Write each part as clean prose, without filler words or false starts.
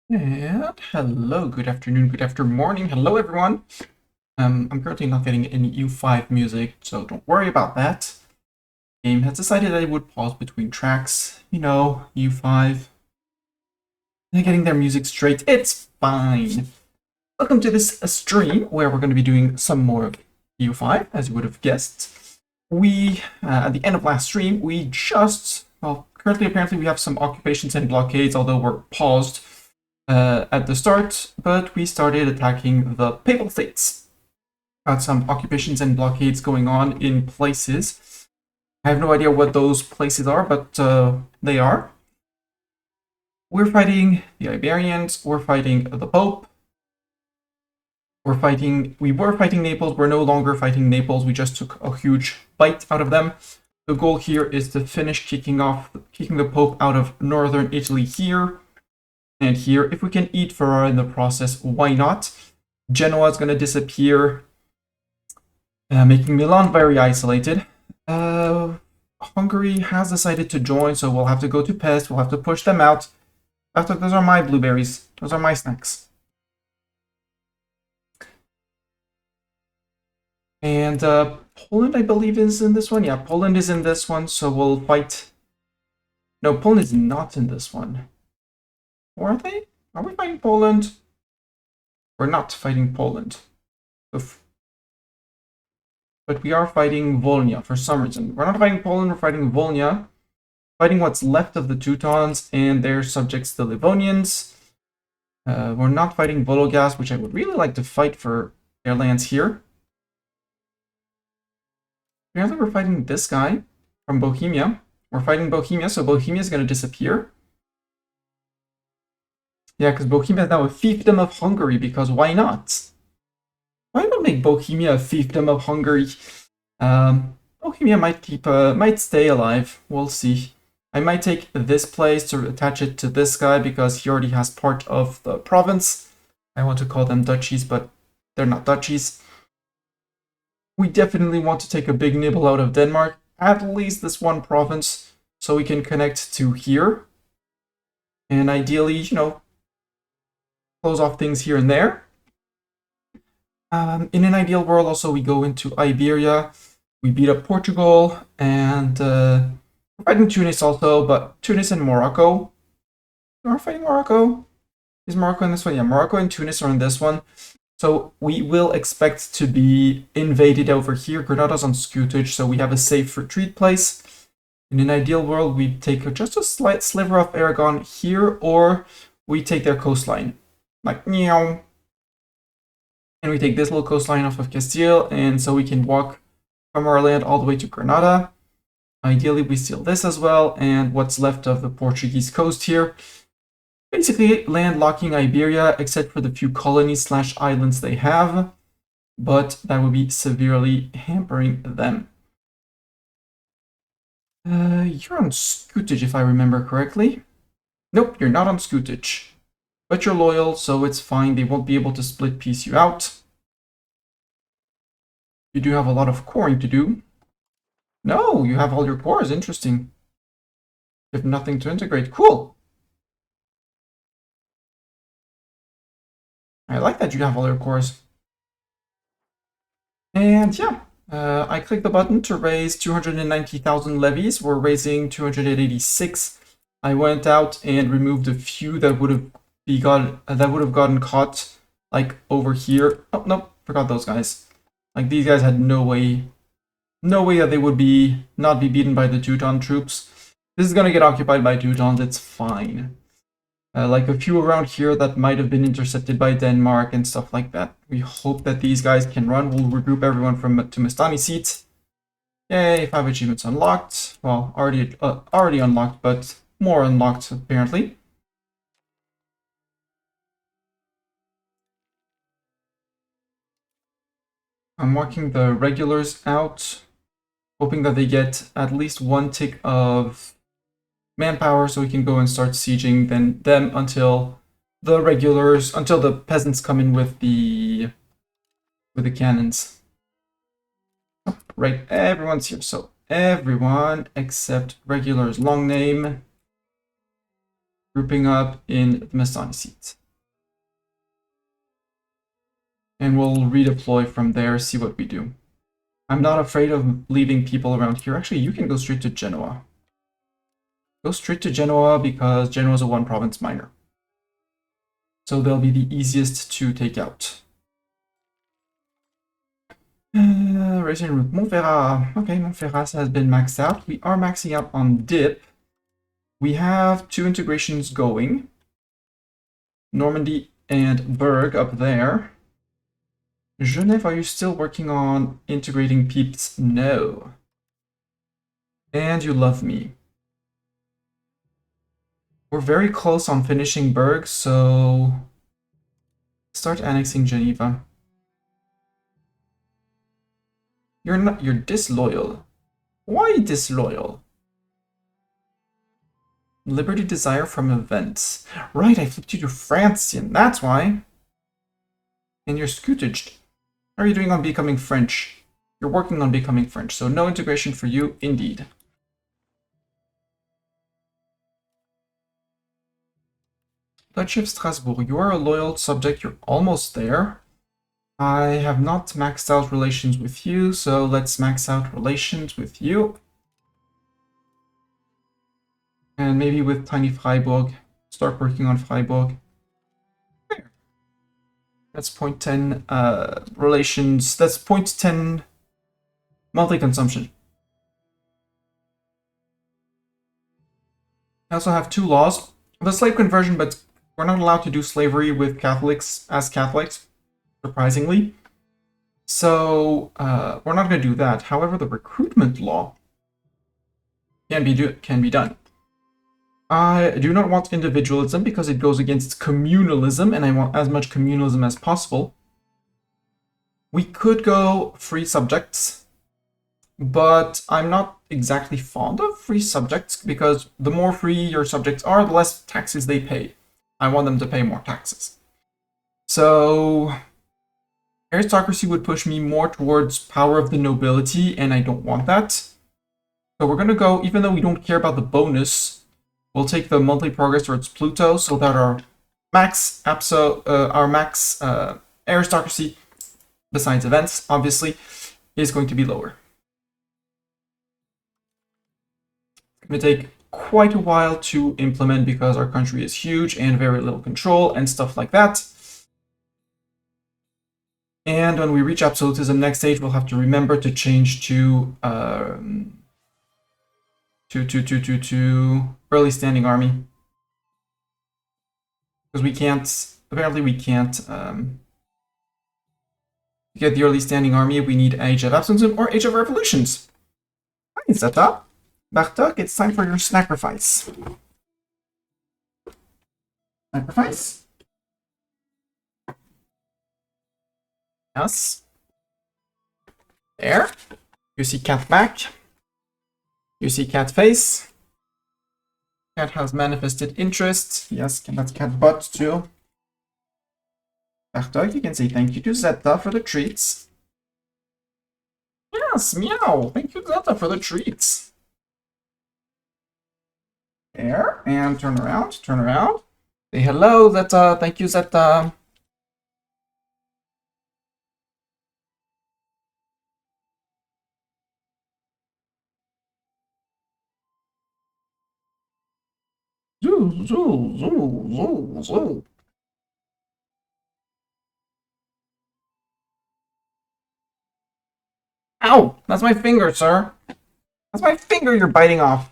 And hello, good afternoon, good after morning. Hello, everyone. I'm currently not getting any EU5 music, so don't worry about that. Game has decided that it would pause between tracks. You know, EU5. They're getting their music straight. It's fine. Welcome to this stream where we're going to be doing some more of EU5, as you would have guessed. At the end of last stream, currently apparently we have some occupations and blockades, although we're paused at the start, but we started attacking the Papal States. Got some occupations and blockades going on in places. I have no idea what those places are, but they are. We're fighting the Iberians, we're fighting the Pope. We were fighting Naples, we're no longer fighting Naples, we just took a huge bite out of them. The goal here is to finish kicking the Pope out of northern Italy here. And here, if we can eat Ferrara in the process, why not? Genoa is going to disappear, making Milan very isolated. Hungary has decided to join, so we'll have to go to Pest. We'll have to push them out. Those are my blueberries. Those are my snacks. And Poland, I believe, is in this one. Yeah, Poland is in this one, so we'll fight. No, Poland is not in this one. Or are they? Are we fighting Poland? We're not fighting Poland. Oof. But we are fighting Volhynia for some reason. We're not fighting Poland, we're fighting Volhynia. Fighting what's left of the Teutons and their subjects, the Livonians. We're not fighting Vologas, which I would really like to fight for their lands here. Apparently we're fighting this guy from Bohemia. We're fighting Bohemia, so Bohemia is going to disappear. Yeah, because Bohemia is now a fiefdom of Hungary, because why not? Why not make Bohemia a fiefdom of Hungary? Bohemia might stay alive. We'll see. I might take this place to attach it to this guy because he already has part of the province. I want to call them duchies, but they're not duchies. We definitely want to take a big nibble out of Denmark, at least this one province, so we can connect to here. And ideally, close off things here and there. In an ideal world, also, we go into Iberia. We beat up Portugal, and we're fighting Tunis also, but Tunis and Morocco. We're fighting Morocco. Is Morocco in this one? Yeah, Morocco and Tunis are in this one. So we will expect to be invaded over here. Granada's on Scutage, so we have a safe retreat place. In an ideal world, we take just a slight sliver of Aragon here, or we take their coastline. Like, meow. And we take this little coastline off of Castile, and so we can walk from our land all the way to Granada. Ideally, we steal this as well, and what's left of the Portuguese coast here. Basically, landlocking Iberia, except for the few colonies/islands they have, but that would be severely hampering them. You're on Scutage, if I remember correctly. Nope, you're not on Scutage. But you're loyal, so it's fine. They won't be able to split piece you out. You do have a lot of coring to do. No, you have all your cores. Interesting. You have nothing to integrate. Cool. I like that you have all your cores. And yeah, I clicked the button to raise 290,000 levies. We're raising 286. I went out and removed a few that would have gotten caught, like over here. Oh no, forgot those guys. Like these guys had no way that they would not be beaten by the Teuton troops. This is gonna get occupied by Teutons. It's fine. Like a few around here that might have been intercepted by Denmark and stuff like that. We hope that these guys can run. We'll regroup everyone from Tumestani seats. Yay, 5 achievements unlocked. Well, already unlocked, but more unlocked apparently. I'm marking the regulars out, hoping that they get at least one tick of manpower so we can go and start sieging them until the peasants come in with the cannons. Oh, right, everyone's here, so everyone except regulars. Long name. grouping up in the Mastani seat. And we'll redeploy from there, see what we do. I'm not afraid of leaving people around here. Actually, you can go straight to Genoa. Go straight to Genoa because Genoa is a one province minor. So they'll be the easiest to take out. Racing route, Montferrat. Okay, Montferrat has been maxed out. We are maxing out on dip. We have 2 integrations going. Normandy and Berg up there. Genève, are you still working on integrating peeps? No. And you love me. We're very close on finishing Berg, so start annexing Geneva. You're disloyal. Why disloyal? Liberty desire from events. Right, I flipped you to Francian, that's why. And you're scootaged. How are you doing on becoming French? You're working on becoming French, so no integration for you, indeed. Duchy of Strasbourg, you are a loyal subject, you're almost there. I have not maxed out relations with you, so let's max out relations with you. And maybe with tiny Freiburg, start working on Freiburg. There. That's 0.10 relations, that's 0.10 monthly consumption. I also have 2 laws. The slave conversion, but we're not allowed to do slavery with Catholics as Catholics, surprisingly. So we're not going to do that. However, the recruitment law can be done. I do not want individualism because it goes against communalism, and I want as much communalism as possible. We could go free subjects, but I'm not exactly fond of free subjects because the more free your subjects are, the less taxes they pay. I want them to pay more taxes. So aristocracy would push me more towards power of the nobility, and I don't want that. So we're going to go, even though we don't care about the bonus, we'll take the monthly progress towards Pluto so that our max aristocracy, besides events, obviously, is going to be lower. It's going to take quite a while to implement because our country is huge and very little control and stuff like that. And when we reach absolutism next stage, we'll have to remember to change to early standing army. Because we can't, apparently we can't, to get the early standing army, we need Age of Absolutism or Age of Revolutions. Hi, Zeta. Bartok, it's time for your sacrifice. Sacrifice? Yes. There. You see cat back. You see cat face. Cat has manifested interest. Yes, that's cat butt too. Bartok, you can say thank you to Zeta for the treats. Yes, meow. Thank you, Zeta, for the treats. There, and turn around, turn around. Say hello, Zeta. Thank you, Zeta. Zoo, zoo, zoo, zoo, zoo. Ow! That's my finger, sir. That's my finger you're biting off.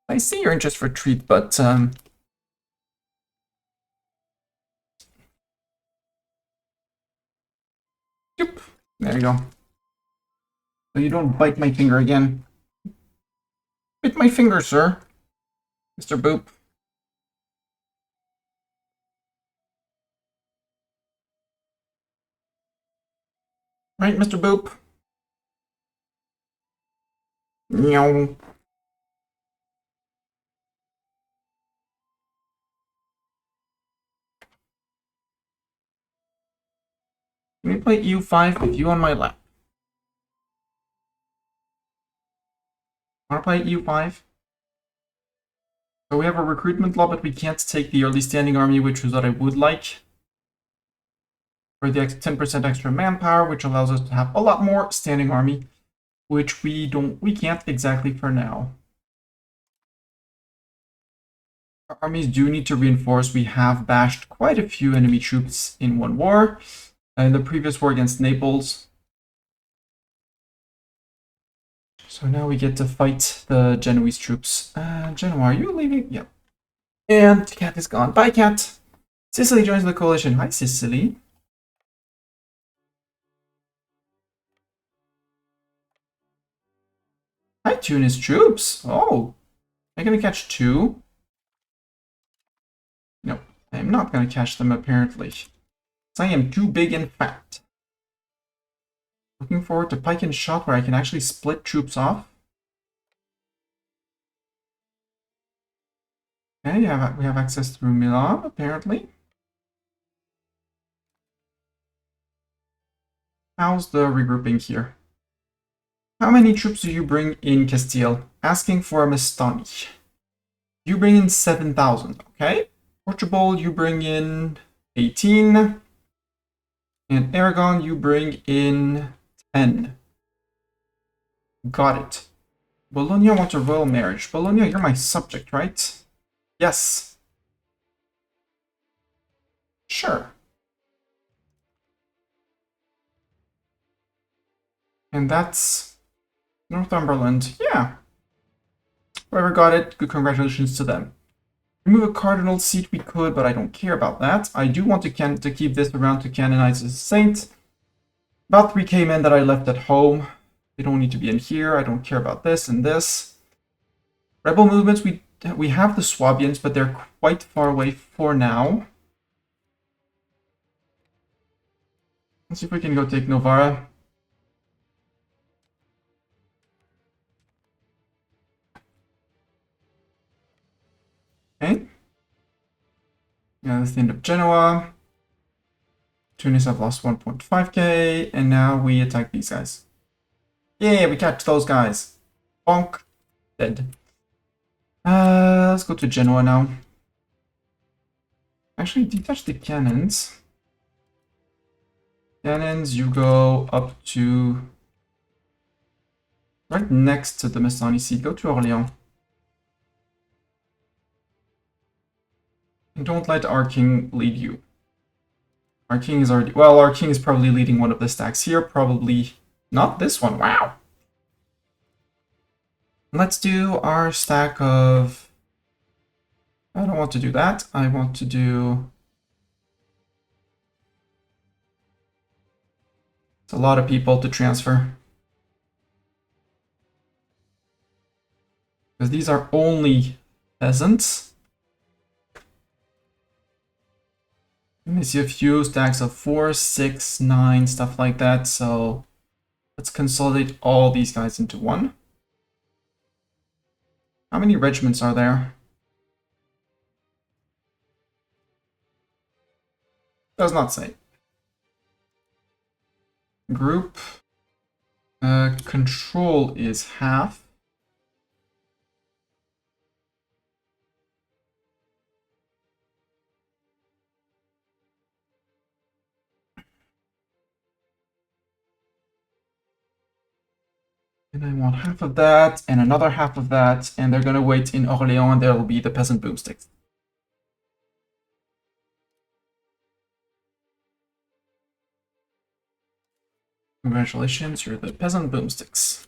I see your interest for treat, but Yoop. There you go. So you don't bite my finger again. Bit my finger, sir. Mr. Boop. Right, Mr. Boop? Meow. Let me play EU5 with you on my lap. Wanna play EU5? So we have a recruitment law, but we can't take the early standing army, which is what I would like. For the 10% extra manpower, which allows us to have a lot more standing army, which we can't exactly for now. Our armies do need to reinforce. We have bashed quite a few enemy troops in one war. In the previous war against Naples. So now we get to fight the Genoese troops. Genoa, are you leaving? Yep. And Cat is gone. Bye, Cat. Sicily joins the coalition. Hi, Sicily. Hi, Tunis troops. Oh, am I gonna catch two? No, I am not gonna catch them apparently. I am too big and fat. Looking forward to pike and shot where I can actually split troops off. Okay, we have access through Milan, apparently. How's the regrouping here? How many troops do you bring in Castile? Asking for a Mastani. You bring in 7,000, okay? Portugal, you bring in 18. And Aragon, you bring in 10. Got it. Bologna wants a royal marriage. Bologna, you're my subject, right? Yes. Sure. And that's Northumberland. Yeah. Whoever got it, good congratulations to them. Remove a cardinal seat we could, but I don't care about that. I do want to keep this around to canonize as a saint. About 3k men that I left at home. They don't need to be in here. I don't care about this and this. Rebel movements, we have the Swabians, but they're quite far away for now. Let's see if we can go take Novara. Okay. Yeah, that's the end of Genoa. Tunis have lost 1.5k, and now we attack these guys. Yeah, we catch those guys. Bonk. Dead. Let's go to Genoa now. Actually, detach the cannons. Cannons, you go up to... right next to the Messani seat. Go to Orléans. And don't let our king lead you. Our king is already... well, our king is probably leading one of the stacks here. Probably not this one. Wow. Let's do our stack of... I don't want to do that. I want to do... it's a lot of people to transfer. Because these are only peasants. And I see a few stacks of 4, 6, 9, stuff like that. So let's consolidate all these guys into one. How many regiments are there? Does not say. Group. Control is half. And I want half of that, and another half of that, and they're gonna wait in Orléans, and there will be the peasant boomsticks. Congratulations, you're the peasant boomsticks.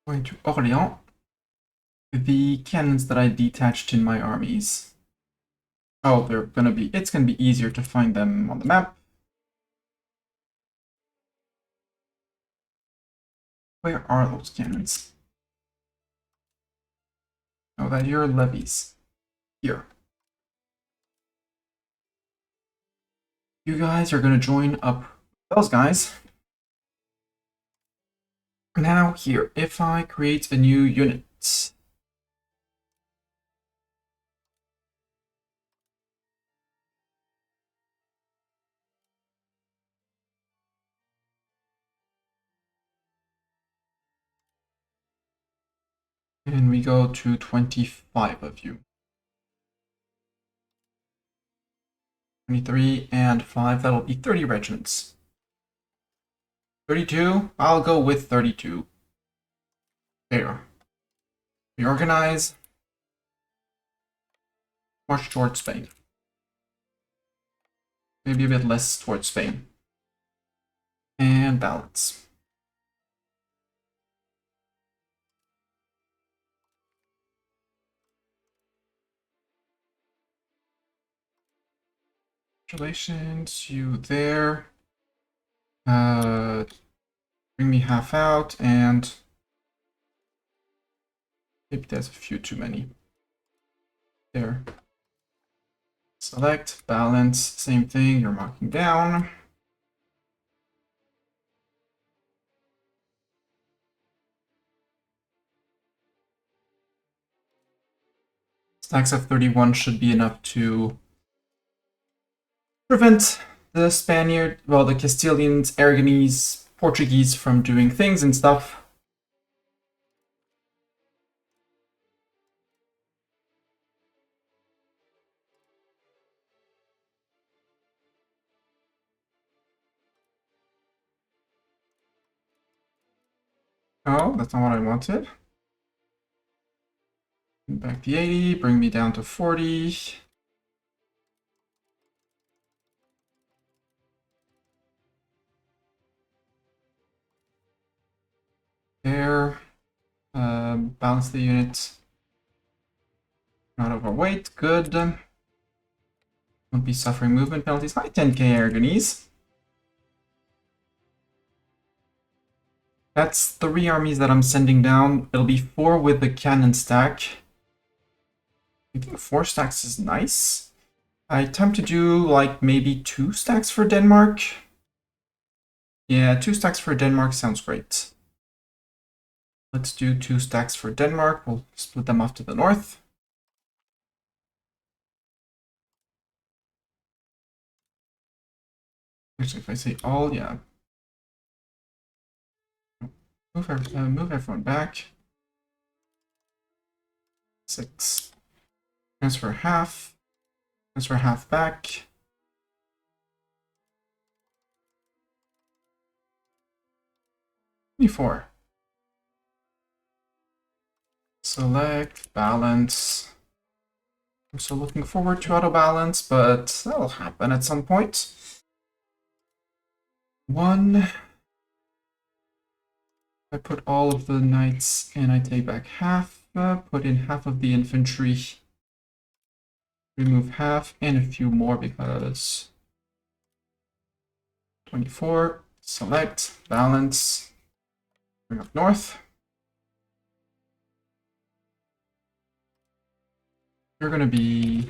Going to Orléans. The cannons that I detached in my armies. Oh, it's gonna be easier to find them on the map. Where are those cannons? Oh, that your levies. Here. You guys are gonna join up those guys. Now here, if I create a new unit. And we go to 25 of you. 23 and 5, that'll be 30 regiments. 32, I'll go with 32. There. Reorganize. March towards Spain. Maybe a bit less towards Spain. And balance. Congratulations, you there. Bring me half out, and maybe there's a few too many. There. Select, balance, same thing, you're marking down. Stacks of 31 should be enough to prevent the Spaniard, well, the Castilians, Aragonese, Portuguese from doing things and stuff. Oh, that's not what I wanted. Back to 80, bring me down to 40. There. Balance the unit. Not overweight, good. Won't be suffering movement penalties. Hi, 10k Aragonese. That's 3 armies that I'm sending down. It'll be 4 with the cannon stack. I think 4 stacks is nice. I attempt to do like maybe 2 stacks for Denmark. Yeah, 2 stacks for Denmark sounds great. Let's do 2 stacks for Denmark. We'll split them off to the north. Actually, if I say all, yeah. Move everyone back. 6. Transfer half. Transfer half back. Four. Select, balance. I'm still looking forward to auto balance, but that'll happen at some point. 1. I put all of the knights and I take back half. Put in half of the infantry. Remove half and a few more because 24. Select, balance. Bring up north. You're going to be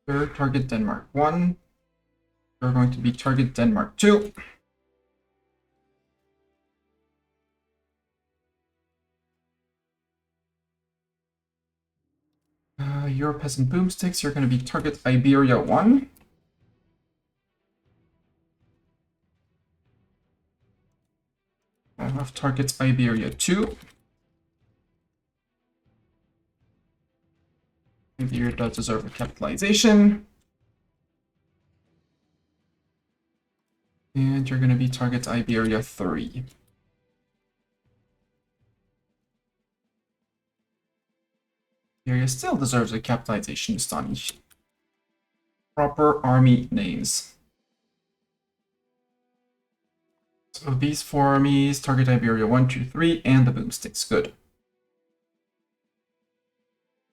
third target Denmark 1. You're going to be target Denmark 2. Your peasant boomsticks, you're going to be target Iberia 1. I have target Iberia 2. Iberia does deserve a capitalization. And you're going to be target Iberia 3. Iberia still deserves a capitalization, Astonish. Proper army names. So these 4 armies, target Iberia 1, 2, 3, and the boomsticks. Good.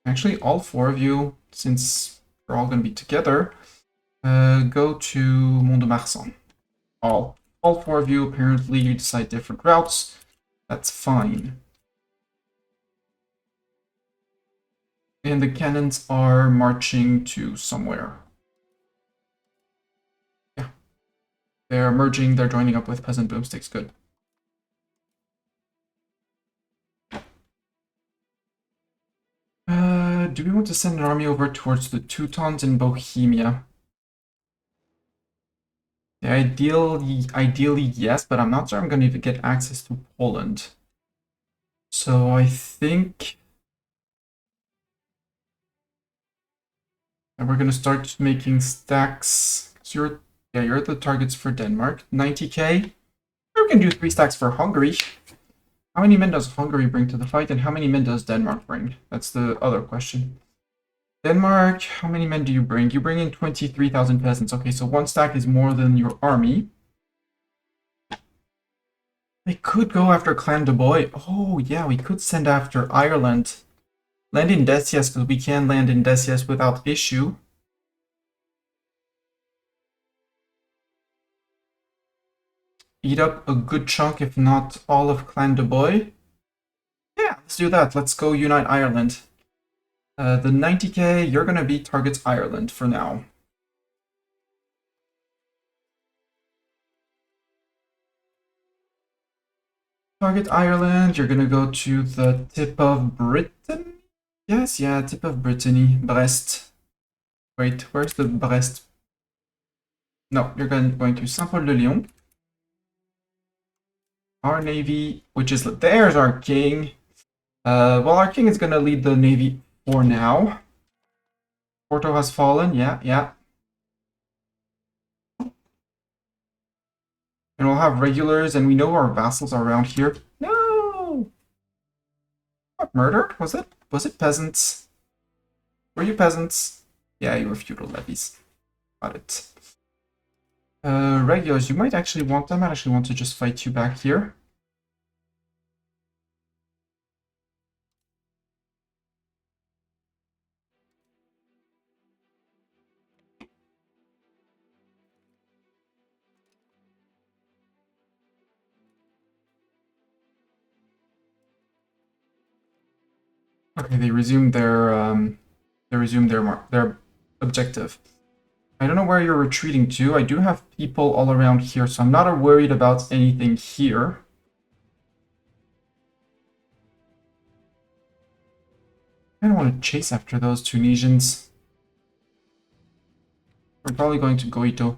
Actually, all 4 of you, since we're all going to be together, go to Mont-de-Marsan. All 4 of you, apparently you decide different routes. That's fine. And the cannons are marching to somewhere. Yeah. They're merging, they're joining up with peasant boomsticks. Good. Do we want to send an army over towards the Teutons in Bohemia? Ideally, yes, but I'm not sure I'm going to get access to Poland. So I think we're going to start making stacks. So you're the targets for Denmark. 90k. We can do 3 stacks for Hungary. How many men does Hungary bring to the fight, and how many men does Denmark bring? That's the other question. Denmark, how many men do you bring? You bring in 23,000 peasants. Okay, so 1 stack is more than your army. We could go after Clan de Boy. Oh, yeah, we could send after Ireland. Land in Decius, because we can land in Decius without issue. Eat up a good chunk, if not all of Clan de Boy. Yeah, let's do that. Let's go unite Ireland. The 90k, you're going to be targets Ireland for now. Target Ireland, you're going to go to the tip of Britain? Yes, yeah, tip of Brittany, Brest. Wait, where's the Brest? No, you're going to Saint-Paul-de-Lyon. Our navy, which is, there's our king. Well, our king is going to lead the navy for now. Porto has fallen, yeah. And we'll have regulars, and we know our vassals are around here. No! What, murder? Was it peasants? Were you peasants? Yeah, you were feudal levies. Got it. Regulars, you might actually want them. I actually want to just fight you back here. Okay, they resumed their objective. I don't know where you're retreating to. I do have people all around here, so I'm not worried about anything here. I don't want to chase after those Tunisians. We're probably going to Goito.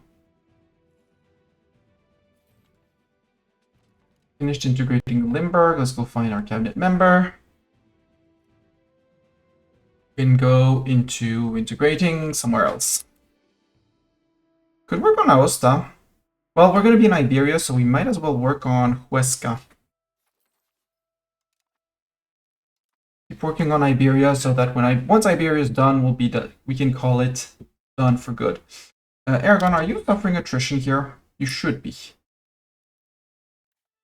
Finished integrating Limburg. Let's go find our cabinet member. Can go into integrating somewhere else. Could work on Aosta. Well, we're going to be in Iberia, so we might as well work on Huesca. Keep working on Iberia so that once Iberia is done, we can call it done for good. Aragon, are you suffering attrition here? You should be.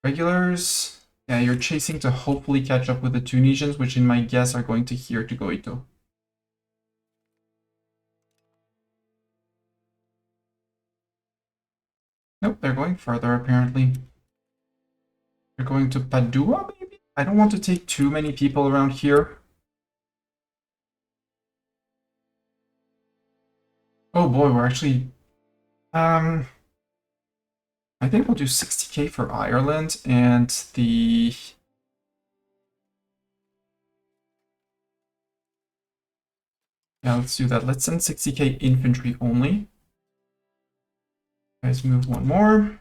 Regulars. Yeah, you're chasing to hopefully catch up with the Tunisians, which in my guess are going to here to Goito. Nope, they're going further apparently. They're going to Padua, maybe? I don't want to take too many people around here. Oh boy, we're actually... I think we'll do 60k for Ireland and the... Yeah, let's do that. Let's send 60k infantry only. Guys, move one more.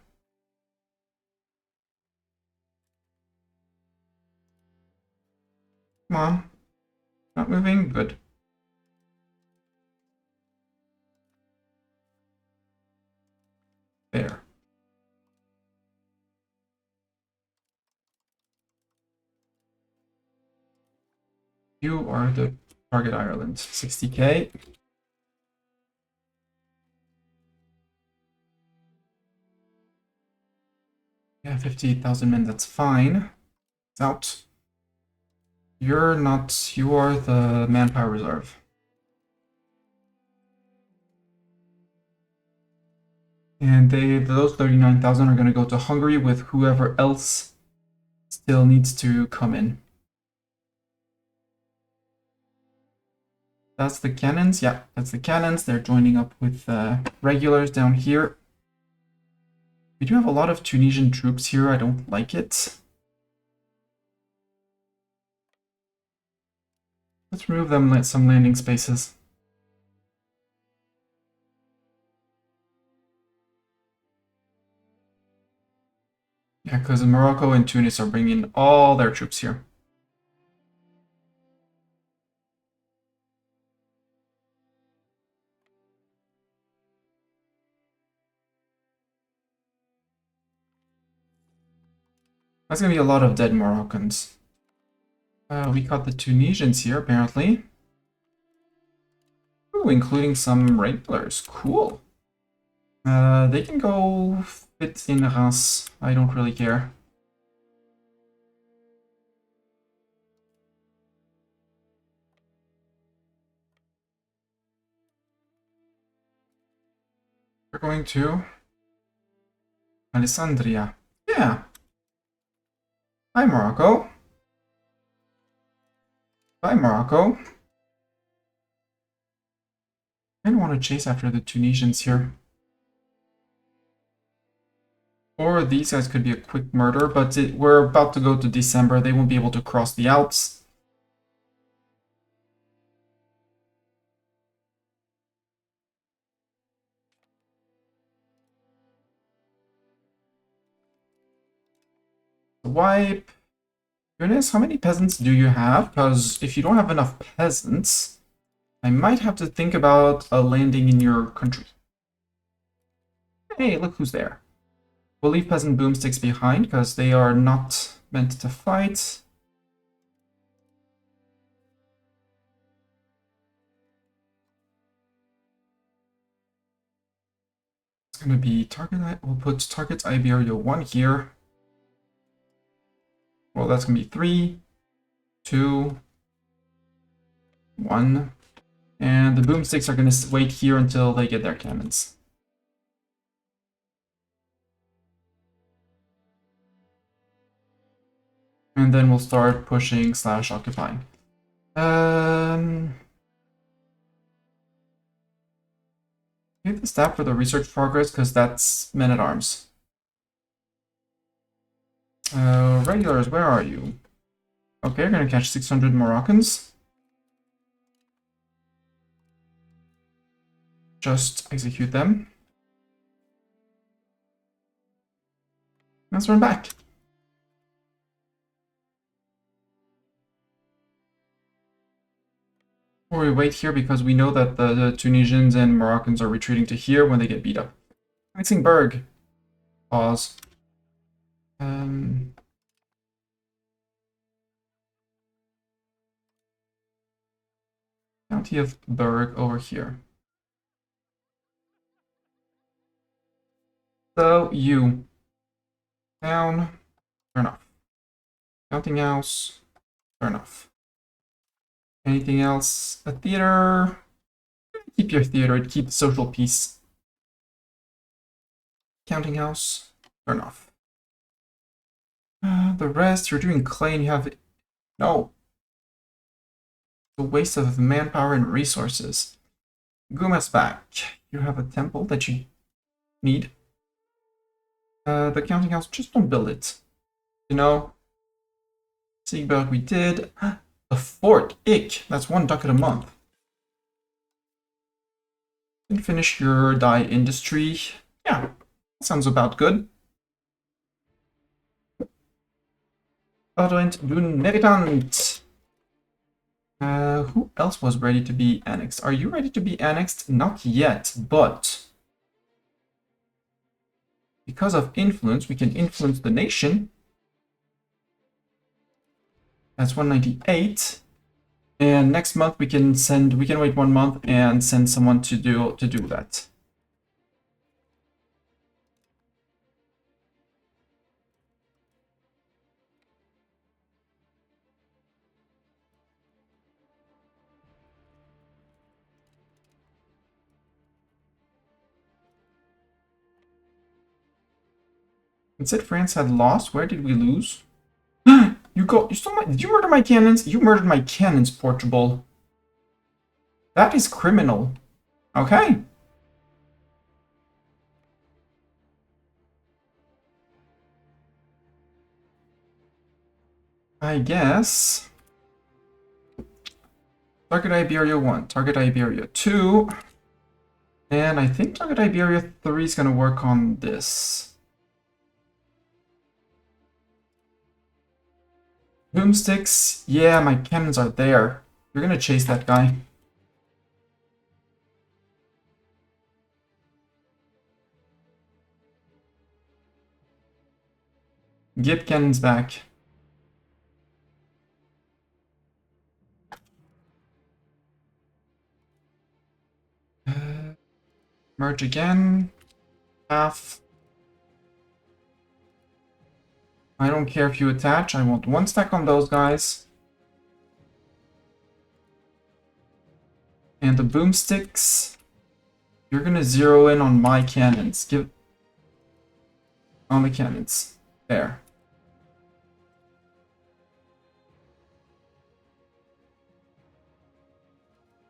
Come on. Not moving? Good. There. You are the target Ireland. 60k. Yeah, 58,000 men, that's fine. It's out. You're not, you are the manpower reserve. And those 39,000 are going to go to Hungary with whoever else still needs to come in. That's the cannons. Yeah, that's the cannons. They're joining up with regulars down here. We do have a lot of Tunisian troops here. I don't like it. Let's remove them some landing spaces. because Morocco and Tunis are bringing all their troops here. That's gonna be a lot of dead Moroccans. We got the Tunisians here, apparently. Ooh, including some regulars. Cool. They can go fit in Reims. I don't really care. We're going to Alessandria. Yeah. Hi, Morocco. Bye, Morocco. I don't want to chase after the Tunisians here. Or these guys could be a quick murder, but we're about to go to December. They won't be able to cross the Alps. Wipe. Goodness, how many peasants do you have? Because if you don't have enough peasants, I might have to think about a landing in your country. Hey, look who's there. We'll leave peasant boomsticks behind because they are not meant to fight. It's gonna be target. We'll put target Iberia 1 here. Well, that's gonna be 3, 2, 1. And the boomsticks are gonna wait here until they get their cannons. And then we'll start pushing / occupying. Give the staff for the research progress because that's men at arms. Regulars, where are you? Okay, we're gonna catch 600 Moroccans. Just execute them. Let's run back. Or we wait here because we know that the Tunisians and Moroccans are retreating to here when they get beat up. Annexing Berg. Pause. County of Berg over here. So you down, turn off. Counting house, turn off. Anything else? A theater. Keep your theater, it keeps social peace. Counting house, turn off. The rest, you're doing clay and you have... No. The waste of manpower and resources. Guma's back. You have a temple that you need. The counting house, just don't build it. You know? Siegberg we did. The fort, ick. That's 1 ducat a month. And finish your dye industry. Yeah, sounds about good. Advent dun meritant. Who else was ready to be annexed? Are you ready to be annexed? Not yet, but because of influence, we can influence the nation. That's 198. And next month we can wait 1 month and send someone to do that. It said France had lost. Where did we lose? Did you murder my cannons? You murdered my cannons, Portugal. That is criminal. Okay. I guess. Target Iberia 1, target Iberia 2. And I think target Iberia 3 is going to work on this. Boomsticks. Yeah, my cannons are there. You're gonna chase that guy. Give cannons back. Merge again. Half. I don't care if you attach. I want 1 stack on those guys. And the boomsticks. You're gonna zero in on my cannons. Give on the cannons. There.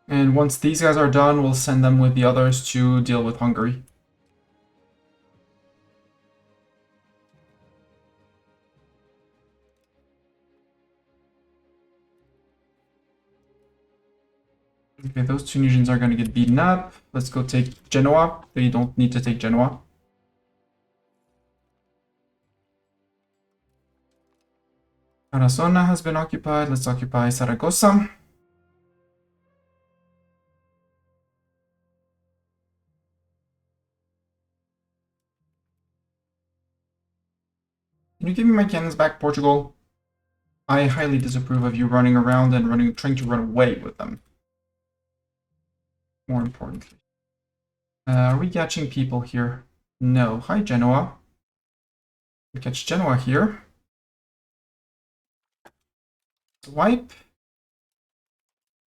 And once these guys are done, we'll send them with the others to deal with Hungary. Okay, those Tunisians are going to get beaten up. Let's go take Genoa. They don't need to take Genoa. Tarazona has been occupied. Let's occupy Saragossa. Can you give me my cannons back, Portugal? I highly disapprove of you running around and trying to run away with them. More importantly. Are we catching people here? No. Hi, Genoa. We catch Genoa here. Wipe.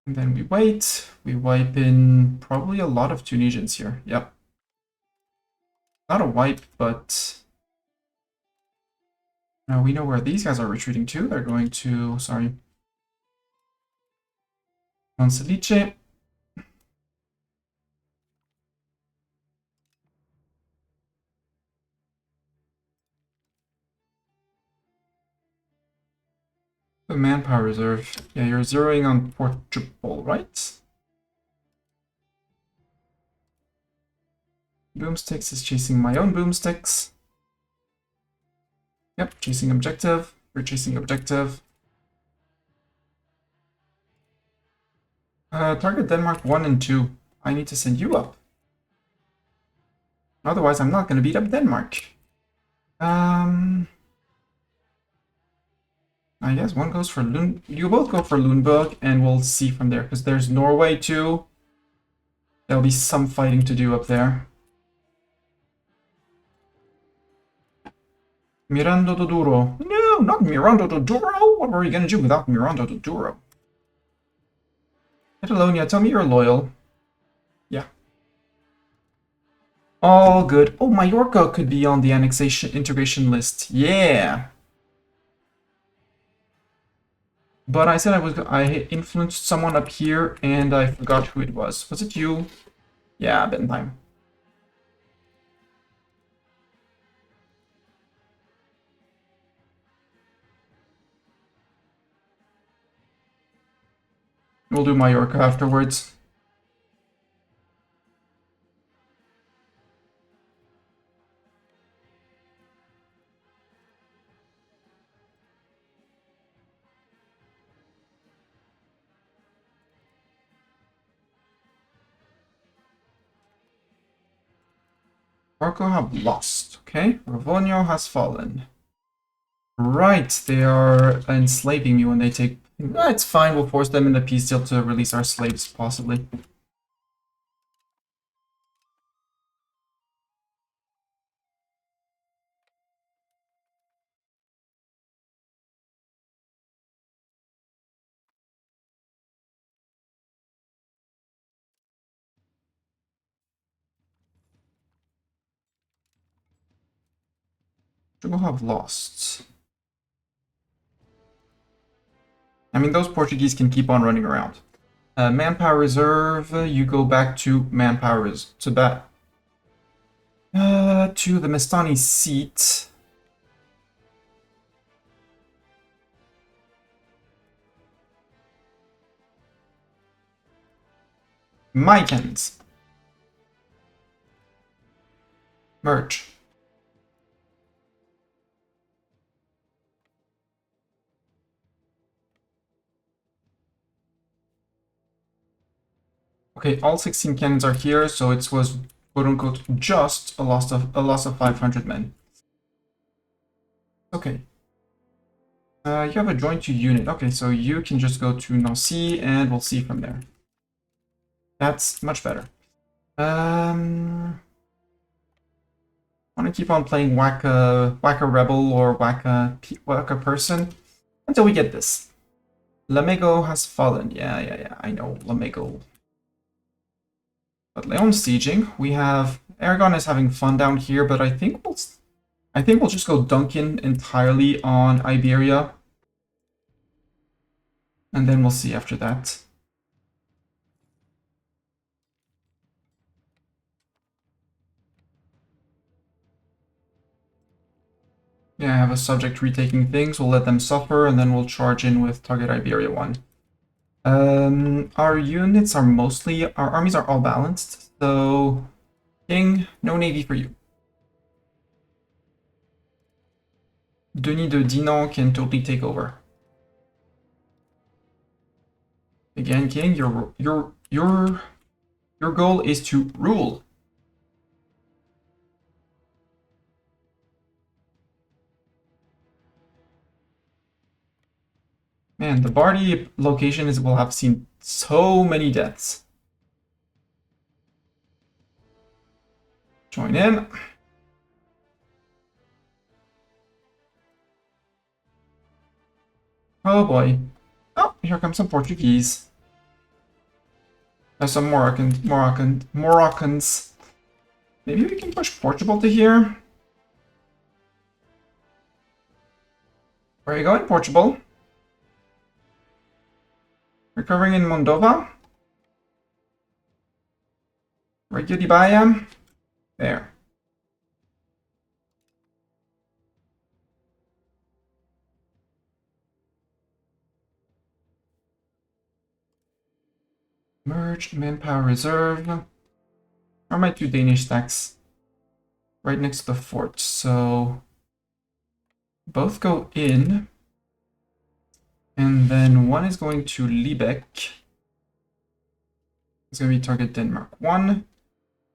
And then we wait. We wipe in probably a lot of Tunisians here. Yep. Not a wipe, but now we know where these guys are retreating to. They're going to, sorry, Monselice. The manpower reserve. Yeah, you're zeroing on Portugal, right? Boomsticks is chasing my own boomsticks. Yep, chasing objective. We're chasing objective. Target Denmark 1 and 2. I need to send you up. Otherwise, I'm not going to beat up Denmark. I guess one goes for Lund. You both go for Lundberg, and we'll see from there, because there's Norway too. There'll be some fighting to do up there. Mirando do Douro. No, not Mirando do Douro. What were we gonna do without Mirando do Douro? Catalonia, tell me you're loyal. Yeah. All good. Oh, Mallorca could be on the annexation integration list. Yeah. But I said I influenced someone up here, and I forgot who it was. Was it you? Yeah, Bentime. We'll do Mallorca afterwards. Marco have lost. Okay, Ravonio has fallen. Right, they are enslaving me when they take... It's fine, we'll force them in the peace deal to release our slaves, possibly. Portugal have lost. I mean, those Portuguese can keep on running around. Manpower reserve, you go back to manpower to that. To the Mestani seat. My cannons. Merge. Okay, all 16 cannons are here, so it was quote-unquote just a loss of 500 men. Okay. You have a joint to unit. Okay, so you can just go to Nancy, and we'll see from there. That's much better. I want to keep on playing whack a rebel or whack a person until we get this. Lamego has fallen. Yeah. I know Lamego. But Leon's sieging. We have Aragon is having fun down here, but I think we'll just go Duncan entirely on Iberia, and then we'll see after that. Yeah, I have a subject retaking things. We'll let them suffer, and then we'll charge in with target Iberia 1. Our units are mostly, our armies are all balanced, so King, no navy for you. Denis de Dinan can totally take over. Again, King, your goal is to rule. Man, the Bardi location will have seen so many deaths. Join in. Oh boy. Oh, here comes some Portuguese. There's some Moroccans. Maybe we can push Portugal to here. Where are you going, Portugal? Recovering in Moldova. Regulibaya. There. Merge manpower reserve. Are my 2 Danish stacks right next to the fort? So both go in, and then one is going to Liebeck. It's going to be target Denmark 1,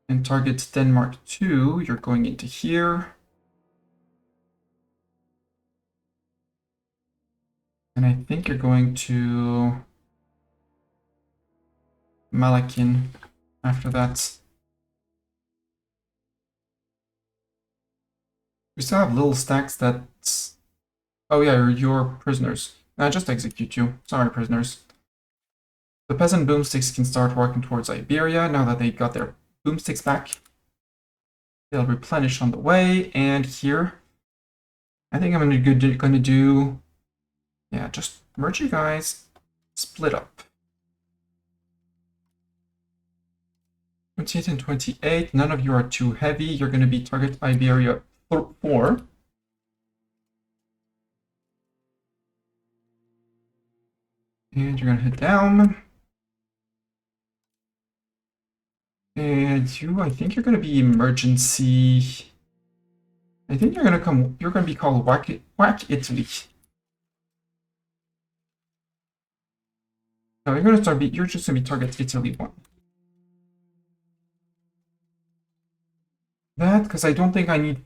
and target Denmark 2. You're going into here. And I think you're going to Malakin after that. We still have little stacks that... Oh yeah, you're prisoners. I just execute you. Sorry, prisoners. The peasant boomsticks can start working towards Iberia now that they got their boomsticks back. They'll replenish on the way, and here, I think I'm gonna do... Yeah, just merge you guys, split up. 28 and 28, none of you are too heavy. You're going to be target Iberia 4. And you're going to hit down. And you, I think you're going to be emergency. I think you're going to be called Whack Italy. No, you're just going to be target Italy 1. That, because I don't think I need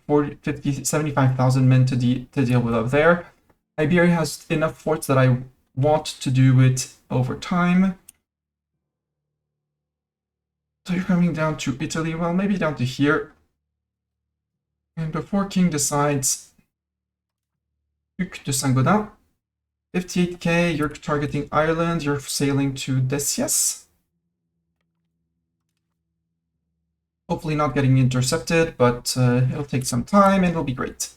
75,000 men to deal with up there. Iberia has enough forts that I want to do it over time. So you're coming down to Italy, well, maybe down to here. And before King decides, Duc de Saint-Gaudin, 58k, you're targeting Ireland, you're sailing to Decius. Hopefully not getting intercepted, but it'll take some time and it'll be great.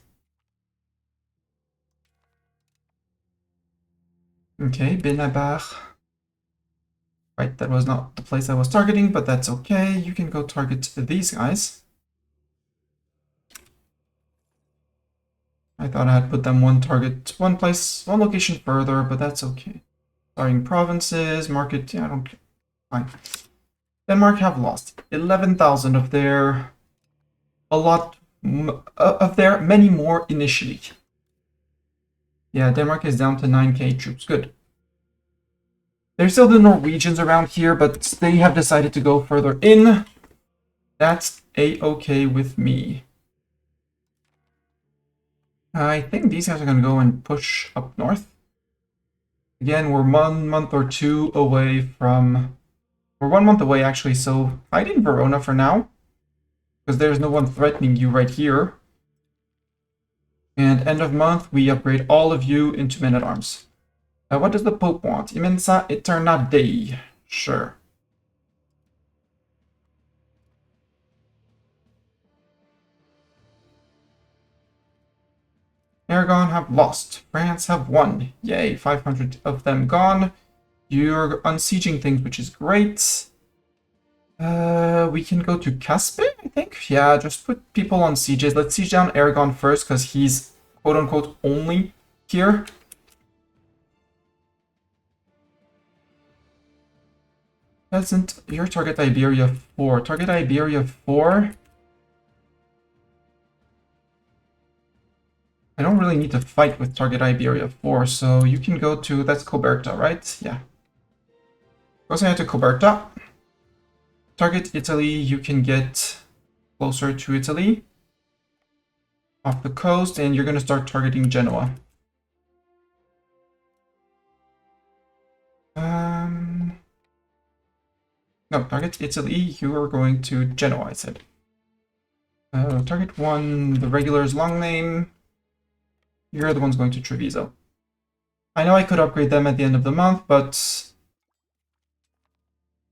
Okay, Benabar. Right, that was not the place I was targeting, but that's okay. You can go target these guys. I thought I had put them one location further, but that's okay. Starting provinces, market, yeah, I don't care. Fine. Denmark have lost 11,000 of their, many more initially. Yeah, Denmark is down to 9k troops, good. There's still the Norwegians around here, but they have decided to go further in. That's a-okay with me. I think these guys are going to go and push up north. Again, we're 1 month or 2 away from... We're 1 month away, actually, so fight in Verona for now. Because there's no one threatening you right here. And end of month, we upgrade all of you into men-at-arms. What does the Pope want? Immensa Eterna Dei. Sure. Aragon have lost. France have won. Yay, 500 of them gone. You're unsieging things, which is great. We can go to Caspe, I think. Yeah, just put people on sieges. Let's siege down Aragon first, because he's quote-unquote only here. Doesn't your target Iberia 4? Target Iberia 4? I don't really need to fight with target Iberia 4, so you can go to, that's Coberta, right? Yeah. Go ahead to Coberta. Target Italy, you can get closer to Italy. Off the coast, and you're going to start targeting Genoa. No, target Italy, you are going to Genoa, I said. Target 1, the regular's long name. You're the ones going to Treviso. I know I could upgrade them at the end of the month, but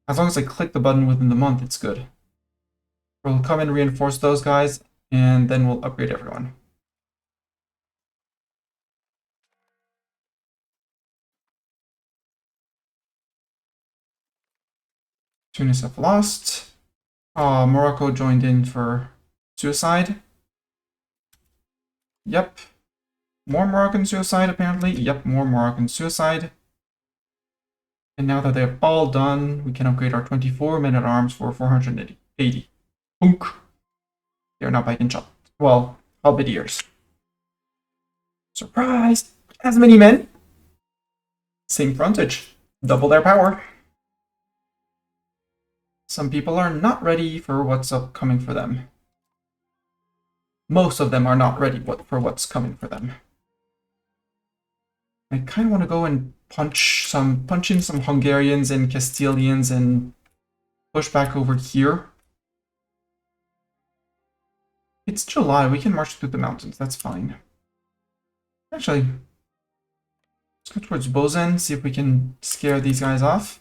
as long as I click the button within the month, it's good. We'll come and reinforce those guys, and then we'll upgrade everyone. Tunis have lost. Morocco joined in for suicide. Yep. More Moroccan suicide, apparently. Yep, more Moroccan suicide. And now that they're all done, we can upgrade our 24 men-at-arms for 480. Punk. They're now back in shot. Well, halberdiers. Surprise! As many men. Same frontage. Double their power. Some people are not ready for what's coming for them. Most of them are not ready for what's coming for them. I kind of want to go and punch in some Hungarians and Castilians and push back over here. It's July, we can march through the mountains, that's fine. Actually, let's go towards Bozen, see if we can scare these guys off.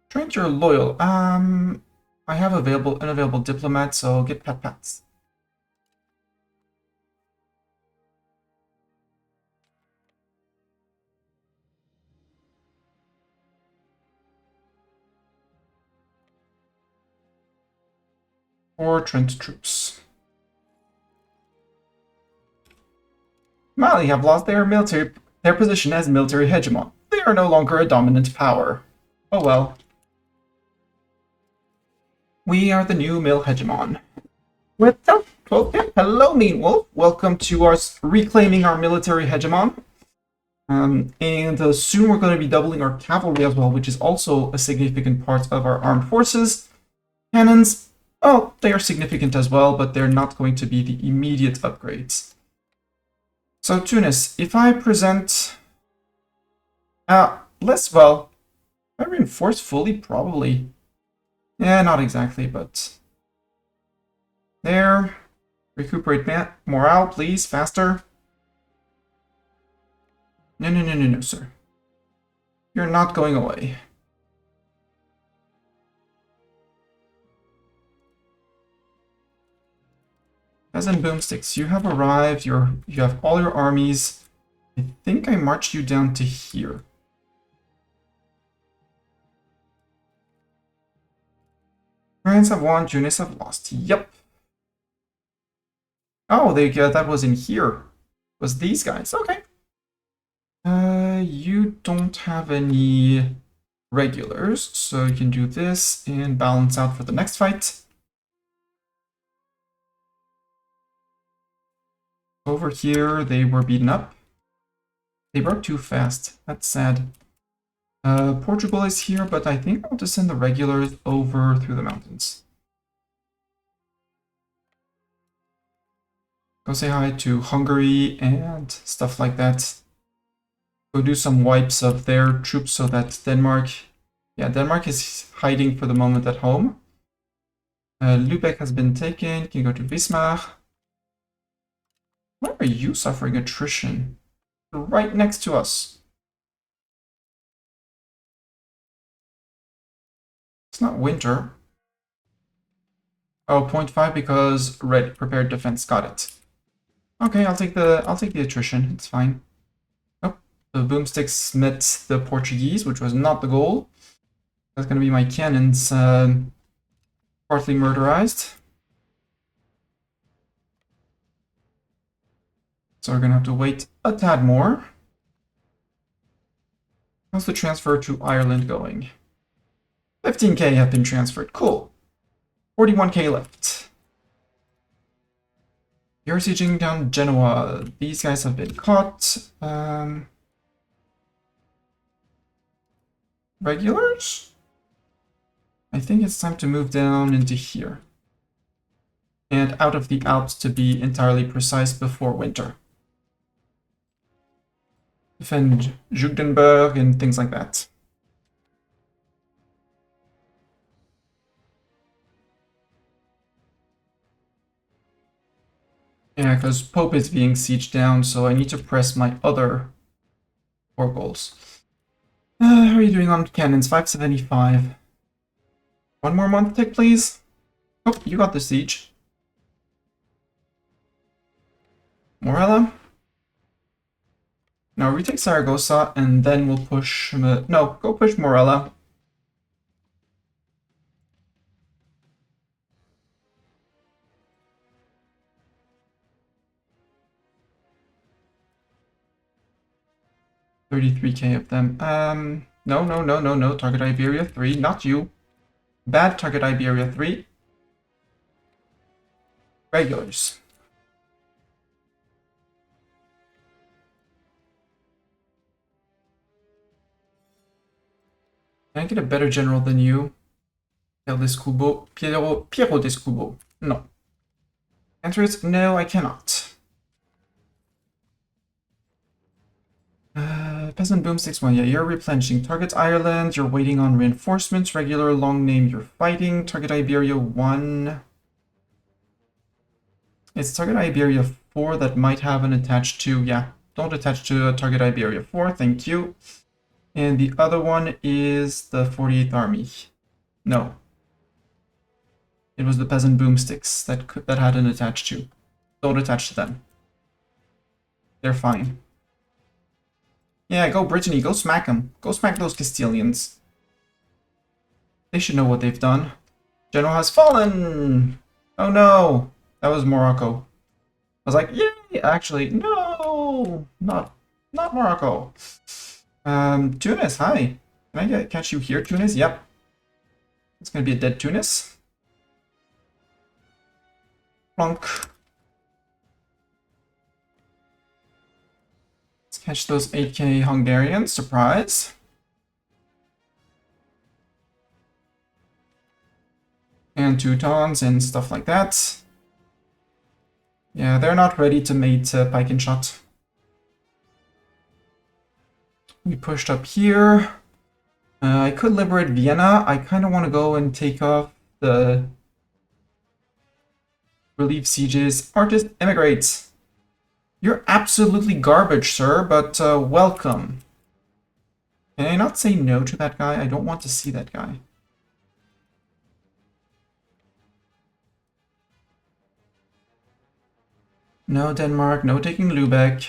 Trent, you're loyal. I have unavailable diplomats, so get pats. Or Trent troops. Mali have lost their position as military hegemon. They are no longer a dominant power. Oh well. We are the new male hegemon. Hello, Mean Wolf. Welcome to us reclaiming our military hegemon. And soon we're going to be doubling our cavalry as well, which is also a significant part of our armed forces. Cannons, oh, they are significant as well, but they're not going to be the immediate upgrades. So Tunis, if I present... I reinforce fully, probably. Yeah, not exactly, but... There. Recuperate morale, please, faster. No, sir. You're not going away. Peasant Boomsticks, you have arrived. You have all your armies. I think I marched you down to here. France have won, Tunis have lost. Yep. Oh, that was in here. It was these guys. Okay. You don't have any regulars, so you can do this and balance out for the next fight. Over here, they were beaten up. They broke too fast. That's sad. Portugal is here, but I think I'll just send the regulars over through the mountains. Go say hi to Hungary and stuff like that. Go do some wipes of their troops so that Denmark... Yeah, Denmark is hiding for the moment at home. Lübeck has been taken. Can you go to Wismar? Why are you suffering attrition? You're right next to us. It's not winter. Oh, 0.5 because red prepared defense. Got it. Okay, I'll take the attrition. It's fine. Oh, the boomsticks met the Portuguese, which was not the goal. That's gonna be my cannons partly murderized. So we're gonna have to wait a tad more. How's the transfer to Ireland going? 15k have been transferred. Cool. 41k left. You're sieging down Genoa. These guys have been caught. Regulars? I think it's time to move down into here. And out of the Alps to be entirely precise before winter. Defend Jugdenberg and things like that. Yeah, because Pope is being sieged down, so I need to press my other 4 goals. How are you doing on cannons? 575. One more month tick, please. Oh, you got the siege. Morella? No, retake Saragossa, and then we'll push... no, go push Morella. $33k of them. No. Target Iberia 3, not you. Bad target Iberia 3. Regulars. Can I get a better general than you? Piero Descubo. No. Answer is no, I cannot. Peasant boomsticks 1. Yeah, you're replenishing. Target Ireland, you're waiting on reinforcements. Regular long name, you're fighting. Target Iberia 1. It's target Iberia 4 that might have an attached to. Yeah, don't attach to target Iberia 4, thank you. And the other one is the 48th Army. No. It was the peasant boomsticks that had an attached to. Don't attach to them. They're fine. Yeah, go Brittany, go smack them. Go smack those Castilians. They should know what they've done. Genoa has fallen! Oh no! That was Morocco. I was like, yay! Actually, no! Not Morocco. Tunis, hi. Can I catch you here, Tunis? Yep. It's gonna be a dead Tunis. Plonk. Let's catch those 8k Hungarians. Surprise. And Teutons and stuff like that. Yeah, they're not ready to mate pike and shot. We pushed up here. I could liberate Vienna. I kind of want to go and take off the relieve sieges. Artist immigrates. You're absolutely garbage, sir, but welcome. Can I not say no to that guy? I don't want to see that guy. No Denmark, no taking Lübeck.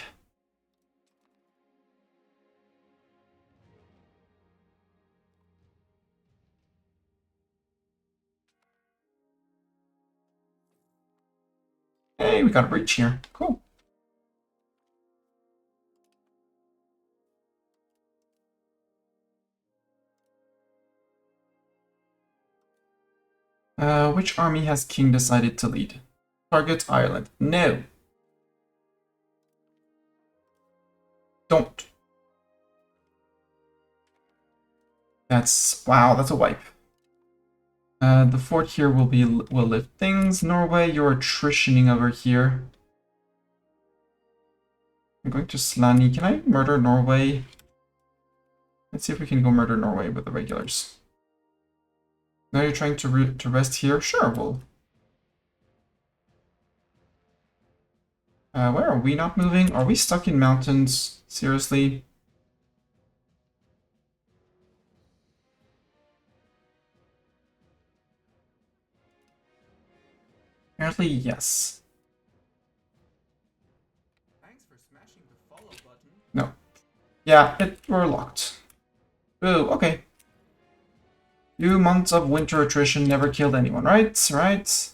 Hey, we got a breach here. Cool. Which army has King decided to lead? Target Ireland. No. Don't. Wow, that's a wipe. The fort here will lift things. Norway, you're attritioning over here. I'm going to Slani. Can I murder Norway? Let's see if we can go murder Norway with the regulars. Now you're trying to rest here? Sure, we'll... where are we not moving? Are we stuck in mountains? Seriously? Apparently, yes. Thanks for smashing the follow button. No. Yeah, we're locked. Ooh, okay. Few months of winter attrition never killed anyone, right? Right.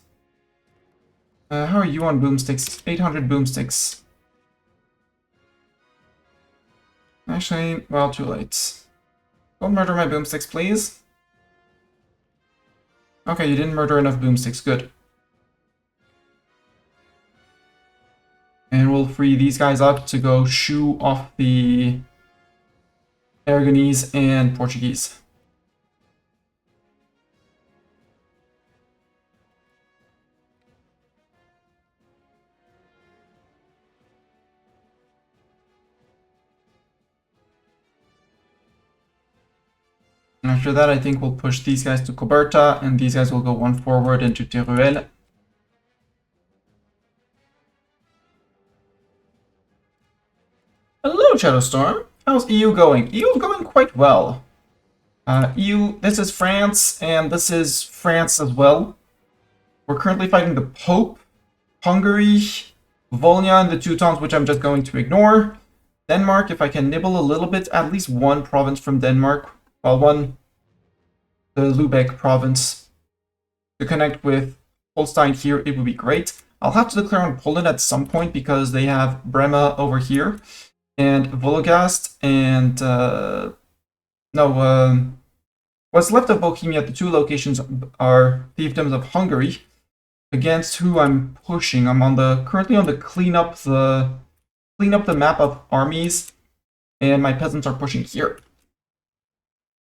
How are you on boomsticks? 800 boomsticks. Actually, well, too late. Don't murder my boomsticks, please. Okay, you didn't murder enough boomsticks. Good. And we'll free these guys up to go shoo off the Aragonese and Portuguese. After that, I think we'll push these guys to Coberta, and these guys will go one forward into Teruel. Hello, Shadowstorm. How's EU going? EU going quite well. EU, this is France, and this is France as well. We're currently fighting the Pope, Hungary, Volhynia, and the Teutons, which I'm just going to ignore. Denmark, if I can nibble a little bit, at least one province from Denmark. Well, the Lübeck province, to connect with Holstein here, it would be great. I'll have to declare on Poland at some point because they have Brema over here, and Vologast, and what's left of Bohemia, the two locations are fiefdoms of Hungary, against who I'm pushing. I'm currently on the clean up the map of armies, and my peasants are pushing here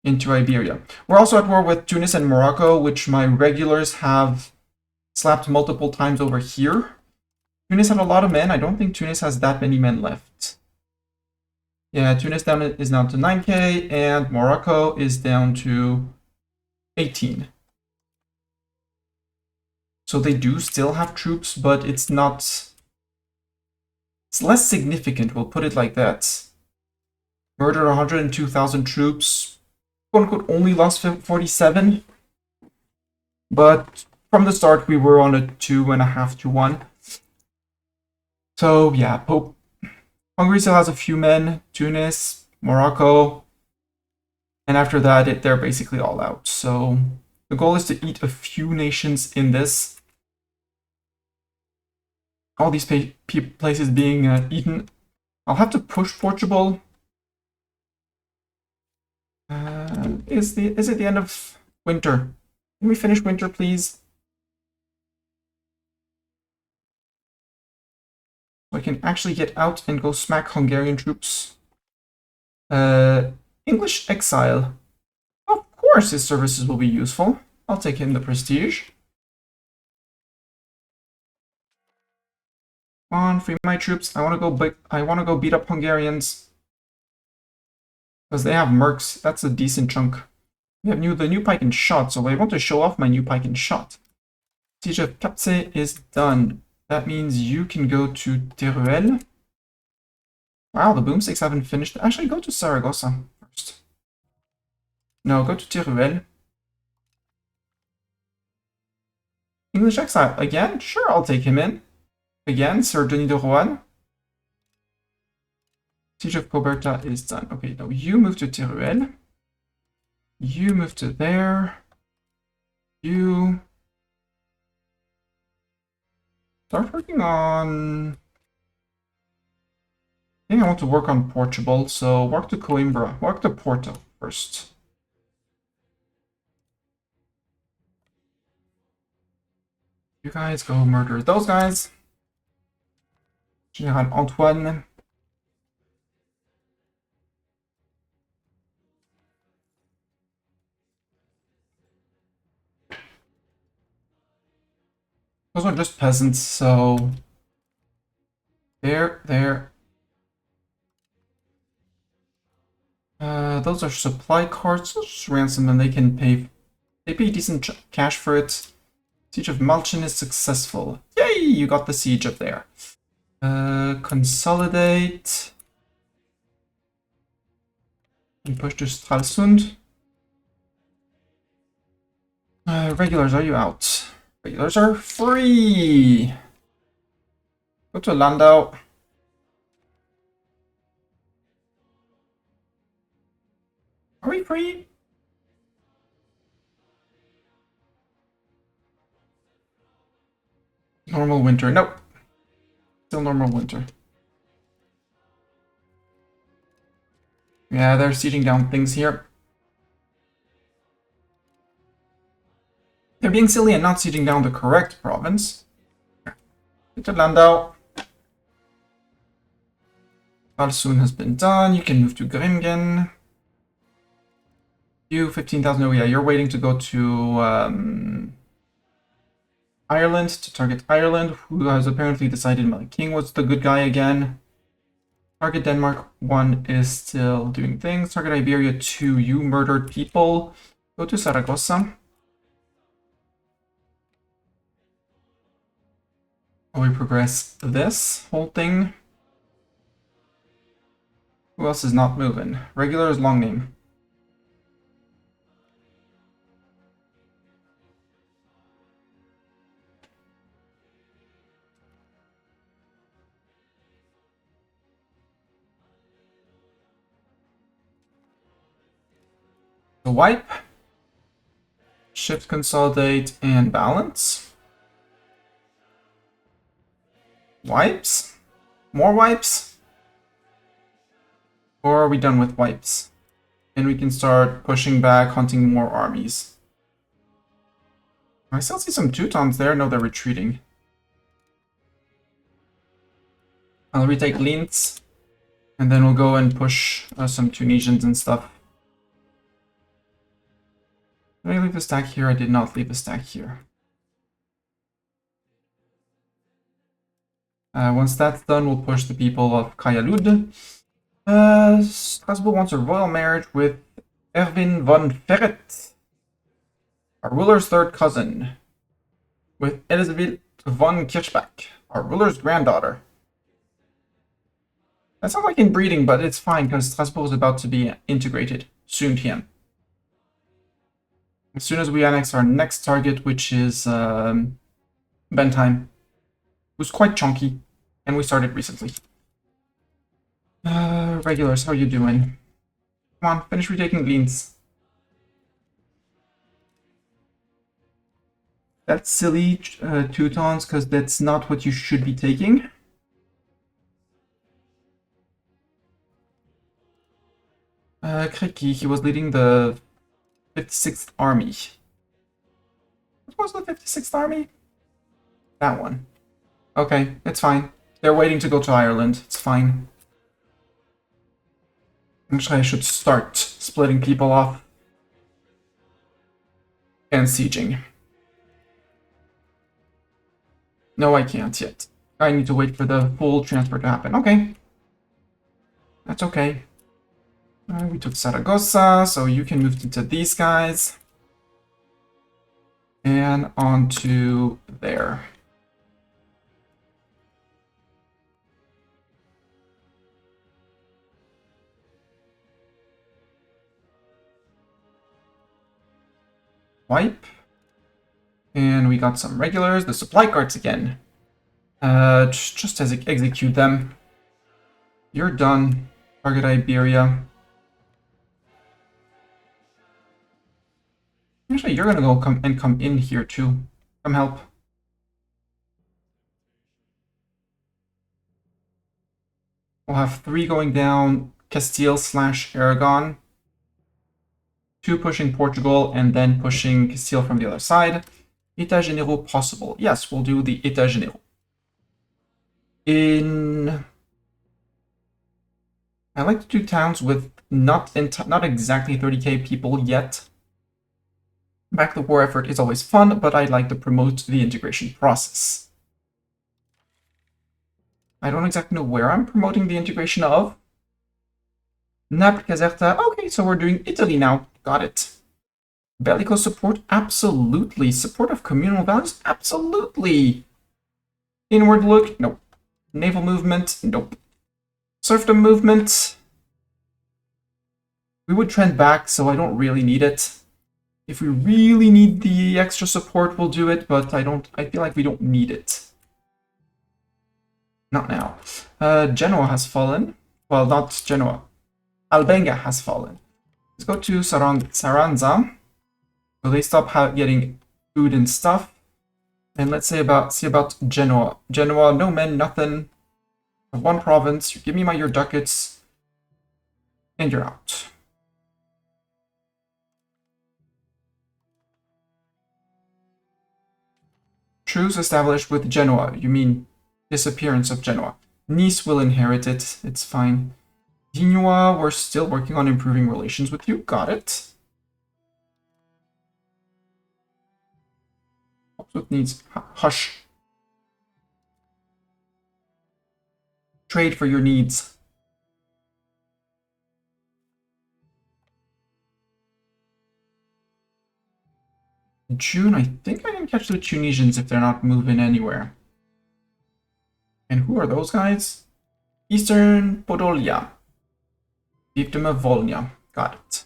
into Iberia. We're also at war with Tunis and Morocco, which my regulars have slapped multiple times over here. Tunis had a lot of men. I don't think Tunis has that many men left. Yeah, Tunis is down to 9k, and Morocco is down to 18. So they do still have troops, but it's less significant, we'll put it like that. Murdered 102,000 troops. Quote-unquote only lost 47. But from the start, we were on a 2.5 to 1. So, yeah, Hungary still has a few men. Tunis, Morocco. And after that, they're basically all out. So, the goal is to eat a few nations in this. All these places being eaten. I'll have to push Portugal. Is it the end of winter? Can we finish winter, please? So I can actually get out and go smack Hungarian troops. English exile. Of course his services will be useful. I'll take him the prestige. Come on, free my troops. I want to go beat up Hungarians. Because they have mercs. That's a decent chunk. We have the new pike and shot, so I want to show off my new pike and shot. Siege of Kapse is done. That means you can go to Teruel. Wow, the boomsticks haven't finished. Actually, go to Saragossa first. No, go to Teruel. English exile again? Sure, I'll take him in. Again, Sir Denis de Rohan. Siege of Coberta is done. Okay, now you move to Teruel. You move to there. You start working on... I think I want to work on Portugal, so work to Coimbra. Work to Porto first. You guys go murder those guys. Général Antoine. Those are just peasants, so... There. Those are supply carts. Let's just ransom them. They can pay... They pay decent cash for it. Siege of Malchin is successful. Yay! You got the siege up there. Consolidate. And push to Stralsund. Regulars, are you out? Regulars are free! Go to Landau. Are we free? Normal winter. Nope. Still normal winter. Yeah, they're sieging down things here. They're being silly and not sieging down the correct province. Get to Landau. Valsoon has been done. You can move to Grimgen. You, 15,000. Oh yeah, you're waiting to go to Ireland, to target Ireland, who has apparently decided my king was the good guy again. Target Denmark 1 is still doing things. Target Iberia 2, you murdered people. Go to Saragossa. While we progress this whole thing. Who else is not moving? Regular is long name. The wipe. Shift, consolidate, and balance. Wipes? More wipes? Or are we done with wipes? And we can start pushing back, hunting more armies. I still see some Teutons there. No, they're retreating. I'll retake Linz. And then we'll go and push some Tunisians and stuff. Did I leave a stack here? I did not leave a stack here. Once that's done, we'll push the people of Kayalud. Strasbourg wants a royal marriage with Erwin von Ferret, our ruler's third cousin, with Elisabeth von Kirchbach, our ruler's granddaughter. That sounds like inbreeding, but it's fine because Strasbourg is about to be integrated soon here. As soon as we annex our next target, which is Bentheim, who's quite chunky, and we started recently. Regulars, how are you doing? Come on, finish retaking Linz. That's silly, Teutons, because that's not what you should be taking. Kriki, he was leading the 56th Army. What was the 56th Army? That one. Okay, it's fine. They're waiting to go to Ireland. It's fine. Actually, I should start splitting people off. And sieging. No, I can't yet. I need to wait for the full transfer to happen. Okay. That's okay. We took Saragossa, so you can move into these guys. And on to there. Wipe. And we got some regulars. The supply carts again. Just as execute them. You're done. Target Iberia. Actually, you're gonna go come in here too. Come help. We'll have 3 going down Castile/Aragon. 2 pushing Portugal, and then pushing Castile from the other side. États généraux possible. Yes, we'll do the États généraux. I like to do towns with not exactly 30k people yet. Back the war effort is always fun, but I'd like to promote the integration process. I don't exactly know where I'm promoting the integration of. Naples, Caserta. Okay, so we're doing Italy now. Got it. Bellicose support? Absolutely. Support of communal values? Absolutely. Inward look? Nope. Naval movement? Nope. Serfdom movement? We would trend back, so I don't really need it. If we really need the extra support, we'll do it, but I feel like we don't need it. Not now. Genoa has fallen. Well, not Genoa. Albenga has fallen. Let's go to Saranza. So they stop getting food and stuff. And let's see about Genoa. Genoa, no men, nothing. One province. You give me your ducats, and you're out. Truce established with Genoa. You mean disappearance of Genoa. Nice will inherit it. It's fine. Genoa, we're still working on improving relations with you. Got it. Also, it needs hush. Trade for your needs. June, I think I can catch the Tunisians if they're not moving anywhere. And who are those guys? Eastern Podolia. Fiefdom of Volnia. Got it.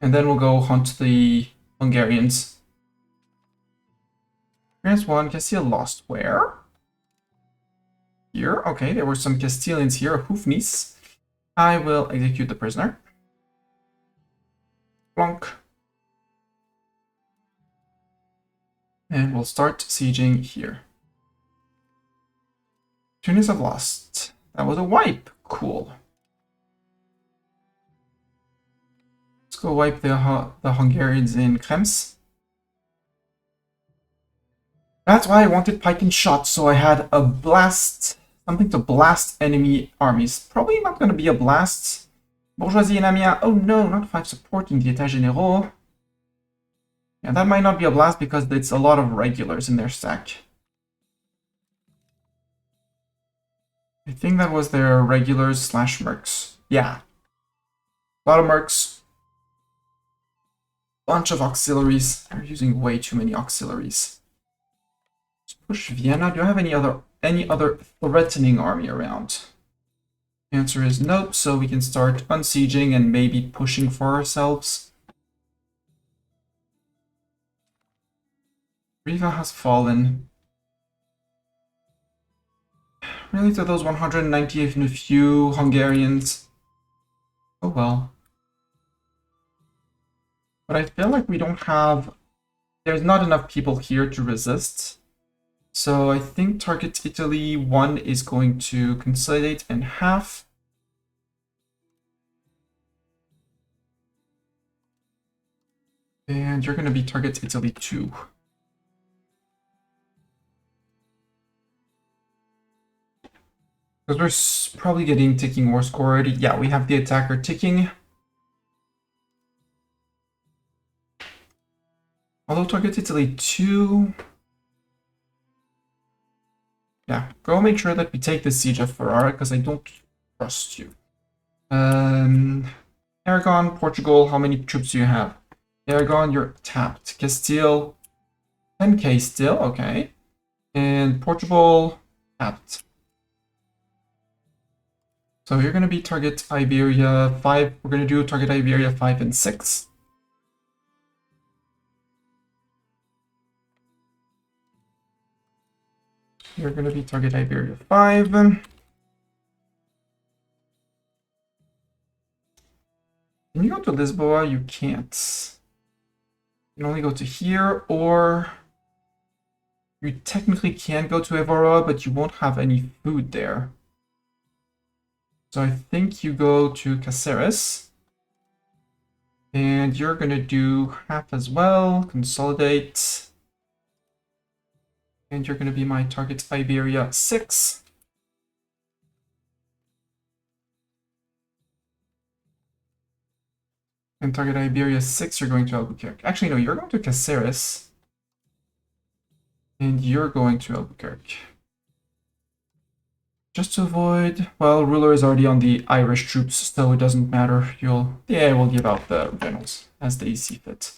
And then we'll go hunt the Hungarians. France won. Castile lost. Where? Here. Okay, there were some Castilians here. Hoofnis. I will execute the prisoner. Plonk. And we'll start sieging here. Tunis have lost. That was a wipe. Cool. Let's go wipe the Hungarians in Krems. That's why I wanted pike and shot, so I had a blast, something to blast enemy armies. Probably not going to be a blast. Bourgeoisie in Amiens. Oh no, not 5 support in the États Généraux. Yeah, that might not be a blast because it's a lot of regulars in their stack. I think that was their regulars / mercs. Yeah. A lot of mercs. Bunch of auxiliaries. They're using way too many auxiliaries. Let's push Vienna. Do I have any other threatening army around? The answer is nope, so we can start unsieging and maybe pushing for ourselves. Riva has fallen. Really, to those 198 and a few Hungarians? Oh well. But I feel like we don't have... There's not enough people here to resist. So I think target Italy 1 is going to consolidate in half. And you're going to be target Italy 2. Because we're probably getting ticking war score already. Yeah, we have the attacker ticking. Although target Italy 2... Yeah, go make sure that we take the siege of Ferrara, because I don't trust you. Aragon, Portugal, how many troops do you have? Aragon, you're tapped. Castile, 10k still, okay. And Portugal, tapped. So you're going to be target Iberia 5. We're going to do target Iberia 5 and 6. You're going to be target Iberia 5. Can you go to Lisboa? You can't. You can only go to here, or you technically can go to Evora, but you won't have any food there. So I think you go to Caceres. And you're going to do half as well. Consolidate. And you're going to be my target Iberia 6. And target Iberia 6, you're going to Albuquerque. Actually, no, you're going to Caceres. And you're going to Albuquerque. Just to avoid... Well, ruler is already on the Irish troops, so it doesn't matter. Yeah, we'll give out the generals as they see fit.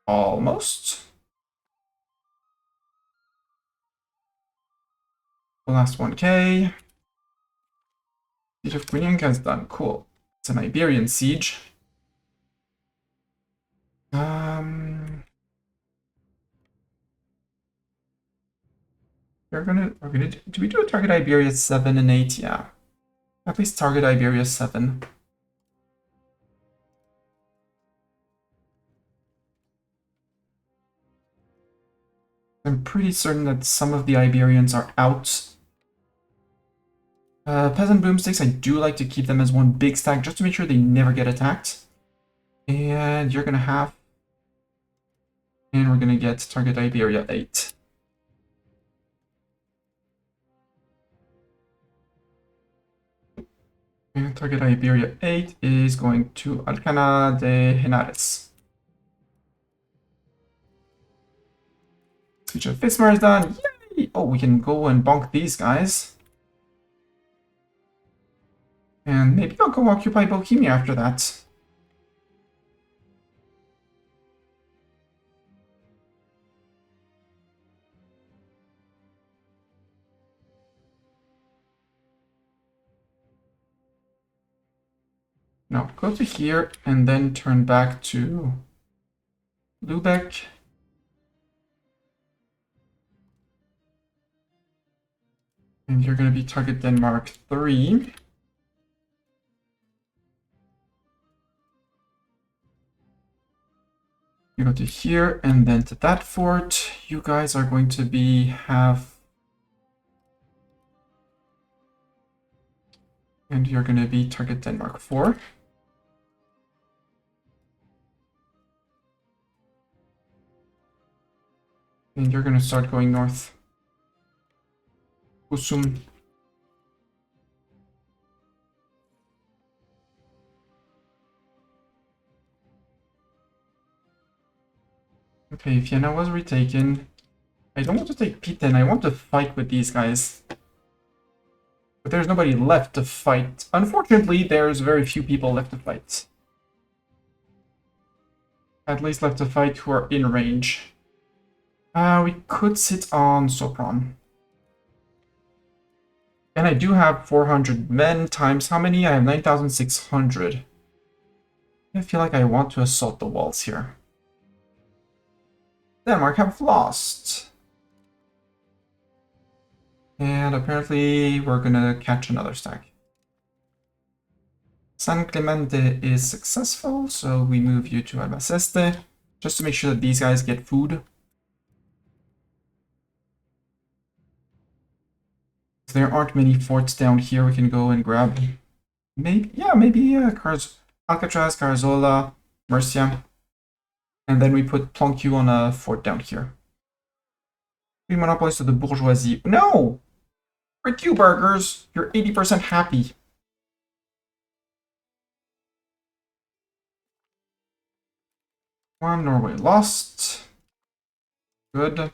Almost. The last 1k. Siege of Quinyanka is done. Cool. It's an Iberian siege. We're gonna do we do a target Iberia 7 and 8? Yeah. At least target Iberia 7. I'm pretty certain that some of the Iberians are out. Peasant boomsticks, I do like to keep them as one big stack just to make sure they never get attacked. And you're gonna have... And we're gonna get target Iberia 8. And target Iberia 8 is going to Alcalá de Henares. Siege of Fismar is done. Yay! Oh, we can go and bonk these guys. And maybe I'll go occupy Bohemia after that. No, go to here and then turn back to Lubeck. And you're going to be target Denmark 3. You go to here and then to that fort. You guys are going to have... And you're going to be target Denmark 4. And you're going to start going north. Husum. Okay, Vienna was retaken. I don't want to take P10, I want to fight with these guys. But there's nobody left to fight. Unfortunately, there's very few people left to fight. At least left to fight who are in range. We could sit on Sopron. And I do have 400 men times how many? I have 9,600. I feel like I want to assault the walls here. Denmark have lost. And apparently we're gonna catch another stack. San Clemente is successful, so we move you to Albacete, just to make sure that these guys get food. If there aren't many forts down here, we can go and grab... maybe Alcatraz, Carazola, Murcia. And then we put Plancu on a fort down here. We monopolize to the bourgeoisie. No! Frick you, burgers! You're 80% happy. Norway lost. Good.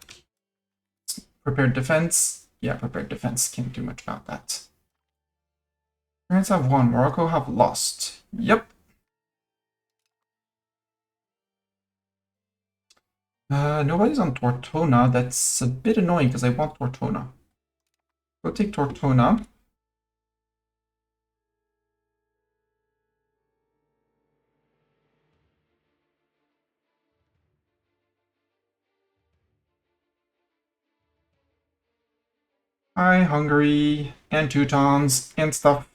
Prepared defense. Yeah, prepared defense. Can't do much about that. France have won. Morocco have lost. Yep. Nobody's on Tortona. That's a bit annoying because I want Tortona. Go take Tortona. Hi, Hungary, and Teutons, and stuff.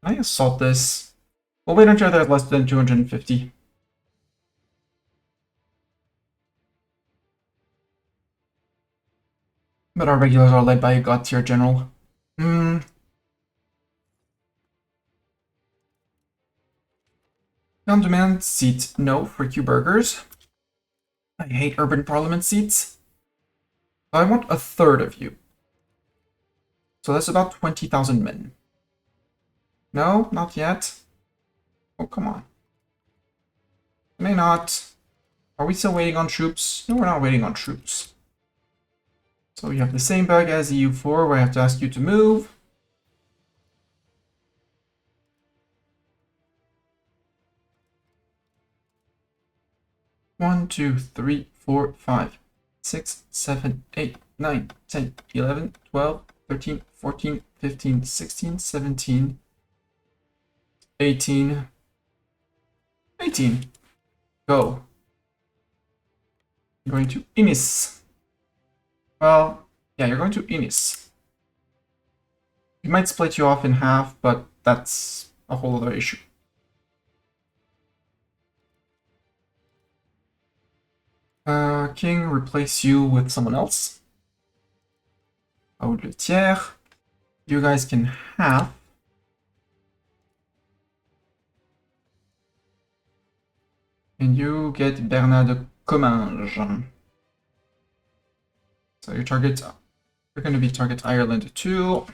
Can I assault this? We'll wait until there's less than 250. But our regulars are led by a god-tier general. Down demand seat, no, for Q burgers. I hate urban parliament seats. I want a third of you. So that's about 20,000 men. No, not yet. Oh, come on. May not. Are we still waiting on troops? No, we're not waiting on troops. So you have the same bug as EU4 where I have to ask you to move. One, 2, 3, 4, 5, 6, 7, 8, 9, 10, 11, 12, 13, 14, 15, 16, 17, 18. 18. Go. You're going to Inis. Well, yeah, you're going to Inis. We might split you off in half, but that's a whole other issue. King, replace you with someone else. Audletière. You guys can have. And you get Bernard de Comminges. So your target, you're going to be target Ireland 2.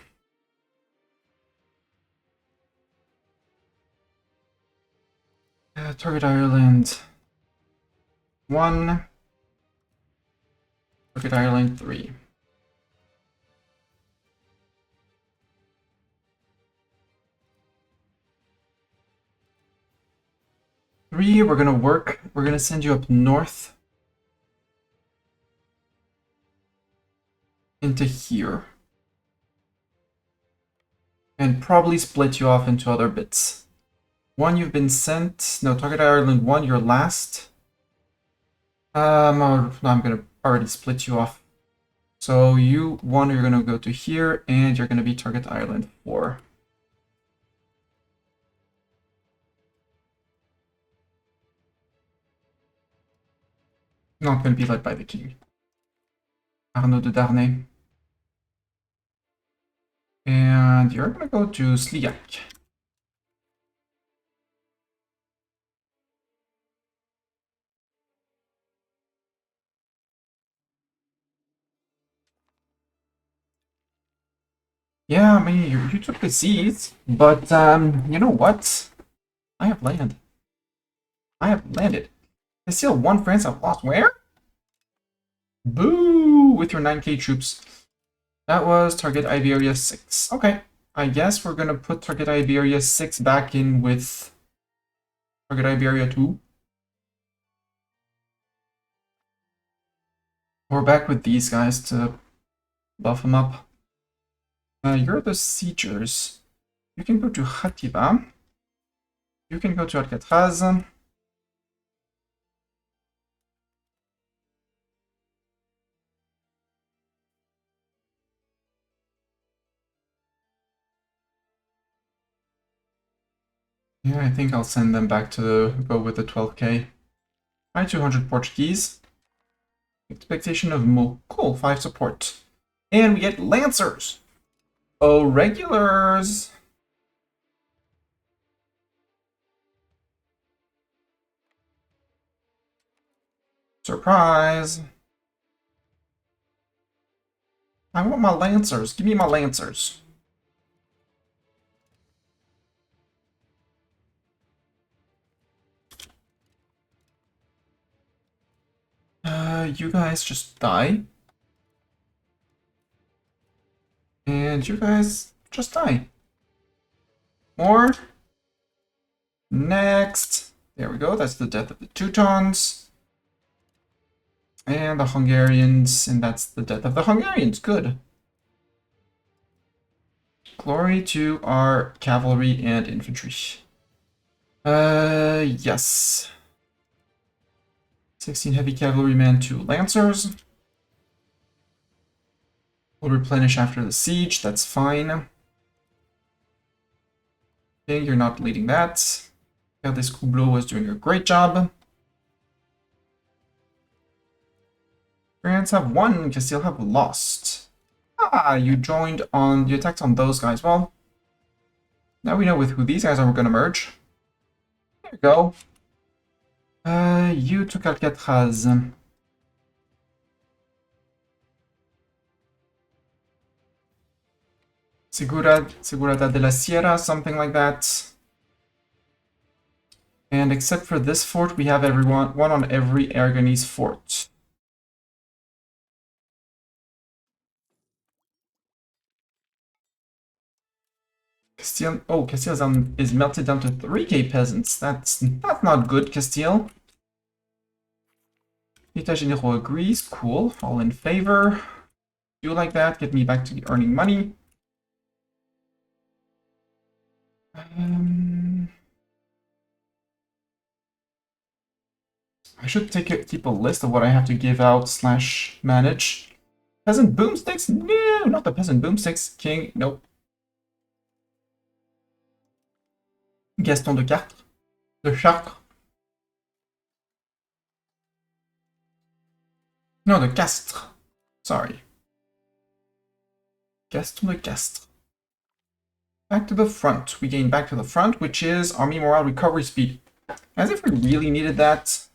Target Ireland 1. Target Ireland 3. We're gonna work. We're gonna send you up north into here. And probably split you off into other bits. 1, you've been sent. No, target Ireland 1, you're last. No, I'm gonna already split you off. So you 1, you're gonna go to here, and you're gonna be target Ireland 4. Not gonna be led by the king. Arnaud de Darnay. And you're gonna go to Sliak. Yeah, I mean, you took the seas, but you know what? I have land. I have landed. I still won France. I've lost where? Boo! With your 9k troops. That was target Iberia 6. Okay. I guess we're gonna put target Iberia 6 back in with target Iberia 2. We're back with these guys to buff them up. You're the siegers. You can go to Khatiba. You can go to Alcatraz. Yeah, I think I'll send them back to go with the 12k. 200 Portuguese. Expectation of Mo. Cool, 5 support. And we get Lancers. Oh, regulars. Surprise. I want my Lancers. Give me my Lancers. You guys just die. And you guys just die. More. Next. There we go. That's the death of the Teutons. And the Hungarians. And that's the death of the Hungarians. Good. Glory to our cavalry and infantry. Yes. 16 heavy cavalrymen, 2 lancers. We'll replenish after the siege, that's fine. Okay, you're not leading that. Yeah, this Kublo was doing a great job. France have won, Castile have lost. Ah, you attacked on those guys. Well, now we know with who these guys are gonna merge. There you go. You took Alcatraz. Segurata de la Sierra, something like that. And except for this fort, we have one on every Aragonese fort. Castile, oh, Castile is melted down to 3k peasants. That's not good, Castile. États Généraux agrees, cool, all in favor. Do like that, get me back to earning money. I should keep a list of what I have to give out / manage. Peasant boomsticks? No, not the peasant boomsticks. King, nope. Gaston de Chartres. No, de Castres. Sorry. Gaston de Castres. Back to the front. We gain back to the front, which is army morale recovery speed. As if we really needed that.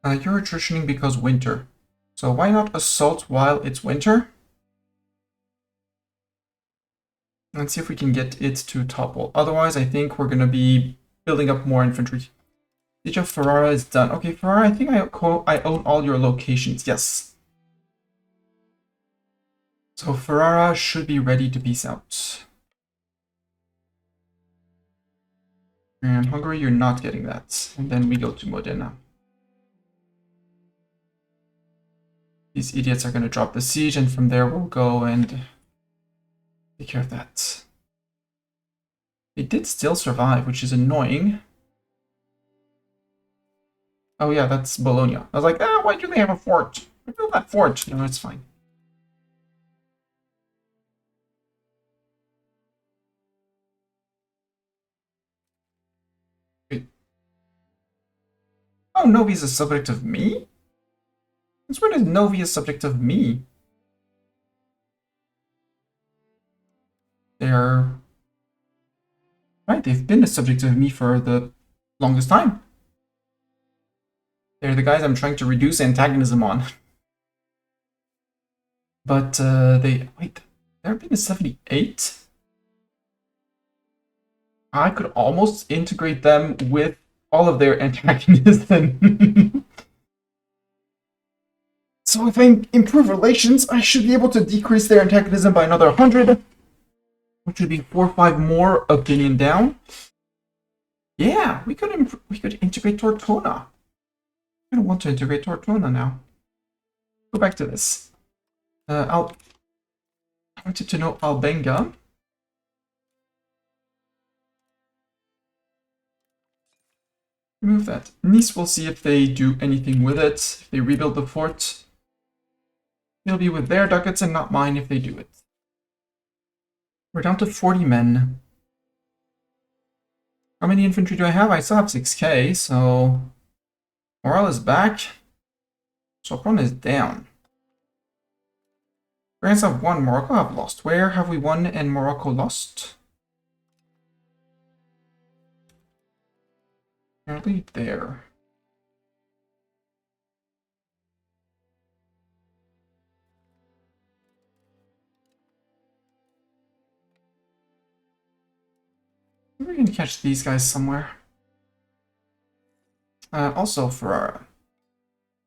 You're attritioning because winter. So why not assault while it's winter? Let's see if we can get it to topple. Otherwise, I think we're going to be building up more infantry. Siege of Ferrara is done. Okay, Ferrara, I think I own all your locations. Yes. So Ferrara should be ready to peace out. And Hungary, you're not getting that. And then we go to Modena. These idiots are going to drop the siege, and from there we'll go and take care of that. They did still survive, which is annoying. Oh yeah, that's Bologna. I was like, why do they have a fort? Build that fort. No, it's fine. Wait. Oh, Novi is a subject of me? Since when is Novi a subject of me? They're... Right, they've been a subject of me for the longest time. They're the guys I'm trying to reduce antagonism on. But wait, they're being a 78? I could almost integrate them with all of their antagonism. So if I improve relations, I should be able to decrease their antagonism by another 100, which would be 4 or 5 more opinion down. Yeah, we could integrate Tortona. I don't want to integrate Tortona now. Go back to this. I wanted to know Albenga. Remove that. Nice, we'll see if they do anything with it. If they rebuild the fort, it'll be with their ducats and not mine if they do it. We're down to 40 men. How many infantry do I have? I still have 6k, so... Morale is back. Sopron is down. France have won, Morocco have lost. Where have we won and Morocco lost? Apparently there. Maybe we can catch these guys somewhere. Also Ferrara.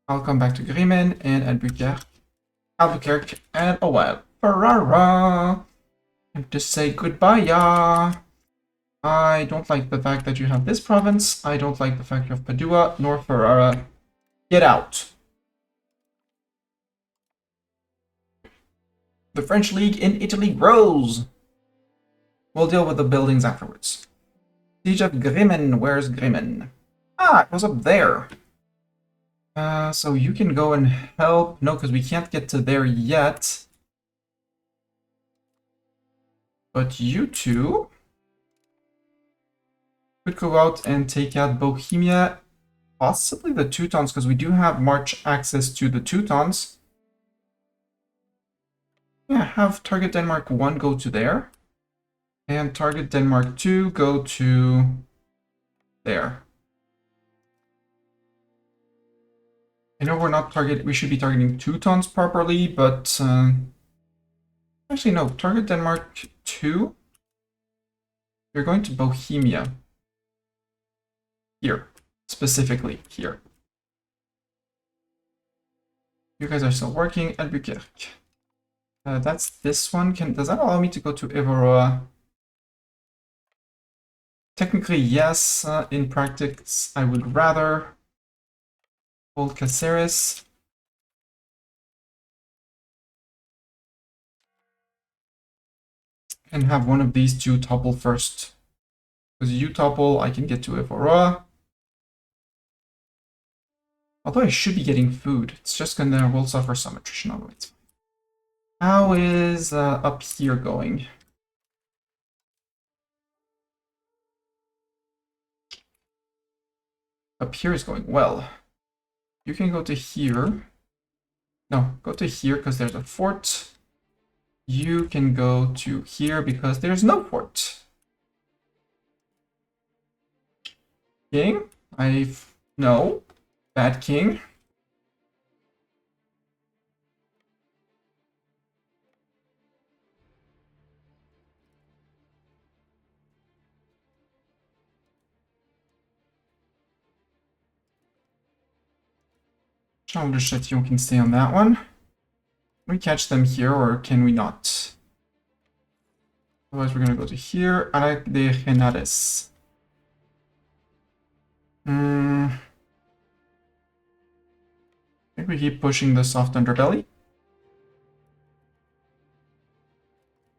I'll come back to Grimen and Albuquerque and oh well, Ferrara. And to say goodbye, yeah. I don't like the fact that you have this province. I don't like the fact you have Padua nor Ferrara. Get out. The French League in Italy grows. We'll deal with the buildings afterwards. Siege of Grimmen. Where's Grimmen? Ah, it was up there. So you can go and help. No, because we can't get to there yet. But you two could go out and take out Bohemia. Possibly the Teutons, because we do have march access to the Teutons. Yeah, have target Denmark 1 go to there. And target Denmark 2 go to there. I know we should be targeting Teutons properly, but Actually, no. Target Denmark 2. You're going to Bohemia. Here. Specifically here. You guys are still working. Albuquerque. That's this one. Does that allow me to go to Evora? Technically, yes. In practice, I would rather hold Caceres. And have one of these two topple first. Because you topple, I can get to Evora. Although I should be getting food. It's just gonna will suffer some attrition on it. How is up here going? Up here is going well. You can go to here. No, go to here because there's a fort. You can go to here because there's no fort. King? No. Bad king. Charles de Châtillon can stay on that one. Can we catch them here or can we not? Otherwise we're gonna go to here. Arac de Henares. I think we keep pushing the soft underbelly.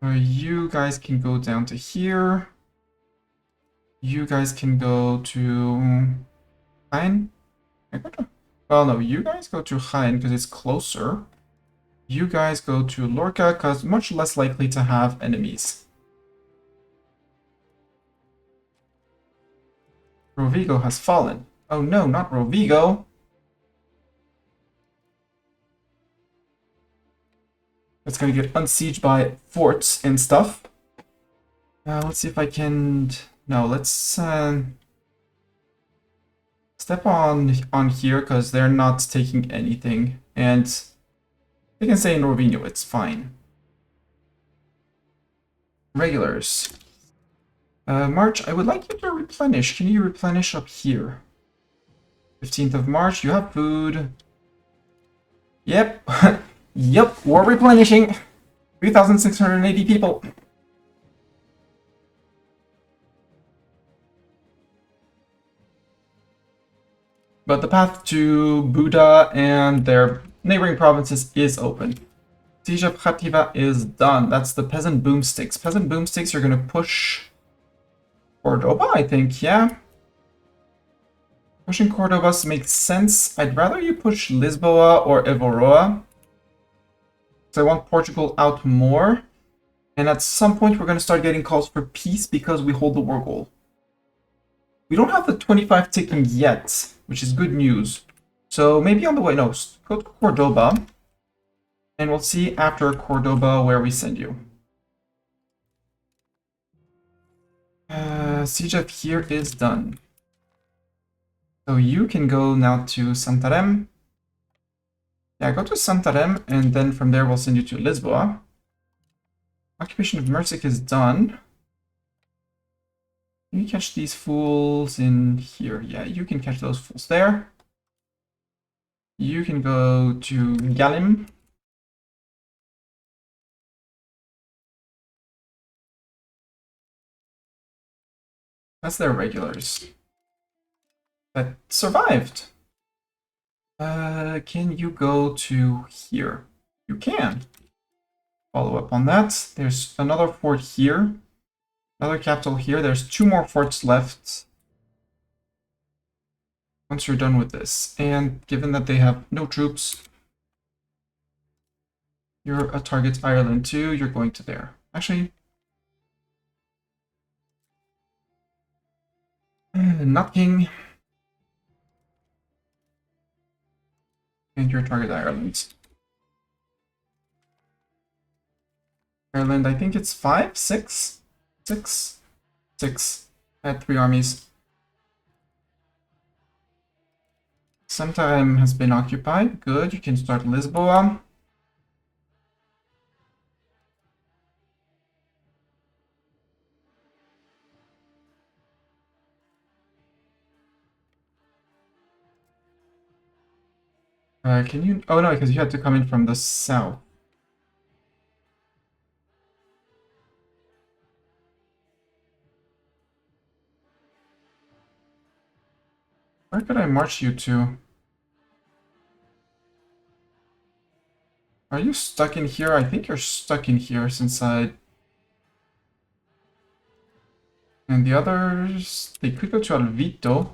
You guys can go down to here. You guys can go to Hein. Well, no, you guys go to Hein because it's closer. You guys go to Lorca because much less likely to have enemies. Rovigo has fallen. Oh no, not Rovigo. It's gonna get unsieged by forts and stuff. Let's see if I can... No, let's step on here because they're not taking anything. And they can say in Rovino, it's fine. Regulars. March, I would like you to replenish. Can you replenish up here? 15th of March, you have food. Yep. Yep, we're replenishing. 3,680 people. But the path to Buda and their neighboring provinces is open. Siege of Khativa is done. That's the peasant boomsticks. Peasant boomsticks are going to push Cordoba, I think, yeah. Pushing Cordoba makes sense. I'd rather you push Lisboa or Evoroa. So I want Portugal out more. And at some point we're going to start getting calls for peace because we hold the war goal. We don't have the 25 ticking yet, which is good news. So maybe on the way, no, go to Cordoba. And we'll see after Cordoba where we send you. Siege of here is done. So you can go now to Santarém. Yeah, go to Santarém, and then from there we'll send you to Lisboa. Occupation of Mersic is done. Can you catch these fools in here? Yeah, you can catch those fools there. You can go to Galim. That's their regulars that survived. Can you go to here? You can. Follow up on that. There's another fort here. Another capital here. There's 2 more forts left. Once you're done with this. And given that they have no troops, you're a target Ireland too. You're going to there. Actually, nothing. And your target Ireland. Ireland, I think it's 5, 6, 6, 6. I had 3 armies. Santarém has been occupied. Good, you can start Lisboa. Can you... Oh no, because you had to come in from the south. Where could I march you to? Are you stuck in here? I think you're stuck in here since I... And the others... They could go to Alvito.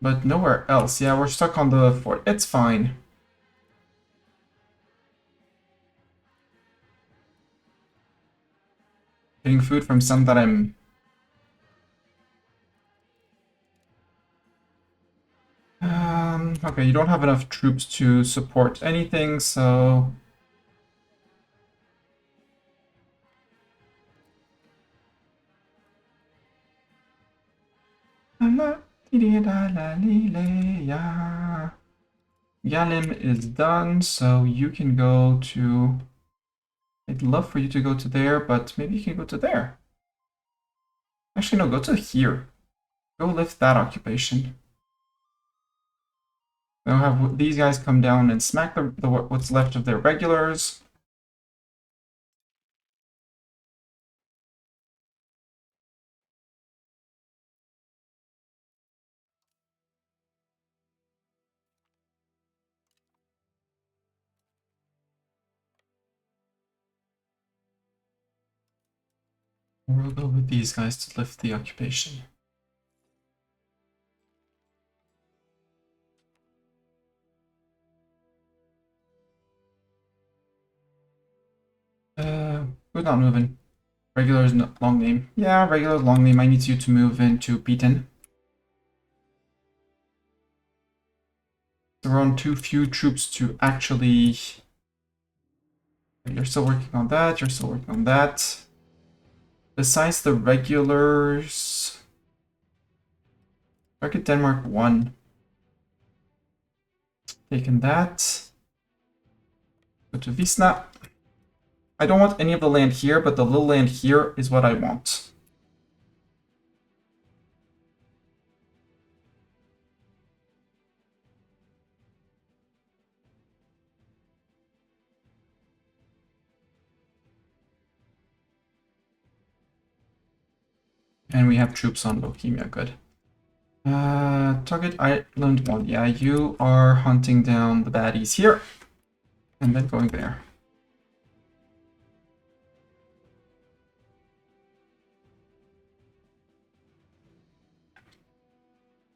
But nowhere else. Yeah, we're stuck on the fort. It's fine. Getting food from Santarem. Okay, you don't have enough troops to support anything, so... Yalim is done, so you can go to... I'd love for you to go to there, but maybe you can go to there. Actually, no, go to here. Go lift that occupation. They'll have these guys come down and smack what's left of their regulars. We'll go with these guys to lift the occupation. Who's not moving? Regular's long name. Yeah, regular's long name. I need you to move into Beaton. We're on too few troops to actually... You're still working on that, you're still working on that. Besides the regulars... Target Denmark 1. Taking that. Go to Visna. I don't want any of the land here, but the little land here is what I want. And we have troops on Bohemia, good. Target Island 1. Yeah, you are hunting down the baddies here. And then going there.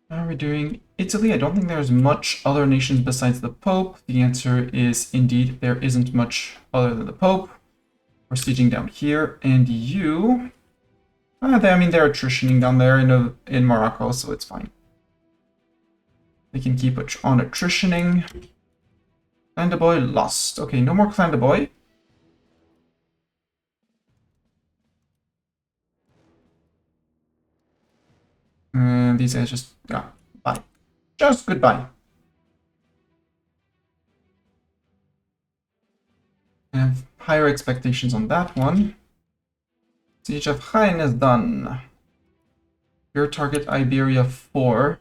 How are we doing? Italy, I don't think there's much other nations besides the Pope. The answer is indeed there isn't much other than the Pope. We're sieging down here. And you... I mean, they're attritioning down there in Morocco, so it's fine. They can keep on attritioning. Clan de Boy lost. Okay, no more Clan de Boy. And these guys just, yeah, bye. Just goodbye. I have higher expectations on that one. Siege of Jaén is done. Your target Iberia 4.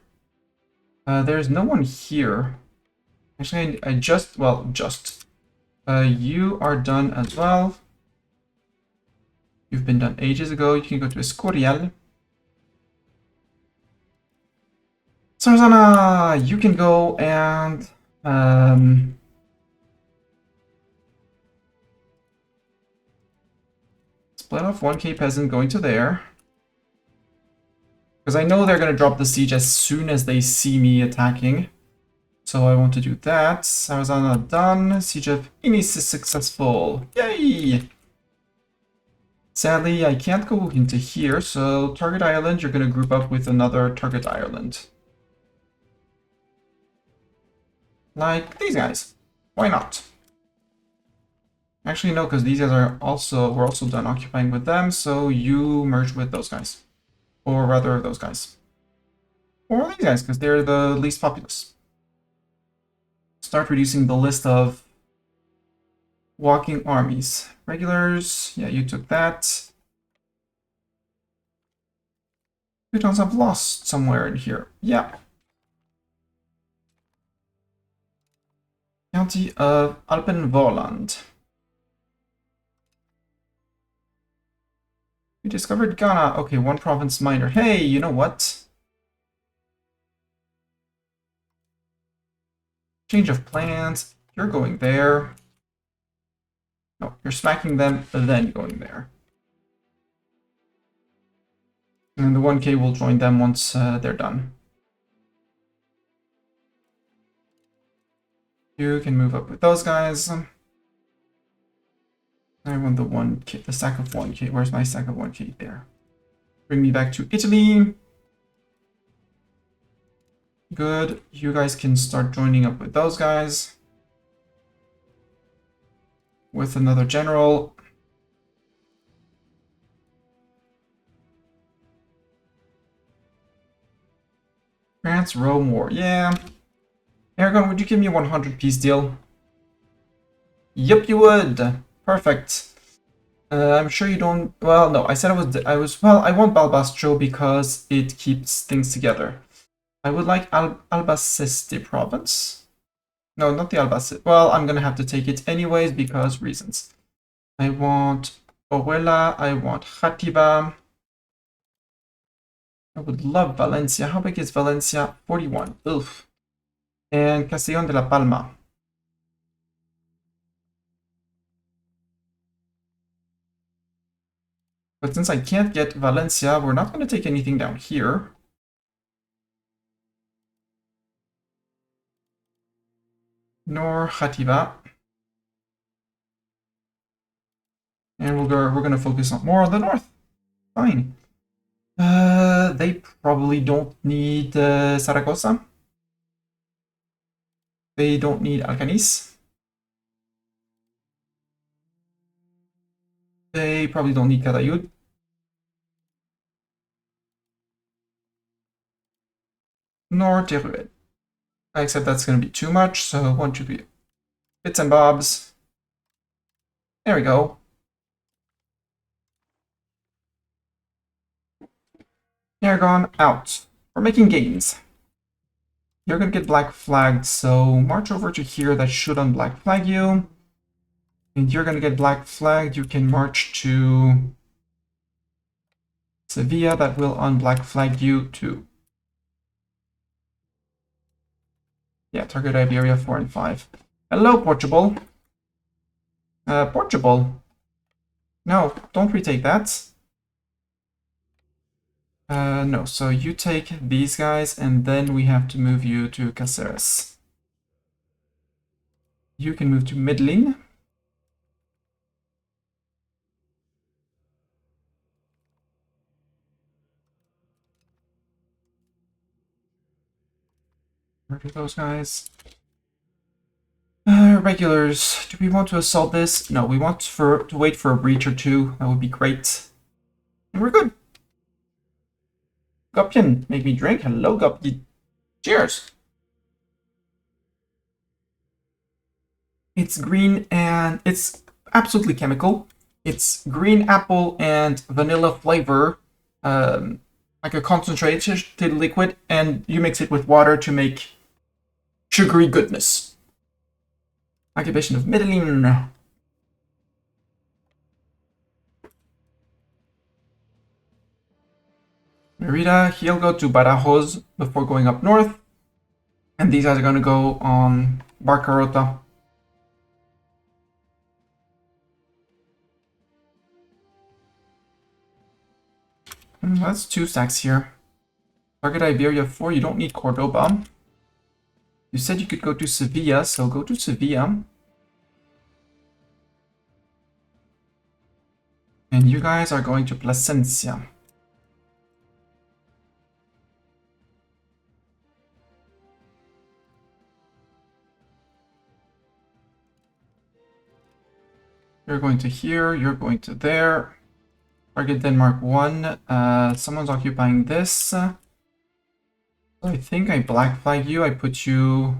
There's no one here. Actually, I just, well, just. You are done as well. You've been done ages ago. You can go to Escorial. Sarzana, you can go and split off 1k peasant going to there. Because I know they're going to drop the siege as soon as they see me attacking. So I want to do that. Sarzana done. Siege of Inis is successful. Yay! Sadly, I can't go into here, so target island, you're going to group up with another target island. Like these guys. Why not? Actually, no, because these guys are also, we're also done occupying with them, so you merge with those guys. Or rather, those guys. Or these guys, because they're the least populous. Start reducing the list of walking armies. Regulars, yeah, you took that. Teutons have lost somewhere in here. Yeah. county of Alpenvorland. We discovered Ghana. Okay, one province minor. Hey, you know what? Change of plans. You're going there. No, you're smacking them, then going there. And the 1K will join them once they're done. You can move up with those guys. I want the 1K, the stack of 1K. Where's my stack of 1K? There. Bring me back to Italy. Good. You guys can start joining up with those guys. With another general. France, Rome War. Yeah. Aragon, would you give me a 100 piece deal? Yep, you would. Perfect. I'm sure you don't. Well, no, I said well, I want Balbastro because it keeps things together. I would like Albacete province. No, not the Albacete. Well, I'm gonna have to take it anyways because reasons. I want Orella. I want Játiva. I would love Valencia. How big is Valencia? 41. Oof. And Castellón de la Palma. But since I can't get Valencia, we're not going to take anything down here. Nor Játiva. And we're going to focus on more on the north. Fine. They probably don't need Zaragoza. They don't need Alcanis. They probably don't need Cadayud. Nor Teruel. Except that's going to be too much, so 1, 2, 3. Bits and bobs. There we go. Aragon out. We're making gains. You're going to get black flagged, so march over to here. That should unblack flag you. And you're going to get black flagged. You can march to Sevilla. That will unblack flag you too. Yeah, target Iberia 4 and 5. Hello, Portugal. Portugal. No, don't retake that. No, so you take these guys, and then we have to move you to Caceres. You can move to Midling. Murder those guys. Regulars. Do we want to assault this? No, we want to wait for a breach or two. That would be great. And we're good. Guppian, make me drink. Hello, Guppian. Cheers. It's green and it's absolutely chemical. It's green apple and vanilla flavor, like a concentrated liquid, and you mix it with water to make sugary goodness. Occupation of Medellin. Merida, he'll go to Badajoz before going up north. And these guys are going to go on Barcarota. That's 2 stacks here. Target Iberia 4, you don't need Cordoba. You said you could go to Sevilla, so go to Sevilla. And you guys are going to Plasencia. You're going to here, you're going to there. Target Denmark 1. Someone's occupying this. So I think I black flag you. I put you...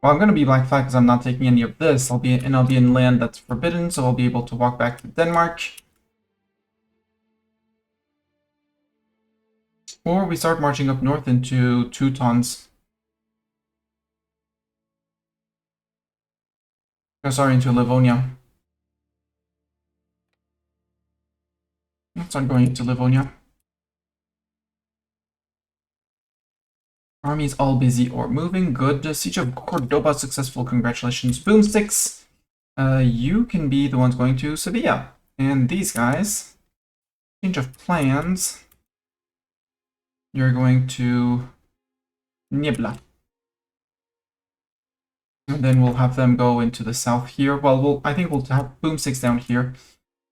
Well, I'm going to be black flag because I'm not taking any of this. I'll be in land that's forbidden, so I'll be able to walk back to Denmark. Or we start marching up north into Teutons. Oh, sorry, into Livonia. Let's start going into Livonia. Armies all busy or moving. Good. Siege of Cordoba successful. Congratulations. Boomsticks. You can be the ones going to Sevilla. And these guys, change of plans. You're going to Niebla. And then we'll have them go into the south here. Well, I think we'll have Boomsticks down here.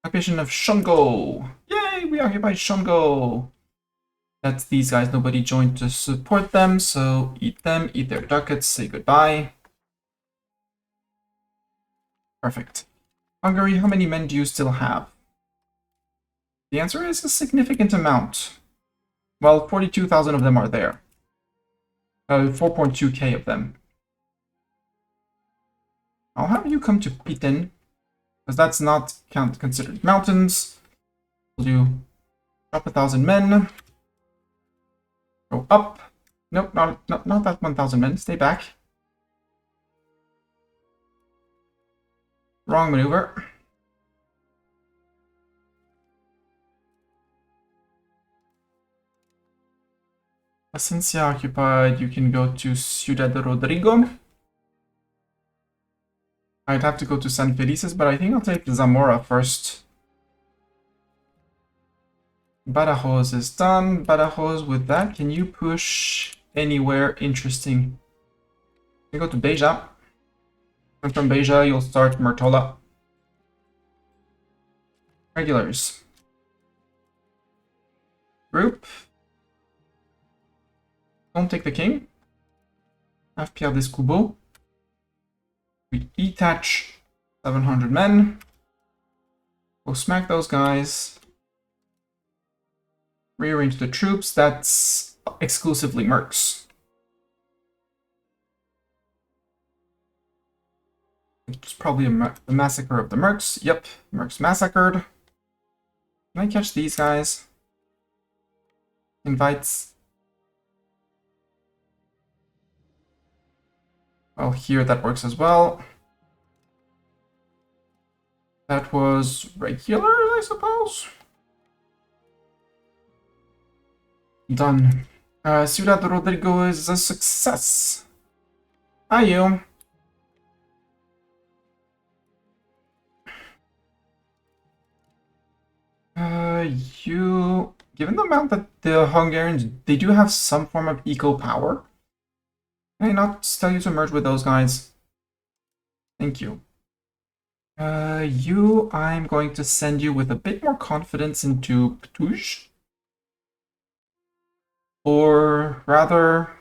Occupation of Shongo. Yay, we occupied Shongo. That's these guys. Nobody joined to support them, so eat them, eat their ducats, say goodbye. Perfect. Hungary, how many men do you still have? The answer is a significant amount. Well, 42,000 of them are there. 4.2k of them. I'll have you come to Pitin, because that's not considered mountains. We'll do drop 1,000 men. Go up. Nope, not that 1,000 men. Stay back. Wrong maneuver. Plasencia occupied. You can go to Ciudad Rodrigo. I'd have to go to San Felices, but I think I'll take Zamora first. Badajoz is done. Badajoz, with that, can you push anywhere interesting? You go to Beja. And from Beja, you'll start Murtola. Regulars. Group. Don't take the king. Have Pierre Descoubeau. We detach 700 men. Go smack those guys. Rearrange the troops. That's exclusively mercs. It's probably a massacre of the mercs. Yep, mercs massacred. Can I catch these guys? Invites. Well, here that works as well. That was regular, I suppose. Done. Ciudad Rodrigo is a success. Hi, you. Given the amount that the Hungarians, they do have some form of eco power. Can I not tell you to merge with those guys? Thank you. I'm going to send you with a bit more confidence into Ptuj. Or rather,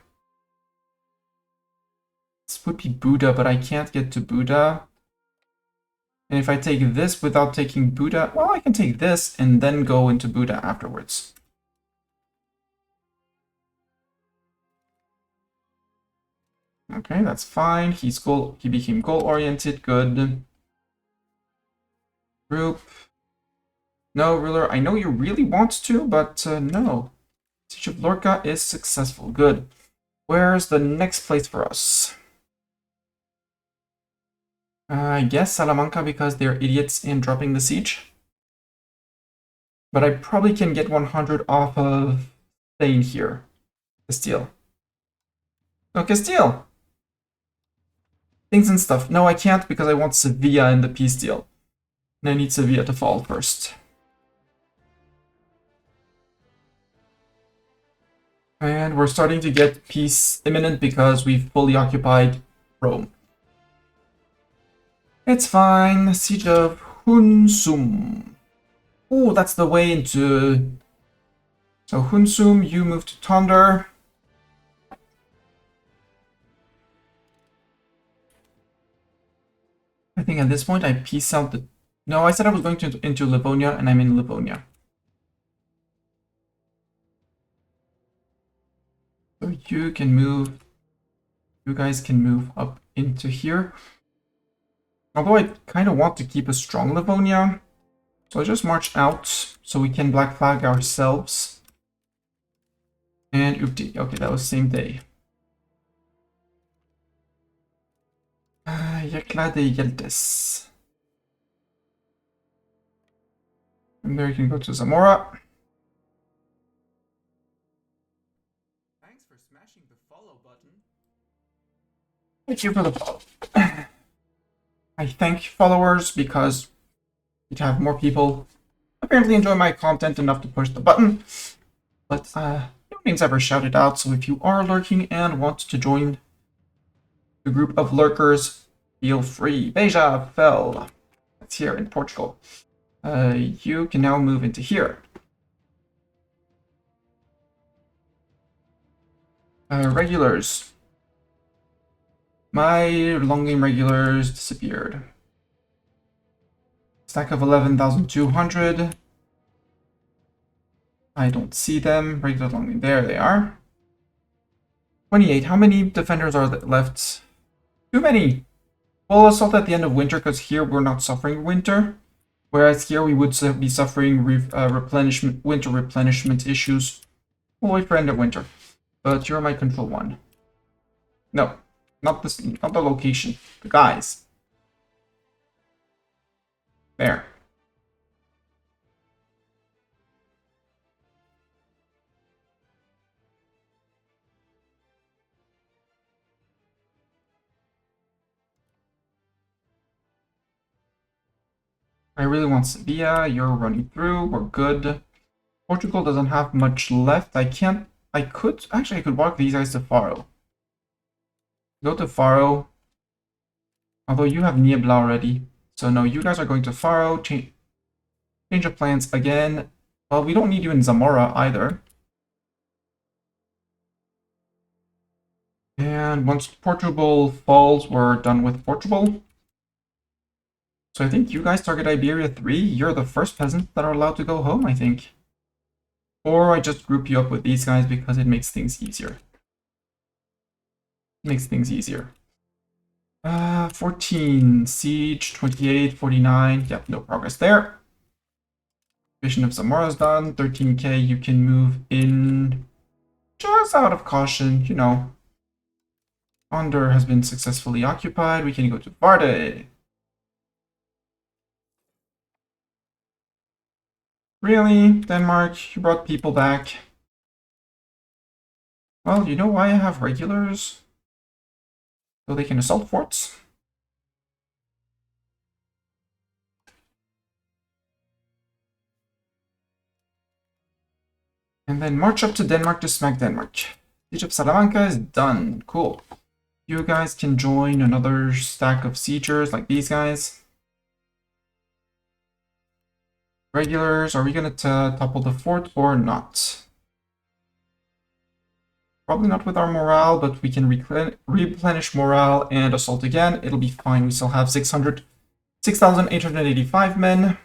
this would be Buda, but I can't get to Buda. And if I take this without taking Buda, well, I can take this and then go into Buda afterwards. Okay, that's fine. He became goal-oriented. Good. Group. No, ruler. I know you really want to, but no. Siege of Lorca is successful. Good. Where's the next place for us? I guess Salamanca, because they're idiots in dropping the siege. But I probably can get 100 off of Spain here. Castile. No, Castile! Things and stuff. No, I can't because I want Sevilla in the peace deal. And I need Sevilla to fall first. And we're starting to get peace imminent because we've fully occupied Rome. It's fine. Siege of Hunsum. Oh, that's the way into... So Hunsum, you move to Tonder. I think at this point I peace out the... No, I said I was going into Livonia, and I'm in Livonia. So you can move... You guys can move up into here. Although I kind of want to keep a strong Livonia. So I'll just march out so we can black flag ourselves. And oopty. Okay, that was same day. Jekla de Yeltes. And there you can go to Zamora. Thanks for smashing the follow button. Thank you for the follow. I thank followers because you'd have more people apparently enjoy my content enough to push the button. But no names ever shouted out, so if you are lurking and want to join the group of lurkers, feel free. Beja fell. That's here in Portugal. You can now move into here. Regulars. My long game regulars disappeared. Stack of 11,200. I don't see them. Regular long game. There they are. 28. How many defenders are left? Too many. Well, assault at the end of winter, because here we're not suffering winter. Whereas here we would be suffering winter replenishment issues. We'll wait for end of winter. But you're my control one. No, not the location. The guys. There. I really want Sevilla. You're running through. We're good. Portugal doesn't have much left. I could walk these guys to Faro. Go to Faro. Although you have Niebla already. So no, you guys are going to Faro. Change of plans again. Well, we don't need you in Zamora either. And once Portugal falls, we're done with Portugal. So I think you guys target Iberia 3. You're the first peasants that are allowed to go home, I think. Or I just group you up with these guys because it makes things easier. 14, Siege, 28, 49. Yep, no progress there. Vision of Zamora's done. 13k, you can move in just out of caution, you know. Onder has been successfully occupied. We can go to Varde. Really? Denmark, you brought people back. Well, you know why I have regulars? So they can assault forts. And then march up to Denmark to smack Denmark. Siege of Salamanca is done. Cool. You guys can join another stack of siegers like these guys. Regulars, are we going to topple the fort or not? Probably not with our morale, but we can replenish morale and assault again. It'll be fine. We still have 6,885 men.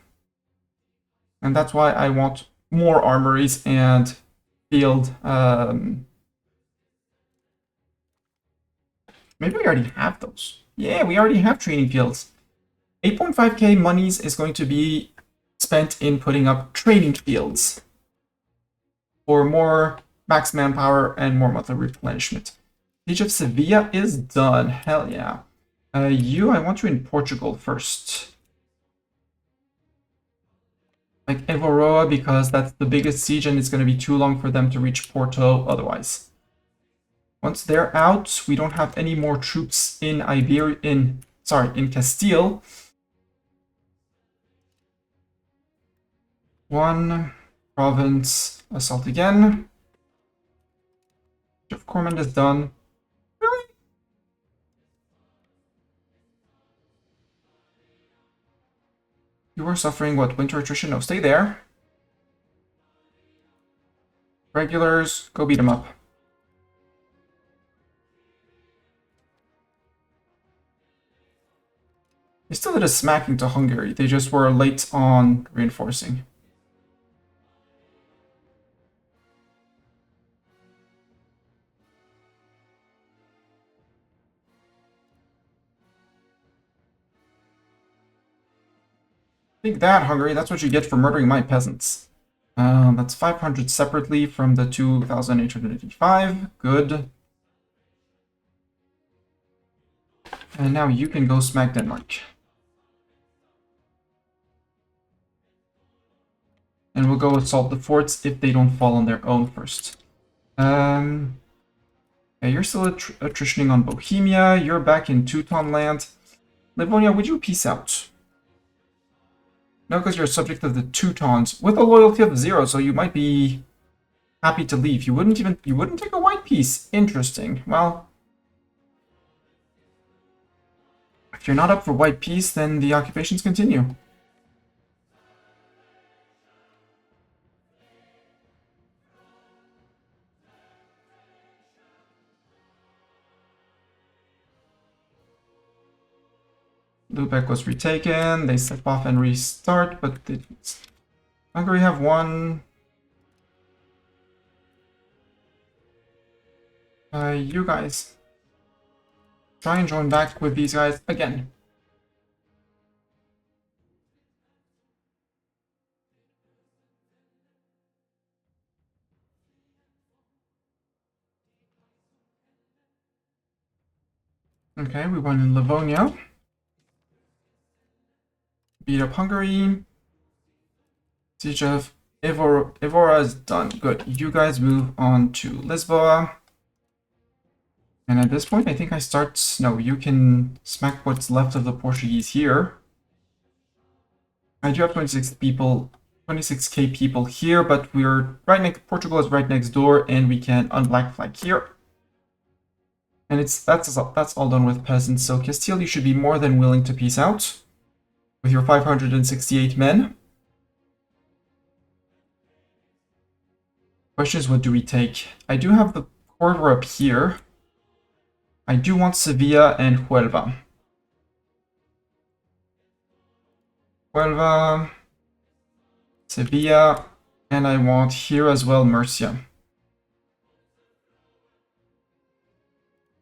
And that's why I want more armories and field. Maybe we already have those. Yeah, we already have training fields. 8.5k monies is going to be spent in putting up training fields for more max manpower and more monthly replenishment. Siege of Sevilla is done. Hell yeah. I want you in Portugal first. Like Evoroa, because that's the biggest siege and it's going to be too long for them to reach Porto otherwise. Once they're out, we don't have any more troops in in Castile. One province assault again. Of Cormand is done. Really? You are suffering what? Winter attrition? No, stay there. Regulars, go beat them up. They still did a smacking to Hungary. They just were late on reinforcing. Take that, Hungary. That's what you get for murdering my peasants. That's 500 separately from the 2,885. Good. And now you can go smack Denmark. And we'll go assault the forts if they don't fall on their own first. Yeah, you're still attritioning on Bohemia. You're back in Teuton land. Livonia, would you peace out? No, because you're a subject of the Teutons with a loyalty of 0, so you might be happy to leave. You wouldn't take a white peace. Interesting. Well, if you're not up for white peace, then the occupations continue. Lubeck was retaken. They step off and restart, but Hungary have won. You guys try and join back with these guys again. Okay, we won in Livonia. Beat up Hungary. Siege of Evora is done. Good. You guys move on to Lisboa. And at this point, I think I start... No, you can smack what's left of the Portuguese here. I do have 26 people, 26k people here, but we're right next... Portugal is right next door, and we can unblack flag here. And that's all done with peasants, so Castile, you should be more than willing to peace out with your 568 men. Question is, what do we take? I do have the corridor up here. I do want Sevilla and Huelva. Huelva, Sevilla, and I want here as well Murcia.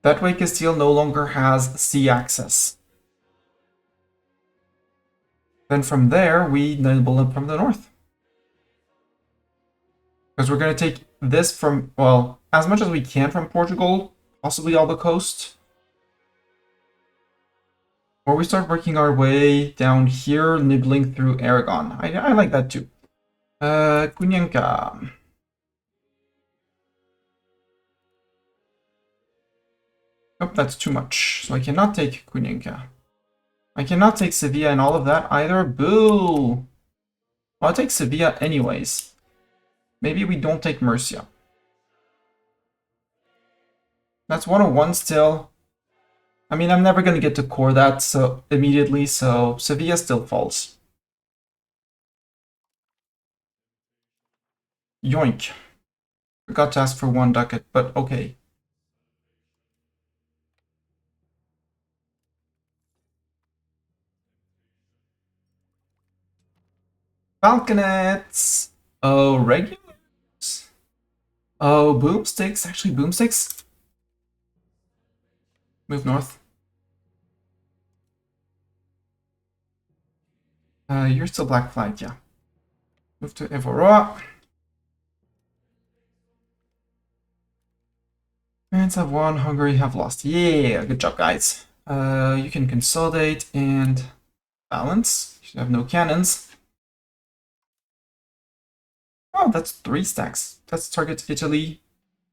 That way Castile no longer has sea access. Then from there, we nibble it from the north. Because we're going to take this from, well, as much as we can from Portugal, possibly all the coast. Or we start working our way down here, nibbling through Aragon. I like that too. Cunyanca. Nope, that's too much. So I cannot take Cunyanca. I cannot take Sevilla and all of that either. Boo! Well, I'll take Sevilla anyways. Maybe we don't take Murcia. That's 101 still. I mean, I'm never going to get to core that so immediately, so Sevilla still falls. Yoink. Forgot to ask for 1 ducat, but okay. Falconets! Oh, regulars? Oh, boomsticks. Actually, boomsticks. Move north. You're still black flag, yeah. Move to Evora. France have won, Hungary have lost. Yeah, good job, guys. You can consolidate and balance. You should have no cannons. Oh, that's 3 stacks. That's target Italy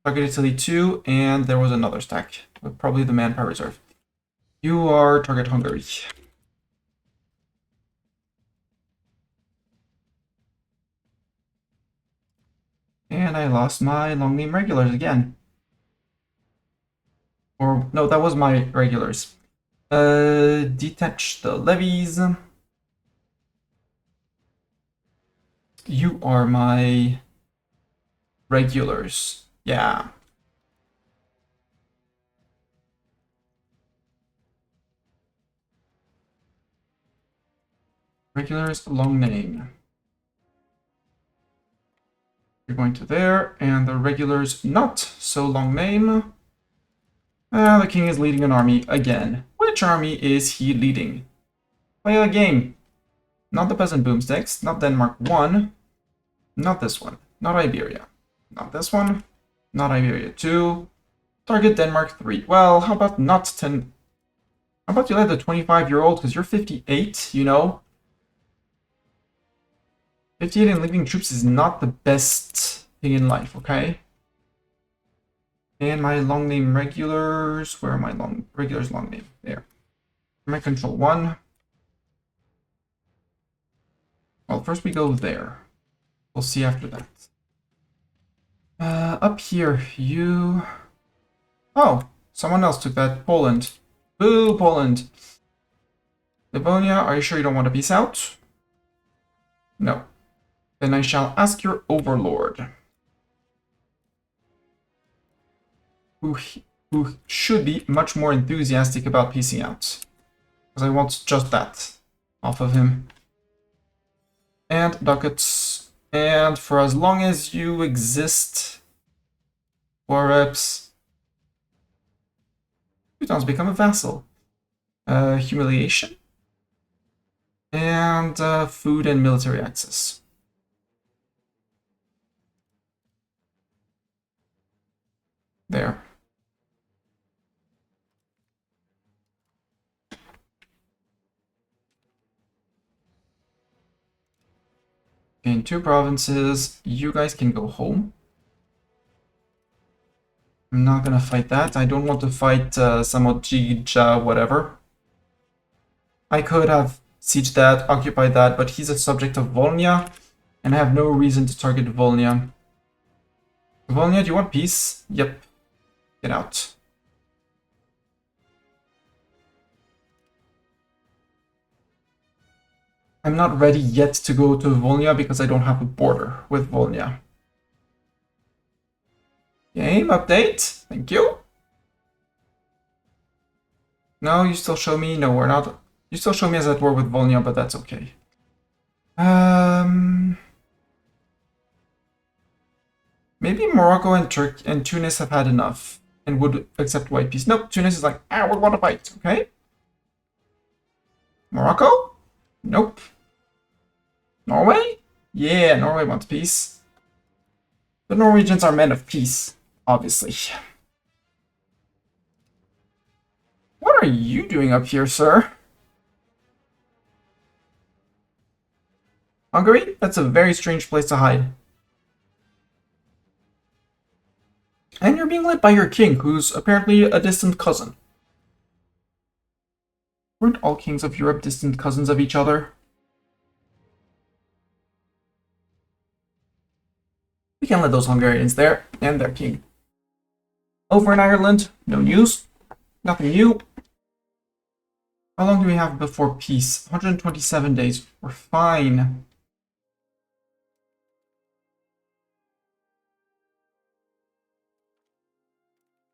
2, and there was another stack with probably the manpower reserve. You are target Hungary. And I lost my long name regulars again. Or, no, that was my regulars. Detach the levies. You are my regulars. Yeah. Regulars, long name. You're going to there, and the regulars not so long name. The king is leading an army again. Which army is he leading? Play the game. Not the peasant boomsticks, not Denmark 1, not this one, not Iberia, not this one, not Iberia 2, target Denmark 3. Well, how about not 10? How about you let the 25-year-old, because you're 58, you know? 58 and leaving troops is not the best thing in life, okay? And my long name regulars, where are my regulars long name? There. My control 1. Well, first we go there. We'll see after that. Up here, you... Oh, someone else took that. Poland. Boo, Poland. Livonia, are you sure you don't want to peace out? No. Then I shall ask your overlord, who should be much more enthusiastic about piecing out. Because I want just that off of him. And ducats. And for as long as you exist, war reps, Bhutan's become a vassal. Humiliation. And food and military access. There. In 2 provinces, you guys can go home. I'm not gonna fight that. I don't want to fight Samojija, whatever. I could have sieged that, occupied that, but he's a subject of Volnia, and I have no reason to target Volnia. Volnia, do you want peace? Yep. Get out. I'm not ready yet to go to Volnia because I don't have a border with Volnia. Game update. Thank you. No, you still show me. No, we're not. You still show me as at war with Volnia, but that's okay. Maybe Morocco and Tunis have had enough and would accept white peace. Nope, Tunis is like, we want to fight, okay? Morocco? Nope. Norway? Yeah, Norway wants peace. The Norwegians are men of peace, obviously. What are you doing up here, sir? Hungary? That's a very strange place to hide. And you're being led by your king, who's apparently a distant cousin. Weren't all kings of Europe distant cousins of each other? We can let those Hungarians there, and their king. Over in Ireland, no news. Nothing new. How long do we have before peace? 127 days. We're fine.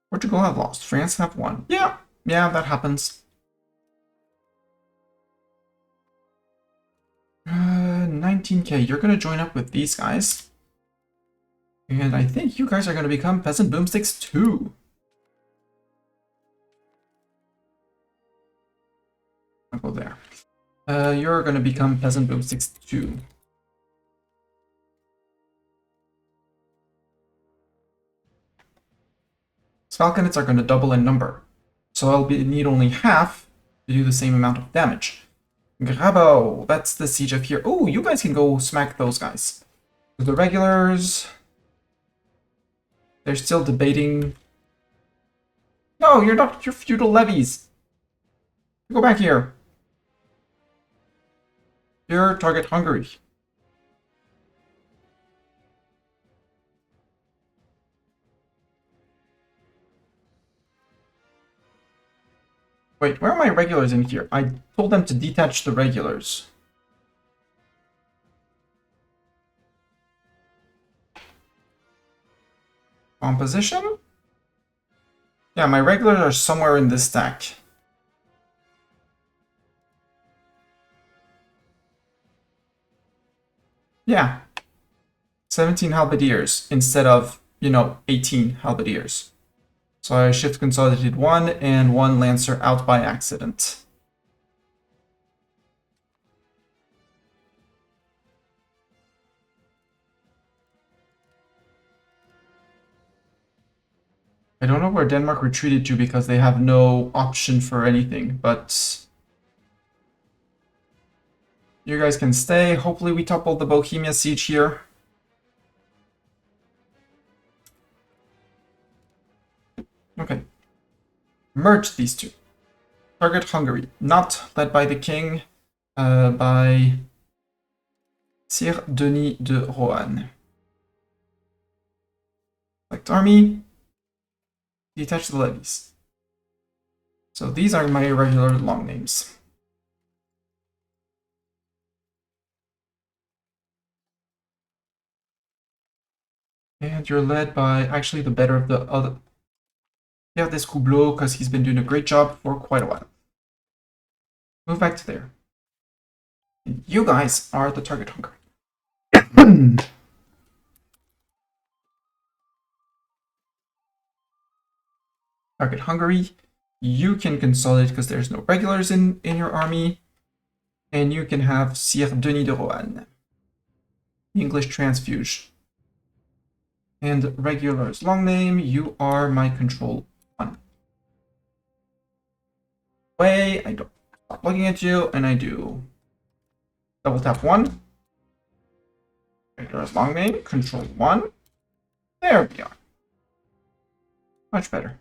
Portugal have lost. France have won. Yeah, that happens. 19k. You're gonna join up with these guys. And I think you guys are gonna become peasant boomsticks too. I'll go there. You're gonna become peasant boomsticks too. Falconets are gonna double in number. So I'll need only half to do the same amount of damage. Grabo, that's the siege of here. Oh, you guys can go smack those guys. The regulars, they're still debating. No, you're not. You're feudal levies. Go back here. Your target Hungary. Wait, where are my regulars in here? I told them to detach the regulars. Composition? Yeah, my regulars are somewhere in this stack. Yeah. 17 halberdiers instead of, 18 halberdiers. So I shift consolidated 1 and 1 lancer out by accident. I don't know where Denmark retreated to because they have no option for anything, but you guys can stay. Hopefully we topple the Bohemia siege here. Okay. Merge these two. Target Hungary, not led by the king, by Sir Denis de Rohan. Select army. Detach the levies. So these are my regular long names. And you're led by actually the better of the other. Yeah, this Hublot, because he's been doing a great job for quite a while. Move back to there. And you guys are the target Hungary. Target Hungary. You can consolidate because there's no regulars in your army. And you can have Sir Denis de Rohan. English transfuge. And regulars long name, you are my control one. Way, I don't stop looking at you, and I do double tap one. Regulars long name, control one. There we are. Much better.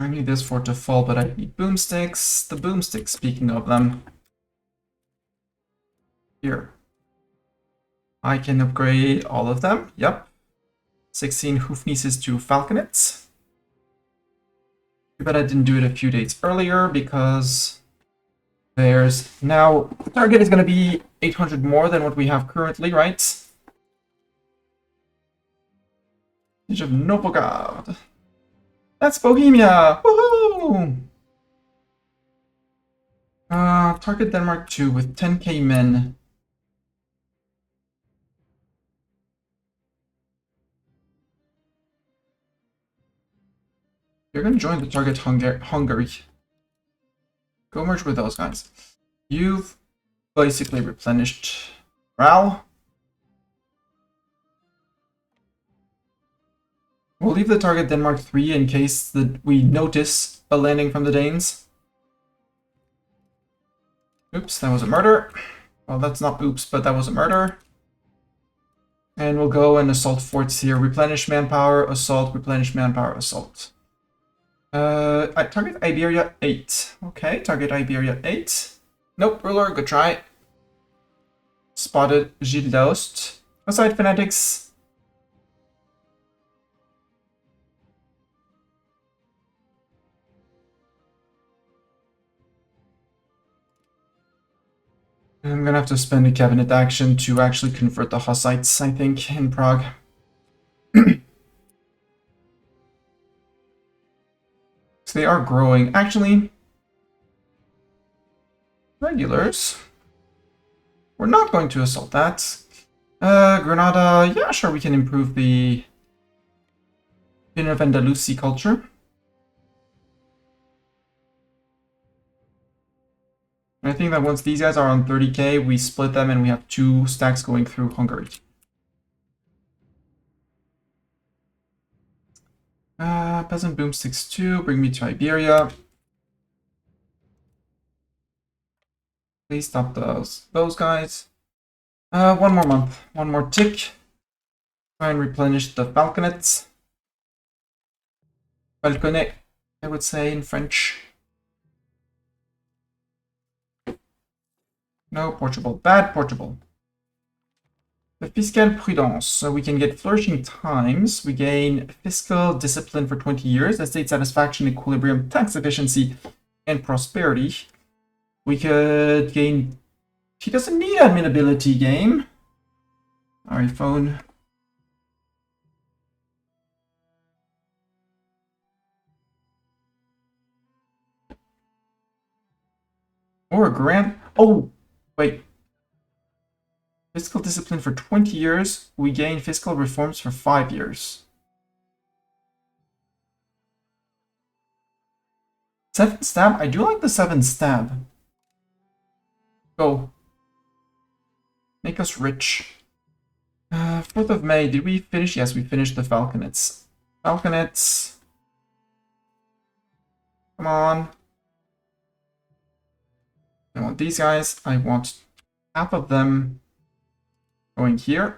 I need this for it to fall, but I need boomsticks. The boomsticks, speaking of them. Here. I can upgrade all of them. Yep. 16 Hoofnieces to Falconets. Too bad I didn't do it a few days earlier because there's now the target is going to be 800 more than what we have currently, right? Siege of Novogorod. That's Bohemia! Woohoo! Target Denmark 2 with 10k men. You're gonna join the target Hungary. Go merge with those guys. You've basically replenished morale. We'll leave the target Denmark 3 in case that we notice a landing from the Danes. Oops, that was a murder. Well, that's not oops, but that was a murder. And we'll go and assault forts here. Replenish manpower, assault, replenish manpower, assault. Target Iberia 8. Okay, target Iberia 8. Nope, ruler, good try. Spotted Gilles d'Aoste. Aside fanatics. I'm gonna have to spend a cabinet action to actually convert the Hussites, I think, in Prague. So they are growing. Actually, regulars. We're not going to assault that. Granada, yeah, sure, we can improve the Dinner of Andalusi culture. I think that once these guys are on 30k, we split them and we have 2 stacks going through Hungary. Peasant boomsticks 2, bring me to Iberia. Please stop those guys. One more month, one more tick. Try and replenish the falconets. Falconet, I would say in French. No, Portugal. Bad Portugal. The fiscal prudence. So we can get flourishing times. We gain fiscal discipline for 20 years, estate satisfaction, equilibrium, tax efficiency, and prosperity. We could gain... He doesn't need admin ability, game. Alright, phone. Or a grant. Oh, wait. Fiscal discipline for 20 years. We gain fiscal reforms for 5 years. 7 stab? I do like the 7 stab. Go. Make us rich. 4th of May, did we finish? Yes, we finished the Falconets. Falconets. Come on. I want these guys. I want half of them going here.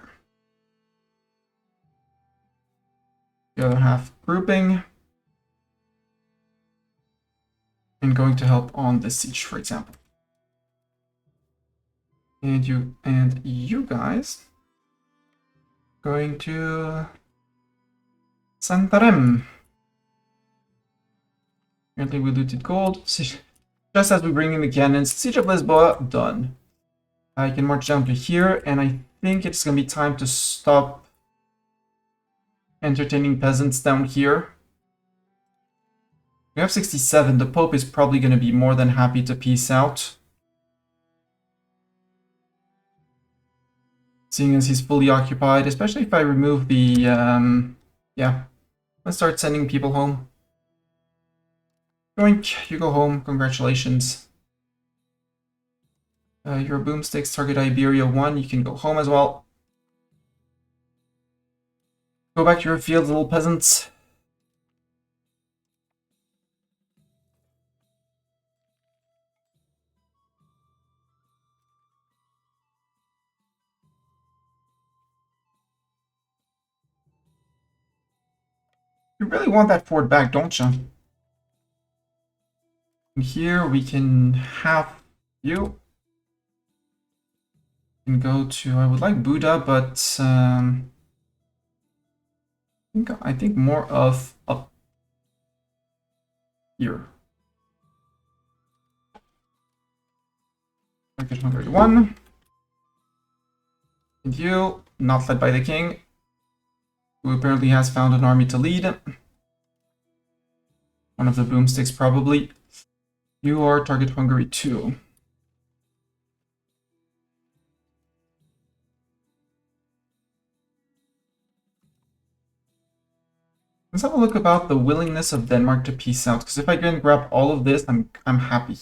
The other half grouping. And going to help on this siege, for example. And you guys going to Santarem. Apparently we looted gold. Just as we bring in the cannons, Siege of Lisboa, done. I can march down to here, and I think it's gonna be time to stop entertaining peasants down here. We have 67. The Pope is probably gonna be more than happy to peace out, seeing as he's fully occupied, especially if I remove the, yeah. Let's start sending people home. Yoink, you go home, congratulations. Your boomsticks target Iberia 1, you can go home as well. Go back to your fields, little peasants. You really want that fort back, don't you? And here we can have you. Can go to, I would like Buddha, but I think more of up here. Turkish 131. And you, not led by the king, who apparently has found an army to lead. One of the boomsticks, probably. You are target Hungary 2. Let's have a look about the willingness of Denmark to peace out, because if I can grab all of this, I'm happy.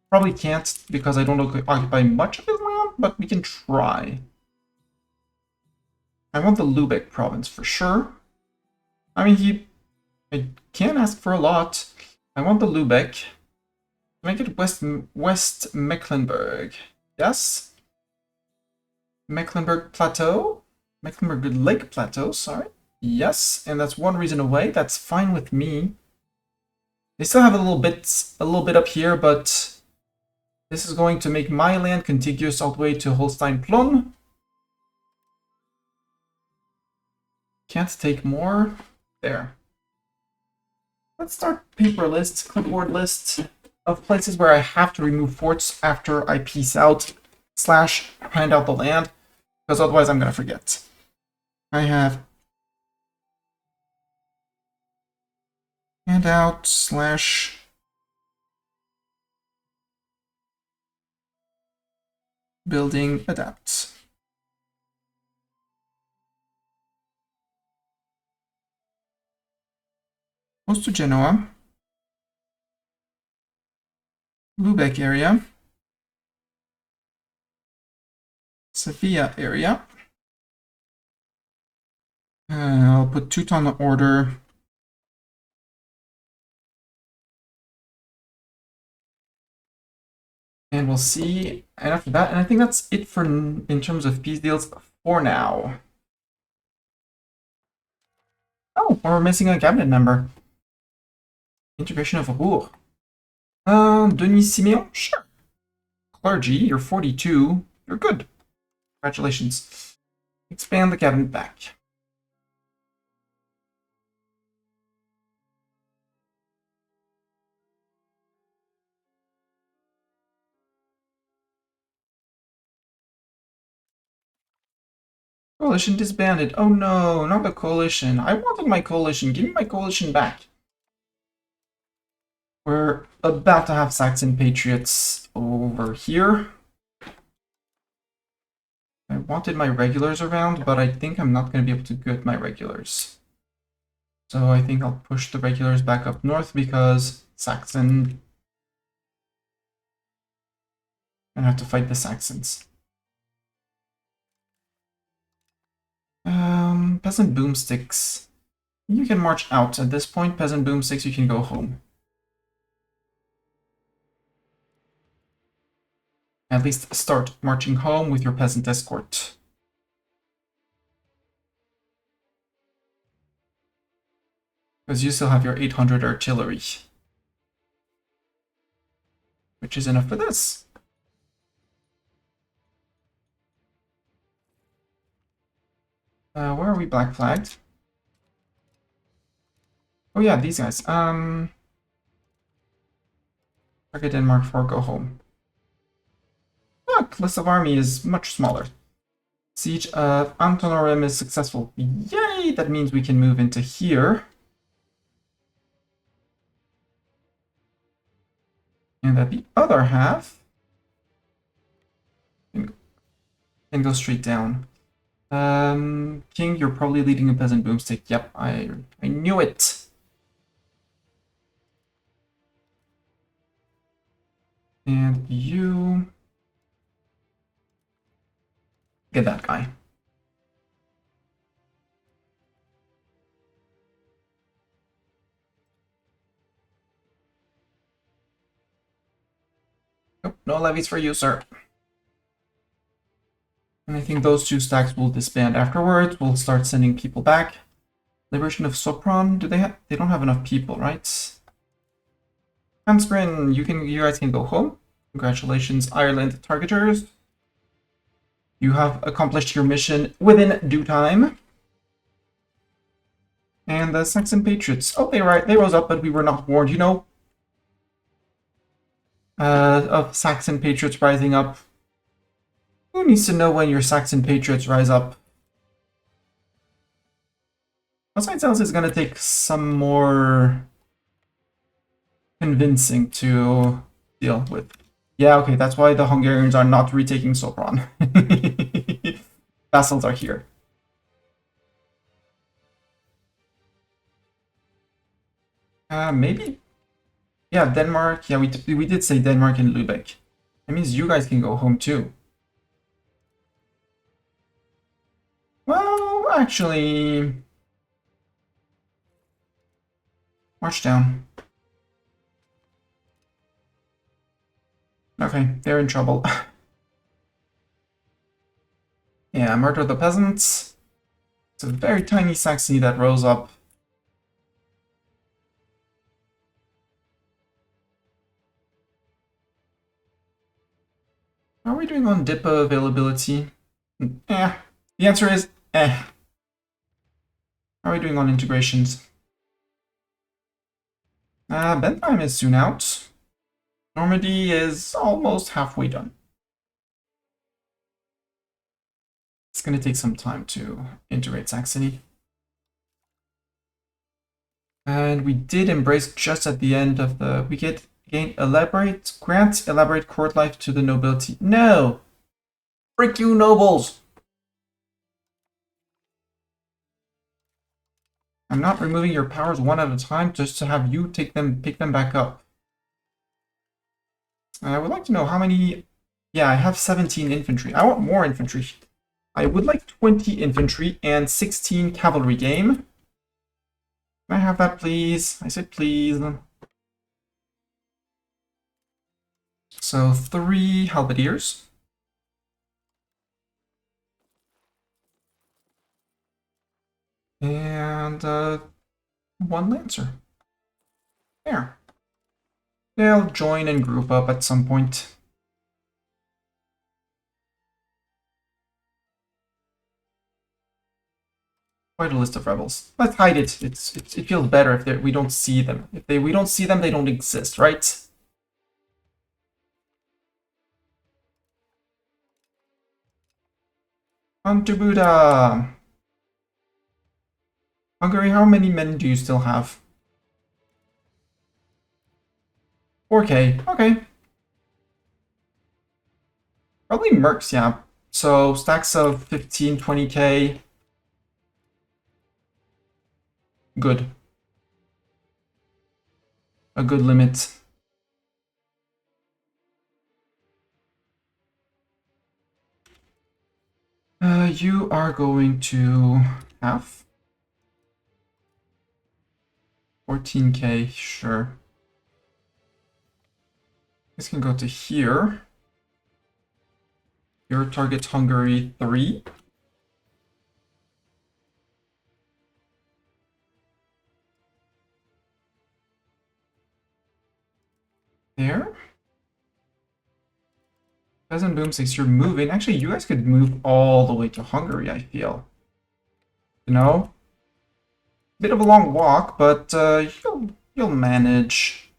Probably can't because I don't occupy much of his land, but we can try. I want the Lübeck province for sure. I mean, I can't ask for a lot. I want the Lübeck. Make it West Mecklenburg. Yes? Mecklenburg Plateau? Mecklenburg Lake Plateau, sorry. Yes, and that's one reason away. That's fine with me. They still have a little bit up here, but this is going to make my land contiguous all the way to Holstein-Plön. Can't take more. There. Let's start paper list, clipboard list of places where I have to remove forts after I peace out / hand out the land, because otherwise I'm gonna forget. I have hand out / building adapt. Close to Genoa. Lübeck area. Sevilla area. I'll put Teuton order. And we'll see. And after that, and I think that's it for in terms of peace deals for now. Oh, we're missing a cabinet member. Integration of Ruhr. Denis Simeon? Sure. Clergy, you're 42. You're good. Congratulations. Expand the cabinet back. Coalition disbanded. Oh no, not the coalition. I wanted my coalition. Give me my coalition back. We're about to have Saxon Patriots over here. I wanted my regulars around, but I think I'm not going to be able to get my regulars. So I think I'll push the regulars back up north because Saxon. I have to fight the Saxons. Peasant boomsticks. You can march out at this point. Peasant boomsticks, you can go home. At least start marching home with your peasant escort. Because you still have your 800 artillery. Which is enough for this. Where are we black flagged? Oh yeah, these guys. Target Denmark 4, go home. Look, list of army is much smaller. Siege of Antonorum is successful. Yay! That means we can move into here. And that the other half can go straight down. King, you're probably leading a peasant boomstick. Yep, I knew it. And you get that guy. Nope, no levies for you, sir. And I think those two stacks will disband afterwards. We'll start sending people back. Liberation of Sopron. Do they don't have enough people, right? Hamsprin, you guys can go home. Congratulations, Ireland targeters. You have accomplished your mission within due time. And the Saxon Patriots. Oh, they rose up, but we were not warned, you know. Of Saxon Patriots rising up. Who needs to know when your Saxon Patriots rise up? Besides else, it's gonna take some more convincing to deal with. Yeah, okay, that's why the Hungarians are not retaking Sopron. Vassals are here. Maybe? Yeah, Denmark. Yeah, we did say Denmark and Lübeck. That means you guys can go home too. Well, actually... March down. Okay, they're in trouble. Yeah, murder the peasants. It's a very tiny Saxony that rose up. How are we doing on DIPA availability? Eh. The answer is eh. How are we doing on integrations? Bentheim is soon out. Normandy is almost halfway done. It's going to take some time to integrate Saxony. And we did embrace just at the end of the... We gain grant elaborate court life to the nobility. No! Frick you, nobles! I'm not removing your powers one at a time just to have you pick them back up. I would like to know how many... Yeah, I have 17 infantry. I want more infantry. I would like 20 infantry and 16 cavalry game. Can I have that, please? I said please. So 3 halberdiers. And 1 lancer. There. They'll join and group up at some point. Quite a list of rebels. Let's hide it. It feels better if we don't see them. If we don't see them, they don't exist, right? On to Buddha. Hungary, how many men do you still have? 4K. Okay. Probably mercs, yeah. So stacks of 15, 20K. Good. a good limit. You are going to have 14k, sure. This can go to here. Your target's Hungary 3. There. Peasant Boom 6, you're moving. Actually, you guys could move all the way to Hungary, I feel. You know? Bit of a long walk, but you'll manage.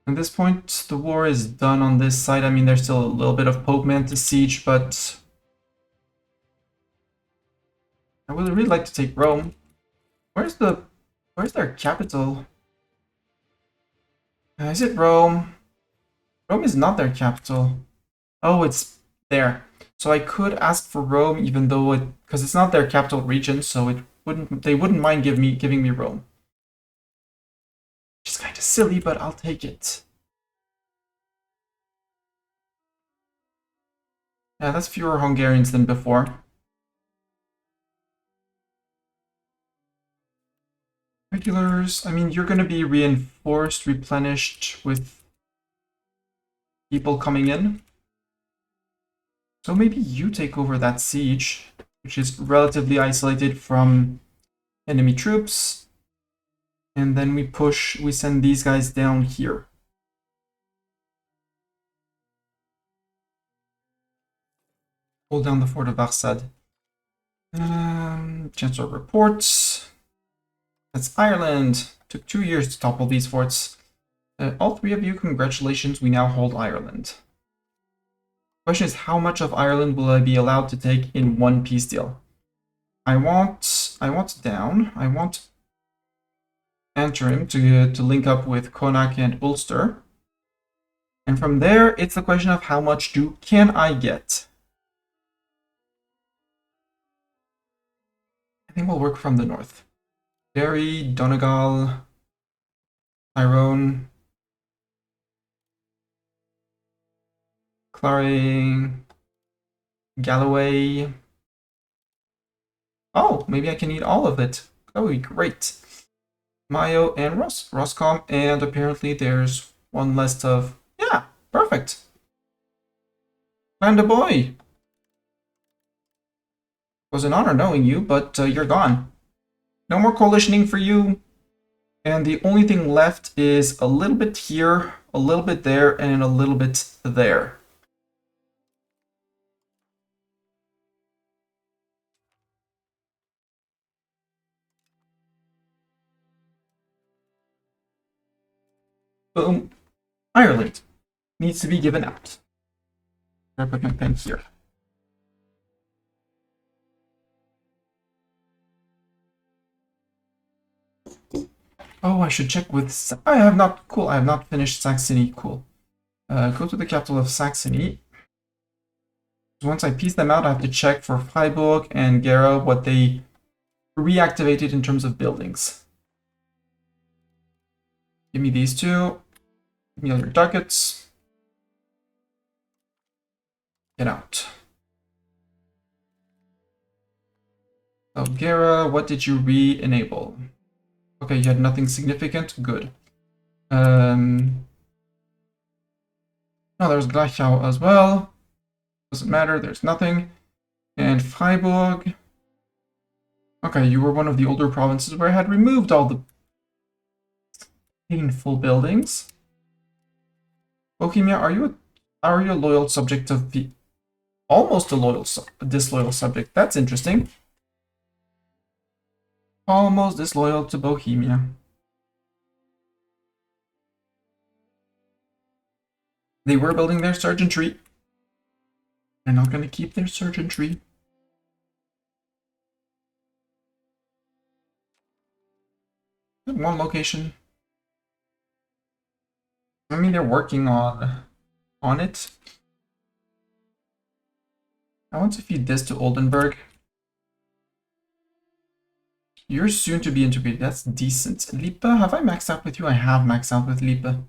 At this point, the war is done on this side. I mean, there's still a little bit of Pope Man to siege, but I would really like to take Rome. Where's their capital? Is it Rome? Rome is not their capital. Oh, it's there. So I could ask for Rome, even though because it's not their capital region, so they wouldn't mind giving me Rome. Which is kind of silly, but I'll take it. Yeah, that's fewer Hungarians than before. Regulars, I mean, you're going to be reinforced, replenished with people coming in. So maybe you take over that siege, which is relatively isolated from enemy troops. And then we send these guys down here. Hold down the fort of Varsad. Chancellor reports. That's Ireland. Took 2 years to topple these forts. All 3 of you, congratulations, we now hold Ireland. Question is, how much of Ireland will I be allowed to take in one peace deal? I want down. I want Antrim to link up with Connacht and Ulster. And from there, it's the question of how much can I get? I think we'll work from the north. Derry, Donegal, Tyrone, Claring, Galloway. Oh, maybe I can eat all of it. That would be great. Mayo and Roscom, and apparently there's one list of... Yeah, perfect. Panda boy. It was an honor knowing you, but you're gone. No more coalitioning for you. And the only thing left is a little bit here, a little bit there, and a little bit there. Boom. Ireland needs to be given out. I'm gonna put my pen here. Oh, I should check with... I have not finished Saxony. Cool. Go to the capital of Saxony. Once I piece them out, I have to check for Freiburg and Gera what they reactivated in terms of buildings. Give me these two. Give me all your ducats. Get out. Oh, Gera, what did you re-enable? Okay, you had nothing significant. Good. No, there's Gleichau as well. Doesn't matter, there's nothing. And Freiburg. Okay, you were one of the older provinces where I had removed all the painful buildings. Bohemia, are you a loyal subject of the... Almost a disloyal subject. That's interesting. Almost disloyal to Bohemia. They were building their sergeantry. They're not going to keep their sergeantry. One location. I mean, they're working on it. I want to feed this to Oldenburg. You're soon to be integrated. That's decent. Lipa, have I maxed out with you? I have maxed out with Lipa.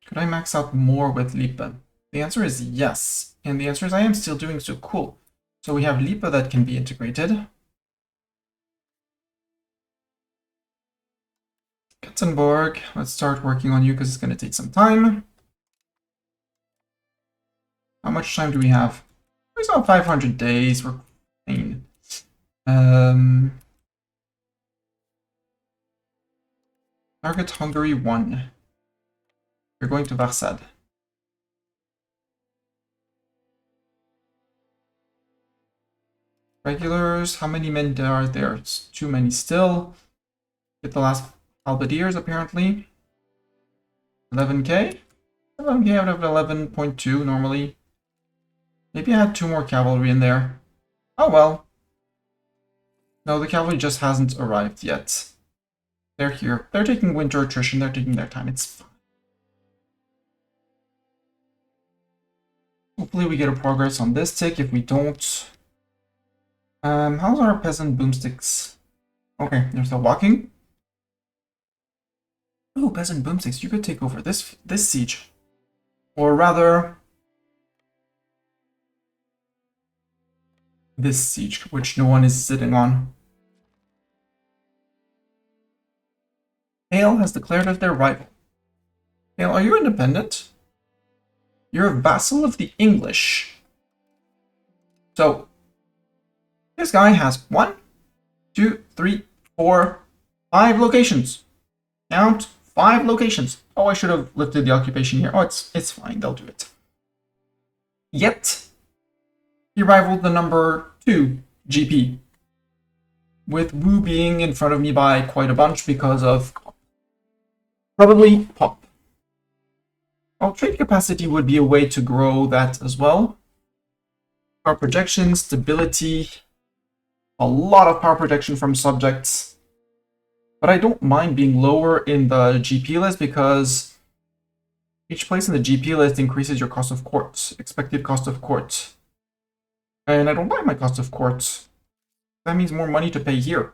Could I max out more with Lipa? The answer is yes. And the answer is I am still doing so. Cool. So we have Lipa that can be integrated. Katzenborg, let's start working on you because it's going to take some time. How much time do we have? It's about 500 days. We're fine. Target Hungary 1. You're going to Varsad. Regulars, how many men are there? It's too many still. Get the last halberdiers, apparently. 11k? 11k out of 11.2 normally. Maybe I had 2 more cavalry in there. Oh well. No, the cavalry just hasn't arrived yet. They're here. They're taking winter attrition. They're taking their time. It's fine. Hopefully we get a progress on this tick. If we don't... how's our peasant boomsticks? Okay, they're still walking. Ooh, peasant boomsticks, you could take over this siege. Or rather... this siege, which no one is sitting on. Hale has declared as their rival. Hale, are you independent? You're a vassal of the English. So, this guy has 1, 2, 3, 4, 5 locations. Count 5 locations. Oh, I should have lifted the occupation here. Oh, it's fine. They'll do it. Yet, he rivaled the number 2 GP. With Wu being in front of me by quite a bunch because of probably pop. Well, trade capacity would be a way to grow that as well. Power projection, stability, a lot of power projection from subjects. But I don't mind being lower in the GP list because each place in the GP list increases your cost of court, expected cost of court. And I don't mind my cost of court. That means more money to pay here.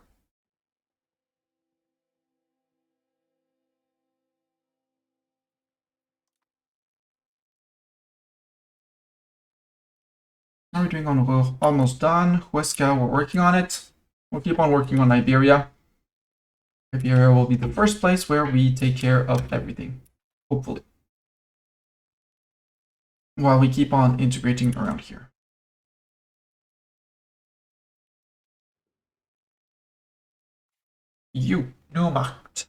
How are we doing on? We're almost done. Huesca, we're working on it. We'll keep on working on Iberia. Iberia will be the first place where we take care of everything, hopefully. While we keep on integrating around here. You, Neumacht.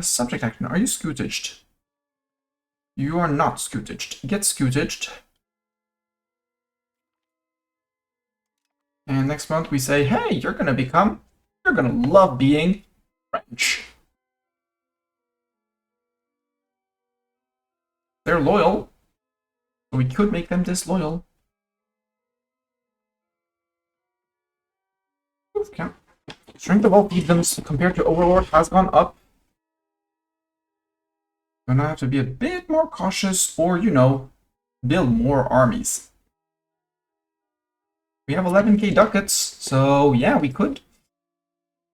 Subject action, are you scootaged? You are not scootaged. Get scootaged. And next month we say, hey, you're gonna love being French. They're loyal, so we could make them disloyal. Okay. Strength of all fiefdoms compared to Overlord has gone up. Gonna have to be a bit more cautious or, you know, build more armies. We have 11k ducats, so yeah, we could.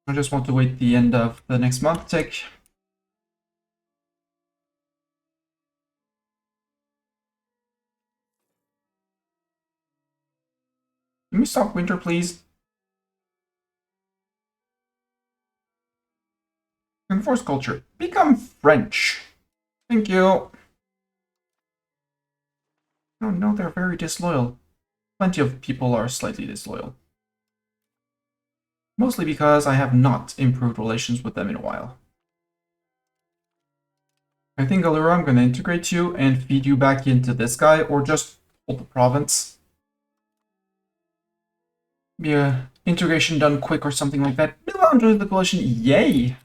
I just want to wait the end of the next month tick. Can we stop winter, please? Enforce culture. Become French. Thank you. Oh no, they're very disloyal. Plenty of people are slightly disloyal. Mostly because I have not improved relations with them in a while. I think, Allura, I'm going to integrate you and feed you back into this guy, or just hold the province. Be a integration done quick or something like that. Milan joins the coalition. Yay!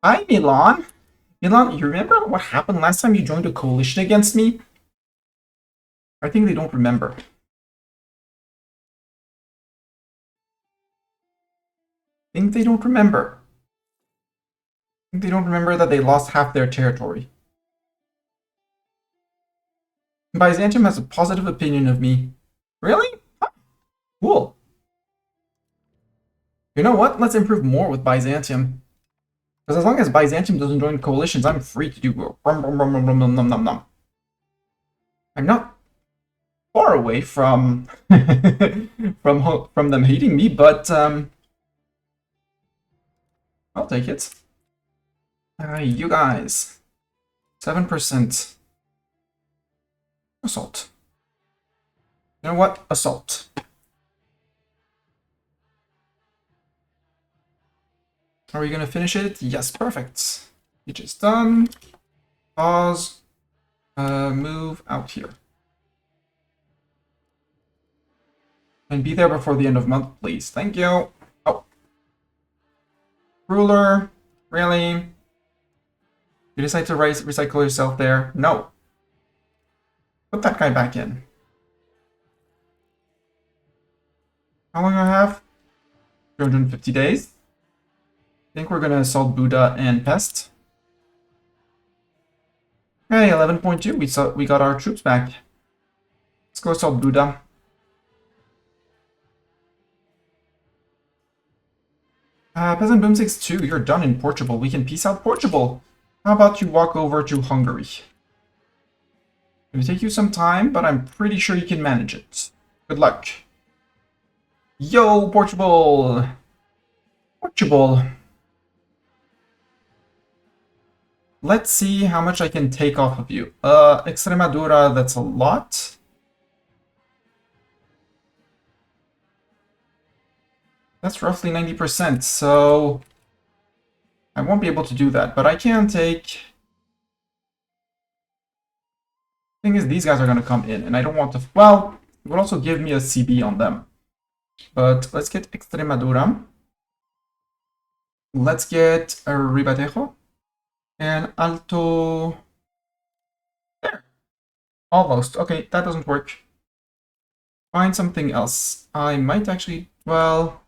Hi, Milan! Milan, you remember what happened last time you joined a coalition against me? I think they don't remember. I think they don't remember. I think they don't remember that they lost half their territory. Byzantium has a positive opinion of me. Really? Huh. Cool. You know what? Let's improve more with Byzantium. Because as long as Byzantium doesn't join coalitions, I'm free to do I'm not far away from from them hating me, but I'll take it. You guys, 7% assault. You know what? Assault. Are we gonna finish it? Yes, perfect. Each is done. Pause. Move out here. And be there before the end of month, please. Thank you. Oh. Ruler. Really? You decide to recycle yourself there? No. Put that guy back in. How long do I have? 250 days. I think we're gonna assault Buddha and Pest. Hey, 11.2. We got our troops back. Let's go assault Buddha. Peasant Boom 6-2, you're done in Portugal. We can peace out Portugal. How about you walk over to Hungary? It'll take you some time, but I'm pretty sure you can manage it. Good luck. Yo, Portugal! Portugal. Let's see how much I can take off of you. Extremadura, that's a lot. That's roughly 90%, so I won't be able to do that, but I can take... Thing is, these guys are going to come in, and I don't want to... Well, it would also give me a CB on them. But let's get Extremadura. Let's get a Ribatejo. And Alto... There. Almost. Okay, that doesn't work. Find something else. I might actually... Well...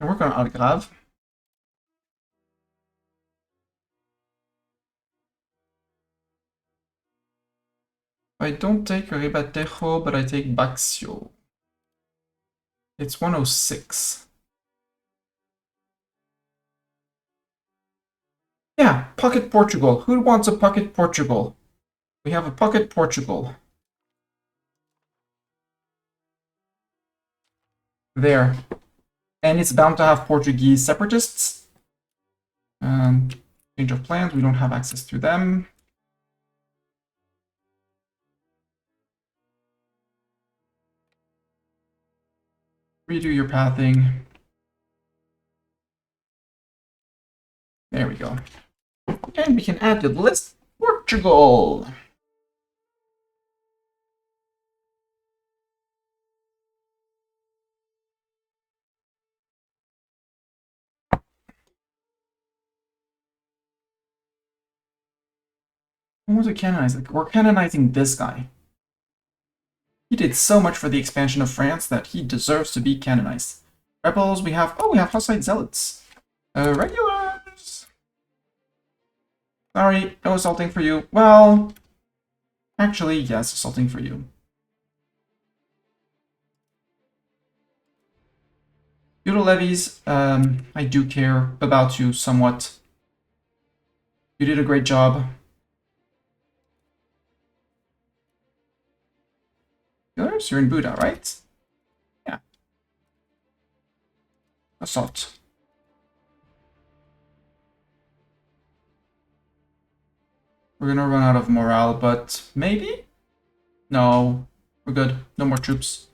I work on Algarve. I don't take Ribatejo, but I take Baxio. It's 106. Yeah, pocket Portugal. Who wants a pocket Portugal? We have a pocket Portugal. There. And it's bound to have Portuguese separatists. Change of plans, we don't have access to them. Redo your pathing. There we go. And we can add to the list Portugal. Who wants to canonize? We're canonizing this guy. He did so much for the expansion of France that he deserves to be canonized. Rebels, we have... Oh, we have Hussite Zealots. Regulars. Sorry, no assaulting for you. Well, actually, yes, assaulting for you. Feudal levies, I do care about you somewhat. You did a great job. You're in Buddha, right? Yeah. Assault. We're gonna run out of morale, but maybe? No, we're good. No more troops.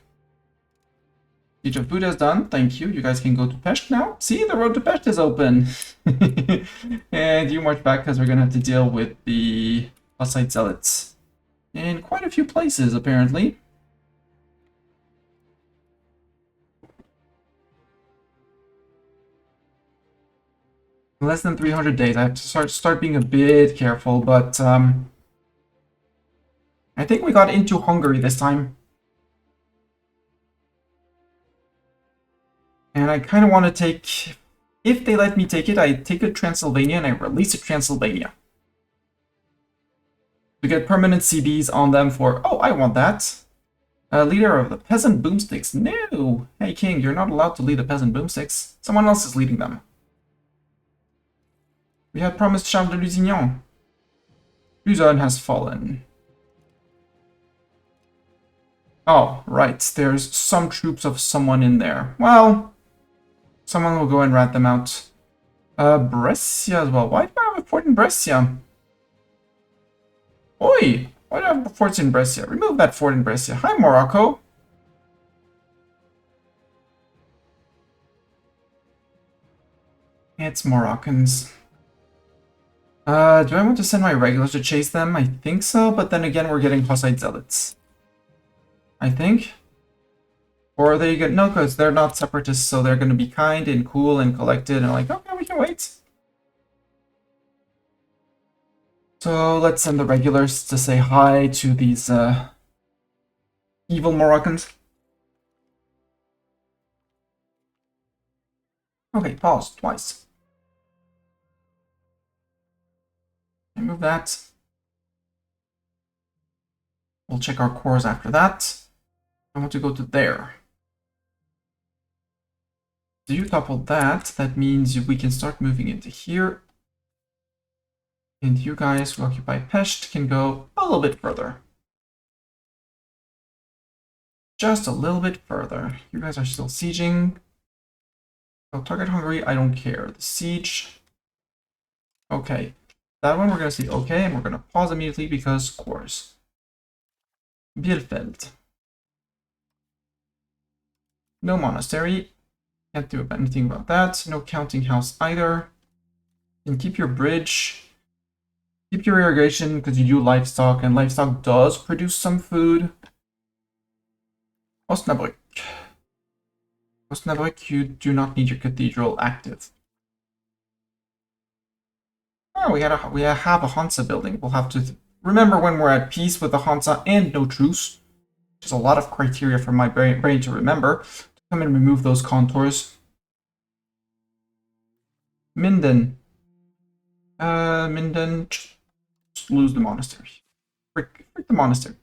Siege of Buddha is done. Thank you. You guys can go to Pest now. See, the road to Pest is open. And you march back because we're gonna have to deal with the Hussite Zealots in quite a few places, apparently. Less than 300 days. I have to start being a bit careful, but I think we got into Hungary this time. And I kind of want to take... If they let me take it, I take a Transylvania and I release a Transylvania. To get permanent CBs on them for... Oh, I want that. Leader of the peasant boomsticks. No! Hey, king, you're not allowed to lead the peasant boomsticks. Someone else is leading them. We had promised Charles de Lusignan. Luzon has fallen. Oh, right. There's some troops of someone in there. Well, someone will go and rat them out. Brescia as well. Why do I have a fort in Brescia? Oi! Why do I have a fort in Brescia? Remove that fort in Brescia. Hi, Morocco. It's Moroccans. Do I want to send my regulars to chase them? I think so, but then again, we're getting Hussite zealots. I think. Or are they no, because they're not separatists, so they're going to be kind and cool and collected and like, okay, we can wait. So let's send the regulars to say hi to these evil Moroccans. Okay, pause twice. Move that. We'll check our cores after that. I want to go to there. So you topple that. That means we can start moving into here. And you guys who occupy Pest can go a little bit further. Just a little bit further. You guys are still sieging. Oh, target Hungary, I don't care. The siege. Okay. That one we're going to say okay, and we're going to pause immediately because cores. Bielefeld. No monastery. Can't do anything about that. No counting house either. And keep your bridge. Keep your irrigation because you do livestock, and livestock does produce some food. Osnabrück. Osnabrück, you do not need your cathedral active. Oh, we have a Hansa building. We'll have to remember when we're at peace with the Hansa and no truce, which is a lot of criteria for my brain to remember, to come and remove those contours. Minden. Minden, just lose the monastery. Frick the monastery.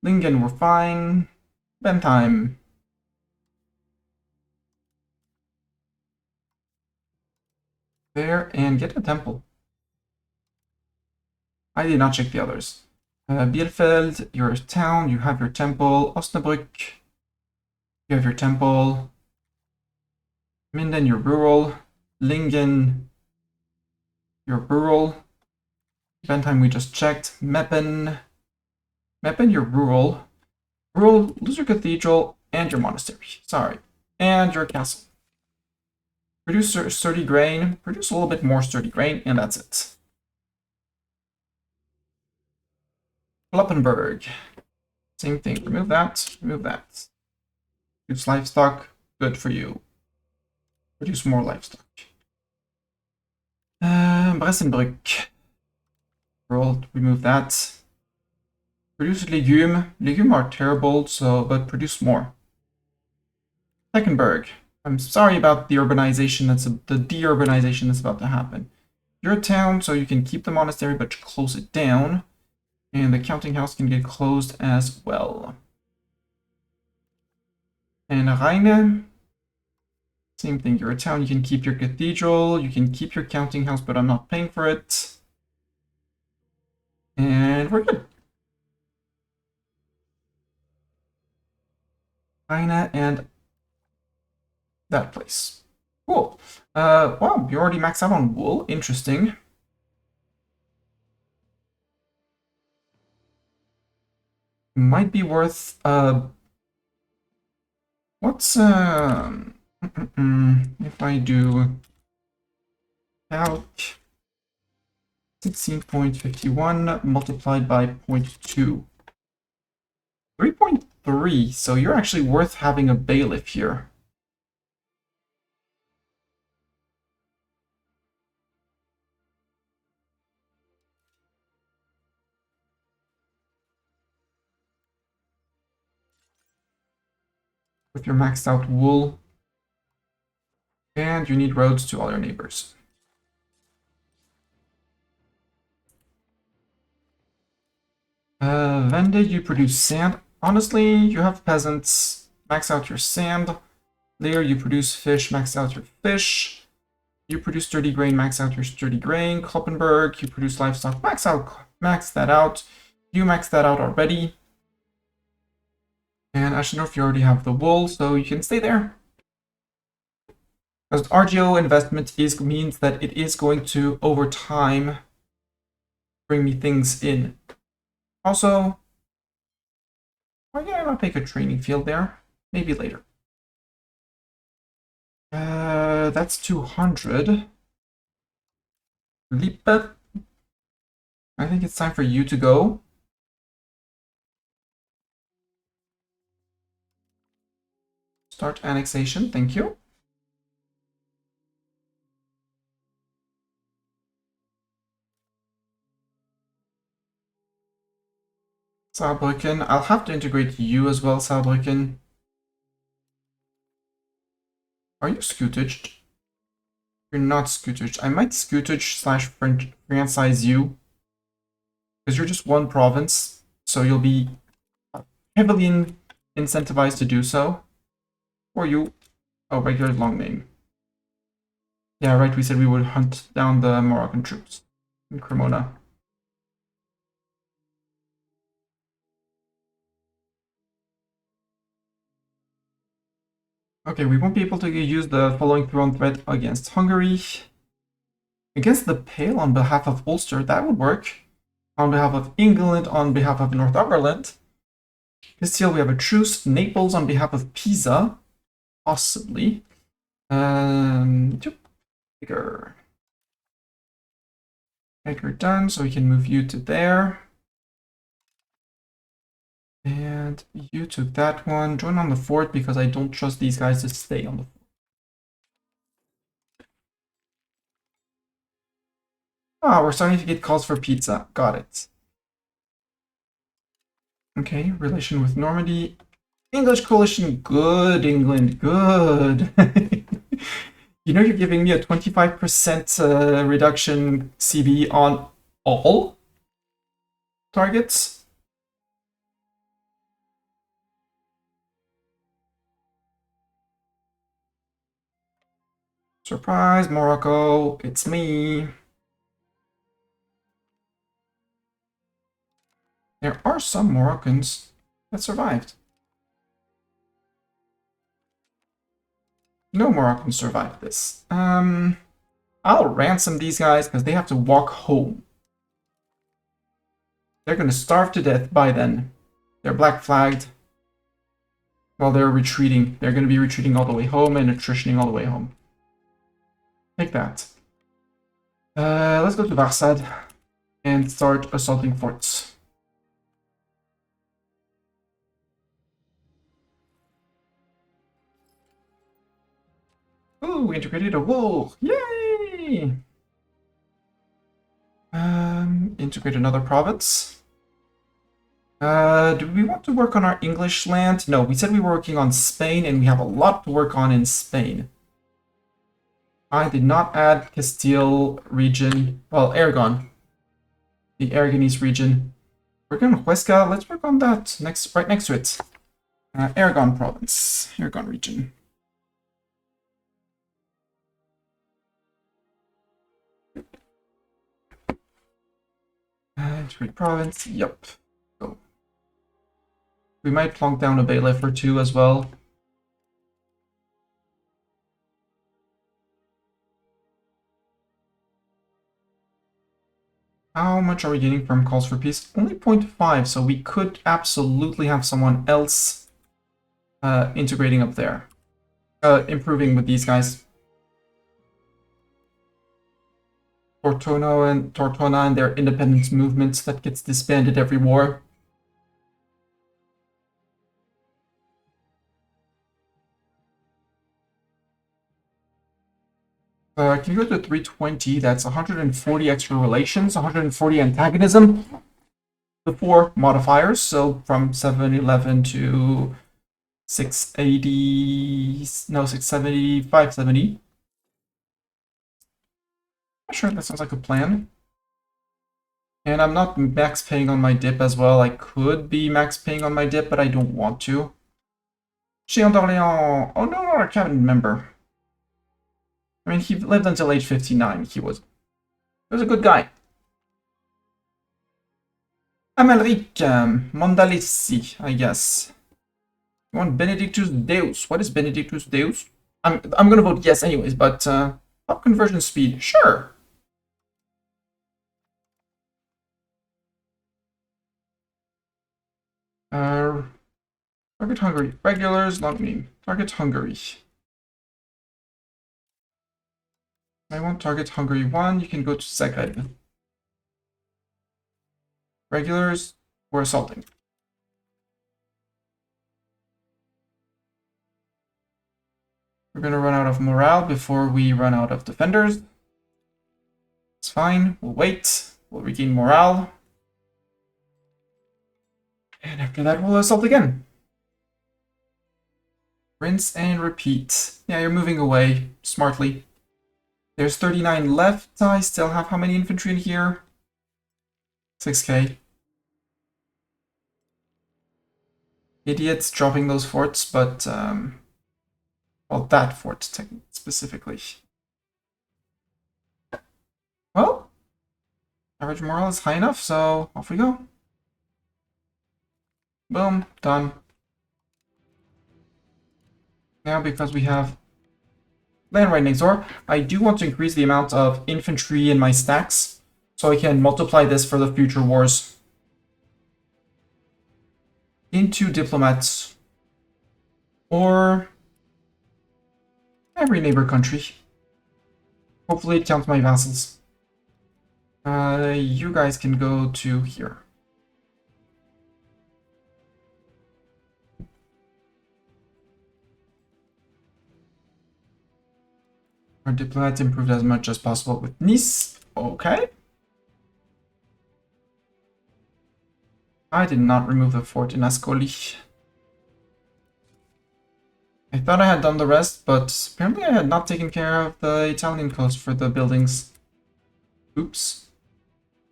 Lingen, we're fine. Bentheim. There, and get a temple. I did not check the others. Bielefeld, your town, you have your temple. Osnabrück, you have your temple. Minden, you're rural. Lingen, you're rural. Bentheim, we just checked. Meppen, you're rural. Rural, lose your cathedral and your monastery. Sorry. And your castle. Produce sturdy grain. Produce a little bit more sturdy grain, and that's it. Floppenberg. Same thing. Remove that. Remove that. Produce livestock. Good for you. Produce more livestock. Bressenbrück. Roll. Remove that. Produce legumes. Legumes are terrible, so but produce more. Heckenberg. I'm sorry about the urbanization. The deurbanization that's about to happen. You're a town, so you can keep the monastery, but close it down. And the counting house can get closed as well. And Rheine, same thing. You're a town, you can keep your cathedral, you can keep your counting house, but I'm not paying for it. And we're good. Rheine and that place. Cool. Wow, you already maxed out on wool. Interesting. Might be worth what's if I do calc 16.51 multiplied by 0.2. 3.3, so you're actually worth having a bailiff here. With your maxed out wool. And you need roads to all your neighbors. Vende, you produce sand. honestly, you have peasants. Max out your sand. There, you produce fish. Max out your fish. You produce sturdy grain. Max out your sturdy grain. Kloppenberg, you produce livestock. Max that out. You max that out already. And Ashendorf, you already have the wool, so you can stay there. Because RGO investment means that it is going to, over time, bring me things in. Also, why did I not make a training field there? Maybe later. That's 200. Lippe, I think it's time for you to go. Start annexation, thank you. Saarbrücken, I'll have to integrate you as well, Saarbrücken. Are you scootaged? You're not scootaged. I might scootage slash francize you. Because you're just one province, so you'll be heavily incentivized to do so. Or you. Oh, regular long name. Yeah, right, we said we would hunt down the Moroccan troops in Cremona. Okay, we won't be able to use the following throne threat against Hungary. Against the Pale on behalf of Ulster, that would work. On behalf of England, on behalf of Northumberland. Castile, we have a truce. Naples on behalf of Pisa. Possibly. Bigger. Edgar done, so we can move you to there. And you took that one. Join on the fort because I don't trust these guys to stay on the fort. Ah, we're starting to get calls for pizza. Got it. Okay, relation with Normandy. English coalition, good, England, good. You know you're giving me a 25% reduction CB on all targets? Surprise, Morocco, it's me. There are some Moroccans that survived. No Moroccans survived this. I'll ransom these guys because they have to walk home. They're gonna starve to death by then. They're black flagged while they're retreating. They're gonna be retreating all the way home and attritioning all the way home. Take that. Let's go to Varsad and start assaulting forts. Ooh, we integrated a wool! Yay! Integrate another province. Do we want to work on our English land? No, we said we were working on Spain, and we have a lot to work on in Spain. I did not add Castile region. Well, Aragon. The Aragonese region. We're on Huesca. Let's work on that right next to it. Aragon province. Aragon region. Integrate province. Yep. Go. We might plonk down a bailiff or two as well. How much are we getting from calls for peace? Only 0.5, so we could absolutely have someone else integrating up there. Improving with these guys. Tortona and their independence movements that gets disbanded every war. Can you go to 320? That's 140 extra relations, 140 antagonism. The 4 modifiers, so from 711 to 680, no, 670, 570. Sure, that sounds like a plan. And I'm not max paying on my dip as well. I could be max paying on my dip, but I don't want to. Géant d'Orléans. Oh no, not a cabinet member. I mean, he lived until age 59. He was a good guy. Amalric, Mondalesi, I guess. You want Benedictus Deus. What is Benedictus Deus? I'm gonna vote yes anyways, but top conversion speed, sure. Target Hungary. Regulars, not me. Target Hungary. I want target Hungary 1. You can go to Zagreb. Regulars, we're assaulting. We're gonna run out of morale before we run out of defenders. It's fine. We'll wait. We'll regain morale. And after that, we'll assault again. Rinse and repeat. Yeah, you're moving away smartly. There's 39 left. I still have how many infantry in here? 6k. Idiots dropping those forts, but well, that fort specifically. Well, average morale is high enough, so off we go. Boom, done. Now, because we have land right next door, I do want to increase the amount of infantry in my stacks, so I can multiply this for the future wars. Into diplomats. Or every neighbor country. Hopefully it counts my vassals. You guys can go to here. Our diplomats improved as much as possible with Nice. Okay. I did not remove the fort in Ascoli. I thought I had done the rest, but apparently I had not taken care of the Italian coast for the buildings. Oops.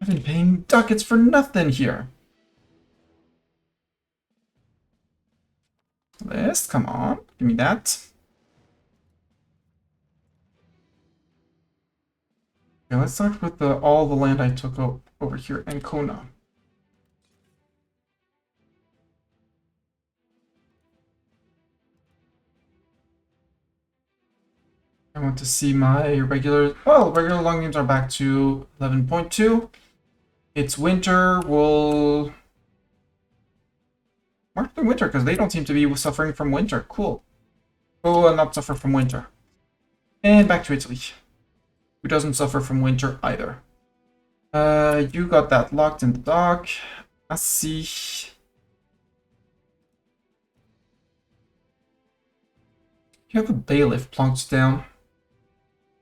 I've been paying ducats for nothing here. List, come on, give me that. Okay, let's start with all the land I took over here, Ancona. I want to see my regular, well, regular long games are back to 11.2. It's winter, we'll mark the winter because they don't seem to be suffering from winter. Cool. Oh, not suffer from winter. And back to Italy, who doesn't suffer from winter either. You got that locked in the dock. I see. You have a bailiff plonked down.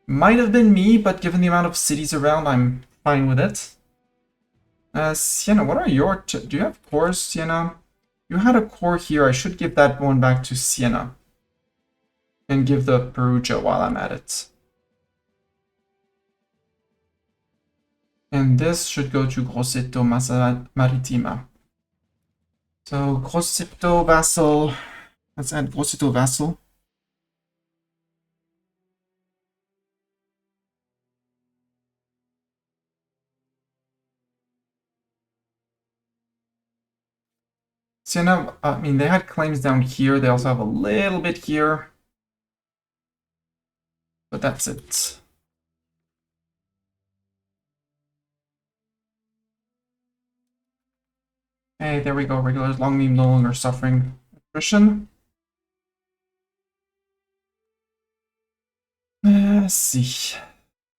Might have been me, but given the amount of cities around, I'm fine with it. Siena, what are your... do you have cores, Siena? You had a core here. I should give that one back to Siena. And give the Perugia while I'm at it. And this should go to Grosseto Marittima. So, Grosseto vassal. Let's add Grosseto vassal. Siena, I mean, they had claims down here. They also have a little bit here. But that's it. Hey, there we go. Regulars long meme no longer suffering attrition. Let's see.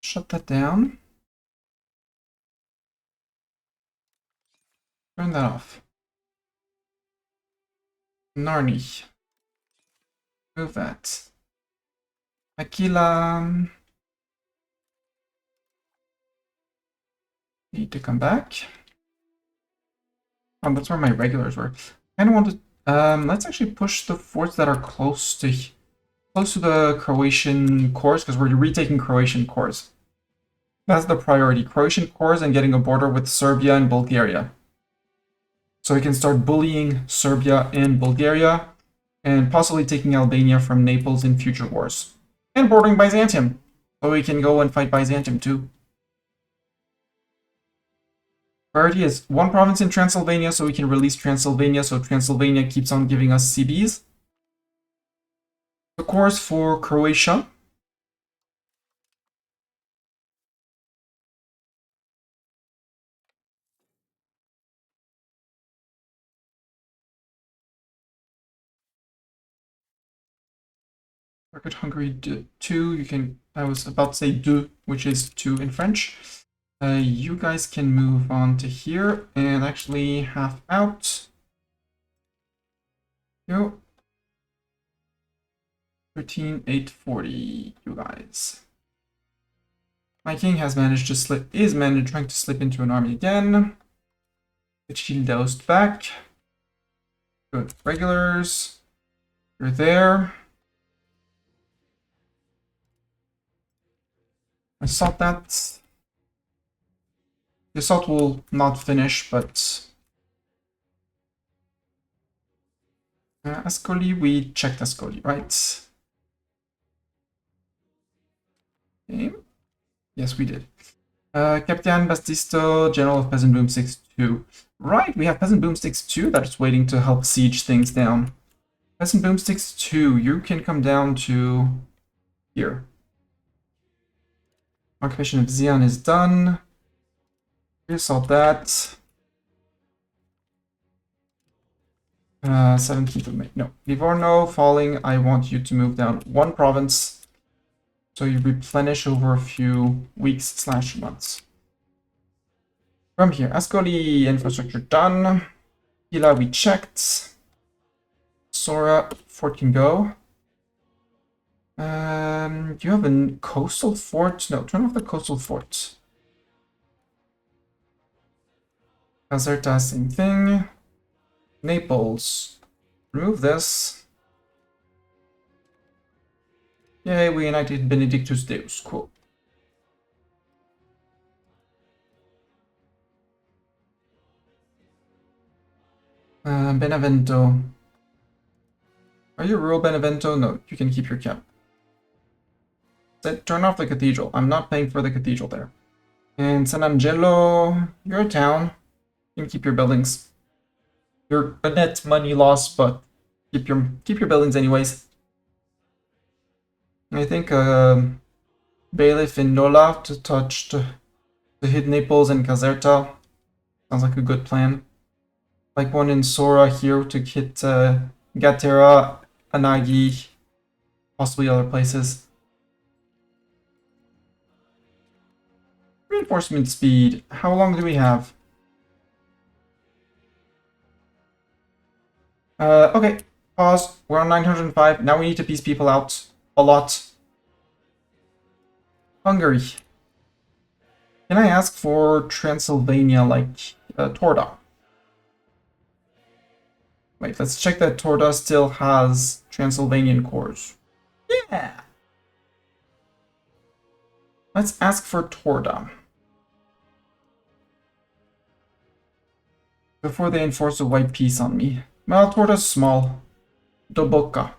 Shut that down. Turn that off. Narni. Move that. Aquila. Need to come back. Oh, that's where my regulars were. I kind of want to. Let's actually push the forts that are close to the Croatian cores because we're retaking Croatian cores. That's the priority. Croatian cores and getting a border with Serbia and Bulgaria. So we can start bullying Serbia and Bulgaria, and possibly taking Albania from Naples in future wars. And bordering Byzantium, so we can go and fight Byzantium too. Priority is one province in Transylvania, so we can release Transylvania, so Transylvania keeps on giving us CBs. The cores for Croatia. Record Hungary 2, you can, I was about to say deux, which is 2 in French. You guys can move on to here and actually half out. Yo. 13,840, you guys. My king has managed to slip, trying to slip into an army again. The Childaust back. Good. Regulars. You're there. Assault that. The assault will not finish, but Ascoli, we checked Ascoli, right? Okay. Yes, we did. Captain Bastisto, General of Peasant Boomsticks 2. Right, we have Peasant Boomsticks 2 that's waiting to help siege things down. Peasant Boomsticks 2, you can come down to here. Occupation of Xi'an is done. We assault that. 17th of May. No. Livorno falling. I want you to move down one province. So you replenish over a few weeks / months. From here, Ascoli infrastructure done. Pila we checked. Sora, fort can go. Do you have a coastal fort? No, turn off the coastal fort. Caserta, same thing. Naples, remove this. Yay, we enacted Benedictus Deus. Cool. Benevento. Are you rural Benevento? No, you can keep your camp. Turn off the cathedral. I'm not paying for the cathedral there. And San Angelo, you're a town. You can keep your buildings. You're a net money loss, but keep your buildings anyways. I think bailiff in Nola to hit Naples and Caserta sounds like a good plan. Like one in Sora here to hit Gatera, Anagi, possibly other places. Reinforcement speed. How long do we have? Okay, pause. We're on 905. Now we need to piece people out a lot. Hungary. Can I ask for Transylvania, like Torda? Wait, let's check that Torda still has Transylvanian cores. Yeah! Let's ask for Torda. Before they enforce a white peace on me. Well, Torda's small. Doboka.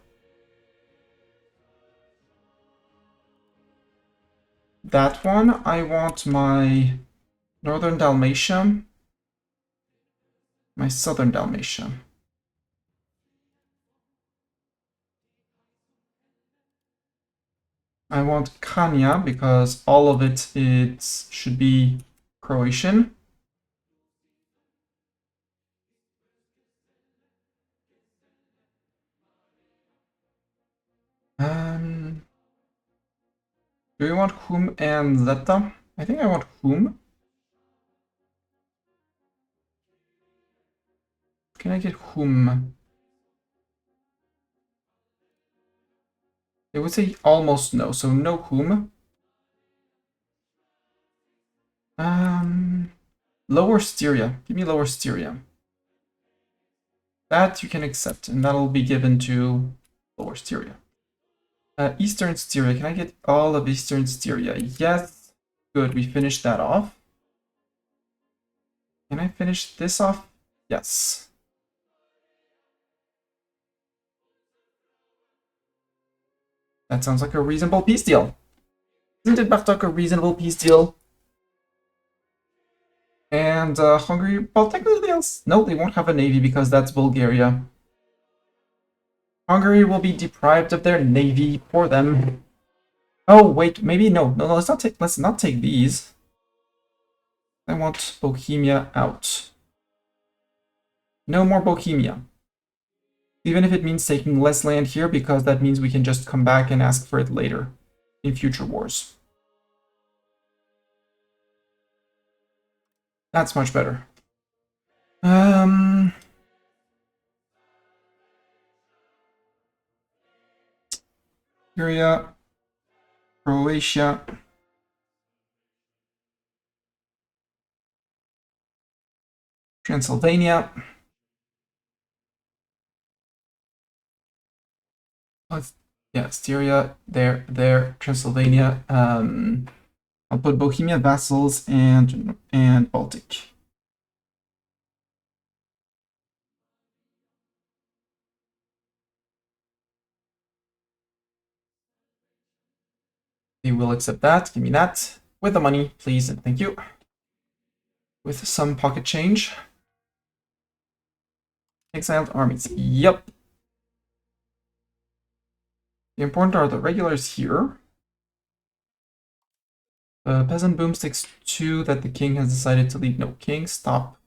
That one, I want my Northern Dalmatia. My Southern Dalmatia. I want Kania because all of it should be Croatian. Do we want Hum and Zeta? I think I want Hum. Can I get Hum? It would say almost no, so no Hum. Lower Styria. Give me Lower Styria. That you can accept, and that'll be given to Lower Styria. Eastern Styria. Can I get all of Eastern Styria? Yes. Good, we finished that off. Can I finish this off? Yes. That sounds like a reasonable peace deal. Isn't it, Bartok, a reasonable peace deal? And Hungary, well, technically no, they won't have a navy because that's Bulgaria. Hungary will be deprived of their navy. Poor them. Oh wait, maybe no. Let's not take these. I want Bohemia out. No more Bohemia. Even if it means taking less land here, because that means we can just come back and ask for it later in future wars. That's much better. Syria, Croatia. Transylvania. Yeah, Styria, there, Transylvania. I'll put Bohemia, vassals, and Baltic. They will accept that. Give me that. With the money, please, and thank you. With some pocket change. Exiled armies. Yep. The important are the regulars here. Peasant boomsticks 2 that the king has decided to leave. No, king, stop.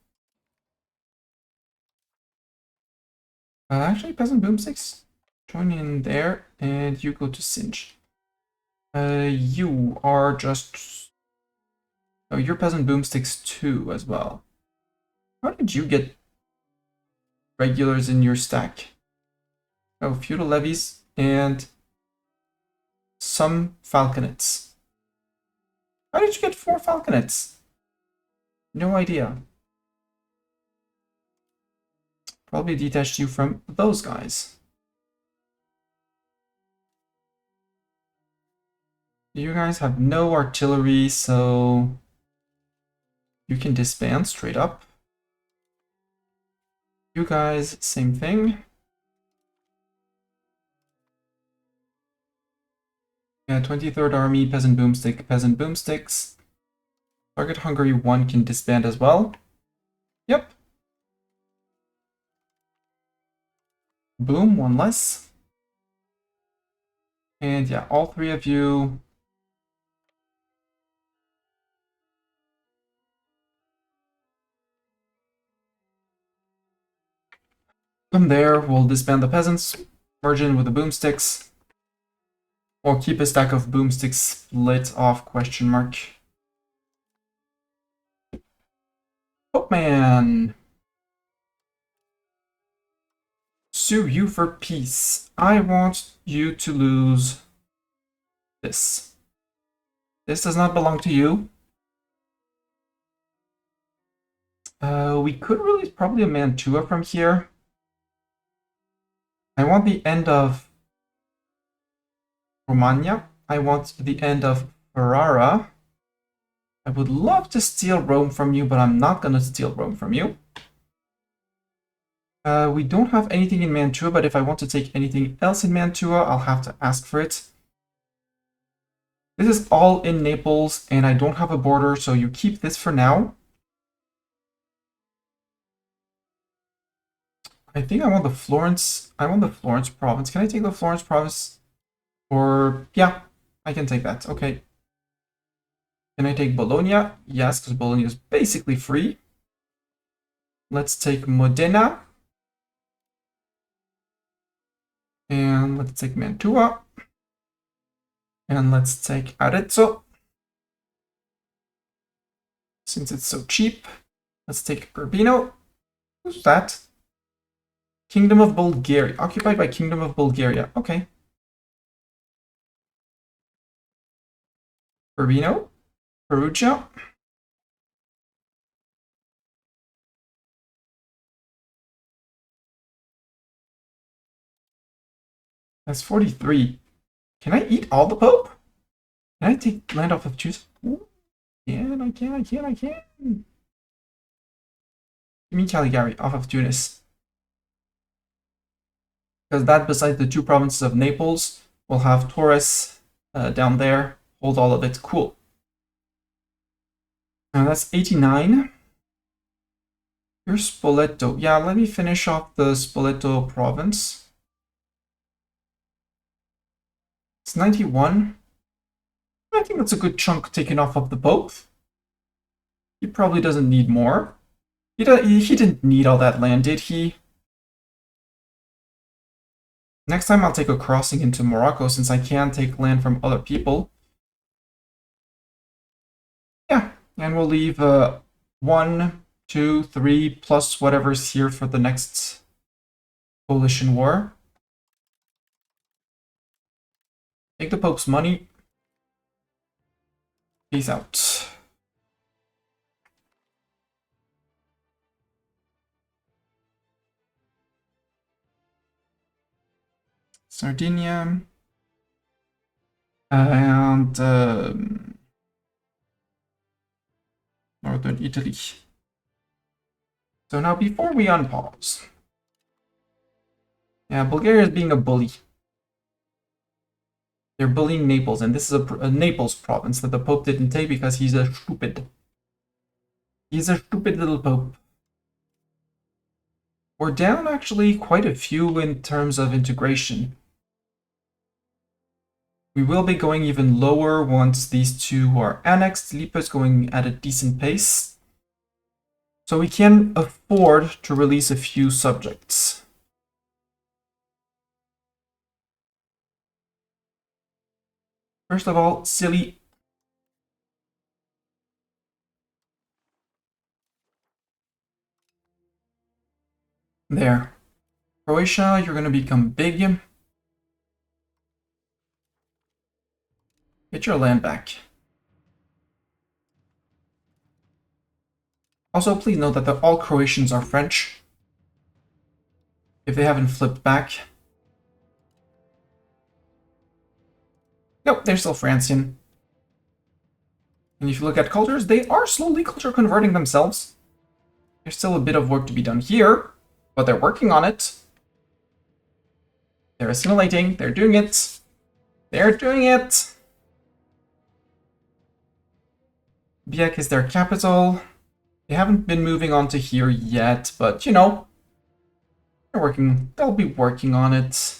Actually, peasant boomsticks, join in there, and you go to Singe. You are just... Oh, you're peasant boomsticks 2 as well. How did you get regulars in your stack? Oh, feudal levies and some falconets. How did you get 4 falconets? No idea. Probably detached you from those guys. You guys have no artillery, so you can disband straight up. You guys, same thing. Yeah, 23rd Army, peasant boomstick, peasant boomsticks. Target Hungary 1 can disband as well. Yep. Boom, 1 less. And yeah, all 3 of you. From there, we'll disband the peasants, merge in with the boomsticks, or keep a stack of boomsticks split off, question mark. Oh man! Sue you for peace. I want you to lose this. This does not belong to you. We could release probably a Mantua from here. I want the end of Romagna. I want the end of Ferrara. I would love to steal Rome from you, but I'm not going to steal Rome from you. We don't have anything in Mantua, but if I want to take anything else in Mantua, I'll have to ask for it. This is all in Naples, and I don't have a border, so you keep this for now. I think I want the Florence. I want the Florence province. Can I take the Florence province? Or, yeah, I can take that. Okay. Can I take Bologna? Yes, because Bologna is basically free. Let's take Modena. And let's take Mantua. And let's take Arezzo. Since it's so cheap. Let's take Urbino. Who's that? Kingdom of Bulgaria. Occupied by Kingdom of Bulgaria. Okay. Urbino. Perugia. That's 43. Can I eat all the Pope? Can I take land off of choose? I can. Give me Caligari off of Tunis. Because that, besides the two provinces of Naples, will have Torres down there. Hold all of it. Cool. Now that's 89. Here's Spoleto. Yeah, let me finish off the Spoleto province. It's 91. I think that's a good chunk taken off of the Pope. He probably doesn't need more. He didn't need all that land, did he? Next time I'll take a crossing into Morocco since I can take land from other people. Yeah, and we'll leave 1, 2, 3 plus whatever's here for the next coalition war. Take the Pope's money. Peace out. Sardinia. And northern Italy. So now before we unpause. Yeah, Bulgaria is being a bully. They're bullying Naples, and this is a Naples province that the Pope didn't take because he's a stupid. He's a stupid little Pope. We're down actually quite a few in terms of integration. We will be going even lower once these two are annexed. Lipa is going at a decent pace. So we can afford to release a few subjects. First of all, Silly. There. Croatia, you're going to become big. Get your land back. Also, please note that all Croatians are French. If they haven't flipped back. Nope, they're still Francian. And if you look at cultures, they are slowly culture converting themselves. There's still a bit of work to be done here, but they're working on it. They're assimilating, they're doing it. They're doing it! Biak is their capital. They haven't been moving on to here yet, but you know, they'll be working on it.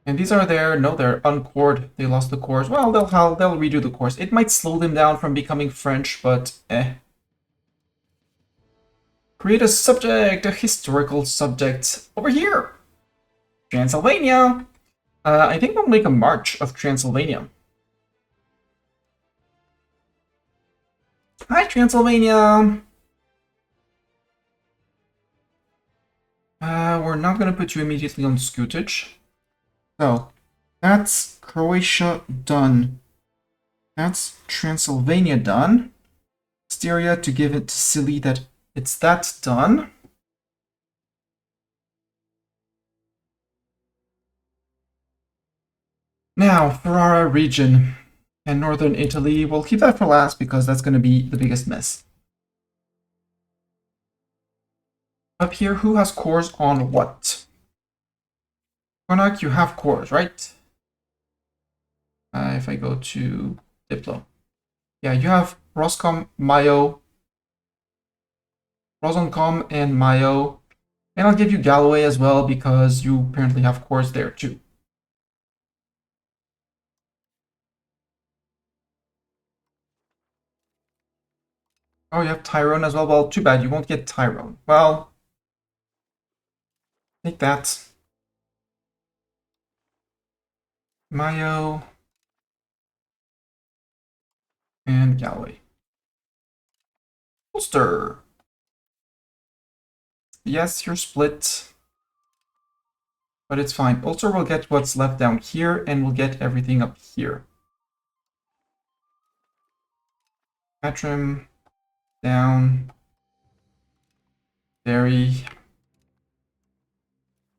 And these are they're uncored. They lost the cores. Well, they'll redo the cores. It might slow them down from becoming French, but eh. Create a subject, a historical subject over here. Transylvania. I think we'll make a march of Transylvania. Hi, Transylvania. We're not going to put you immediately on scutage. So, that's Croatia done. That's Transylvania done. Styria to give it to Silly that it's that done. Now, Ferrara region and northern Italy. We'll keep that for last because that's going to be the biggest mess. Up here, who has cores on what? Konak, you have cores, right? If I go to Diplo. Yeah, you have Roscom, Mayo, Rosoncom, and Mayo. And I'll give you Galloway as well because you apparently have cores there too. Oh, you have Tyrone as well? Well, too bad, you won't get Tyrone. Well, take that. Mayo. And Galloway. Ulster. Yes, you're split. But it's fine. Ulster will get what's left down here, and we'll get everything up here. Patrim. Down. Derry.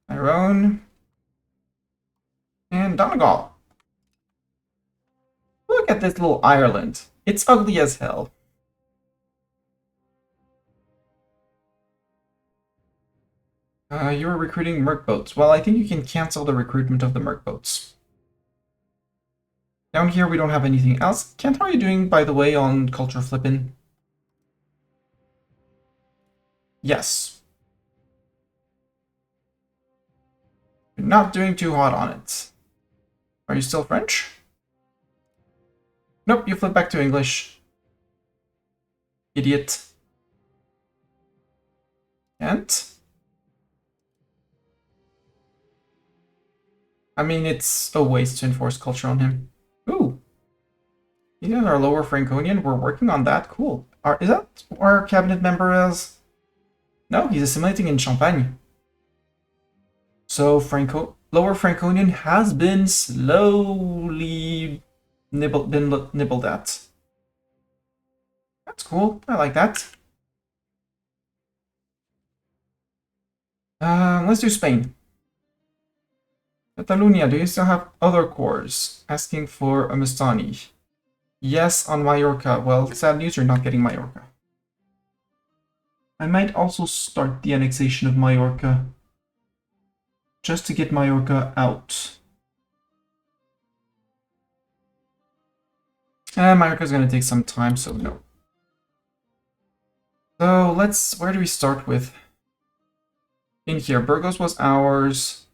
Tyrone. And Donegal. Look at this little Ireland. It's ugly as hell. You were recruiting merc boats. Well, I think you can cancel the recruitment of the merc boats. Down here, we don't have anything else. Kent, how are you doing, by the way, on culture flipping? Yes. You're not doing too hot on it. Are you still French? Nope, you flip back to English. Idiot. Kent? I mean, it's a waste to enforce culture on him. Ooh. Even our lower Franconian, we're working on that. Cool. Is that our cabinet member is? No, he's assimilating in Champagne. So lower Franconian has been slowly nibbled at. That's cool. I like that. Let's do Spain. Catalonia, do you still have other cores? Asking for a Mustani. Yes, on Mallorca. Well, sad news, you're not getting Mallorca. I might also start the annexation of Mallorca. Just to get Mallorca out. Mallorca's gonna take some time, so no. So where do we start with? In here, Burgos was ours.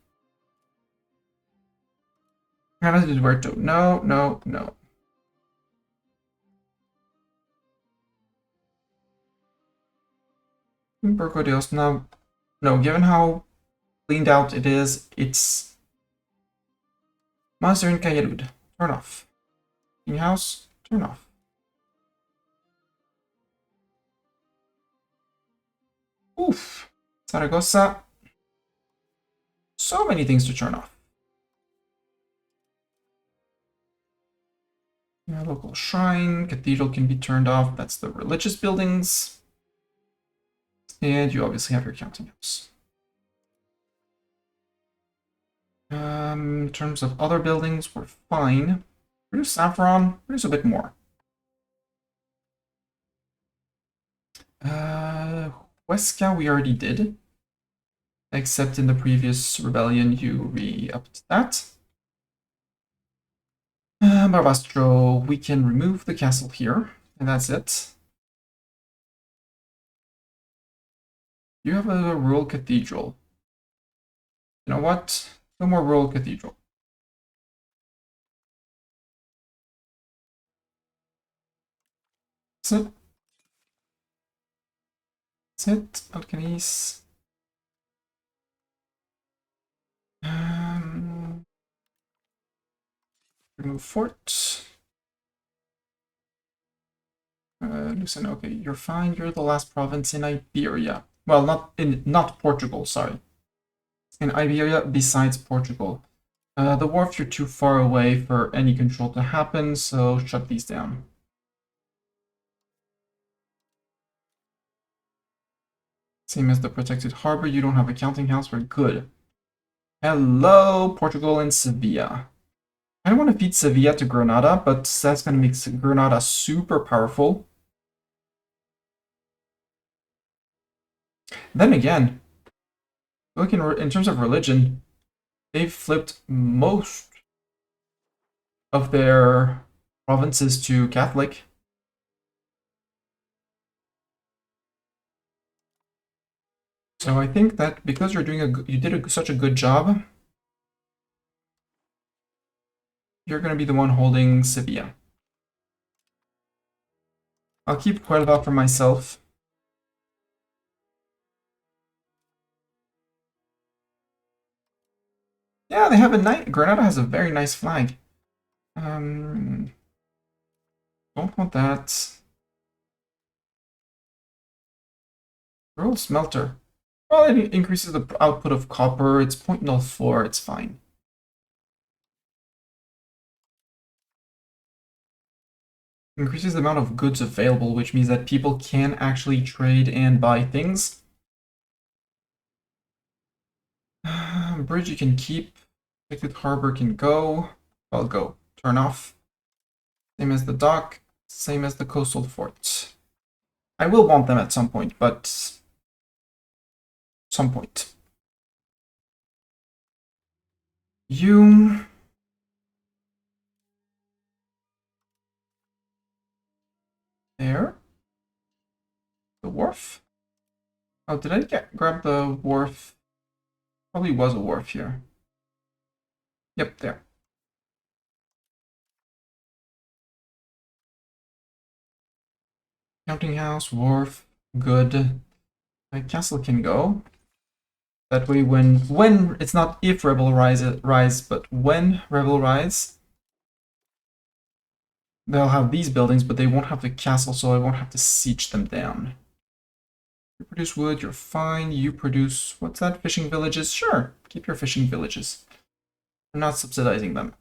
Canada de Duerto. No, no, no. Burgo de Osna. No, given how cleaned out it is, it's Monster in Kayerud. Turn off. King House, turn off. Oof. Zaragoza. So many things to turn off. Yeah, local shrine, cathedral can be turned off. That's the religious buildings. And you obviously have your counting house. In terms of other buildings, we're fine. Produce saffron, produce a bit more. Huesca we already did. Except in the previous rebellion, you re-upped that. Barbastro, we can remove the castle here, and that's it. You have a rural cathedral. You know what? No more rural cathedral. That's it. That's it. Alcanis. Remove fort. Lucena, okay, you're fine. You're the last province in Iberia. Well, not Portugal, sorry. In Iberia besides Portugal. The wharf, you're too far away for any control to happen, so shut these down. Same as the protected harbor, you don't have a counting house, we're good. Hello, Portugal and Sevilla. I don't want to feed Sevilla to Granada, but that's going to make Granada super powerful. Then again, look in terms of religion, they've flipped most of their provinces to Catholic. So I think that because you did such a good job, you're going to be the one holding Sevilla. I'll keep Cuerva for myself. Yeah, they have a nice. Granada has a very nice flag. Don't want that. Rural smelter. Well, it increases the output of copper. It's 0.04. It's fine. Increases the amount of goods available, which means that people can actually trade and buy things. Bridge you can keep. Protected harbor can go. Well, go. Turn off. Same as the dock. Same as the coastal fort. I will want them at some point, but some point. You... There. The wharf. Oh, did I grab the wharf? Probably was a wharf here. Yep, there. Counting house, wharf, good. My castle can go. That way when it's not if rebel rise, but when rebel rise, they'll have these buildings, but they won't have the castle, so I won't have to siege them down. You produce wood, you're fine. You produce, what's that, fishing villages? Sure, keep your fishing villages. We're not subsidizing them.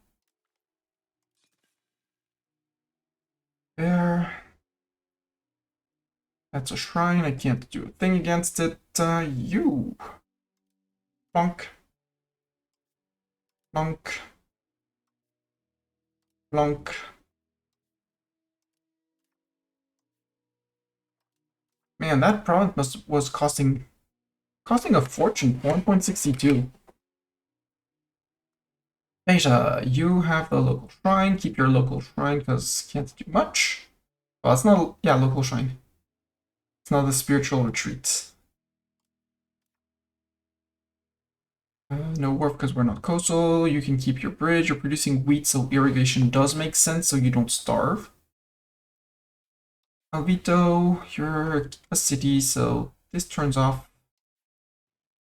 There. That's a shrine, I can't do a thing against it. You. Plonk. Plonk. Plonk. Man, that province was costing a fortune, 1.62. Beja, you have the local shrine. Keep your local shrine because can't do much. Well, it's not, yeah, local shrine. It's not a spiritual retreat. No wharf because we're not coastal. You can keep your bridge. You're producing wheat, so irrigation does make sense, so you don't starve. Alvito, you're a city, so this turns off.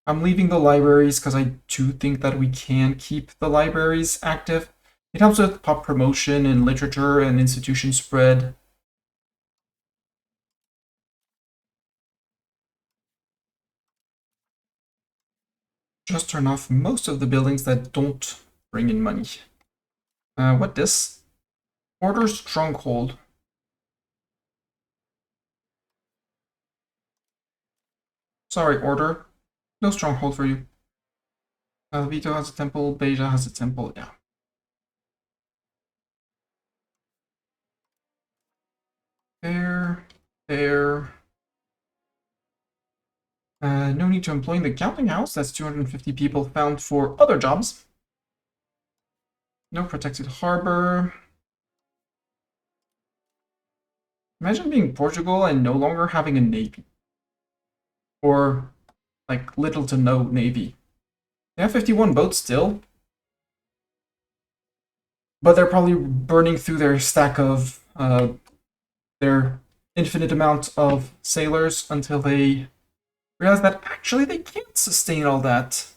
I'm leaving the libraries because I do think that we can keep the libraries active. It helps with pop promotion and literature and institution spread. Just turn off most of the buildings that don't bring in money. What this? Order stronghold. Sorry, order. No stronghold for you. Vito has a temple, Beja has a temple, yeah. There. No need to employ in the counting house. That's 250 people found for other jobs. No protected harbor. Imagine being Portugal and no longer having a navy. Or, like, little to no navy. They have 51 boats still. But they're probably burning through their stack of, their infinite amount of sailors until they realize that actually they can't sustain all that.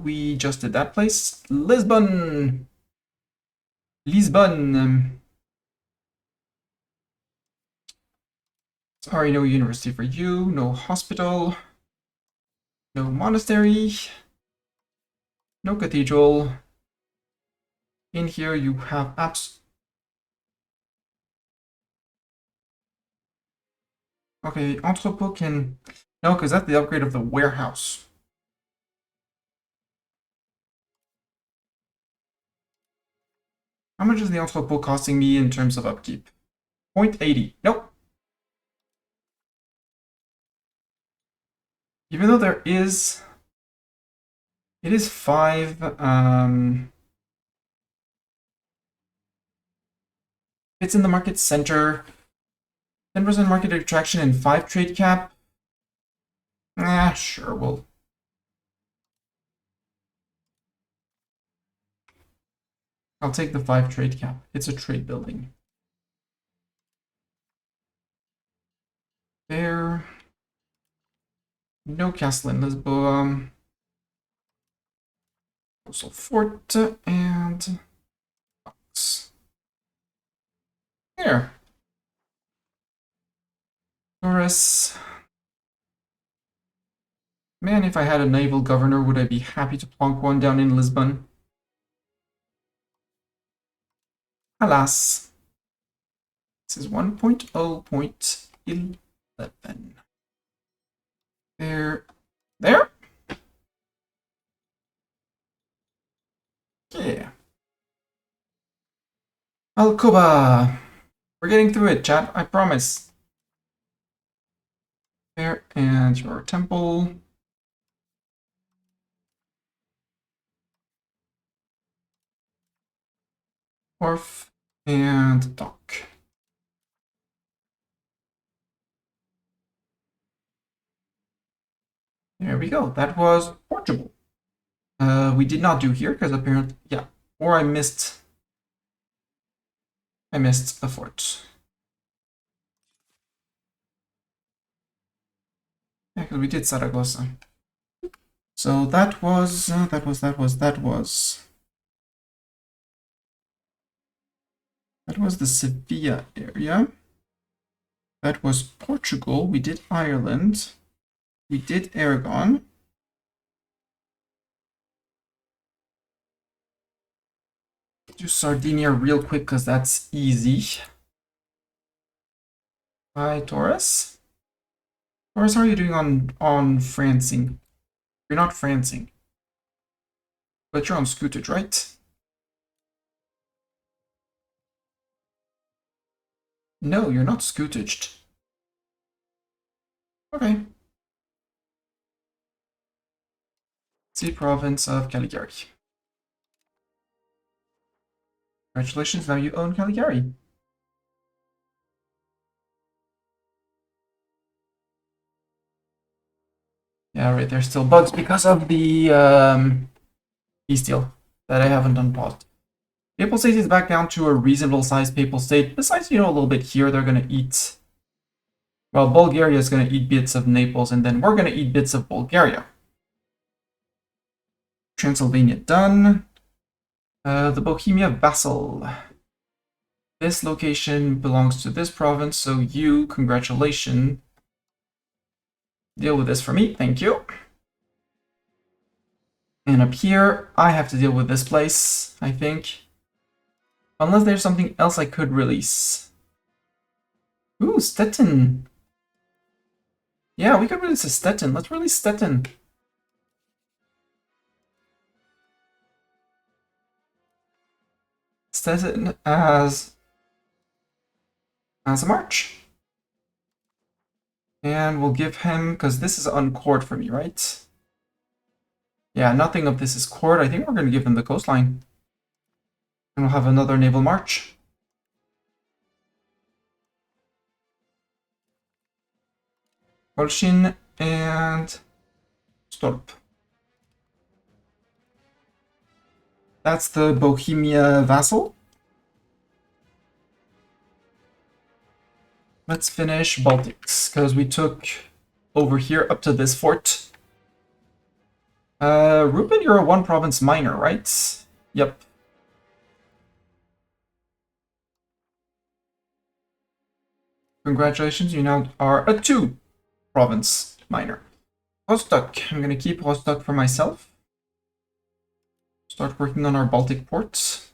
We just did that place. Lisbon! Sorry, no university for you, no hospital, no monastery, no cathedral. In here you have apps. Okay, entrepot can... No, because that's the upgrade of the warehouse. How much is the entrepot costing me in terms of upkeep? 0.80. Nope. Even though there is... It is 5... It's in the market center. 10% market attraction and 5 trade cap. Sure, we'll... I'll take the 5 trade cap. It's a trade building. There. No castle in Lisbon. Also fort and box. There. Taurus. Man, if I had a naval governor, would I be happy to plonk one down in Lisbon? Alas. This is 1.0.11. There. There? Yeah. Alcoba! We're getting through it, chat, I promise. There, and your temple. Wharf and dock. There we go. That was Portugal. We did not do here because apparently, yeah, or I missed a fort. Yeah, because we did Saragossa. So that was the Sevilla area. That was Portugal. We did Ireland. We did Aragon. Do Sardinia real quick because that's easy. Hi, Taurus. Taurus, how are you doing on Francing? You're not Francing, but you're on Scootage, right? No, you're not Scootaged. Okay. Sea province of Caligari. Congratulations, now you own Caligari. Yeah, right, there's still bugs because of the peace deal that I haven't unpaused. Papal state is back down to a reasonable sized papal state. Besides, a little bit here, they're gonna eat. Well, Bulgaria is gonna eat bits of Naples, and then we're gonna eat bits of Bulgaria. Transylvania done. The Bohemia vassal. This location belongs to this province, so you, congratulations. Deal with this for me, thank you. And up here, I have to deal with this place, I think. Unless there's something else I could release. Ooh, Stettin. Yeah, we could release a Stettin. Let's release Stettin. Stettin as a march. And we'll give him, because this is uncored for me, right? Yeah, nothing of this is cored. I think we're going to give him the coastline. And we'll have another naval march. Olshin and Stolp. That's the Bohemia vassal. Let's finish Baltics, because we took over here up to this fort. Ruben, you're a one province minor, right? Yep. Congratulations, you now are a two province minor. Rostock. I'm gonna keep Rostock for myself. Start working on our Baltic ports.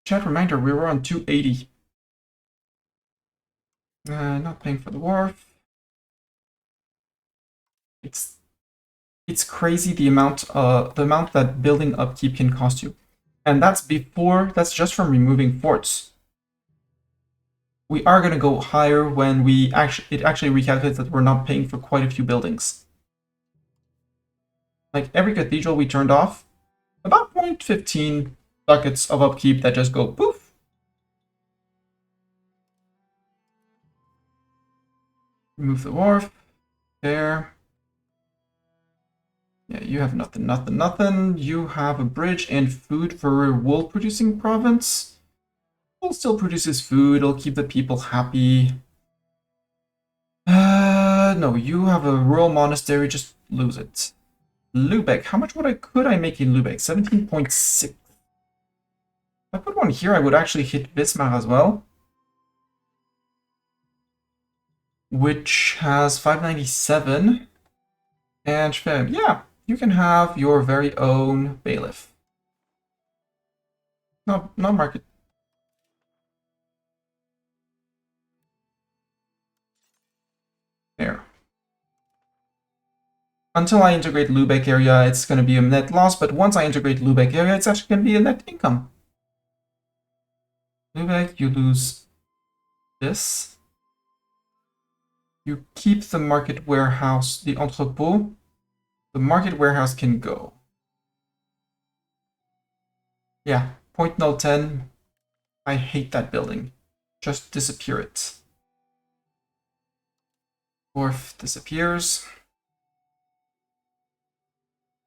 Chat reminder, we were on 280. Not paying for the wharf. It's crazy the amount that building upkeep can cost you. And that's just from removing forts. We are gonna go higher when it actually recalculates that we're not paying for quite a few buildings. Like every cathedral we turned off, about 0.15 buckets of upkeep that just go poof. Remove the wharf. There. Yeah, you have nothing. You have a bridge and food for a wool-producing province. Wool still produces food. It'll keep the people happy. No, you have a rural monastery. Just lose it. Lubeck. How much could I make in Lubeck? 17.6. If I put one here, I would actually hit Wismar as well. Which has 597. And yeah, you can have your very own bailiff. No, not market. There. until I integrate Lübeck area, it's going to be a net loss, but once I integrate Lübeck area, it's actually going to be a net income. Lübeck, you lose this. You keep the market warehouse, the entrepôt. The market warehouse can go. Yeah, 0.010. I hate that building. Just disappear it. Wharf disappears.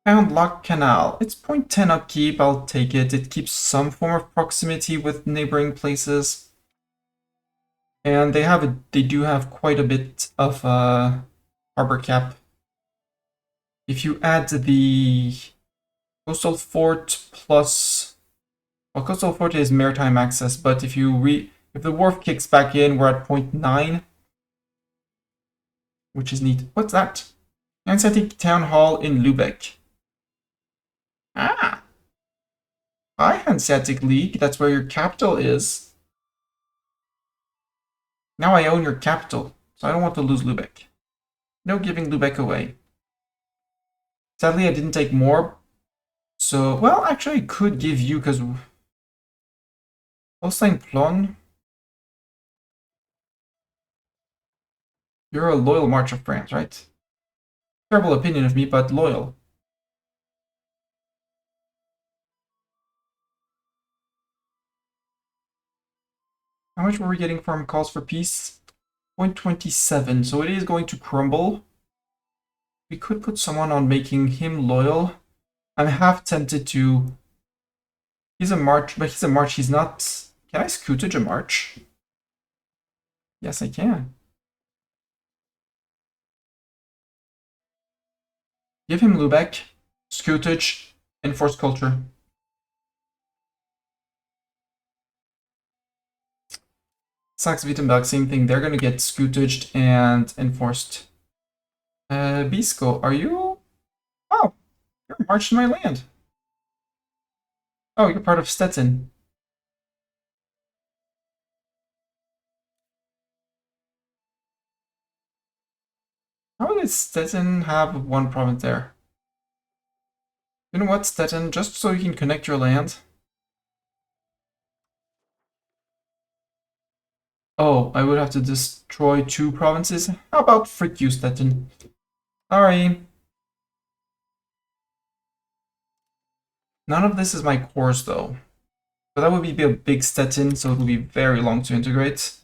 Found Lock Canal. It's 0.10 upkeep, I'll take it. It keeps some form of proximity with neighboring places. And they do have quite a bit of harbor cap. If you add the coastal fort plus, well, coastal fort is maritime access, but if the wharf kicks back in, we're at 0.9, which is neat. What's that? Hanseatic Town Hall in Lübeck. Ah, hi Hanseatic League. That's where your capital is. Now I own your capital, so I don't want to lose Lübeck. No giving Lübeck away. Sadly, I didn't take more. So, well, actually, I could give you, because Holstein Plon, you're a loyal March of France, right? Terrible opinion of me, but loyal. How much were we getting from calls for peace? 0.27, so it is going to crumble. We could put someone on making him loyal. I'm half tempted to... He's a March, but he's a March, he's not... Can I scootage a March? Yes, I can. Give him Lübeck, scootage, enforce culture. Saxe-Wittenberg, same thing. They're gonna get scootaged and enforced. Bisco, are you? Oh, you're marched to my land. Oh, you're part of Stettin. How does Stettin have one province there? You know what, Stettin? Just so you can connect your land. Oh, I would have to destroy 2 provinces? How about frick you, Stettin? Sorry. None of this is my cores, though. So that would be a big Stettin, so it would be very long to integrate.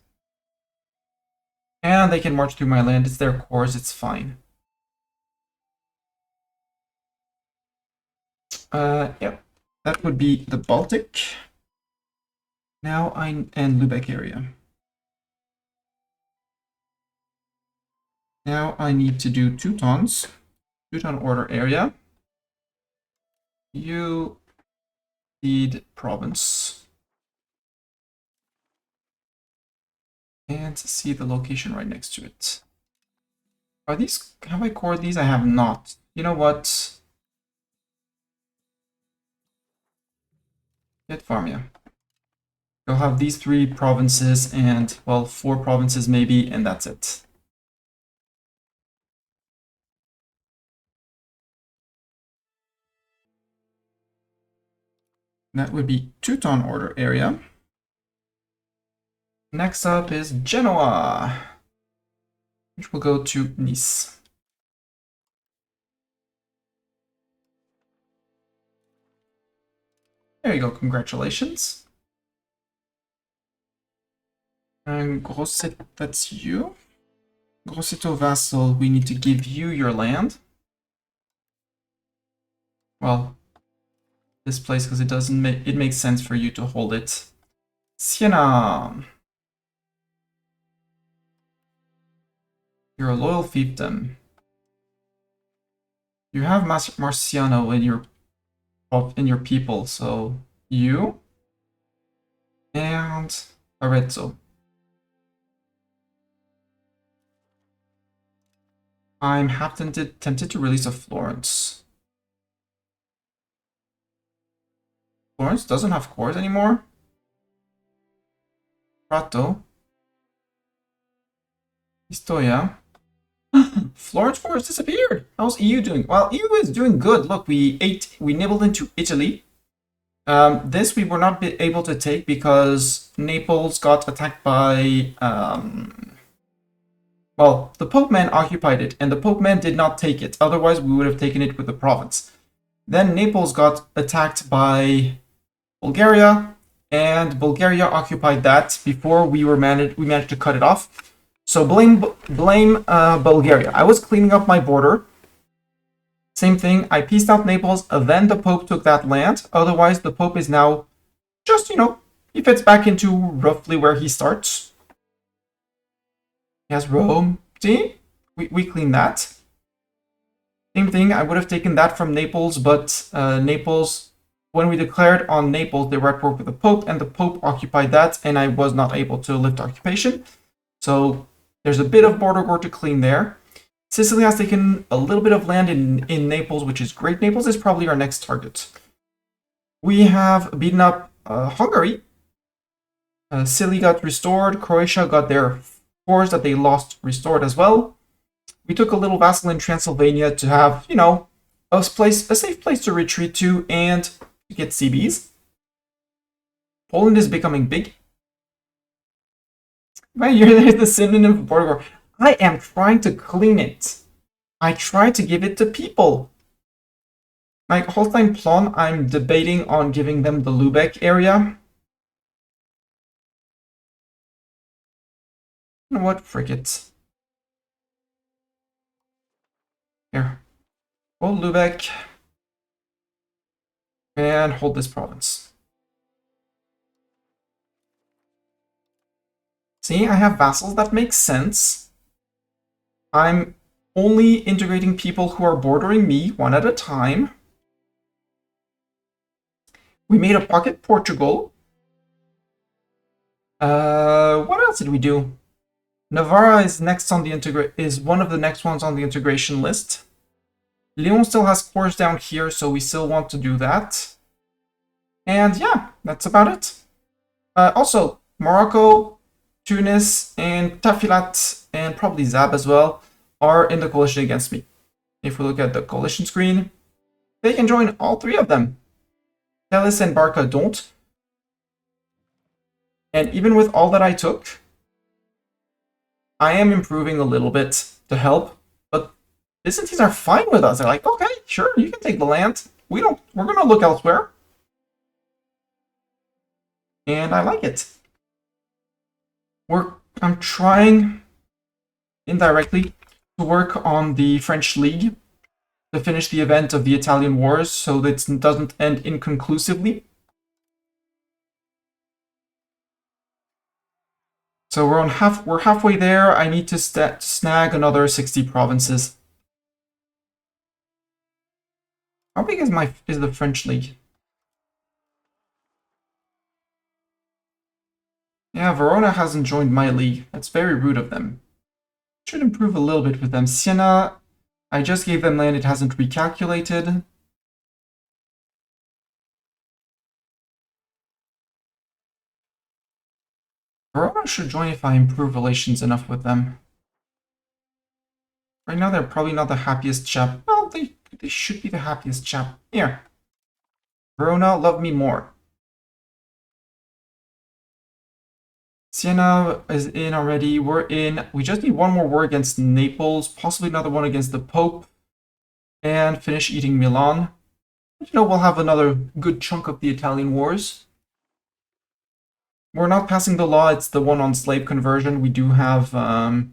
And they can march through my land. It's their cores, it's fine. Yep. That would be the Baltic. Now and Lübeck area. Now I need to do Teutons. Teuton order area. You lead province. And see the location right next to it. Are these, have I cored these? I have not. You know what? Get Farmia. You'll have these 3 provinces and, well, 4 provinces maybe, and that's it. That would be Teuton order area. Next up is Genoa, which will go to Nice. There you go, congratulations. And Grosset, that's you. Grosseto vassal, we need to give you your land. Well, this place, because it makes sense for you to hold it. Siena. You're a loyal fiefdom. You have Marciano in your people, so you and Arezzo. I'm half tempted to release a Florence. Florence doesn't have cores anymore? Prato. Pistoia. Florence Forest disappeared. How's EU doing? Well, EU is doing good. Look, we nibbled into Italy. This we were not able to take because Naples got attacked by, well, the Pope man occupied it, and the Pope man did not take it. Otherwise, we would have taken it with the province. Then Naples got attacked by Bulgaria, and Bulgaria occupied that before we managed to cut it off. So blame Bulgaria. I was cleaning up my border. Same thing. I pieced out Naples. Then the Pope took that land. Otherwise, the Pope is now just, he fits back into roughly where he starts. He has Rome. See? We cleaned that. Same thing. I would have taken that from Naples, but Naples, when we declared on Naples, they were at war with the Pope, and the Pope occupied that, and I was not able to lift occupation. So there's a bit of border war to clean there. Sicily has taken a little bit of land in Naples, which is great. Naples is probably our next target. We have beaten up Hungary. Sicily got restored. Croatia got their force that they lost restored as well. We took a little vassal in Transylvania to have, a safe place to retreat to and to get CBs. Poland is becoming big. Right, there's the synonym for border war. I am trying to clean it. I try to give it to people. Like Holstein Plon, I'm debating on giving them the Lübeck area. You know what? Frick it. Here. Hold Lübeck. And hold this province. See, I have vassals. That makes sense. I'm only integrating people who are bordering me one at a time. We made a pocket Portugal. What else did we do? Navarra is next on the is one of the next ones on the integration list. Lyon still has cores down here, so we still want to do that. And yeah, that's about it. Also, Morocco, Tunis, and Tafilat, and probably Zab as well, are in the coalition against me. If we look at the coalition screen, they can join all three of them. Telis and Barca don't. And even with all that I took, I am improving a little bit to help, but Byzantines are fine with us. They're like, okay, sure, you can take the land. We're gonna look elsewhere. And I like it. I'm trying indirectly to work on the French League to finish the event of the Italian Wars so that it doesn't end inconclusively. So we're halfway there. I need to snag another 60 provinces. How big is the French League? Yeah, Verona hasn't joined my league. That's very rude of them. Should improve a little bit with them. Siena, I just gave them land. It hasn't recalculated. Verona should join if I improve relations enough with them. Right now, they're probably not the happiest chap. Well, they should be the happiest chap. Here. Verona, love me more. Siena is in already. We're in. We just need one more war against Naples, possibly another one against the Pope, and finish eating Milan. We'll have another good chunk of the Italian wars. We're not passing the law. It's the one on slave conversion. We do have a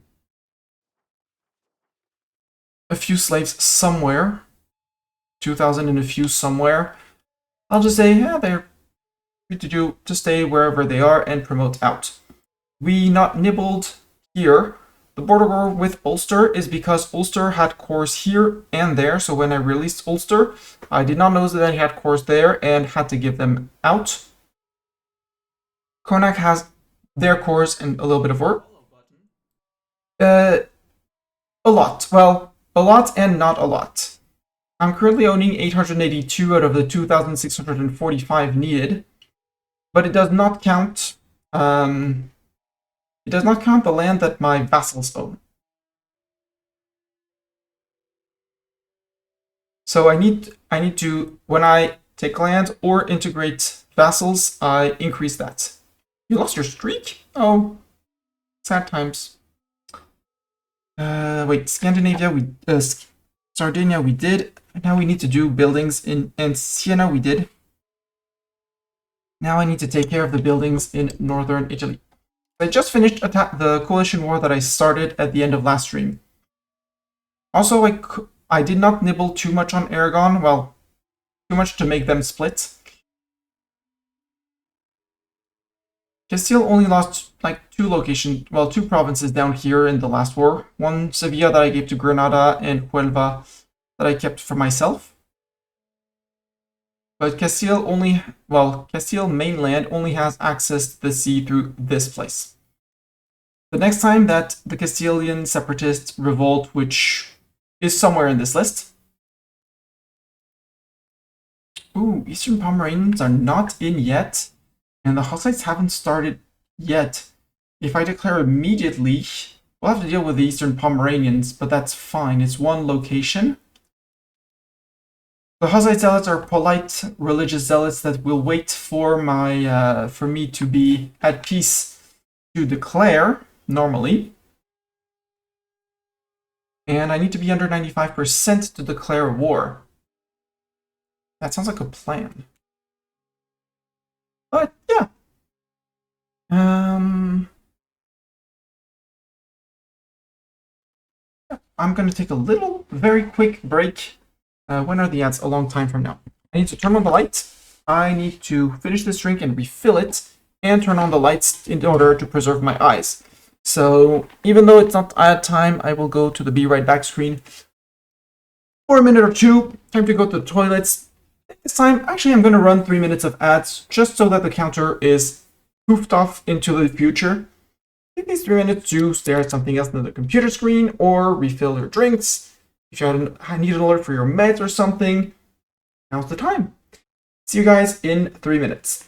few slaves somewhere. 2,000 and a few somewhere. I'll just say, yeah, they're free to stay wherever they are and promote out. We not nibbled here. The border war with Ulster is because Ulster had cores here and there. So when I released Ulster, I did not know that they had cores there and had to give them out. Connacht has their cores and a little bit of work. A lot. Well, a lot and not a lot. I'm currently owning 882 out of the 2,645 needed, but it does not count. It does not count the land that my vassals own. So I need to, when I take land or integrate vassals, I increase that. You lost your streak? Oh, sad times. Wait, Scandinavia, Sardinia we did. Now we need to do buildings and Siena we did. Now I need to take care of the buildings in northern Italy. I just finished the coalition war that I started at the end of last stream. Also, I did not nibble too much on Aragon. Well, too much to make them split. Castile only lost like two provinces down here in the last war. One, Sevilla, that I gave to Granada, and Huelva that I kept for myself. But Castile mainland only has access to the sea through this place. The next time that the Castilian separatists revolt, which is somewhere in this list. Ooh, Eastern Pomeranians are not in yet, and the Hussites haven't started yet. If I declare immediately, we'll have to deal with the Eastern Pomeranians, but that's fine. It's one location. The Hussite zealots are polite religious zealots that will wait for for me to be at peace to declare, normally. And I need to be under 95% to declare war. That sounds like a plan. But yeah. I'm going to take a very quick break. When are the ads? A long time from now. I need to turn on the lights. I need to finish this drink and refill it, and turn on the lights in order to preserve my eyes. So even though it's not ad time, I will go to the be right back screen for a minute or two. Time to go to the toilets. This time, actually, I'm going to run 3 minutes of ads just so that the counter is poofed off into the future. Take these 3 minutes to stare at something else on the computer screen or refill your drinks. If you need an alert for your meds or something, now's the time. See you guys in 3 minutes.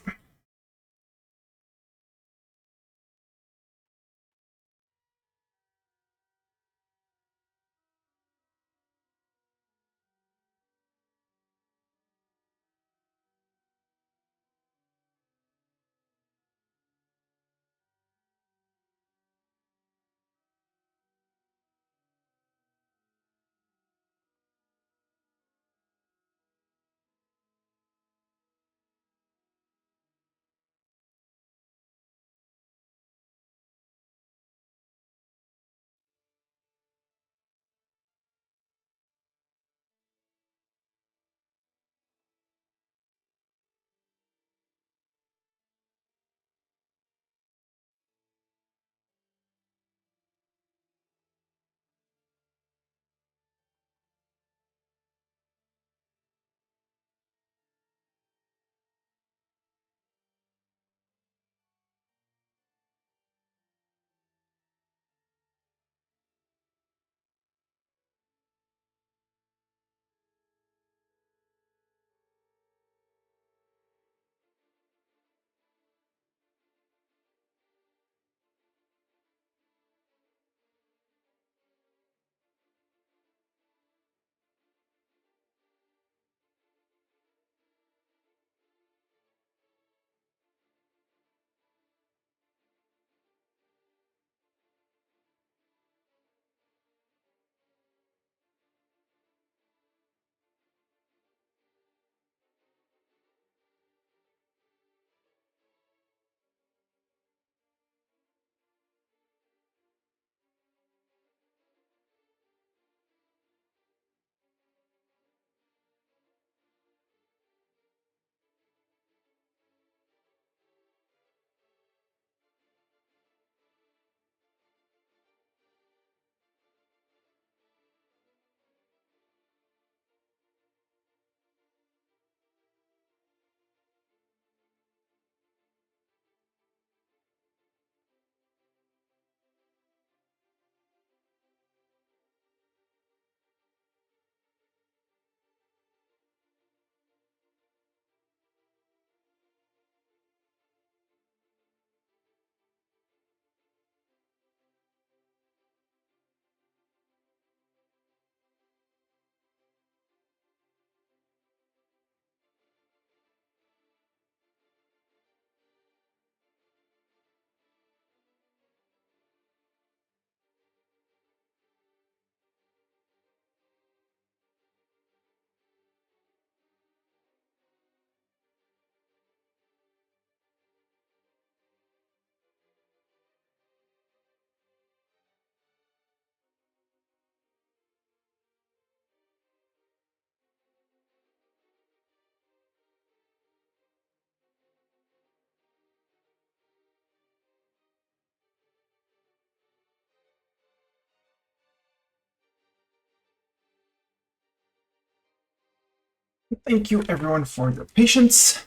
thank you everyone for your patience.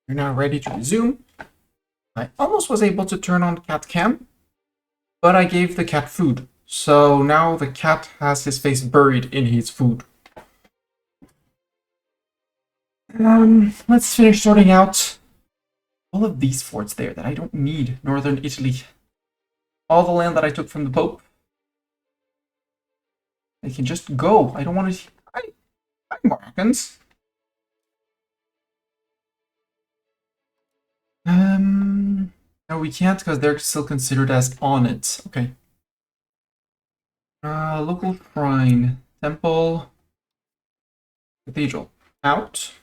You're now ready to resume. I almost was able to turn on cat cam, but I gave the cat food. So now the cat has his face buried in his food. Let's finish sorting out all of these forts there that I don't need. Northern Italy. All the land that I took from the Pope. They can just go. I don't want to... I'm Moroccans. No, we can't because they're still considered as on it. Okay. Local shrine, temple, cathedral. Out.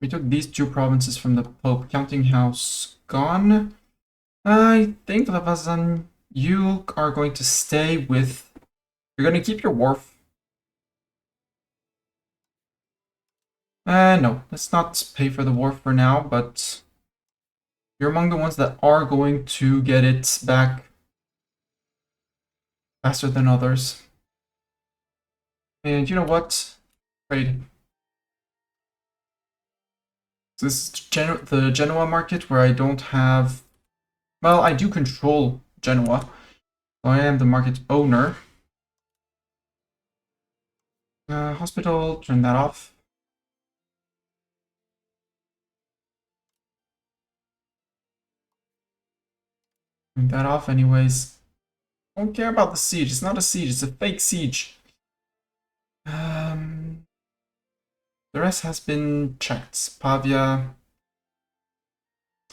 We took these two provinces from the Pope. Counting house gone. I think, Lavazan, you are going to stay with... You're going to keep your wharf. No, let's not pay for the wharf for now, but you're among the ones that are going to get it back faster than others. And you know what? Trade. So this is the Genoa market where I don't have... Well, I do control Genoa. So I am the market owner. Hospital, turn that off. Turn that off anyways. Don't care about the siege. It's not a siege, it's a fake siege. The rest has been checked. Pavia.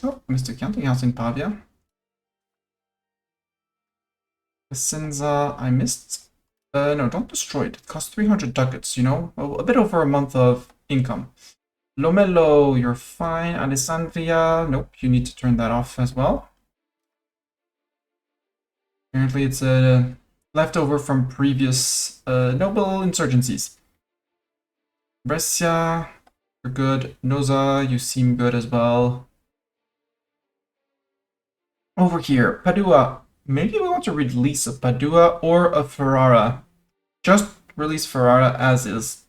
Oh, Mr. Counting House in Pavia. Vicenza, I missed. No, don't destroy it. It costs 300 ducats, you know? A bit over a month of income. Lomello, you're fine. Alessandria, nope, you need to turn that off as well. Apparently it's a leftover from previous noble insurgencies. Brescia, you're good. Noza, you seem good as well. Over here, Padua. Maybe we want to release a Padua or a Ferrara. Just release Ferrara as is.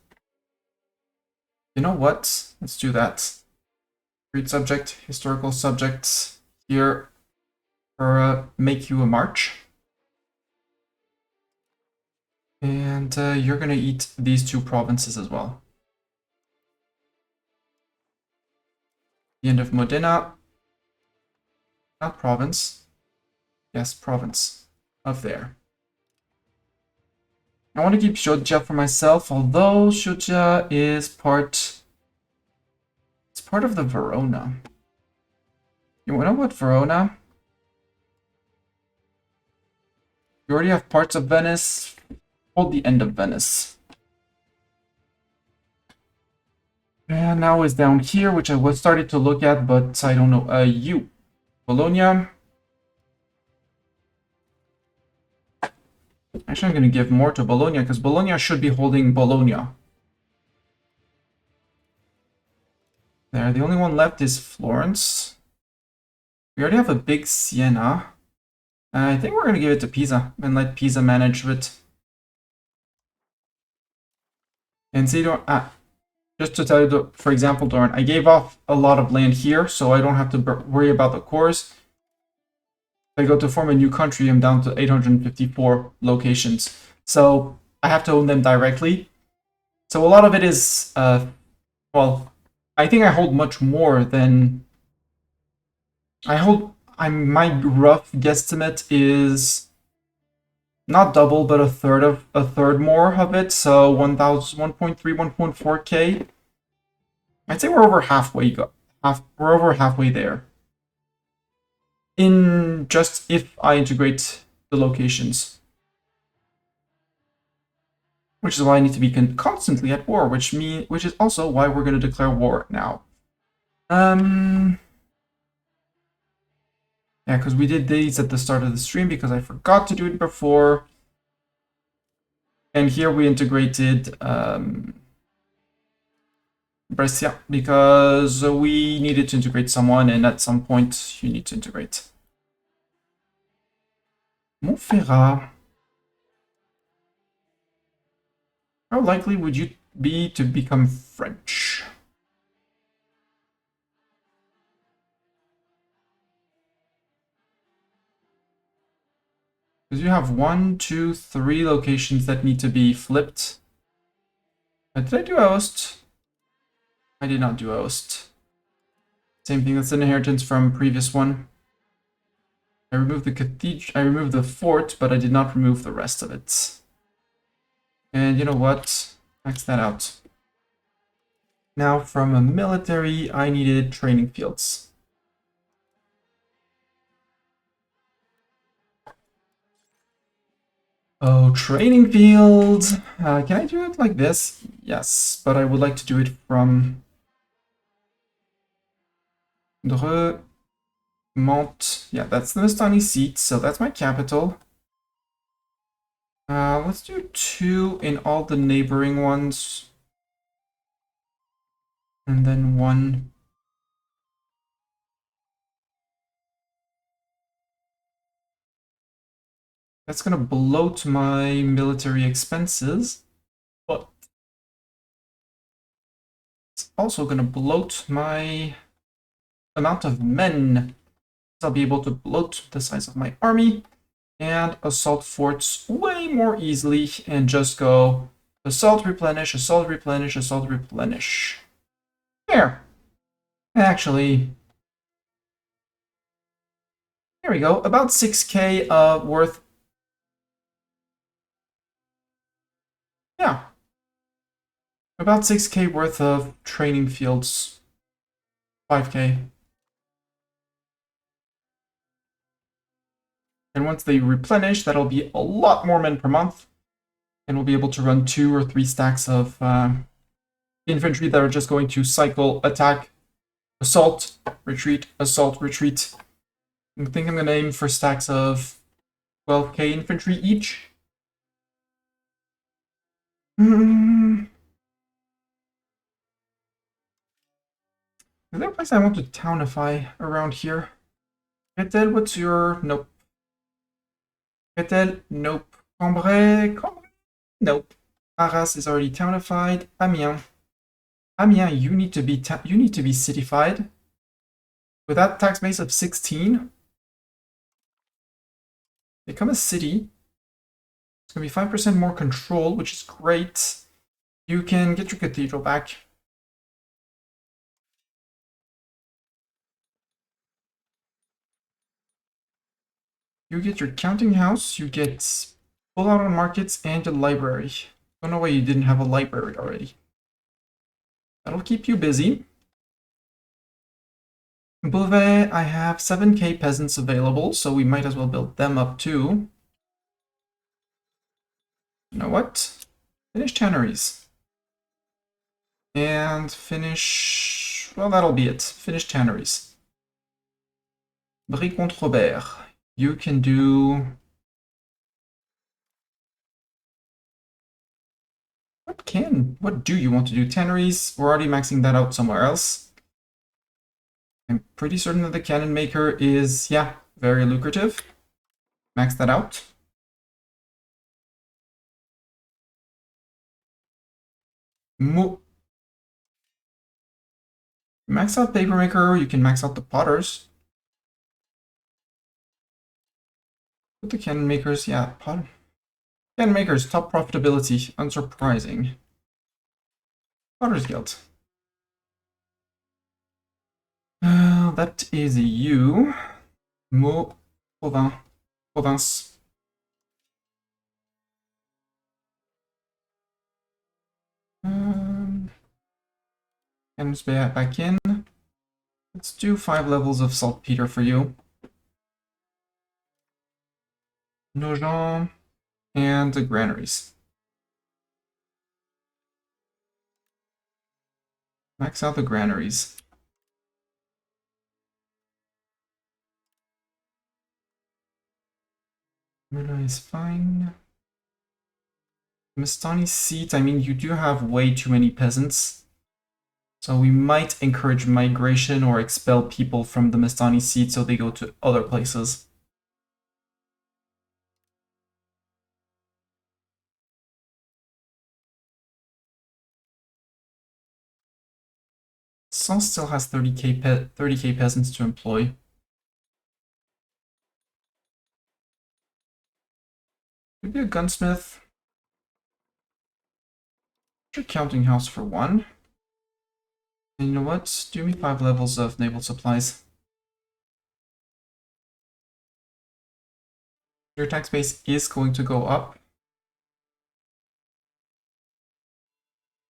You know what? Let's do that. Create subject, historical subjects here. Ferrara, make you a march. And you're gonna eat these two provinces as well. The end of Modena. Not province. Yes, province of there. I want to keep Shodja for myself, although Shodja is part... It's part of the Verona. You know what, Verona? You already have parts of Venice. Hold the end of Venice. And now is down here, which I was started to look at, but I don't know. You. Bologna. Actually, I'm going to give more to Bologna, because Bologna should be holding Bologna. There, the only one left is Florence. We already have a big Siena. I think we're going to give it to Pisa, and let Pisa manage it. And see, just to tell you, for example, Doran, I gave off a lot of land here, so I don't have to worry about the cores. If I go to form a new country, I'm down to 854 locations. So I have to own them directly. So a lot of it is, well, I think I hold much more than... my rough guesstimate is not double, but a third more of it. So 1.3, 1.4K. I'd say we're over halfway. We're over halfway there. In just if I integrate the locations. Which is why I need to be constantly at war, which is also why we're going to declare war now. Yeah, because we did these at the start of the stream because I forgot to do it before. And here we integrated Brescia because we needed to integrate someone, and at some point you need to integrate. Montferrat. How likely would you be to become French. Because you have 1, 2, 3 locations that need to be flipped. Did I do host? I did not do host. Same thing, that's an inheritance from previous one. I removed the cathedral, I removed the fort, but I did not remove the rest of it. And you know what? Max that out. Now from a military, I needed training fields. Oh, training fields! Can I do it like this? Yes, but I would like to do it from Dre, Mont. Yeah, that's the Mastani seat, so that's my capital. Let's do 2 in all the neighboring ones. And then 1. That's gonna bloat my military expenses, but it's also gonna bloat my amount of men. So I'll be able to bloat the size of my army and assault forts way more easily and just go assault, replenish, assault, replenish, assault, replenish. There. Actually, here we go. About 6k worth. Yeah. About 6k worth of training fields. 5k. And once they replenish, that'll be a lot more men per month. And we'll be able to run 2 or 3 stacks of infantry that are just going to cycle, attack, assault, retreat, assault, retreat. I think I'm going to aim for stacks of 12k infantry each. Is there a place I want to townify around here? Gretel, what's your... Nope. Gretel, nope. Cambrai, nope. Arras is already townified. Amiens. Amiens, you need to be cityfied. With that tax base of 16, become a city. It's going to be 5% more control, which is great. You can get your cathedral back. You get your counting house, you get pull out on markets, and a library. Don't know why you didn't have a library already. That'll keep you busy. Beauvais, I have 7k peasants available, so we might as well build them up too. You know what? Finish tanneries. And finish... well, that'll be it. Finish tanneries. Brie-Comte-Robert. You can do... what do you want to do? Tanneries, we're already maxing that out somewhere else. I'm pretty certain that the cannon maker is, yeah, very lucrative. Max that out. Max out paper maker, you can max out the potters. Put the cannon makers, yeah, cannon makers, top profitability, unsurprising. Potter's Guild. That is you. Province. And just back in. Let's do 5 levels of saltpeter for you. Nogent and the granaries. Max out the granaries. Murder is fine. Mastani seat, I mean, you do have way too many peasants. So we might encourage migration or expel people from the Mastani seat so they go to other places. Sens still has 30k peasants to employ. Could be a gunsmith. Your counting house for one. And you know what? Do me 5 levels of naval supplies. Your tax base is going to go up.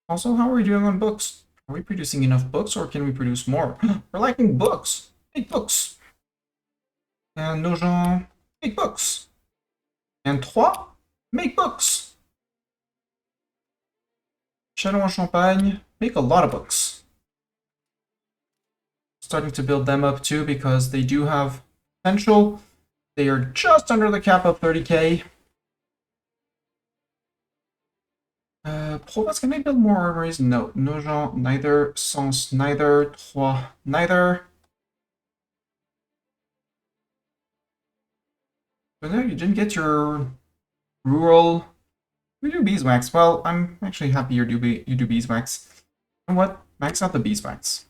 Also, how are we doing on books? Are we producing enough books or can we produce more? We're lacking books. Make books. And Nogent, make books. And Troyes, make books. Châlons-en-Champagne, make a lot of books. Starting to build them up too because they do have potential. They are just under the cap of 30k. Provence, can I build more armories? No. Nogent, neither. Sens, neither. Troyes, neither. But no, you didn't get your rural. We do beeswax. Well, I'm actually happy you do beeswax. You know what? Max out the beeswax.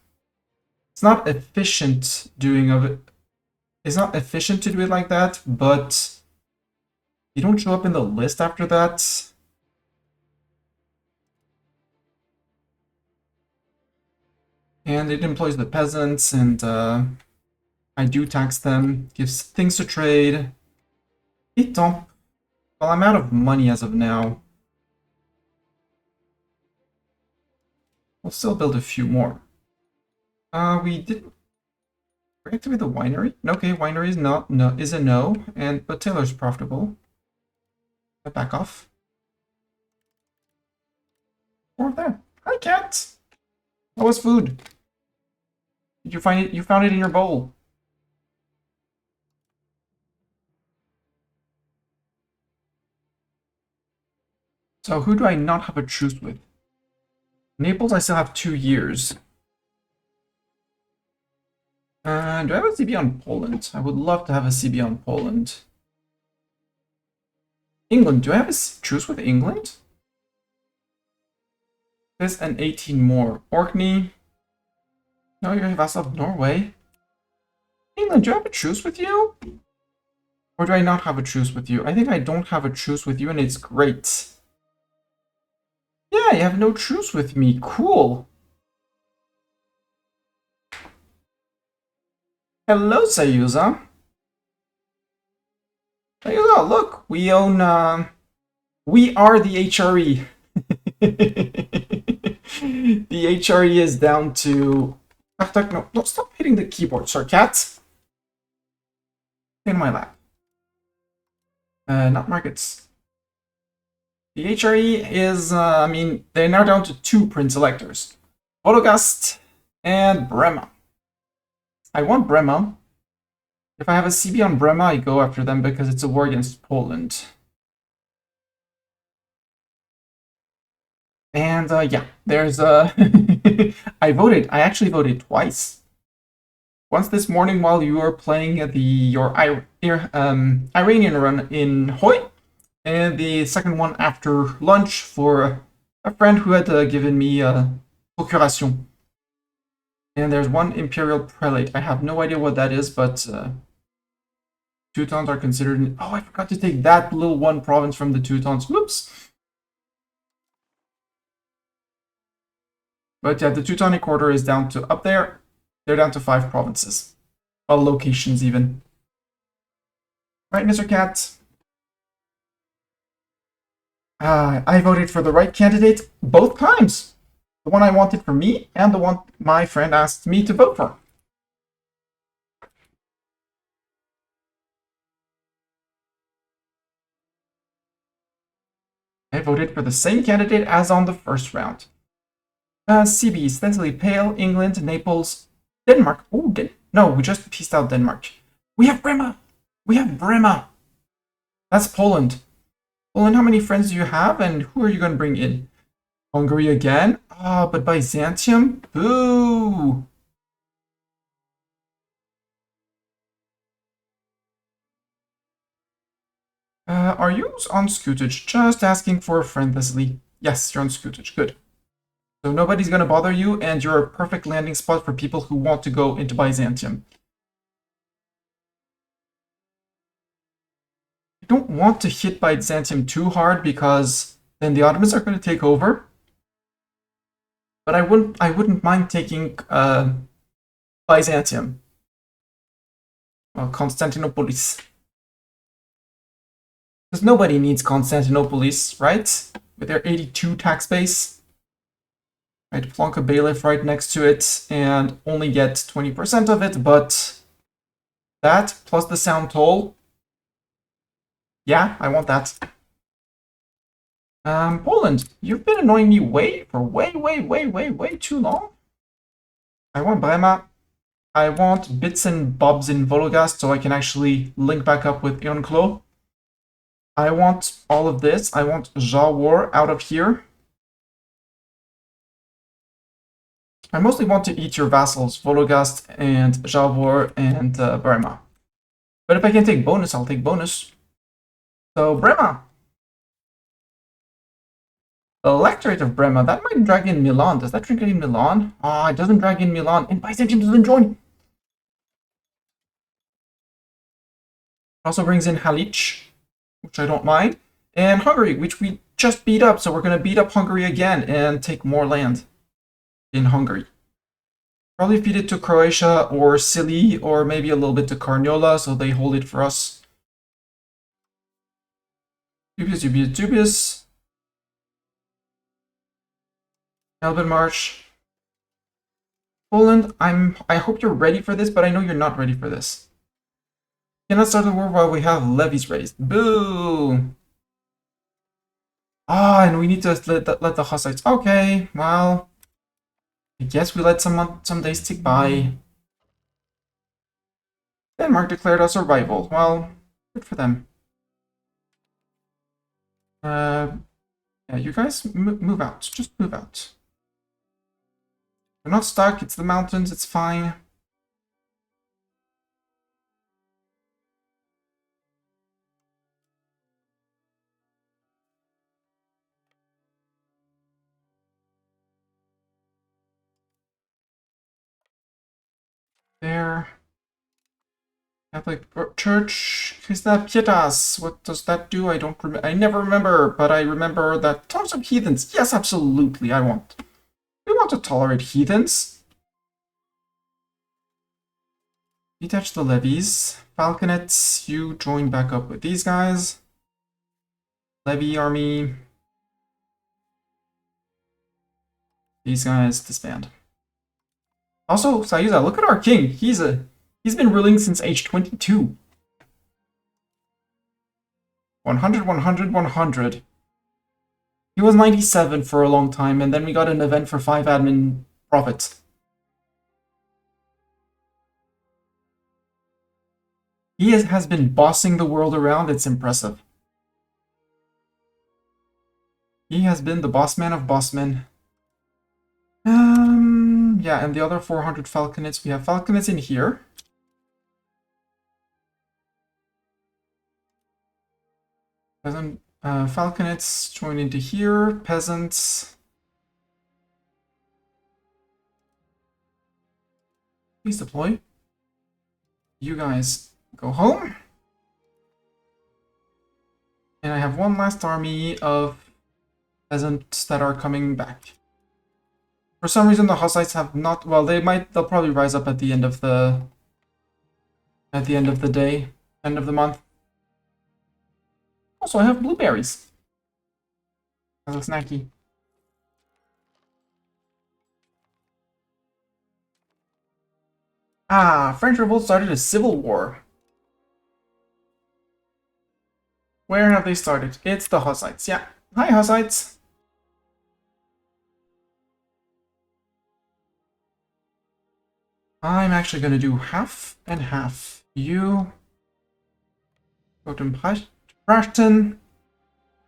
It's not efficient doing of it. It's not efficient to do it like that, but you don't show up in the list after that. And it employs the peasants, and I do tax them. Gives things to trade. E10. Well, I'm out of money as of now. We'll still build a few more. We didn't reactivate the winery. Okay, winery is a no, but Taylor's profitable. Back off. More of that. Hi, cat. How was food? Did you find it? You found it in your bowl. So who do I not have a truce with? Naples, I still have 2 years. Do I have a CB on Poland? I would love to have a CB on Poland. England, do I have a truce with England? There's an 18 more. Orkney. No, you're a vassal of Norway. England, do I have a truce with you? Or do I not have a truce with you? I think I don't have a truce with you, and it's great. Yeah, you have no truce with me. Cool. Hello, Sayuza. Sayuza, look, we own, we are the HRE. The HRE is down to... No, don't stop hitting the keyboard, sir, cat. In my lap. Not markets. The HRE is, I mean, they're now down to 2 prince electors. Vodogast and Brema. I want Brema. If I have a CB on Brema, I go after them because it's a war against Poland. And yeah, there's I actually voted twice. Once this morning while you were playing your Iranian run in Hoi, and the second one after lunch for a friend who had given me procuration. And there's one imperial prelate. I have no idea what that is, but Teutons are considered... Oh, I forgot to take that little one province from the Teutons. Whoops! But yeah, the Teutonic Order is down to... Up there, they're down to 5 provinces. Well, locations even. Right, Mr. Cat? I voted for the right candidate both times. The one I wanted for me, and the one my friend asked me to vote for. I voted for the same candidate as on the first round. CB, Stencily Pale, England, Naples, Denmark. Oh, no, we just pieced out Denmark. We have Brema! We have Brema! That's Poland. Poland, how many friends do you have, and who are you going to bring in? Hungary again? Ah, but Byzantium? Boo! Are you on Scootage? Just asking for a friend, Leslie. Yes, you're on Scootage. Good. So nobody's going to bother you, and you're a perfect landing spot for people who want to go into Byzantium. I don't want to hit Byzantium too hard because then the Ottomans are going to take over. But I wouldn't mind taking Byzantium. Well, Constantinopolis. Because nobody needs Constantinopolis, right? With their 82 tax base. Right, plonk a bailiff right next to it and only get 20% of it, but that plus the sound toll. Yeah, I want that. Poland, you've been annoying me way too long. I want Brema. I want bits and bobs in Vologast so I can actually link back up with Eonklo. I want all of this. I want Jawar out of here. I mostly want to eat your vassals, Vologast and Jawar and Brema. But if I can take bonus, I'll take bonus. So, Brema. Electorate of Brema. That might drag in Milan. Does that drag in Milan? Ah, it doesn't drag in Milan. And Byzantium doesn't join. Also brings in Halic, which I don't mind. And Hungary, which we just beat up. So we're going to beat up Hungary again and take more land in Hungary. Probably feed it to Croatia or Sili or maybe a little bit to Carniola so they hold it for us. Dubious. Elben March. Poland, I hope you're ready for this, but I know you're not ready for this. Cannot start the war while we have levies raised. Boo! Ah, and we need to let the Hussites. Okay, well, I guess we let some days tick by. Denmark declared us a rival. Well, good for them. Yeah, you guys move out. Just move out. We're not stuck. It's the mountains. It's fine. There. Catholic Church. Is that Pietas? What does that do? I don't remember. I never remember, but I remember that tons of heathens. Yes, absolutely. We want to tolerate heathens. Detach the levies. Falconets, you join back up with these guys. Levy army. These guys disband. Also, Sayuza, look at our king. He's been ruling since age 22. 100, 100, 100. He was 97 for a long time, and then we got an event for 5 admin profits. He has been bossing the world around. It's impressive. He has been the boss man of bossmen. Yeah, and the other 400 falconets. We have falconets in here. Peasant falconets join into here. Peasants. Please deploy. You guys go home. And I have one last army of peasants that are coming back. For some reason, the Hussites have not. Well, they'll probably rise up at the end of the day, end of the month. Also, I have blueberries as a snacky. Ah, French Revolt started a civil war. Where have they started? It's the Hussites. Yeah. Hi, Hussites. I'm actually going to do half and half. You go to Prashton.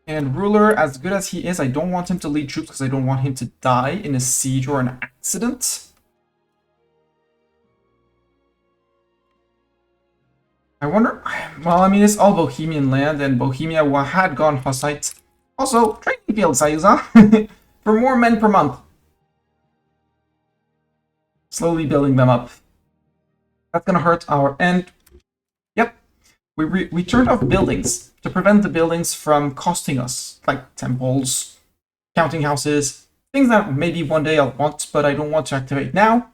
And ruler, as good as he is, I don't want him to lead troops because I don't want him to die in a siege or an accident. I wonder... Well, I mean, it's all Bohemian land, and Bohemia had gone Hussite. Also, training field, Sayuza. For more men per month. Slowly building them up. That's gonna hurt our end. Yep. We turned off buildings to prevent the buildings from costing us, like temples, counting houses, things that maybe one day I'll want, but I don't want to activate now.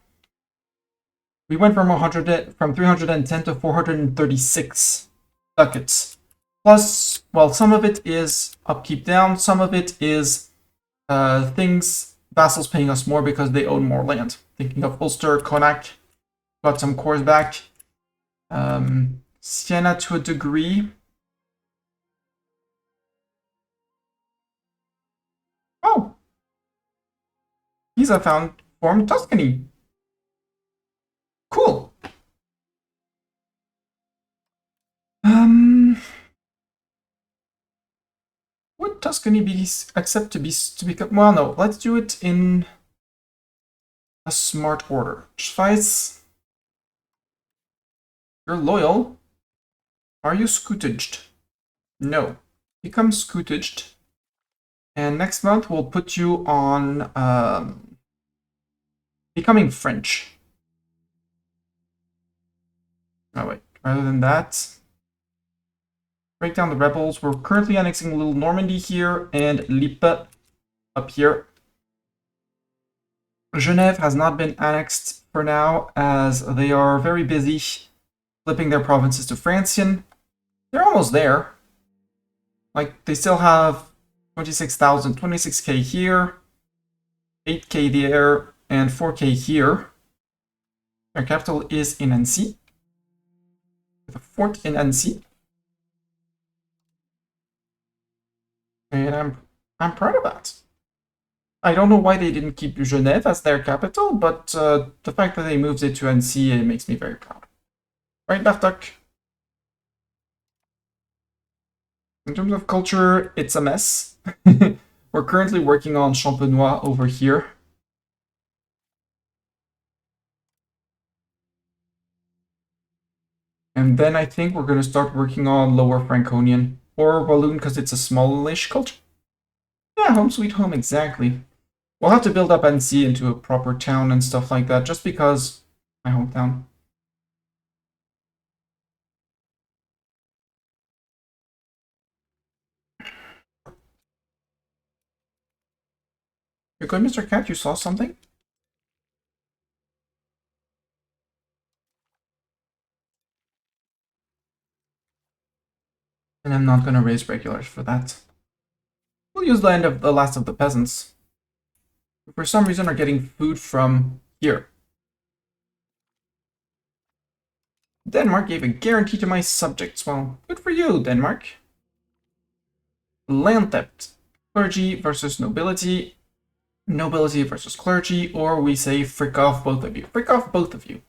We went from 310 to 436 ducats. Plus, well, some of it is upkeep down, some of it is vassals paying us more because they own more land. Thinking of Ulster, Connacht, got some cores back. Siena to a degree. Oh! Pisa formed Tuscany. Cool. Would Tuscany accept to become? Well, no. Let's do it in a smart order. Schweiz, you're loyal. Are you scootaged? No. Become scootaged. And next month we'll put you on becoming French. Oh wait. Rather than that. Break down the rebels. We're currently annexing Little Normandy here and Lippe up here. Genève has not been annexed for now, as they are very busy flipping their provinces to Francian. They're almost there. Like, they still have 26,000, 26k here, 8k there, and 4k here. Their capital is in Annecy, with a fort in Annecy. And I'm proud of that. I don't know why they didn't keep Genève as their capital, but the fact that they moved it to Annecy, it makes me very proud. Right, Bartok? In terms of culture, it's a mess. We're currently working on Champenois over here. And then I think we're going to start working on Lower Franconian, or Walloon, because it's a smallish culture. Yeah, home sweet home, exactly. We'll have to build up Annecy into a proper town and stuff like that, just because my hometown. You're good, Mr. Cat? You saw something? And I'm not going to raise regulars for that. We'll use the end of the last of the peasants. Who for some reason are getting food from here. Denmark gave a guarantee to my subjects. Well, good for you, Denmark. Land theft. Clergy versus nobility. Nobility versus clergy. Or we say frick off both of you. Frick off both of you.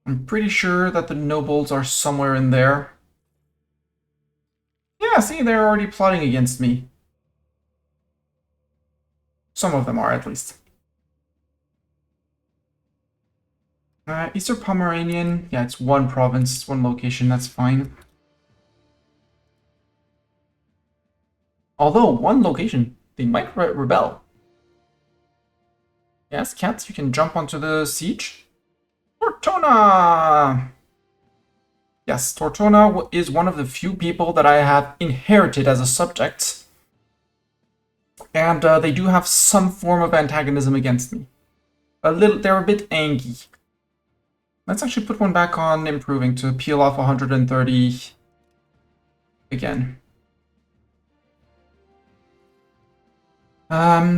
I'm pretty sure that the nobles are somewhere in there. Yeah, see, they're already plotting against me. Some of them are, at least. Eastern Pomeranian, yeah, it's one province, it's one location, that's fine. Although, one location, they might rebel. Yes, cats, you can jump onto the siege. Tortona! Yes, Tortona is one of the few people that I have inherited as a subject. And they do have some form of antagonism against me. They're a bit angry. Let's actually put one back on improving to peel off 130 again.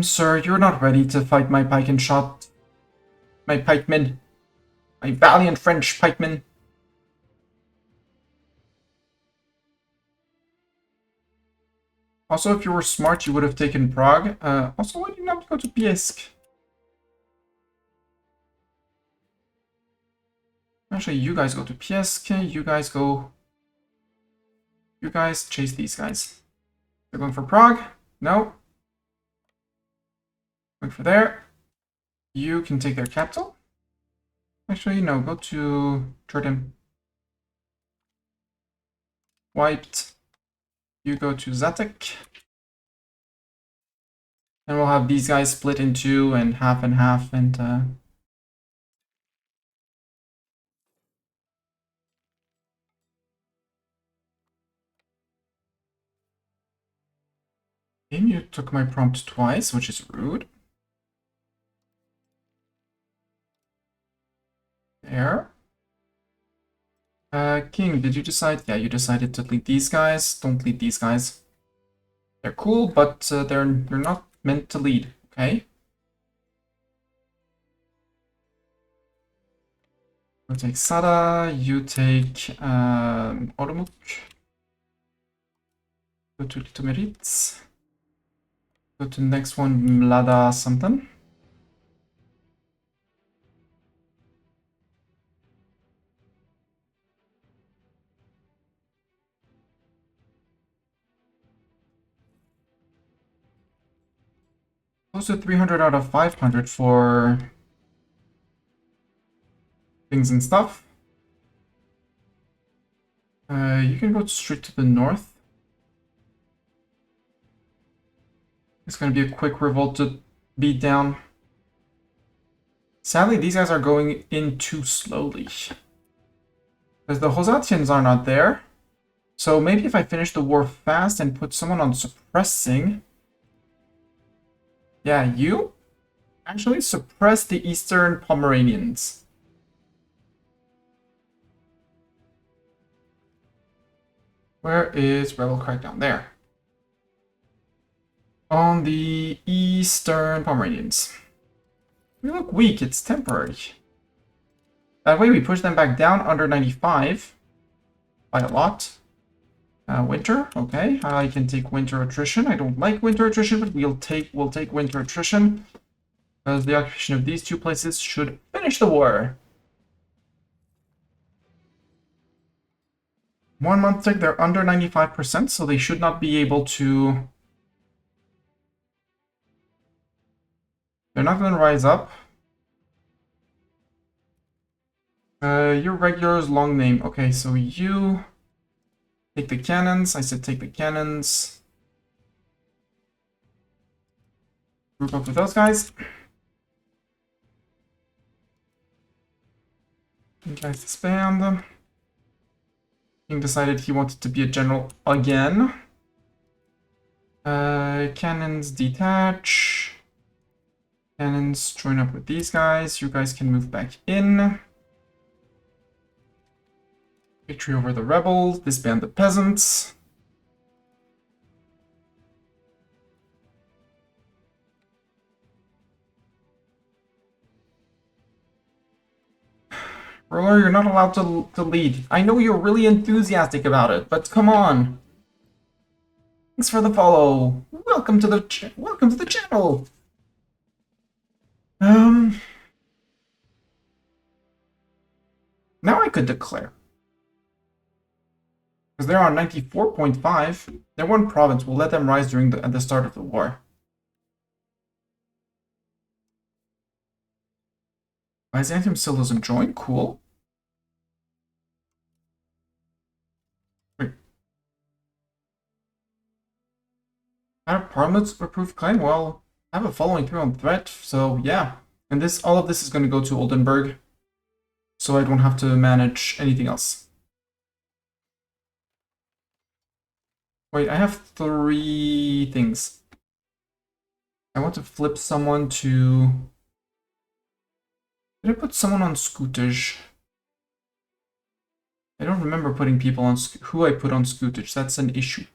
Sir, you're not ready to fight my pike and shot. My pikemen. My valiant French pikemen. Also, if you were smart, you would have taken Prague. Also, why did you not go to Piesk? Actually, you guys go to Piesk. You guys go... You guys chase these guys. They're going for Prague. No. Going for there. You can take their capital. Actually, no. Go to Jordan. Wiped. You go to Zatek. And we'll have these guys split in two and half, and game, you took my prompt twice, which is rude. There. King, did you decide? Yeah, you decided to lead these guys. Don't lead these guys. They're cool, but they're not meant to lead, okay? You take Sada, you take Oromuk. Go to Litomeritz. Go to the next one, Mlada something. Close to 300 out of 500 for things and stuff. You can go straight to the north. It's going to be a quick revolt to beat down. Sadly, these guys are going in too slowly. Because the Hosatians are not there. So maybe if I finish the war fast and put someone on suppressing... Yeah, you actually suppress the Eastern Pomeranians. Where is Rebel Crackdown? There. On the Eastern Pomeranians. We look weak, it's temporary. That way we push them back down under 95. By a lot. Winter, okay. I can take winter attrition. I don't like winter attrition, but we'll take winter attrition. Because the occupation of these two places should finish the war. 1 month tick, they're under 95%, so they should not be able to... They're not going to rise up. Your regular's long name. Okay, so you... Take the cannons. I said take the cannons. Group up with those guys. You guys disband. King decided he wanted to be a general again. Cannons detach. Cannons join up with these guys. You guys can move back in. Victory over the rebels. Disband the peasants. Ruler, you're not allowed to lead. I know you're really enthusiastic about it, but come on. Thanks for the follow. Welcome to the channel. Now I could declare. Because they're on 94.5. They're one province. We'll let them rise at the start of the war. Byzantium still doesn't join. Cool. Wait. I have Parliament's approved claim? Well, I have a following through on threat, so yeah. And all of this is going to go to Oldenburg. So I don't have to manage anything else. Wait, I have 3 things. I want to flip someone to... Did I put someone on Scootage? I don't remember putting people on who I put on Scootage. That's an issue.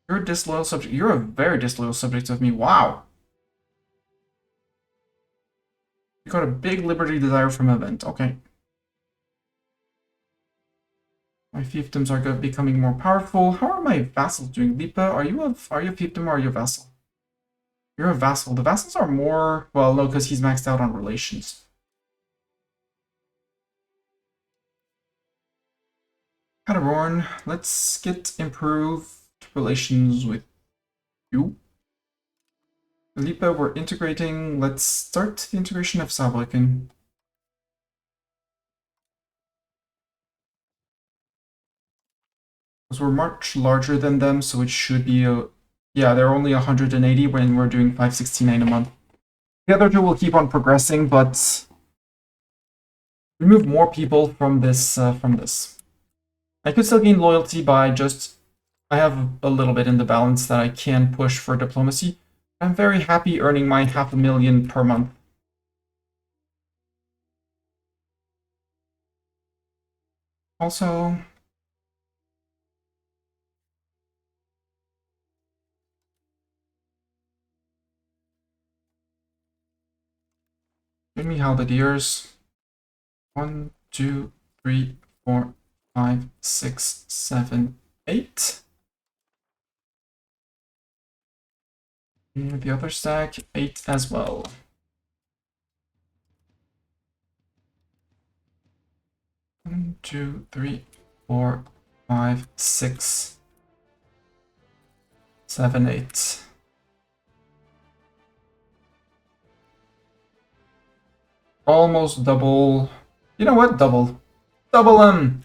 You're a disloyal subject. You're a very disloyal subject of me. Wow. You got a big liberty desire from event. Okay. My fiefdoms are becoming more powerful. How are my vassals doing? Lipa, are you a fiefdom or are you a vassal? You're a vassal. The vassals are more... Well, no, because he's maxed out on relations. Paderborn, let's get improved relations with you. Lipa, we're integrating. Let's start the integration of Saarbrücken. Because we're much larger than them, so it should be a... Yeah, they're only 180 when we're doing 569 a month. The other two will keep on progressing, but remove more people from this. I could still gain loyalty by just... I have a little bit in the balance that I can push for diplomacy. I'm very happy earning my 500,000 per month. Also... give me halberdiers. 1, 2, 3, 4, 5, 6, 7, 8. And the other stack, 8 as well. One, 2, 3, 4, 5, 6, 7, 8. Almost double. You know what? Double. Double them!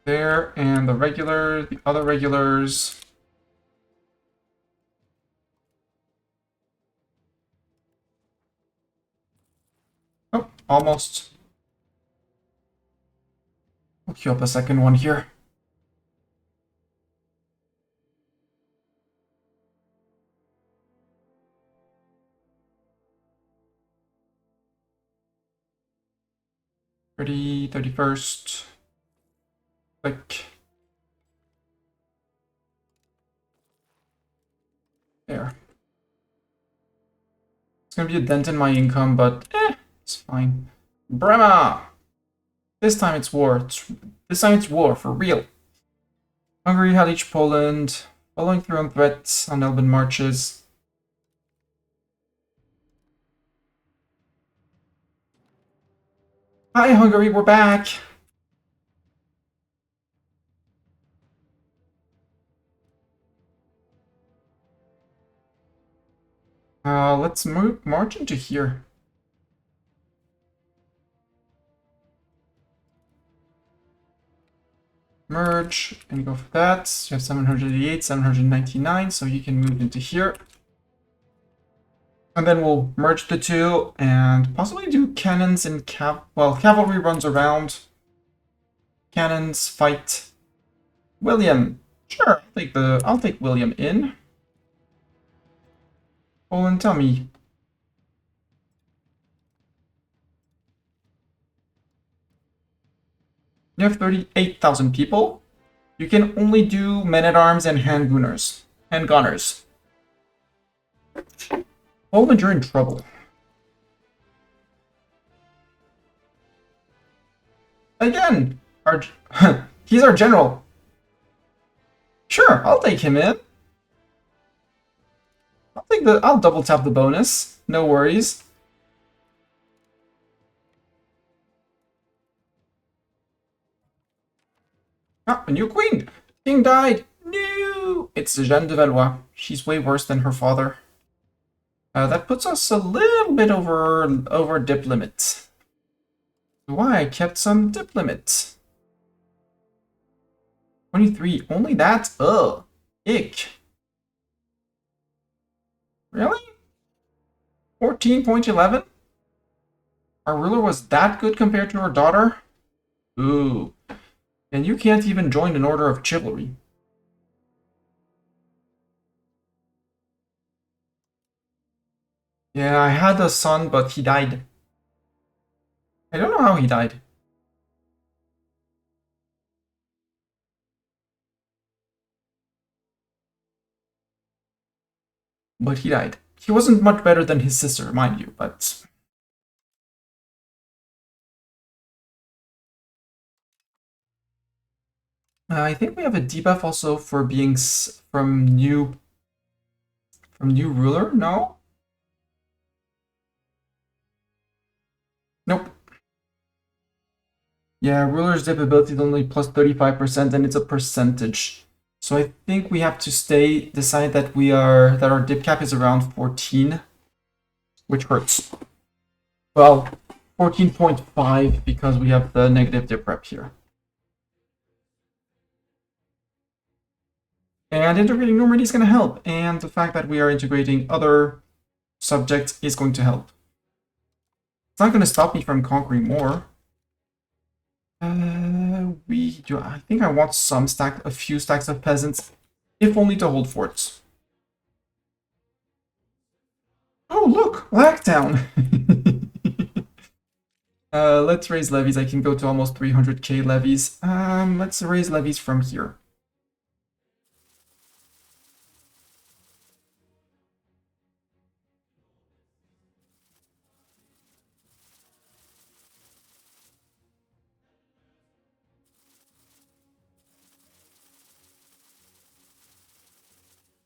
There, and the other regulars. Oh, almost. We'll queue up a second one here. Ready, 31st. Click. There. It's gonna be a dent in my income, but it's fine. Bremer! This time it's war. This time it's war, for real. Hungary had each Poland, following through on threats on Elben marches. Hi Hungary, we're back! Let's march into here. Merge, and go for that. You have 788, 799, so you can move into here. And then we'll merge the two and possibly do cannons and cavalry runs around. Cannons fight. William. Sure, I'll take William in. Poland, tell me. You have 38,000 people. You can only do men-at-arms and handgunners. Poland, you're in trouble. Again, he's our general. Sure, I'll take him in. I'll double tap the bonus. No worries. Ah, a new queen. King died. No, it's Jeanne de Valois. She's way worse than her father. That puts us a little bit over dip limit. Why I kept some dip limit. 23. Only that? Ugh. Ick. Really? 14.11? Our ruler was that good compared to her daughter? Ooh. And you can't even join an order of chivalry. Yeah, I had a son, but he died. I don't know how he died. But he died. He wasn't much better than his sister, mind you, but... I think we have a debuff also for being from new ruler, no? Nope. Yeah, ruler's dip ability is only plus 35% and it's a percentage. So I think we have to decide that our dip cap is around 14, which hurts. Well, 14.5 because we have the negative dip rep here. And integrating Normandy is going to help, and the fact that we are integrating other subjects is going to help. It's not going to stop me from conquering more. I think I want a few stacks of peasants, if only to hold forts. Oh, look, Blacktown. Let's raise levies. I can go to almost 300k levies. Let's raise levies from here.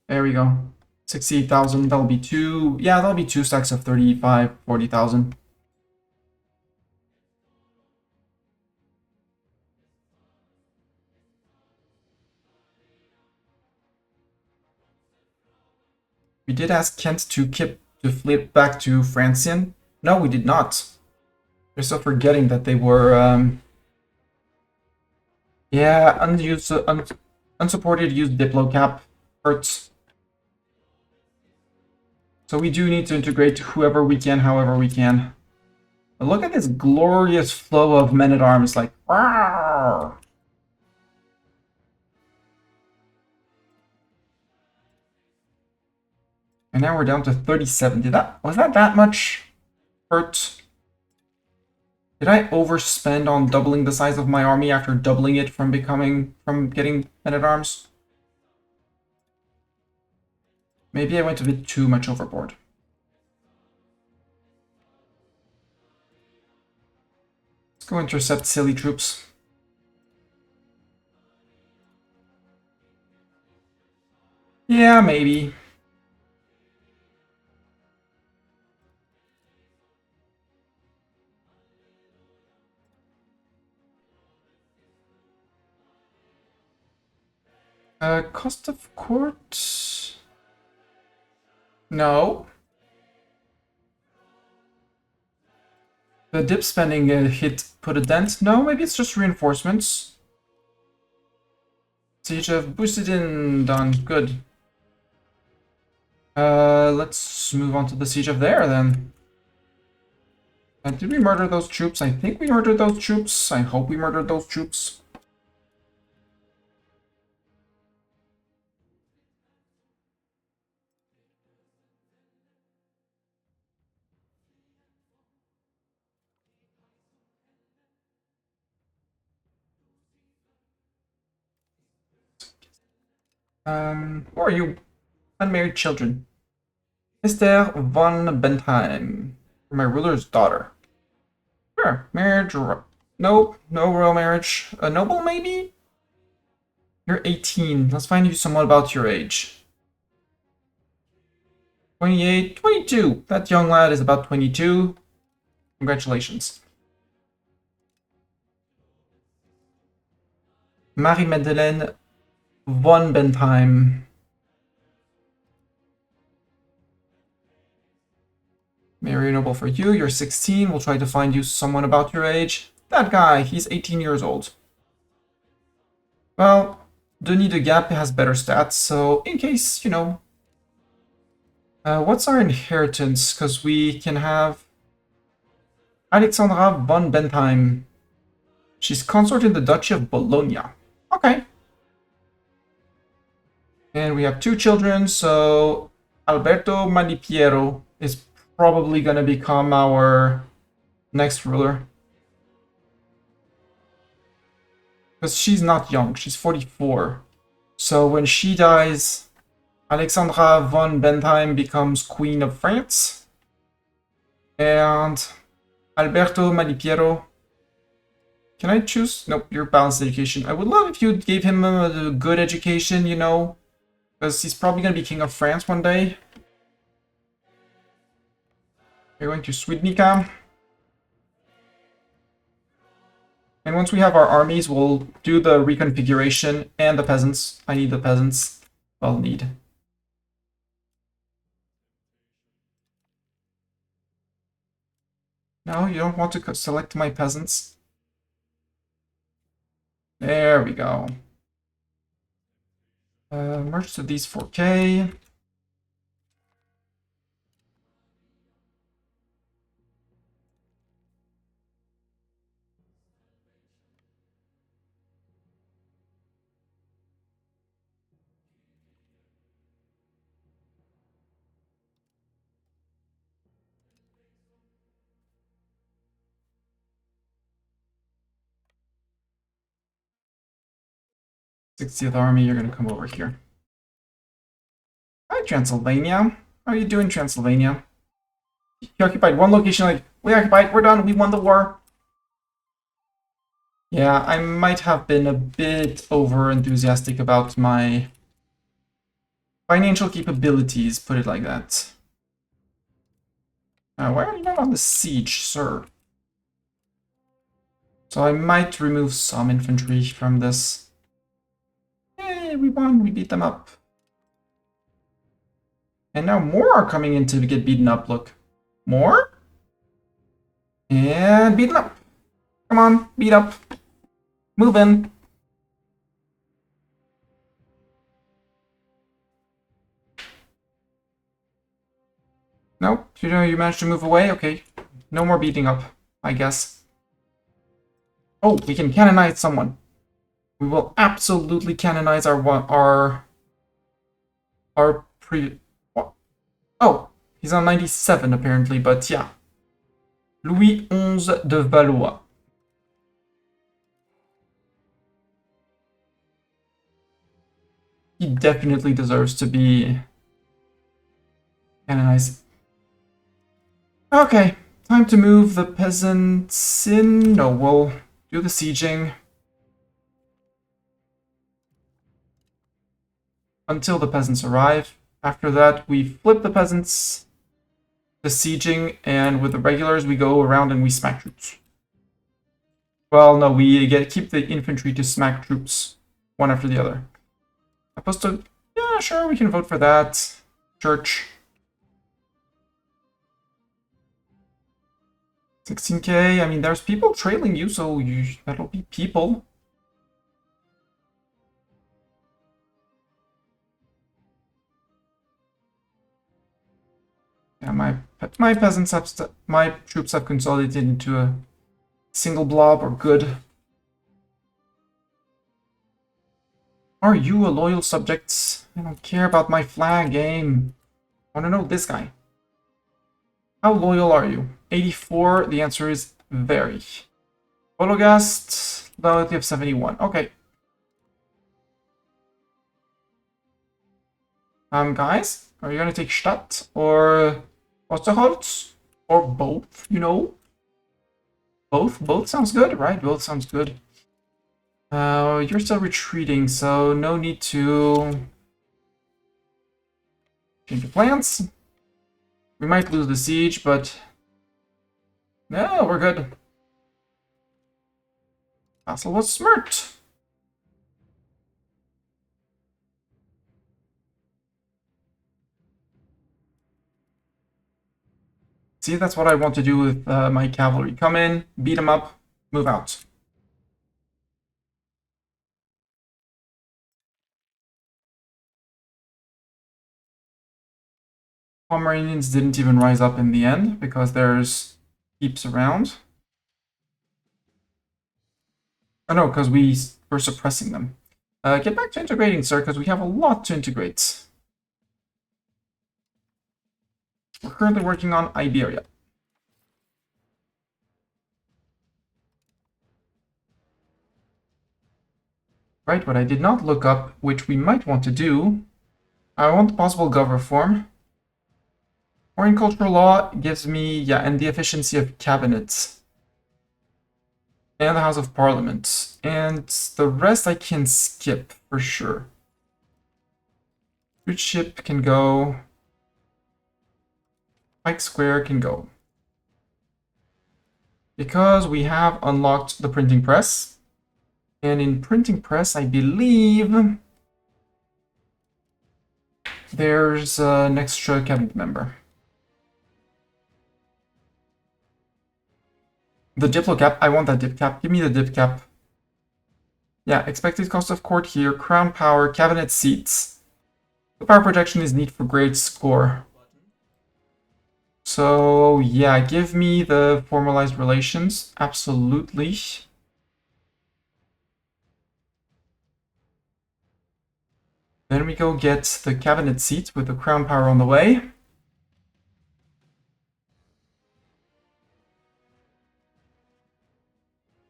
There we go. 68,000. That'll be two. Yeah, that'll be two stacks of 35, 40,000. We did ask Kent to flip back to Francian. No, we did not. We're still forgetting that they were, yeah, unsupported used Diplo cap hurts. So we do need to integrate whoever we can, however we can. But look at this glorious flow of men-at-arms, like, rawr! And now we're down to 37. Was that much hurt? Did I overspend on doubling the size of my army after doubling it from getting men-at-arms? Maybe I went a bit too much overboard. Let's go intercept silly troops. Yeah, maybe. Cost of court? No. The dip spending hit put a dent? No, maybe it's just reinforcements. Siege of Busidin done. Good. Let's move on to the siege of there then. Did we murder those troops? I think we murdered those troops. I hope we murdered those troops. Who are you? Unmarried children. Esther von Bentheim. My ruler's daughter. Sure, marriage. Nope, no royal marriage. A noble, maybe? You're 18. Let's find you someone about your age. 28, 22. That young lad is about 22. Congratulations. Marie-Madeleine von Bentheim. Marry a noble for you. You're 16. We'll try to find you someone about your age. That guy, he's 18 years old. Well, Denis de Gap has better stats, so in case, you know. What's our inheritance? Because we can have Alexandra von Bentheim. She's consort in the Duchy of Bologna. Okay. And we have two children, so Alberto Malipiero is probably going to become our next ruler. Because she's not young, she's 44. So when she dies, Alexandra von Bentheim becomes Queen of France. And Alberto Malipiero. Can I choose? Nope, you're balanced education. I would love if you gave him a good education, you know. Because he's probably going to be King of France one day. We're going to Swidnica. And once we have our armies, we'll do the reconfiguration and the peasants. I need the peasants. I'll need. No, you don't want to select my peasants. There we go. Merge to these 4K. th Army, you're gonna come over here. Hi, Transylvania. How are you doing, Transylvania? You occupied one location, like, we occupied, we're done, we won the war. Yeah, I might have been a bit over-enthusiastic about my financial capabilities, put it like that. Why are you not on the siege, sir? So I might remove some infantry from this. Hey, we won, we beat them up. And now more are coming in to get beaten up, look. More? And beaten up. Come on, beat up. Move in. Nope, you know, you managed to move away? Okay. No more beating up, I guess. Oh, we can canonize someone. We will absolutely canonize our pre... What? Oh, he's on 97 apparently, but yeah. Louis XI de Valois. He definitely deserves to be canonized. Okay, time to move the peasants in. No, we'll do the sieging until the peasants arrive. After that, we flip the peasants, the sieging, and with the regulars, we go around and we smack troops. Well, no, we keep the infantry to smack troops one after the other. Opposed to, yeah, sure, we can vote for that. Church. 16K, I mean, there's people trailing you, so that'll be people. Yeah, my peasants have my troops have consolidated into a single blob or good. Are you a loyal subject? I don't care about my flag game. I want to know this guy. How loyal are you? 84, the answer is very. Vologast, loyalty of 71. Okay. Guys, are you gonna take Stadt or Osterholz? Or both, you know? Both sounds good, right? Both sounds good. You're still retreating, so no need to change your plans. We might lose the siege, but no, we're good. Castle was smart. See, that's what I want to do with my cavalry. Come in, beat them up, move out. Pomeranians didn't even rise up in the end because there's heaps around. Oh no, because we were suppressing them. Get back to integrating, sir, because we have a lot to integrate. We're currently working on Iberia. Right, what I did not look up, which we might want to do, I want possible gov reform. Foreign cultural law gives me, yeah, and the efficiency of cabinets. And the House of Parliament. And the rest I can skip, for sure. Fruit ship can go. Pike Square can go. Because we have unlocked the printing press. And in printing press, I believe there's an extra cabinet member. The diplo cap, I want that dip cap. Give me the dip cap. Yeah, expected cost of court here, crown power, cabinet seats. The power projection is neat for great score. So yeah, give me the formalized relations. Absolutely. Then we go get the cabinet seat with the crown power on the way.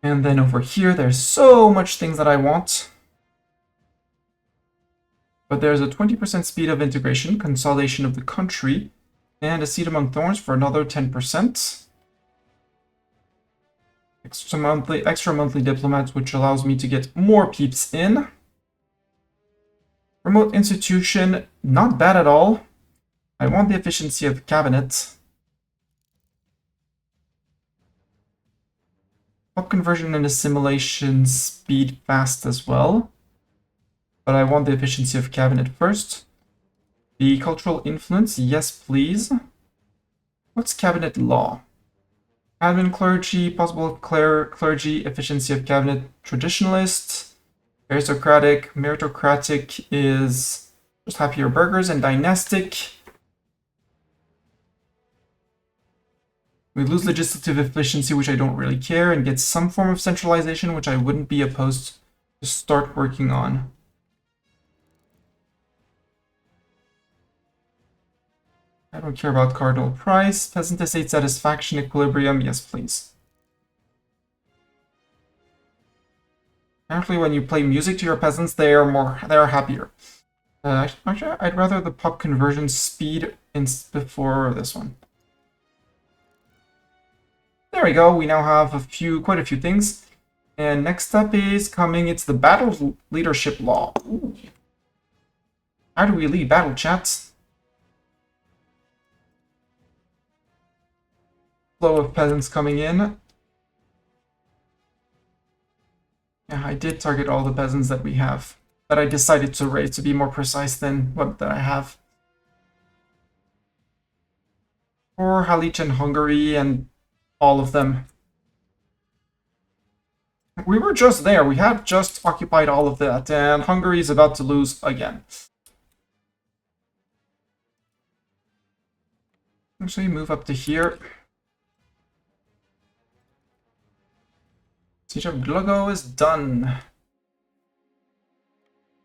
And then over here, there's so much things that I want. But there's a 20% speed of integration, consolidation of the country, and a seat among thorns for another 10%. Extra monthly diplomats, which allows me to get more peeps in. Remote institution, not bad at all. I want the efficiency of the cabinet. Pop conversion and assimilation speed fast as well. But I want the efficiency of cabinet first. The cultural influence, yes please. What's cabinet law? Admin clergy, possible clergy, efficiency of cabinet, traditionalist, aristocratic, meritocratic is just happier burghers, and dynastic. We lose legislative efficiency, which I don't really care, and get some form of centralization, which I wouldn't be opposed to start working on. I don't care about cardinal price. Peasant estate satisfaction, equilibrium, yes please. Apparently when you play music to your peasants, they are happier. Actually, I'd rather the pop conversion speed before this one. There we go, we now have quite a few things. And next up is coming, it's the battle leadership law. Ooh. How do we lead battle, chats? Flow of peasants coming in. Yeah, I did target all the peasants that we have. That I decided to raise to be more precise than what that I have. For Halich and Hungary and all of them. We were just there. We had just occupied all of that, and Hungary is about to lose again. Actually, move up to here. Siege of Glogo is done.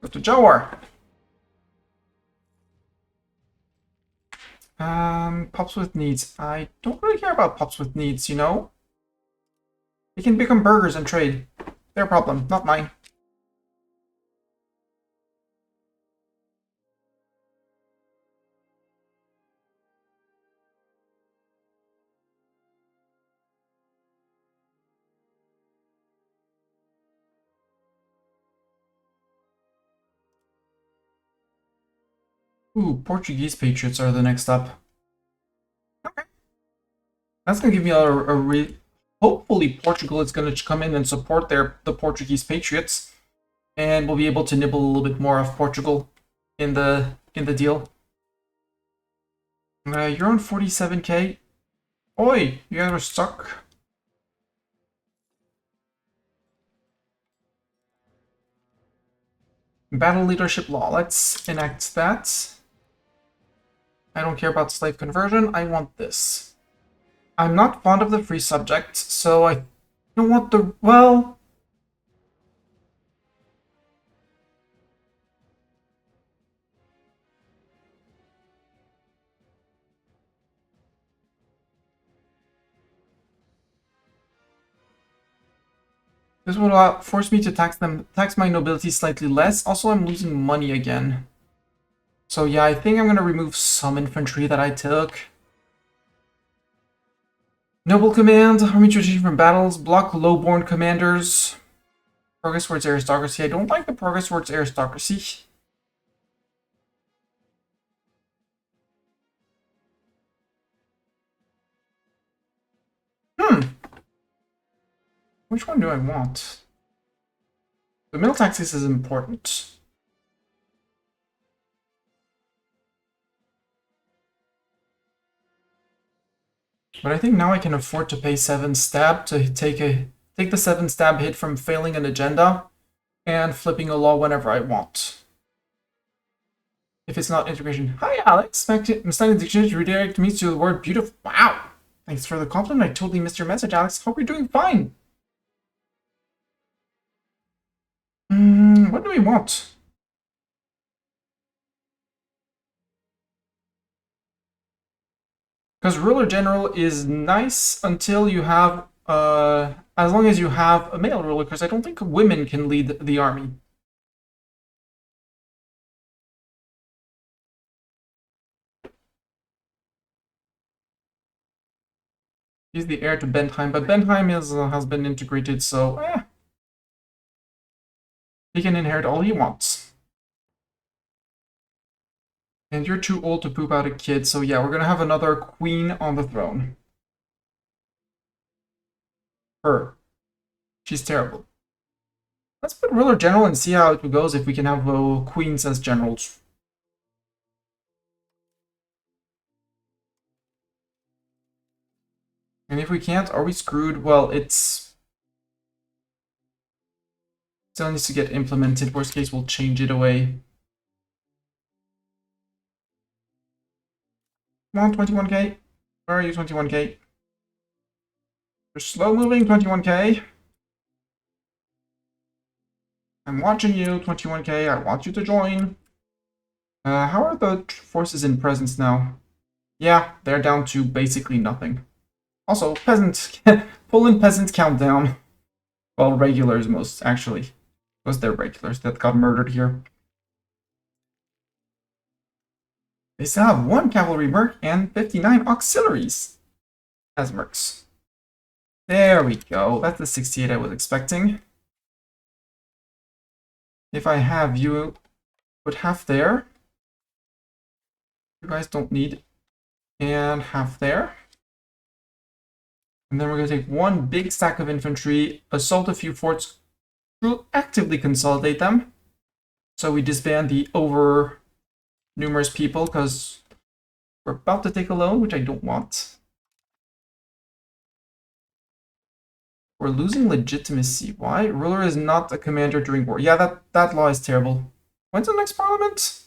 Go to Jawar. Pops with needs. I don't really care about pops with needs, you know? They can become burgers and trade. Their problem, not mine. Ooh, Portuguese patriots are the next up. Okay. That's gonna give me hopefully Portugal is gonna come in and support the Portuguese patriots, and we'll be able to nibble a little bit more of Portugal in the deal. You're on 47k. Oi, you guys are stuck. Battle leadership law. Let's enact that. I don't care about slave conversion. I want this. I'm not fond of the free subject, so I don't want the... well... This will force me to tax my nobility slightly less. Also, I'm losing money again. So yeah, I think I'm gonna remove some infantry that I took. Noble command, army tradition from battles, block lowborn commanders. Progress towards aristocracy. I don't like the progress towards aristocracy. Which one do I want? The middle taxes is important. But I think now I can afford to pay 7 stab to take the 7 stab hit from failing an agenda and flipping a law whenever I want. If it's not integration. Hi, Alex. Mustang Dictionary to redirect me to the word beautiful. Wow. Thanks for the compliment. I totally missed your message, Alex. Hope you're doing fine. What do we want? Because ruler general is nice until you have, as long as you have a male ruler, because I don't think women can lead the army. He's the heir to Bentheim, but Bentheim has been integrated, so he can inherit all he wants. And you're too old to poop out a kid, so yeah, we're gonna have another queen on the throne. Her. She's terrible. Let's put ruler general and see how it goes if we can have queens as generals. And if we can't, are we screwed? Well, it's still needs to get implemented. Worst case, we'll change it away. Come on, 21k. Where are you, 21k? You're slow moving, 21k. I'm watching you, 21k. I want you to join. How are the forces in presence now? Yeah, they're down to basically nothing. Also, peasant. Poland peasant countdown. Well, regulars most, actually. Because they're regulars that got murdered here. They still have 1 cavalry merc and 59 auxiliaries as mercs. There we go. That's the 68 I was expecting. If I have you, put half there. You guys don't need. And half there. And then we're going to take 1 big stack of infantry, assault a few forts, we'll actively consolidate them. So we disband the over numerous people because we're about to take a loan, which I don't want. We're losing legitimacy. Why? Ruler is not a commander during war. Yeah, that law is terrible. When's the next parliament?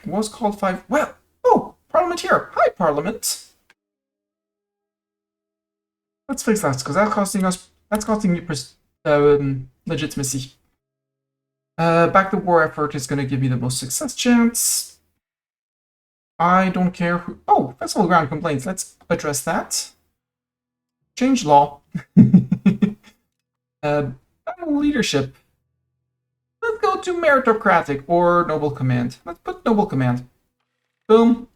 Was called 5. Well, oh, parliament here. Hi, parliament. Let's fix that because that's costing me legitimacy. Back the war effort is going to give me the most success chance. I don't care who. Oh, festival ground complaints. Let's address that. Change law. Leadership. Let's go to meritocratic or noble command. Let's put noble command. Boom.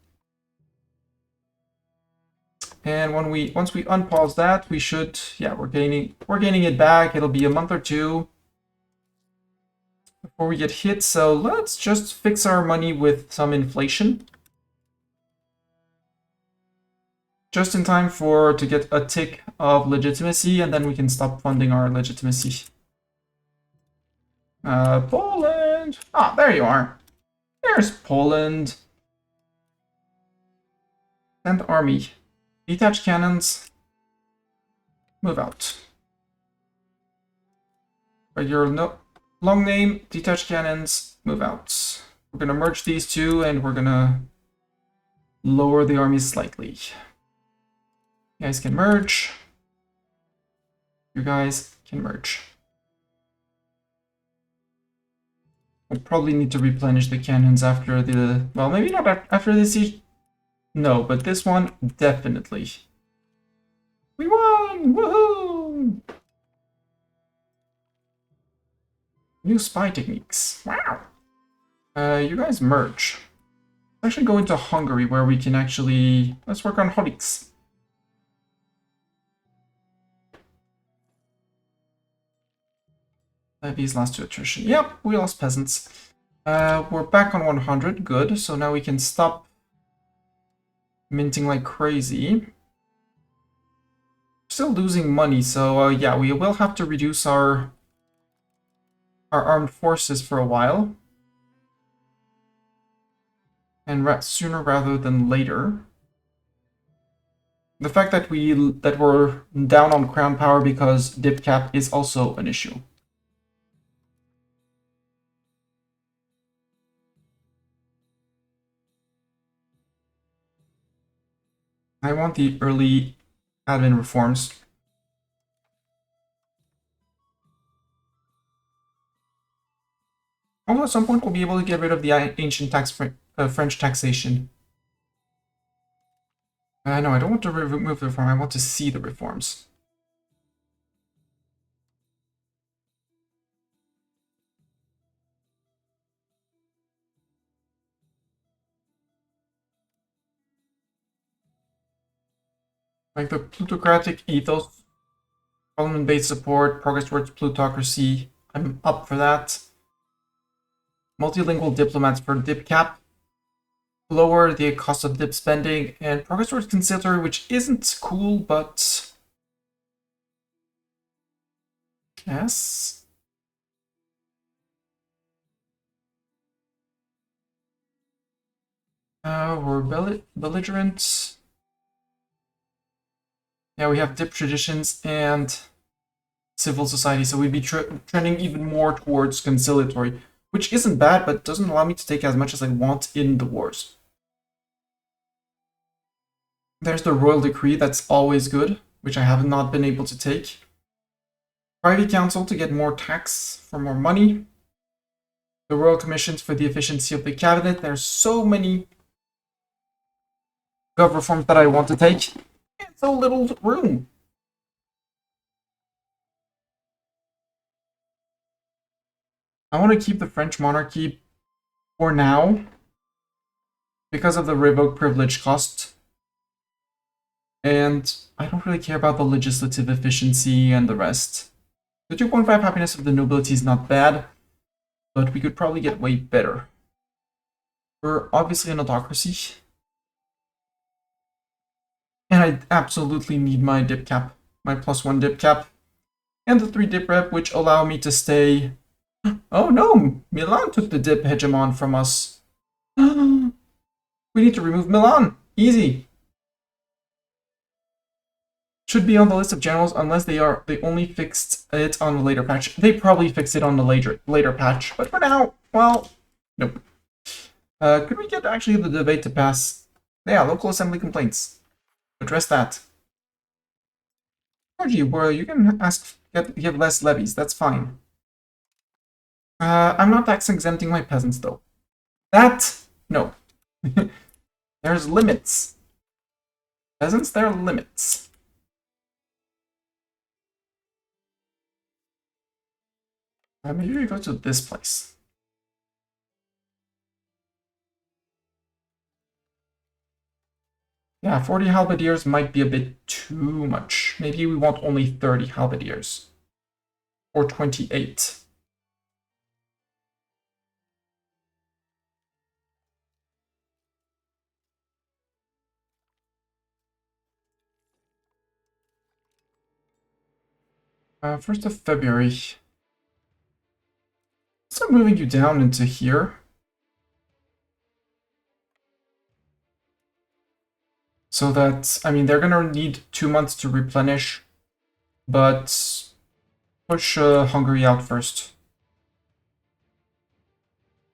And once we unpause that, we should, yeah, we're gaining it back. It'll be a month or 2 before we get hit. So let's just fix our money with some inflation. Just in time to get a tick of legitimacy, and then we can stop funding our legitimacy. Poland. Ah, there you are. There's Poland. Send army. Detach cannons. Move out. Regular long name. Detach cannons. Move out. We're gonna merge these 2, and we're gonna lower the armies slightly. You guys can merge. You guys can merge. We'll probably need to replenish the cannons after the... Well, maybe not after the siege. No, but this one, definitely. We won! Woohoo! New spy techniques. Wow! You guys merge. Let's actually go into Hungary, where we can actually... Let's work on holics. Levies last to attrition. Yep, we lost peasants. We're back on 100. Good. So now we can stop minting like crazy. Still losing money, so yeah, we will have to reduce our armed forces for a while. and sooner rather than later. The fact that we're down on crown power because dip cap is also an issue. I want the early admin reforms. Although at some point we'll be able to get rid of the ancient French taxation. No, I don't want to remove the reform. I want to see the reforms. Like the plutocratic ethos, parliament-based support, progress towards plutocracy. I'm up for that. Multilingual diplomats for dip cap. Lower the cost of dip spending, and progress towards conciliatory, which isn't cool, but yes. We're belligerent. Yeah, we have dip traditions and civil society, so we'd be trending even more towards conciliatory, which isn't bad, but doesn't allow me to take as much as I want in the wars. There's the royal decree, that's always good, which I have not been able to take. Privy council to get more tax for more money. The royal commissions for the efficiency of the cabinet. There's so many gov reforms that I want to take. And so little room. I want to keep the French monarchy for now because of the revoke privilege cost. And I don't really care about the legislative efficiency and the rest. The 2.5 happiness of the nobility is not bad, but we could probably get way better. We're obviously an autocracy. And I absolutely need my dip cap, my +1 dip cap. And the 3 dip rep, which allow me to stay... Oh no! Milan took the dip hegemon from us. We need to remove Milan. Easy. Should be on the list of generals unless they only fixed it on the later patch. They probably fixed it on the later patch, but for now, well, nope. Could we get actually the debate to pass? Yeah, local assembly complaints. Address that. Georgie, well, you can give less levies. That's fine. I'm not tax exempting my peasants though. That no. There's limits. Peasants, there are limits. Maybe we go to this place. Yeah, 40 halberdiers might be a bit too much. Maybe we want only 30 halberdiers. Or 28. First of February. So I'm moving you down into here. So that, I mean, they're gonna need 2 months to replenish, but push Hungary out first.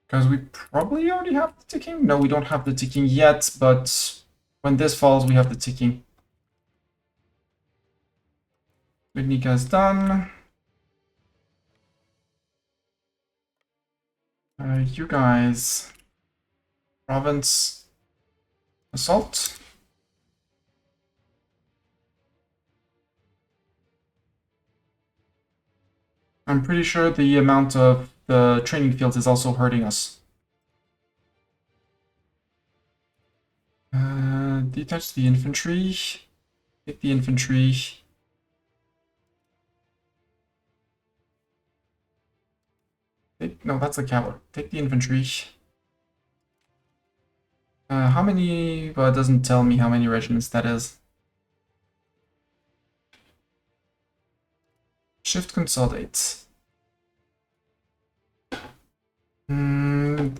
Because we probably already have the ticking? No, we don't have the ticking yet, but when this falls, we have the ticking. Vidnika is done. You guys. Province. Assault. I'm pretty sure the amount of the training fields is also hurting us. Detach the infantry. Take the infantry. No, that's the cavalry. Take the infantry. How many... Well, it doesn't tell me how many regiments that is. Shift consolidate.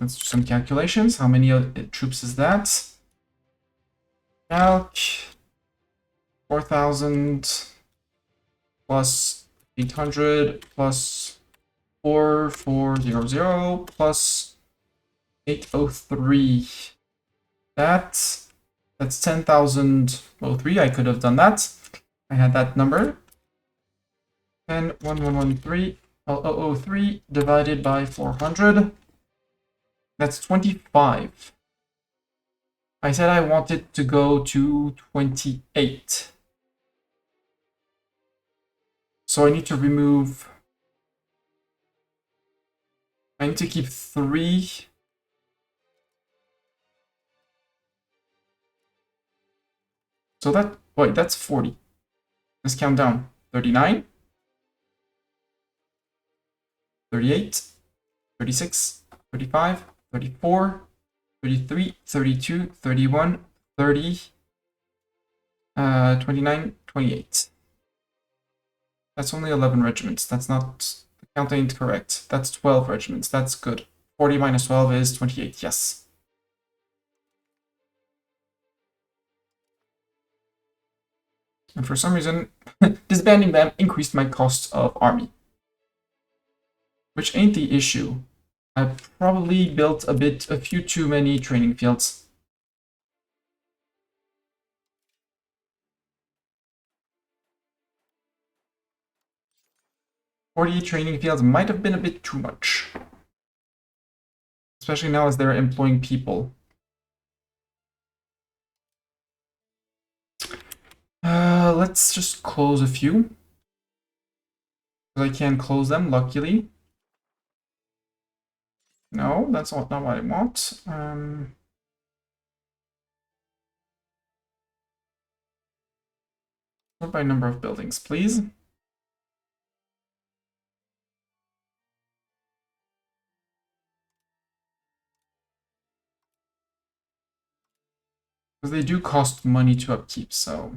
let's do some calculations. How many troops is that? Calc 4,000 plus 800 plus 4400 plus 803. That's 10,003. I could have done that. I had that number. 10,1113 003 divided by 400. That's 25. I said I wanted to go to 28. So I need to remove. I need to keep 3. So that, wait, that's 40. Let's count down. 39, 38, 36, 35, 34, 33, 32, 31, 30, 29, 28. That's only 11 regiments. That's not, the count ain't correct. That's 12 regiments. That's good. 40 minus 12 is 28, yes. And for some reason, disbanding them increased my cost of army. Which ain't the issue. I probably built a few too many training fields. "48 training fields might have been a bit too much. Especially now as they're employing people. Let's just close a few. I can close them, luckily. No, that's not what I want. Sort by number of buildings, please. Because they do cost money to upkeep, so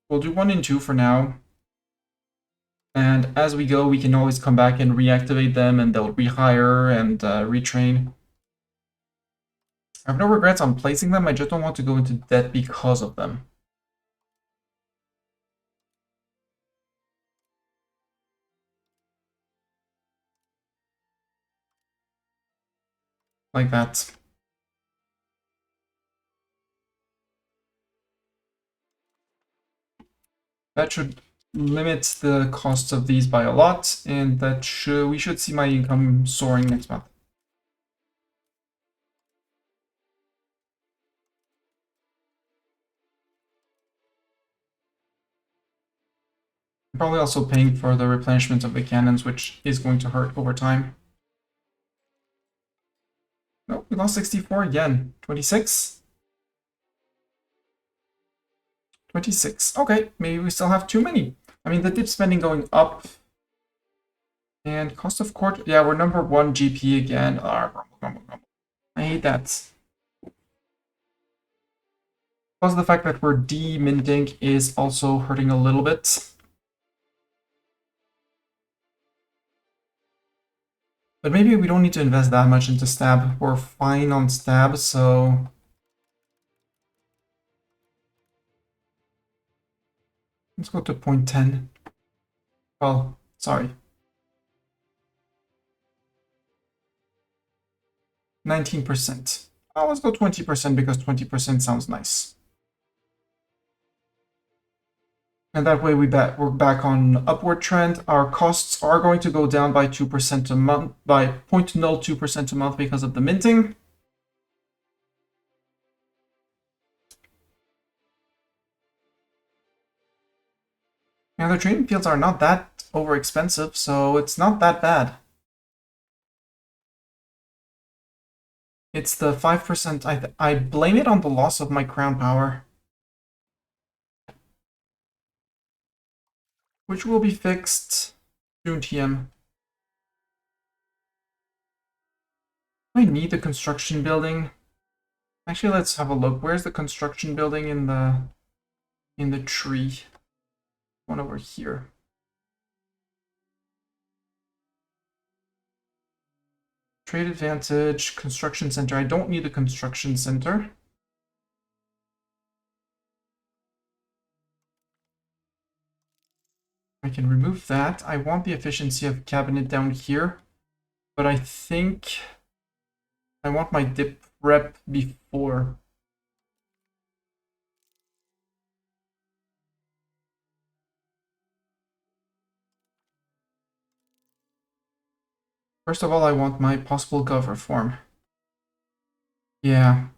we'll do 1 and 2 for now. And as we go, we can always come back and reactivate them, and they'll rehire and retrain. I have no regrets on placing them, I just don't want to go into debt because of them. Like that. That should limit the cost of these by a lot, and we should see my income soaring next month. I'm probably also paying for the replenishment of the cannons, which is going to hurt over time. Nope, we lost 64 again. 26? 26. Okay, maybe we still have too many. I mean, the dip spending going up. And cost of court, yeah, we're number 1 GP again. I hate that. Plus the fact that we're de-minting is also hurting a little bit. But maybe we don't need to invest that much into stab. We're fine on stab, so... Let's go to 0.10. Well, sorry. 19%. Oh, let's go 20% because 20% sounds nice. And that way we're back on upward trend. Our costs are going to go down by 2% a month, by 0.02% a month because of the minting. Now the training fields are not that over expensive, so it's not that bad. It's the 5%. I blame it on the loss of my crown power, which will be fixed June TM. I need the construction building. Actually, let's have a look. Where's the construction building in the tree? One over here. Trade advantage, construction center. I don't need the construction center. I can remove that. I want the efficiency of cabinet down here, but I think I want my dip rep before. First of all, I want my possible gov reform. Yeah.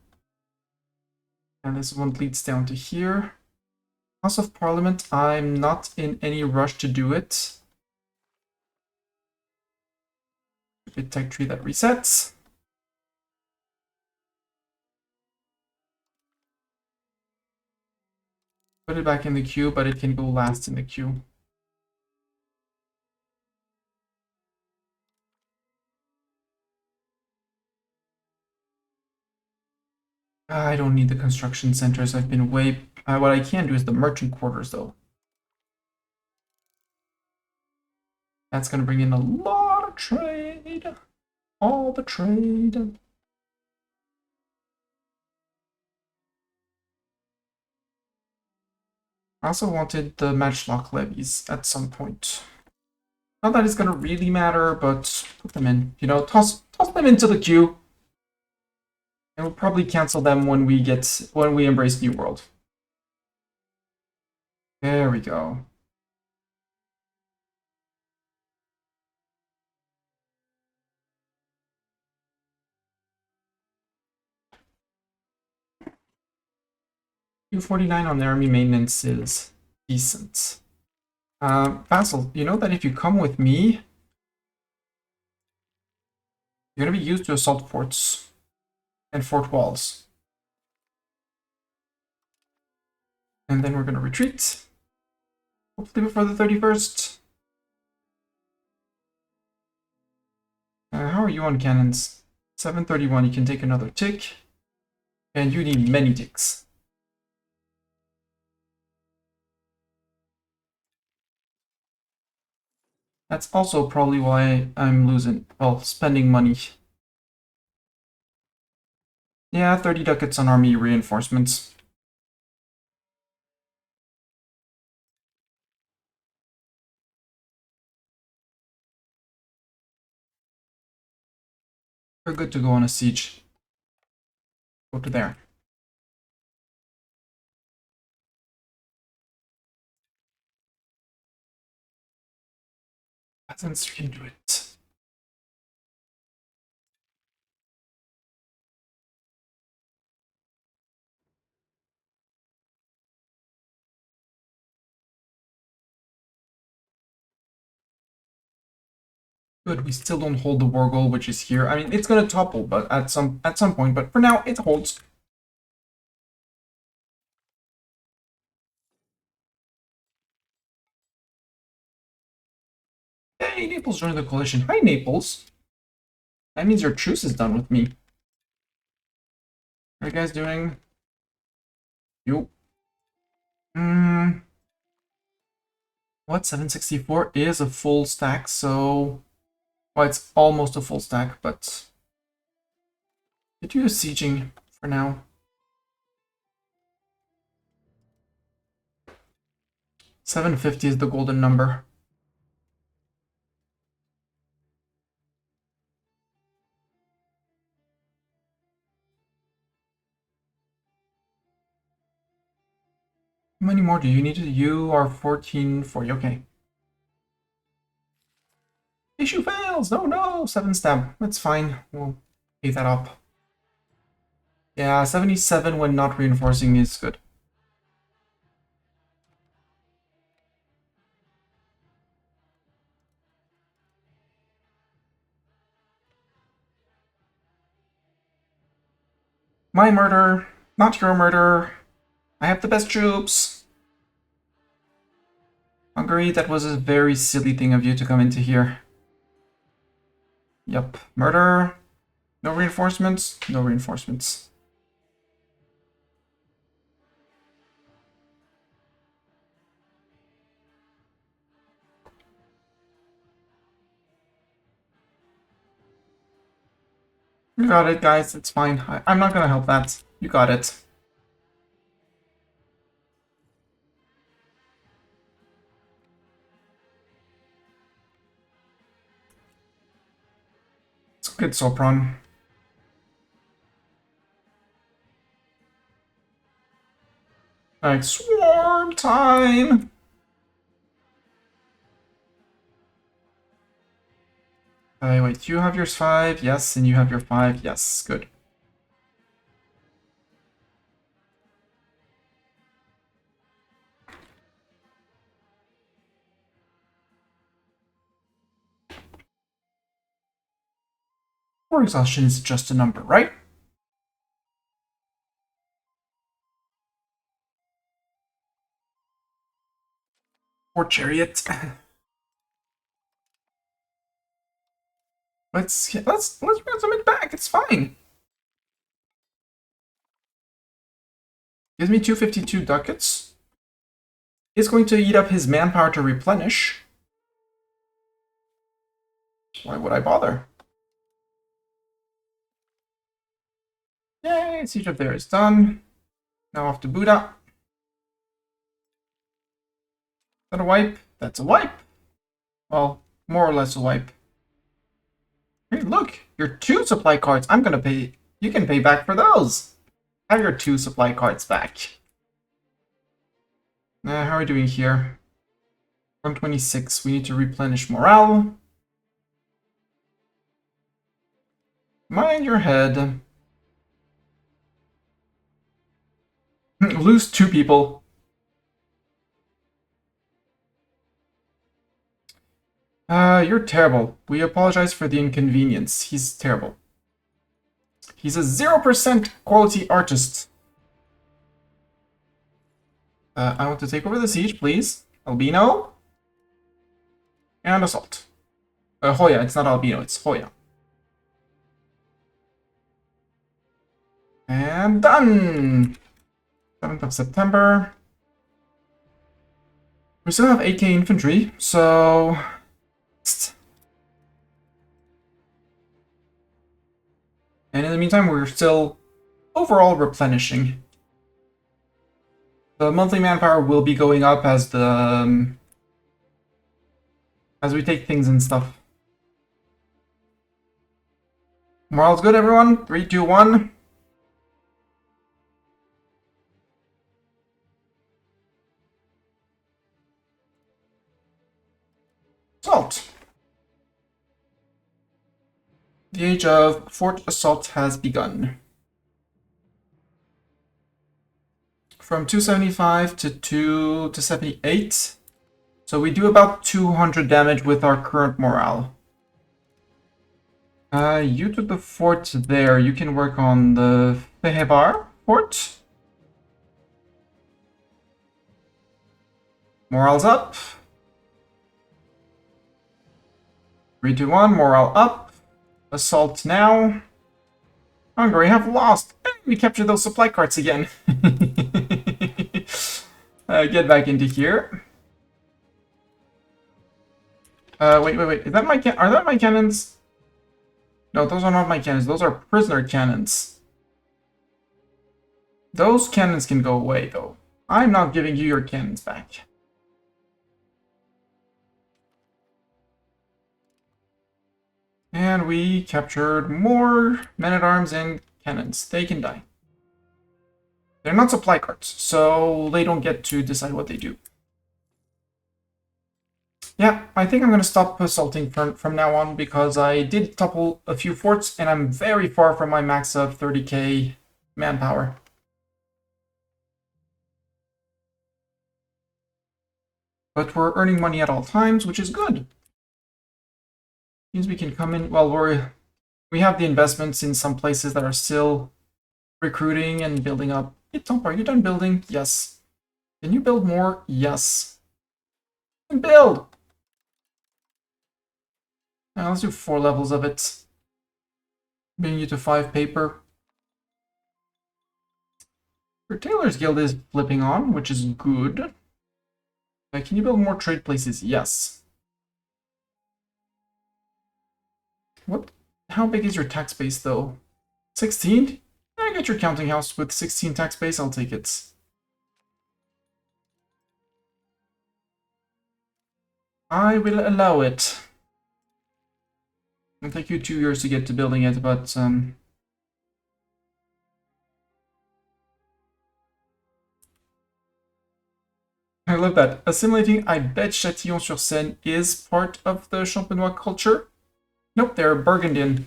And this one leads down to here. House of Parliament, I'm not in any rush to do it. Bit tech tree that resets. Put it back in the queue, but it can go last in the queue. I don't need the construction centers. I've been way... what I can do is the merchant quarters, though. That's going to bring in a lot of trade. All the trade. I also wanted the matchlock levies at some point. Not that it's going to really matter, but put them in. You know, toss them into the queue. And we'll probably cancel them when we embrace New World. There we go. $249 on the army maintenance is decent. Vassal, you know that if you come with me, you're going to be used to assault forts and fort walls. And then we're going to retreat. Hopefully before the 31st. How are you on cannons? 731, you can take another tick. And you need many ticks. That's also probably why I'm losing, well, spending money. Yeah, 30 ducats on army reinforcements. We're good to go on a siege. Go to there. Athens, we can do it. Good, we still don't hold the war goal, which is here. I mean, it's gonna topple, but at some point. But for now, it holds. Hey, Naples joined the coalition. Hi, Naples. That means your truce is done with me. How are you guys doing? You. What? 764 is a full stack, so... Well, it's almost a full stack, but... Did you use sieging for now? 750 is the golden number. How many more do you need? You are 1440, okay. Issue fails! No, no! 7 stab. That's fine. We'll pay that up. Yeah, 77 when not reinforcing is good. My murder, not your murder. I have the best troops. Hungary, that was a very silly thing of you to come into here. Yep. Murder. No reinforcements. No reinforcements. You got it, guys. It's fine. I'm not gonna help that. You got it. It's good, Sopron. Alright, swarm time! Wait, you have yours 5, yes, and you have your 5, yes, good. War exhaustion is just a number, right? Or chariot. let's ransom it back, it's fine. Gives me 252 ducats. He's going to eat up his manpower to replenish. Why would I bother? Yay, siege up there is done. Now off to Buddha. Is that a wipe? That's a wipe. Well, more or less a wipe. Hey, look, your 2 supply cards. I'm gonna pay. You can pay back for those. Have your 2 supply cards back. How are we doing here? 126. We need to replenish morale. Mind your head. Lose 2 people. You're terrible. We apologize for the inconvenience. He's terrible. He's a 0% quality artist. I want to take over the siege, please. Albino. And assault. Hoya, it's not Albino, it's Hoya. And done! 7th of September. We still have 8k infantry, so... And in the meantime, we're still overall replenishing. The monthly manpower will be going up as the... as we take things and stuff. Morale's good, everyone? 3, 2, 1. Assault. The age of fort assault has begun. From 275 to 278. So we do about 200 damage with our current morale. You took the fort there. You can work on the Fehebar fort. Morale's up. 3, 2, 1. Morale up. Assault now. Hungary have lost. And we captured those supply carts again. Get back into here. Wait. Is that are that my cannons? No, those are not my cannons. Those are prisoner cannons. Those cannons can go away, though. I'm not giving you your cannons back. And we captured more men-at-arms and cannons. They can die. They're not supply carts, so they don't get to decide what they do. Yeah, I think I'm going to stop assaulting from now on because I did topple a few forts and I'm very far from my max of 30k manpower. But we're earning money at all times, which is good. Means we can come in, well, we have the investments in some places that are still recruiting and building up. Hey, Tom, are you done building? Yes. Can you build more? Yes. And build! Now let's do 4 levels of it. Bring you to 5 paper. Your Tailor's Guild is flipping on, which is good. Can you build more trade places? Yes. What? How big is your tax base, though? 16? I get your counting house with 16 tax base, I'll take it. I will allow it. It'll take you 2 years to get to building it, but I love that. Assimilating, I bet Châtillon-sur-Seine is part of the Champenois culture. Nope, they're Burgundian.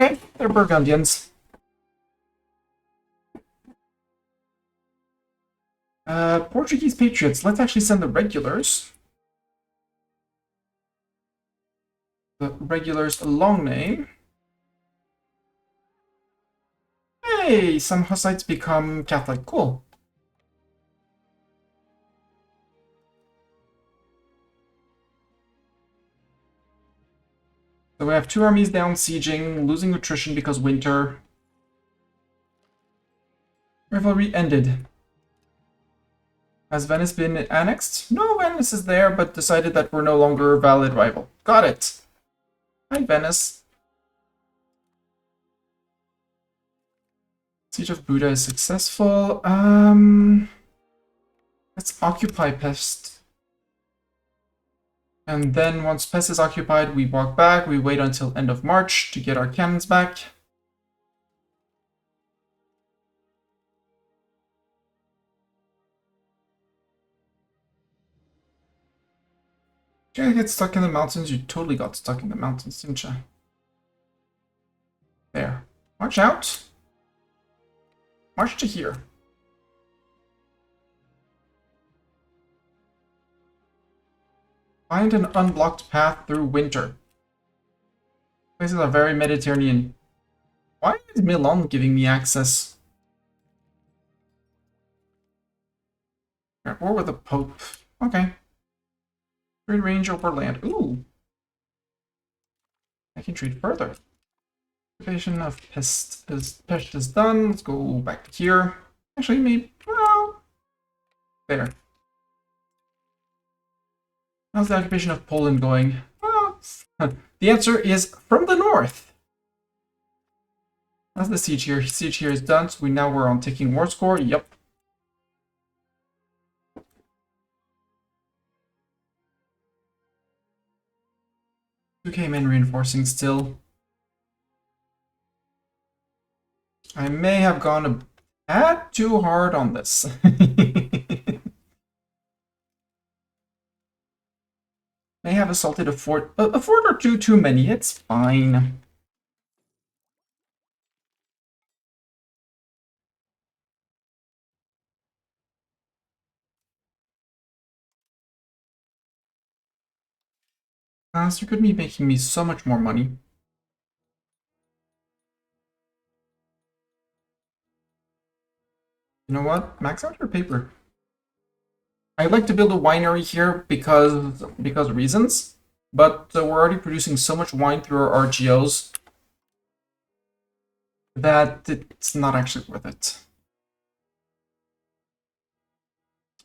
Okay, they're Burgundians. Portuguese patriots. Let's actually send the regulars. The regulars a long name. Hey, some Hussites become Catholic. Cool. So we have 2 armies down sieging, losing attrition because winter. Rivalry ended. Has Venice been annexed? No, Venice is there, but decided that we're no longer a valid rival. Got it. Hi, Venice. Siege of Buda is successful. Let's occupy Pest. And then once Pest is occupied, we walk back. We wait until end of March to get our cannons back. Did I get stuck in the mountains? You totally got stuck in the mountains, didn't you? There. March out. March to here. Find an unblocked path through winter. Places are very Mediterranean. Why is Milan giving me access? At war with the Pope. Okay. Trade range over land. Ooh. I can trade further. Occupation of Pest is done. Let's go back to here. Actually, maybe. Well. There. How's the occupation of Poland going? Well, the answer is from the north. How's the siege here? Siege here is done, so we're on ticking war score. Yep. UK men reinforcing still. I may have gone a tad too hard on this. May have assaulted a fort or two too many. It's fine. So you could be making me so much more money. You know what? Max out your paper. I'd like to build a winery here because reasons, but we're already producing so much wine through our RGOs that it's not actually worth it.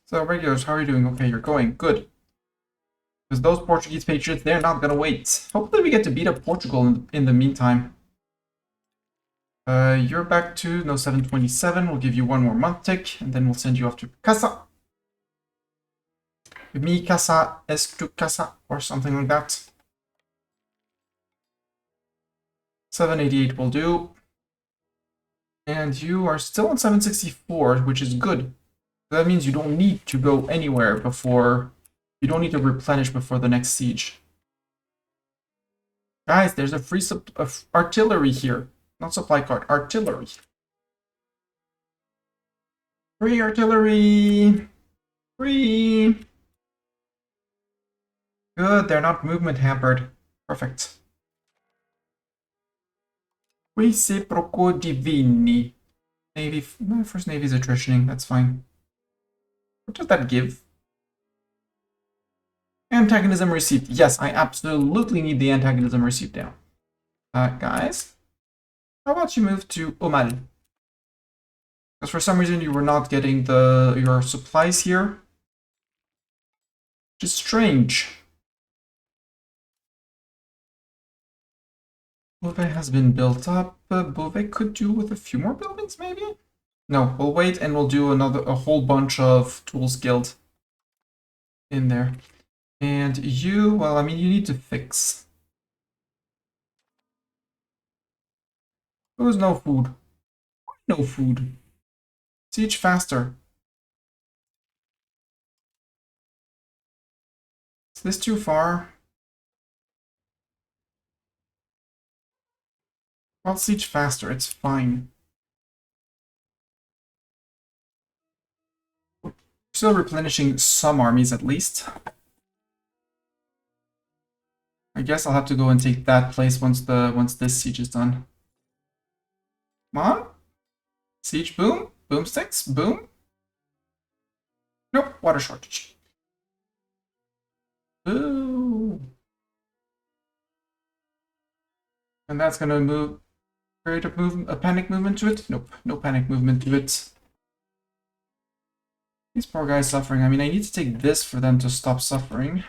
So regulars, how are you doing? Okay, you're going. Good. Because those Portuguese patriots, they're not gonna wait. Hopefully we get to beat up Portugal in the meantime. You're back to no 727. We'll give you 1 more month tick, and then we'll send you off to Casa. Mi casa es tu casa, or something like that. 788 will do. And you are still on 764, which is good. That means you don't need to go anywhere before... You don't need to replenish before the next siege. Guys, there's a free artillery here. Not supply card, artillery. Free artillery! Free! Good, they're not movement hampered. Perfect. Reciproco divini. Navy, no, first Navy's attritioning, that's fine. What does that give? Antagonism received. Yes, I absolutely need the antagonism received down. Guys, how about you move to Omal? Because for some reason you were not getting your supplies here. Which is strange. Beauvais has been built up. Beauvais could do with a few more buildings, maybe? No, we'll wait and we'll do a whole bunch of Tools Guild in there. And you, well, I mean, you need to fix. There was no food. No food. Siege faster. Is this too far? I'll siege faster, it's fine. Still replenishing some armies at least. I guess I'll have to go and take that place once this siege is done. Come on. Siege boom. Boomsticks. Boom. Nope. Water shortage. Ooh. And that's gonna create a panic movement to it? Nope. No panic movement to it. These poor guys suffering. I mean, I need to take this for them to stop suffering.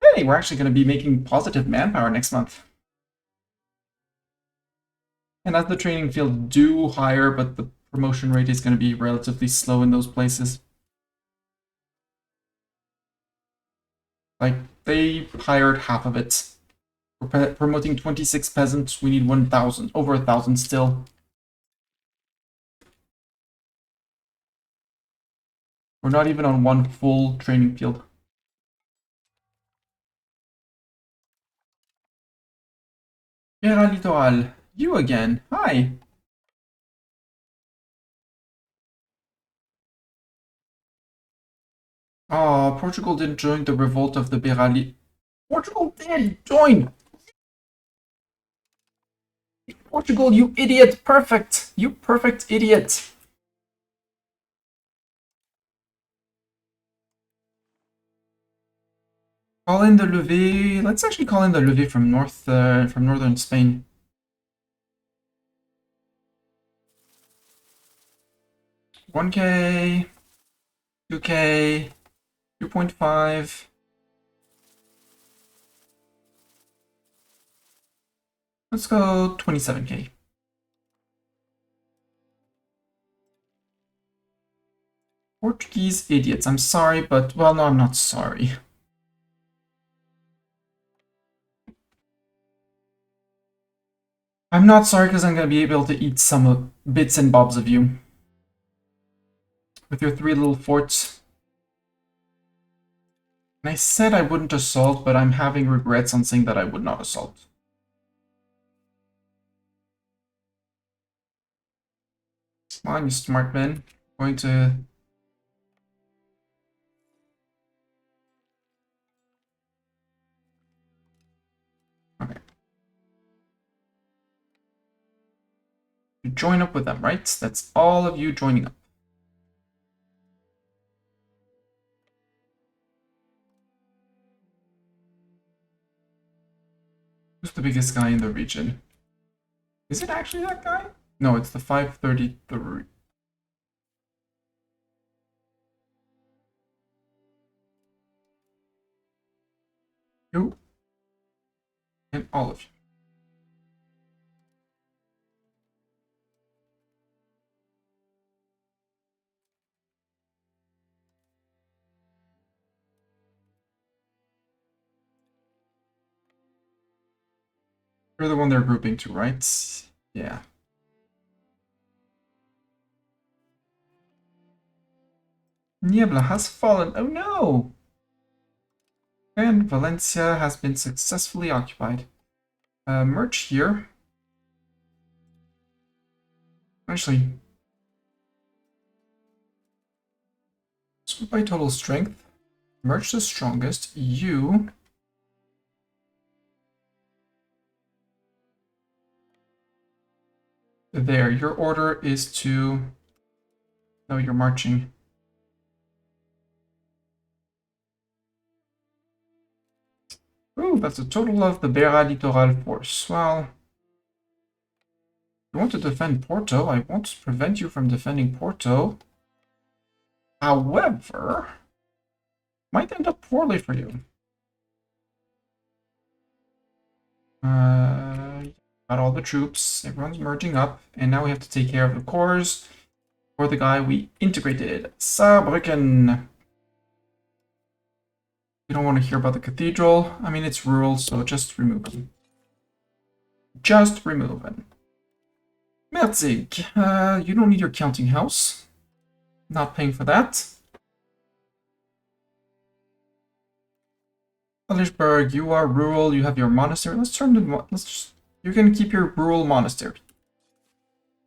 Hey, we're actually going to be making positive manpower next month. And as the training field do higher, but the promotion rate is going to be relatively slow in those places. Like, they hired half of it. We're promoting 26 peasants, we need 1,000, over 1,000 still. We're not even on one full training field. Guerra Littoral, you again, hi! Oh, Portugal didn't join the revolt of the Berali. Portugal did join! Portugal, you idiot! Perfect! You perfect idiot! Call in the levée. Let's actually call in the levée from northern Spain. $1K, $2K, 2.5. Let's go 27K. Portuguese idiots. I'm sorry, but well, no, I'm not sorry. I'm not sorry because I'm gonna be able to eat some bits and bobs of you. With your 3 little forts. And I said I wouldn't assault, but I'm having regrets on saying that I would not assault. Come on, you smart men. I'm going to... Okay. You join up with them, right? That's all of you joining up. Who's the biggest guy in the region? Is it actually that guy? No, it's the 533. You and all of you. You're the one they're grouping to, right? Yeah. Niebla has fallen. Oh no! And Valencia has been successfully occupied. Merge here. Actually, split by total strength. Merge the strongest. You. There. Your order is to... No, you're marching. Ooh, that's a total of the Beira Littoral force. Well, you want to defend Porto, I won't prevent you from defending Porto. However, might end up poorly for you. Got all the troops. Everyone's merging up. And now we have to take care of the cores for the guy we integrated. Saarbrücken. We don't want to hear about the cathedral. I mean, it's rural, so just remove him. Just remove him. Merzig. You don't need your counting house. Not paying for that. Alishberg, you are rural, you have your monastery. Let's turn to... you can keep your rural monastery.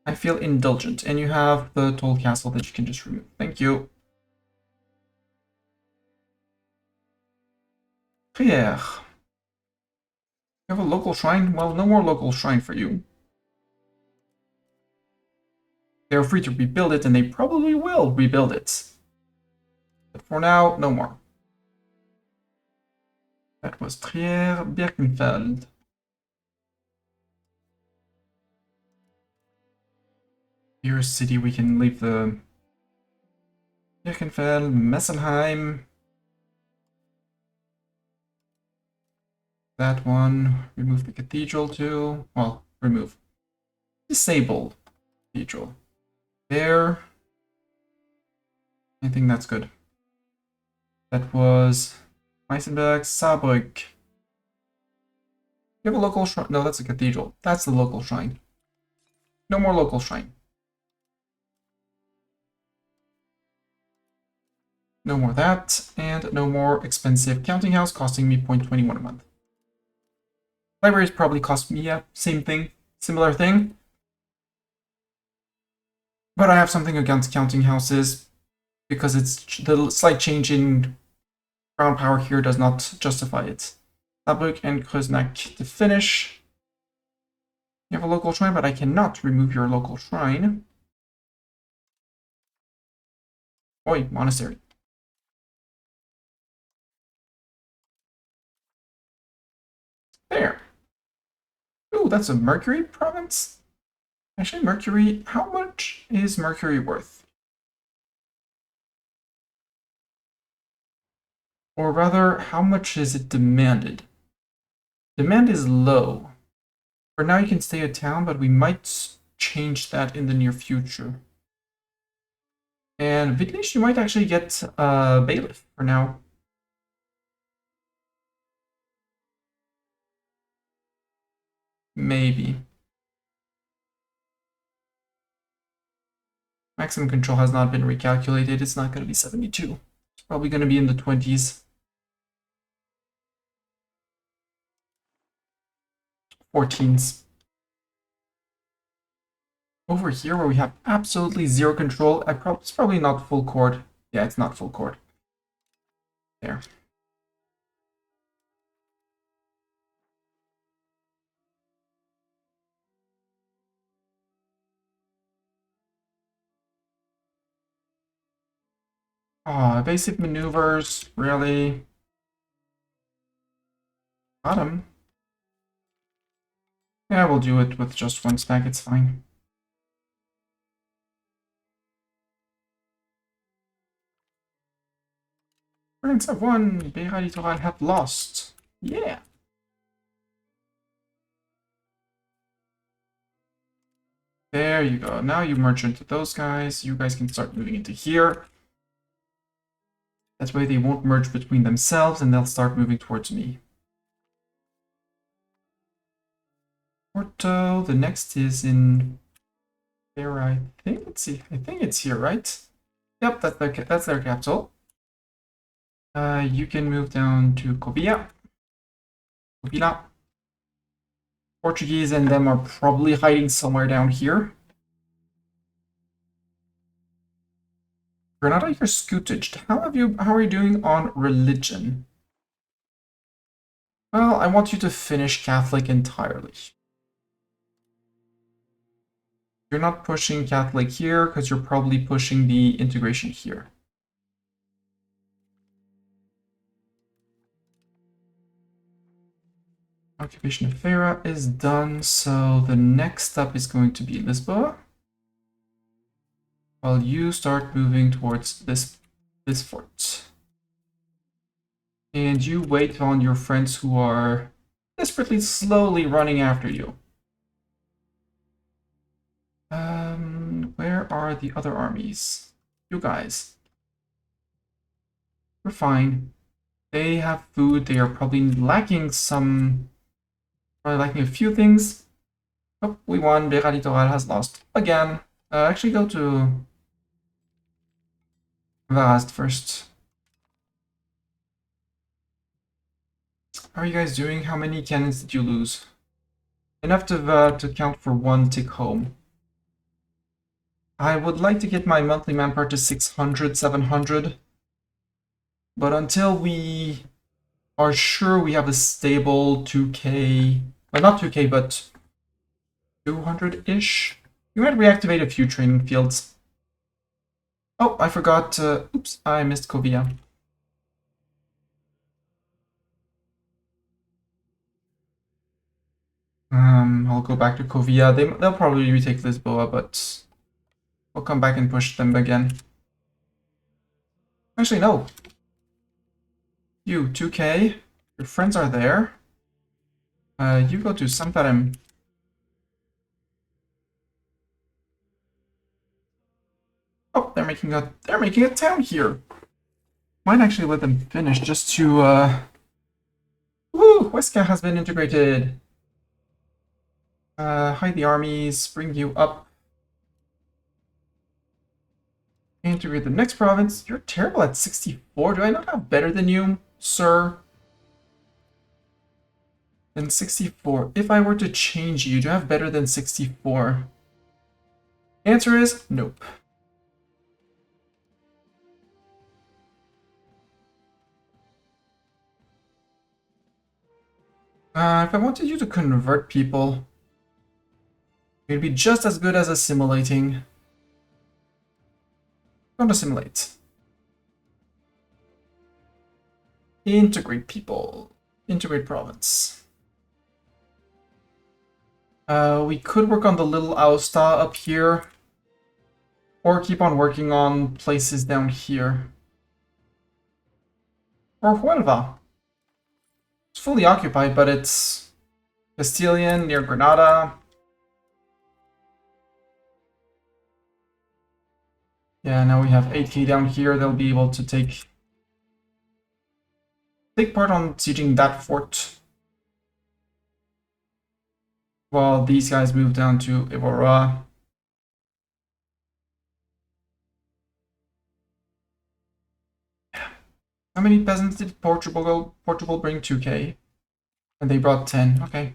I feel indulgent. And you have the toll castle that you can just remove. Thank you. Pierre. You have a local shrine? Well, no more local shrine for you. They're free to rebuild it, and they probably will rebuild it. But for now, no more. That was Trier, Birkenfeld. Here's a city, we can leave the Birkenfeld, Messenheim. That one. Remove the cathedral too. Well, remove. Disable cathedral. There. I think that's good. That was Meisenberg, Saarbrück. You have a local shrine? No, that's a cathedral. That's the local shrine. No more local shrine. No more that, and no more expensive counting house costing me 0.21 a month. Libraries probably cost me, yeah, same thing, similar thing. But I have something against counting houses because it's the slight change in crown power here does not justify it. Saarbrück and Kreuznach to finish. You have a local shrine, but I cannot remove your local shrine. Oi, monastery. There. Ooh, that's a Mercury province? Actually, Mercury, how much is Mercury worth? Or rather, how much is it demanded? Demand is low. For now, you can stay at town, but we might change that in the near future. And Wittlich, you might actually get bailiff for now. Maybe. Maximum control has not been recalculated. It's not going to be 72. It's probably going to be in the 20s. 14s. Over here, where we have absolutely zero control, it's probably not full court. Yeah, it's not full court. There. Evasive maneuvers, really. Bottom. Yeah, we'll do it with just one stack, it's fine. Prince have won, Beira Littoral have lost. Yeah. There you go. Now you merge into those guys. You guys can start moving into here. That way they won't merge between themselves and they'll start moving towards me. Porto, the next is in there, I think. Let's see. I think it's here, right? Yep, that's their capital. You can move down to Covila. Portuguese and them are probably hiding somewhere down here. Granada, you're scootaged. How are you doing on religion? Well, I want you to finish Catholic entirely. You're not pushing Catholic here because you're probably pushing the integration here. Occupation of Feira is done, so the next step is going to be Lisboa. While you start moving towards this fort. And you wait on your friends who are desperately slowly running after you. Where are the other armies? You guys. We're fine. They have food. They are probably lacking a few things. Oh, we won. Beira Littoral has lost again. Actually, go to Varast first. How are you guys doing? How many cannons did you lose? Enough to count for one tick home. I would like to get my monthly manpower to 600, 700. But until we are sure we have a stable 2k, well, not 2k, but 200-ish, you might reactivate a few training fields. Oh, I forgot. Oops, I missed Kovia. I'll go back to Kovia. They'll probably retake Lisboa, but I'll come back and push them again. Actually, no. You, 2k. Your friends are there. You go to Santarem. Oh, they're making a town here. Might actually let them finish just to woo! Huesca has been integrated. Hide the armies, bring you up. Integrate the next province. You're terrible at 64. Do I not have better than you, sir? Than 64. If I were to change you, do I have better than 64? Answer is nope. If I wanted you to convert people, it'd be just as good as assimilating. Don't assimilate. Integrate people. Integrate province. We could work on the little Aosta up here. Or keep on working on places down here. Or Huelva. It's fully occupied, but it's Castilian near Granada. Yeah, now we have 8k down here. They'll be able to take part on sieging that fort. While these guys move down to Evora. How many peasants did Portugal bring? 2k. And they brought 10. Okay.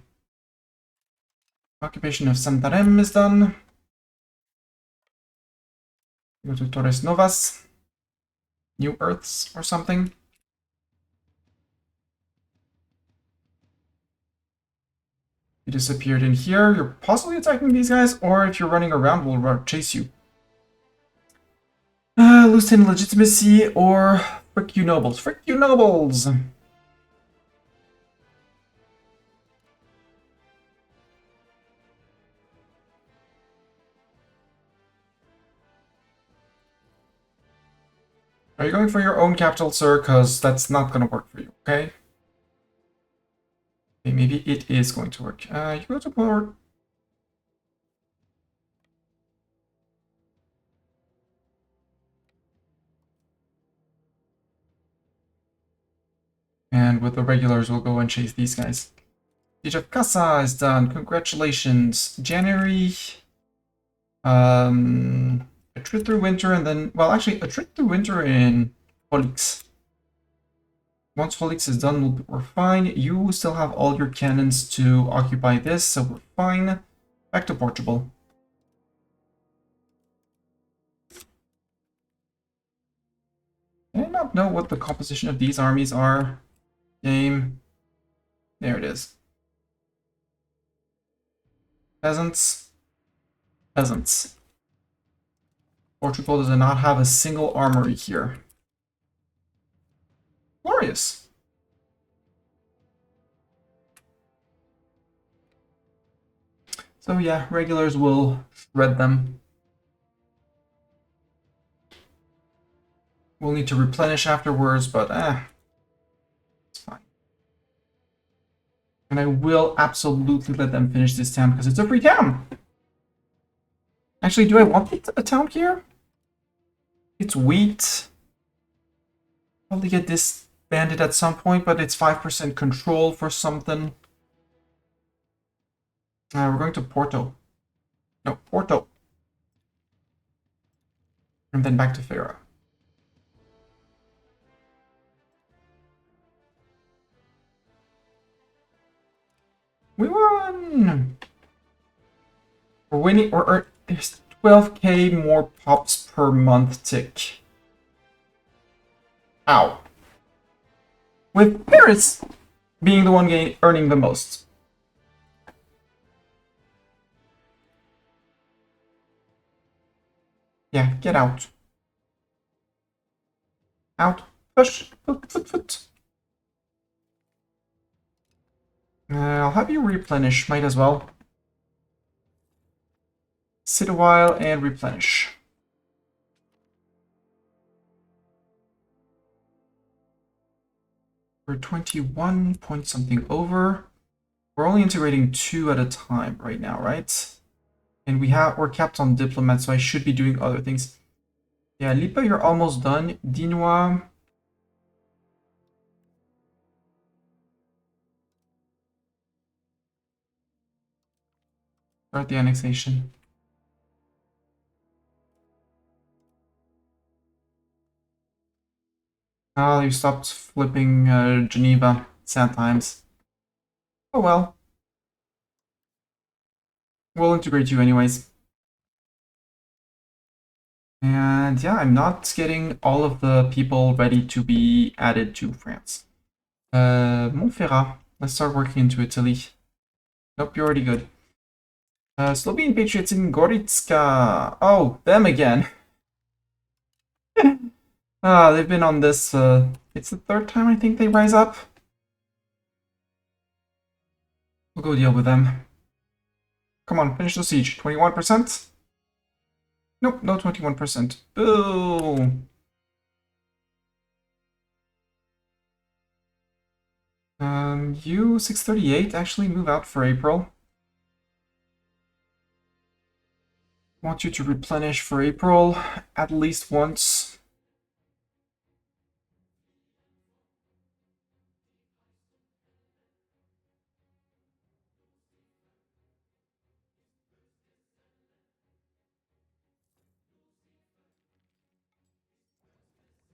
Occupation of Santarem is done. Go to Torres Novas. New Earths or something. You disappeared in here. You're possibly attacking these guys, or if you're running around, we'll chase you. Loosen legitimacy, or frick you nobles. Frick you nobles! Are you going for your own capital, sir? Because that's not going to work for you, okay? Okay, maybe it is going to work. You go to port. And with the regulars, we'll go and chase these guys. Siege of Casa is done. Congratulations. January. A trip through winter and then, well, actually, a trip through winter in Holix. Once Holix is done, we're fine. You still have all your cannons to occupy this, so we're fine. Back to Portugal. I do not know what the composition of these armies are. Game. There it is. Peasants. Peasants. Portugal does not have a single armory here. Glorious. So yeah, regulars will shred them. We'll need to replenish afterwards, but it's fine. And I will absolutely let them finish this town because it's a free town. Actually, do I want a town here? It's wheat. Probably get disbanded at some point, but it's 5% control for something. We're going to Porto. No, Porto. And then back to Farah. We won! We're winning, there's 12k more pops per month tick. Ow. With Paris being the one earning the most. Yeah, get out. Out. Push. Foot. I'll have you replenish. Might as well. Sit a while and replenish. We're 21 point something over. We're only integrating 2 at a time right now, right? And we're capped on diplomat, so I should be doing other things. Yeah, Lipa, you're almost done. Dinois. Start the annexation. Oh, you stopped flipping Geneva. Sad times. Oh well. We'll integrate you anyways. And yeah, I'm not getting all of the people ready to be added to France. Montferrat. Let's start working into Italy. Nope, you're already good. Slovene Patriots in Goritska. Oh, them again. They've been on this, it's the 3rd time I think they rise up. We'll go deal with them. Come on, finish the siege. 21%? Nope, no 21%. Boo! You 638 actually move out for April. I want you to replenish for April at least once.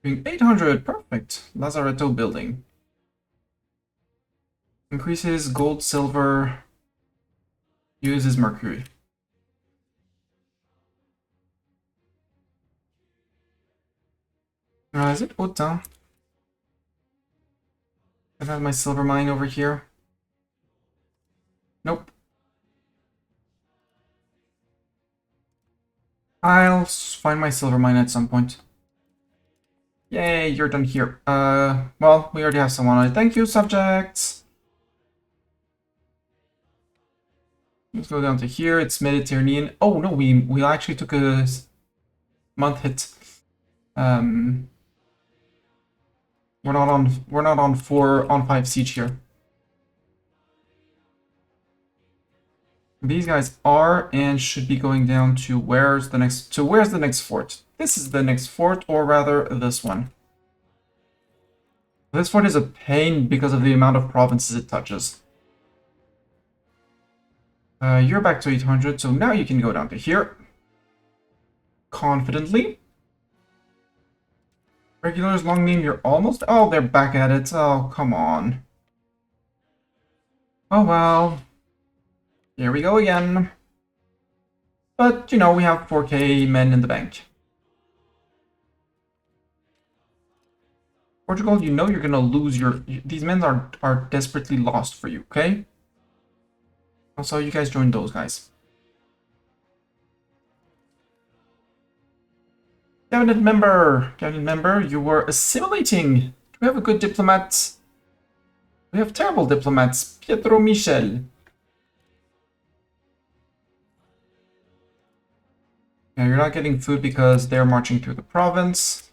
Doing 800, perfect. Lazaretto building. Increases gold, silver, uses mercury. Is it Autun? I have my silver mine over here. Nope. I'll find my silver mine at some point. Yay, you're done here. Well, we already have someone on it. Thank you, subjects. Let's go down to here. It's Mediterranean. Oh no, we actually took a month hit. We're not on 5 siege here. These guys are and should be going down to where's the next fort? This is the next fort, or rather this one. This fort is a pain because of the amount of provinces it touches. You're back to 800, so now you can go down to here. Confidently. Regulars, long name, you're almost... Oh, they're back at it. Oh, come on. Oh, well. Here we go again. But, you know, we have 4k men in the bank. Portugal, you know you're gonna lose your... These men are desperately lost for you, okay? Also, you guys join those guys. Cabinet member, you were assimilating. Do we have a good diplomat? We have terrible diplomats. Pietro Michel. Yeah, you're not getting food because they're marching through the province.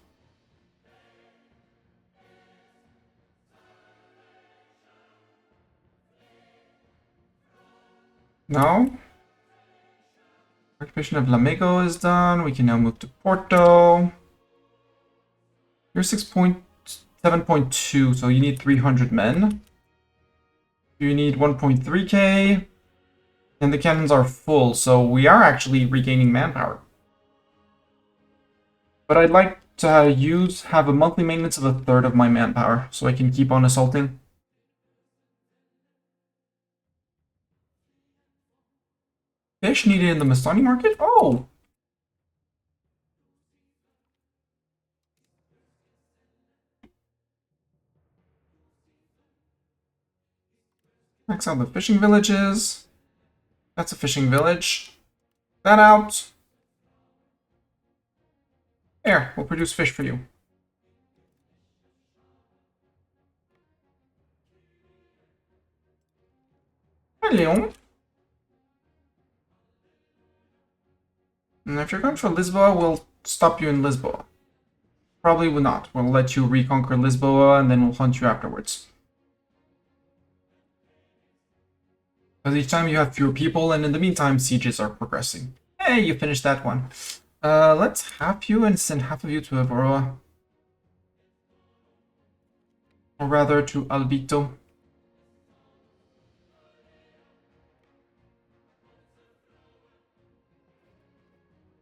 No. Occupation of Lamego is done. We can now move to Porto. You're 6.7.2, so you need 300 men. You need 1.3k. And the cannons are full, so we are actually regaining manpower. But I'd like to have a monthly maintenance of a third of my manpower, so I can keep on assaulting. Fish needed in the Mastani market? Oh! Max out the fishing villages. That's a fishing village. That out. There, we'll produce fish for you. Hello. And if you're going for Lisboa, we'll stop you in Lisboa. Probably will not. We'll let you reconquer Lisboa and then we'll hunt you afterwards. Because each time you have fewer people, and in the meantime, sieges are progressing. Hey, you finished that one. Let's half you and send half of you to Evora. Or rather, to Albito.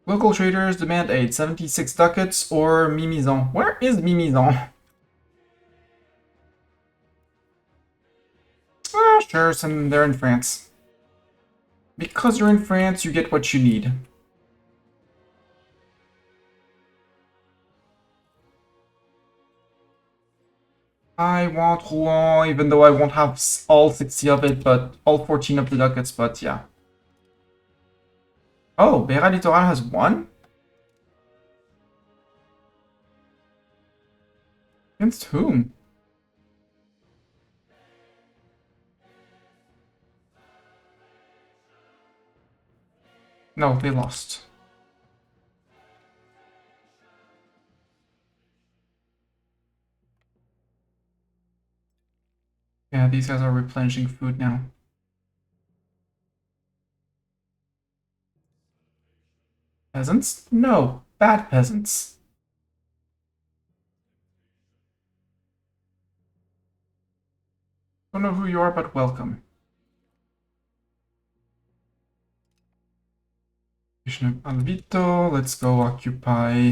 Local traders demand aid, 76 ducats or Mimizan. Where is Mimizan? Ah, sure, send them there in France. Because you're in France, you get what you need. I want Rouen, even though I won't have all 60 of it, but all 14 of the ducats, but yeah. Oh, Beira Littoral has one? Against whom? No, they lost. Yeah, these guys are replenishing food now. Peasants? No, bad peasants. Don't know who you are, but welcome. Alvito, let's go occupy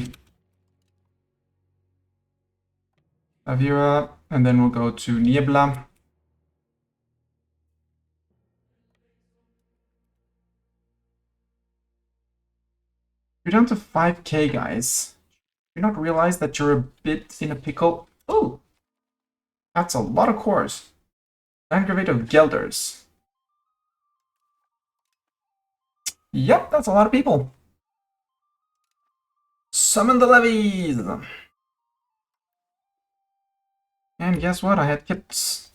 Avira, and then we'll go to Niebla. You're down to 5k, guys. Do you not realize that you're a bit in a pickle? Oh, that's a lot of cores. Aggravate of Gelders. Yep, that's a lot of people. Summon the levies! And guess what? I had kits.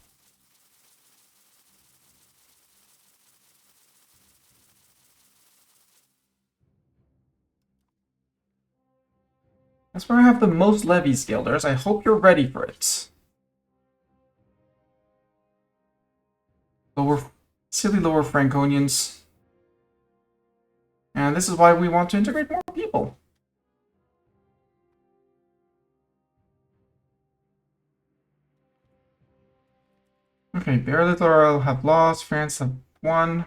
That's where I have the most levies, Gelders. I hope you're ready for it. Silly lower Franconians. And this is why we want to integrate more people. Okay, Bear Littoral have lost, France have won.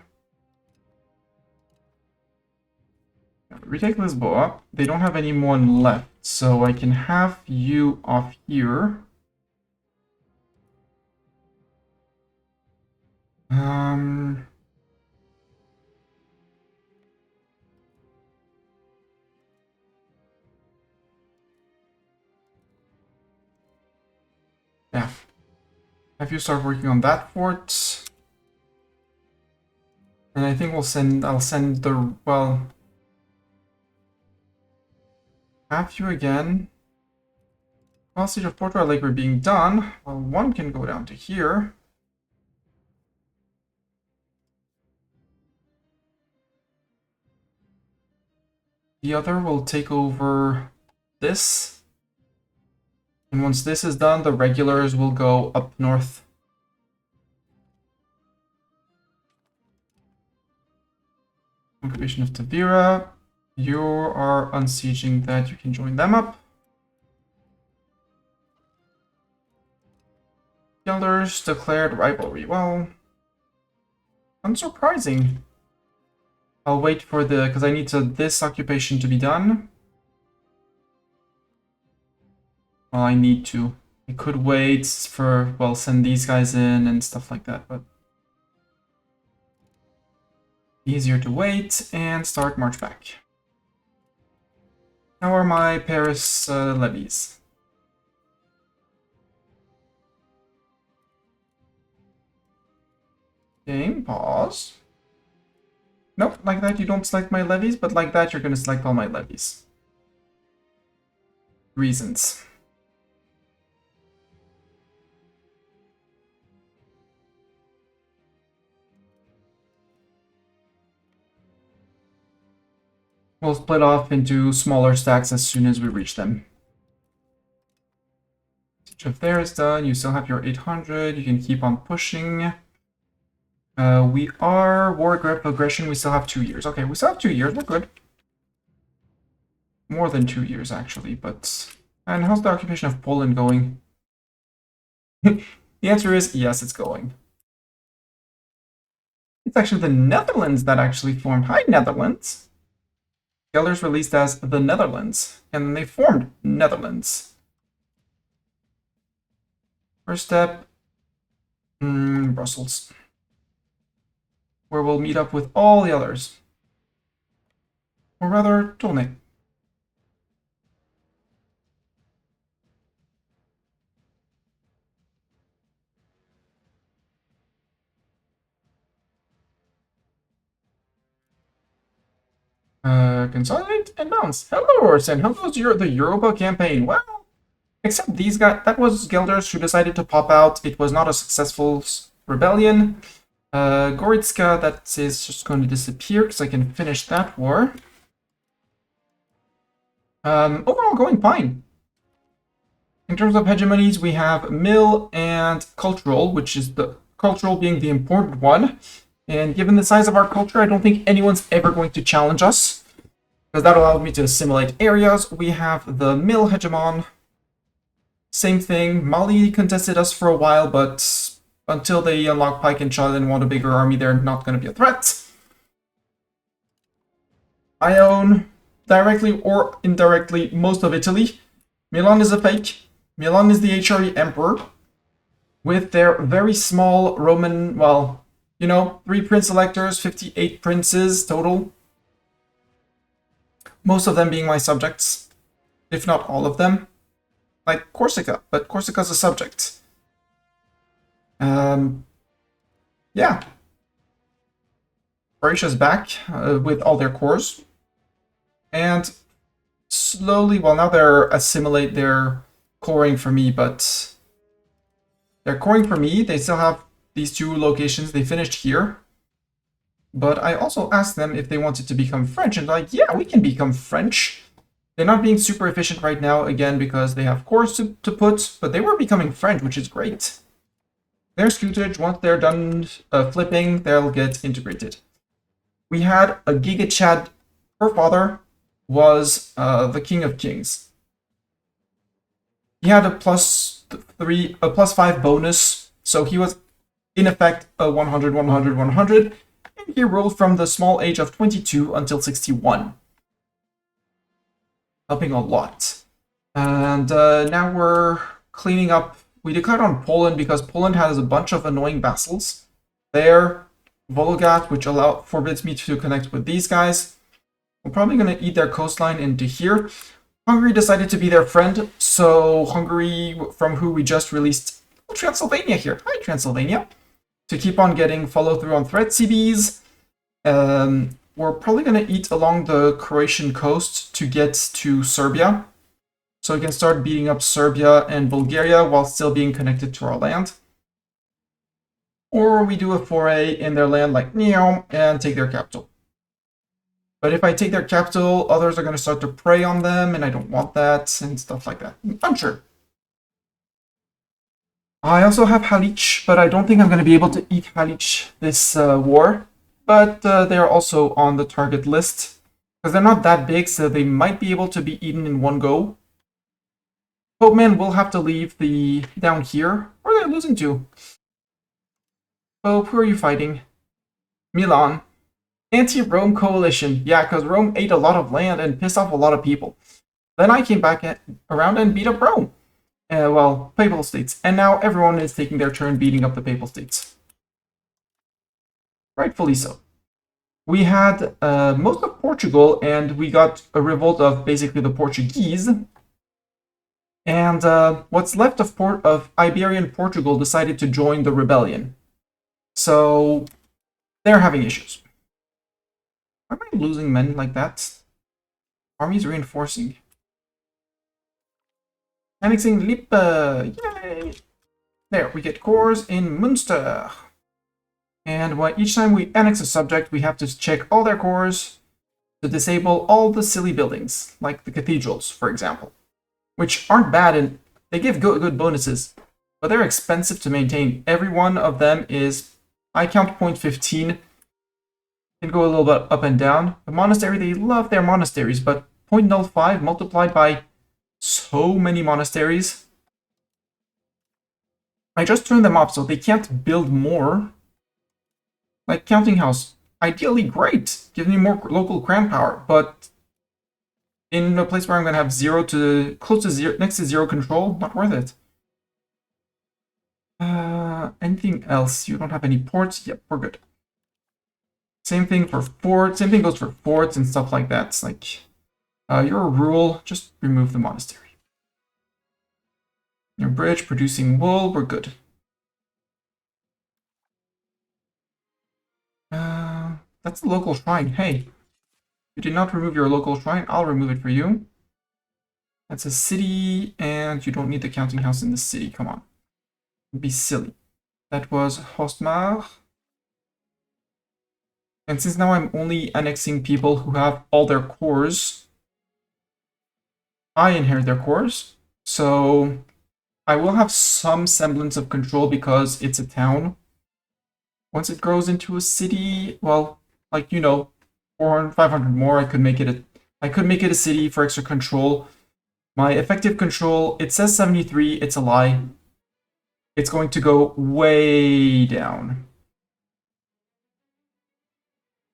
Retake Lisboa. They don't have anyone left, so I can have you off here. Yeah. Have you start working on that fort. And I think I'll send the, well, have you again. While Siege of Porto Alegre being done, well, one can go down to here. The other will take over this. And once this is done, the regulars will go up north. Occupation of Tavira. You are unsieging that. You can join them up. Gelders declared rivalry. Well, unsurprising. I'll wait for the... because I need this occupation to be done. Well, I need to. I could wait for, well, send these guys in and stuff like that, but... easier to wait and start march back. How are my Paris levies? Game, pause. Nope, like that you don't select my levies, but like that you're going to select all my levies. Reasons. We'll split off into smaller stacks as soon as we reach them. Each of there is done. You still have your 800. You can keep on pushing. We are war aggression. We still have 2 years. Okay, we still have 2 years. We're good. More than 2 years, actually. But and how's the occupation of Poland going? The answer is yes, it's going. It's actually the Netherlands that actually formed. Hi, Netherlands. Gelders released as the Netherlands, and then they formed Netherlands. First step, Brussels, where we'll meet up with all the others. Or rather, Tournai. Consolidate and bounce. Hello, Orson. How goes the Europa campaign? Well, except these guys, that was Gelders who decided to pop out. It was not a successful rebellion. Goritska, that is just going to disappear because I can finish that war. Overall, going fine. In terms of hegemonies, we have mill and cultural, which is the cultural being the important one. And given the size of our culture, I don't think anyone's ever going to challenge us, because that allowed me to assimilate areas. We have the mill hegemon. Same thing. Mali contested us for a while, but until they unlock Pike and Chad and want a bigger army, they're not going to be a threat. I own, directly or indirectly, most of Italy. Milan is a fake. Milan is the HRE emperor, with their very small Roman, well, you know, 3 prince electors, 58 princes total. Most of them being my subjects, if not all of them. Like Corsica, but Corsica's a subject. Yeah. Croatia's back with all their cores. And slowly, well, now they're coring for me, but they're coring for me. They still have these 2 locations. They finished here. But I also asked them if they wanted to become French, and like, yeah, we can become French. They're not being super efficient right now, again, because they have cores to put, but they were becoming French, which is great. Their scutage, once they're done flipping, they'll get integrated. We had a Giga Chad. Her father was the King of Kings. He had a +5 bonus, so he was in effect a 100, 100, 100, and he ruled from the small age of 22 until 61. Helping a lot. And now we're cleaning up. We declared on Poland because Poland has a bunch of annoying vassals. There, Volgat, which forbids me to connect with these guys. We're probably going to eat their coastline into here. Hungary decided to be their friend, so Hungary, from who we just released Transylvania here. Hi, Transylvania. To keep on getting follow-through on threat CBs. We're probably going to eat along the Croatian coast to get to Serbia. So we can start beating up Serbia and Bulgaria while still being connected to our land. Or we do a foray in their land like Neom and take their capital. But if I take their capital, others are going to start to prey on them, and I don't want that, and stuff like that. Unsure. I also have Halic, but I don't think I'm going to be able to eat Halic this war. but they're also on the target list because they're not that big, so they might be able to be eaten in one go. Popeman will have to leave the down here. Where are they losing to? Pope, who are you fighting? Milan. Anti-Rome coalition. Yeah, because Rome ate a lot of land and pissed off a lot of people. Then I came back around and beat up Rome. Well, Papal States. And now everyone is taking their turn beating up the Papal States. Rightfully so. We had most of Portugal, and we got a revolt of basically the Portuguese. And what's left of Iberian Portugal decided to join the rebellion. So they're having issues. Why am I losing men like that? Armies reinforcing. Annexing Lippe! Yay! There, we get cores in Munster. And each time we annex a subject, we have to check all their cores to disable all the silly buildings, like the cathedrals, for example, which aren't bad and they give good bonuses, but they're expensive to maintain. Every one of them is, I count 0.15. Can go a little bit up and down. The monastery, they love their monasteries, but 0.05 multiplied by so many monasteries. I just turned them off so they can't build more. Like Counting House, ideally great, gives me more local crown power, but in a place where I'm going to have close to zero, next to zero control, not worth it. Anything else? You don't have any ports? Yep, we're good. Same thing for forts. Same thing goes for forts and stuff like that. It's like, you're a rule, just remove the monastery. Your bridge producing wool, we're good. That's the local shrine. Hey, you did not remove your local shrine. I'll remove it for you. That's a city, and you don't need the counting house in the city. Come on. Be silly. That was Hostmar. And since now I'm only annexing people who have all their cores, I inherit their cores. So I will have some semblance of control because it's a town. Once it grows into a city, well, like, you know, 400, 500 more, I could make it a city for extra control. My effective control, it says 73, it's a lie. It's going to go way down.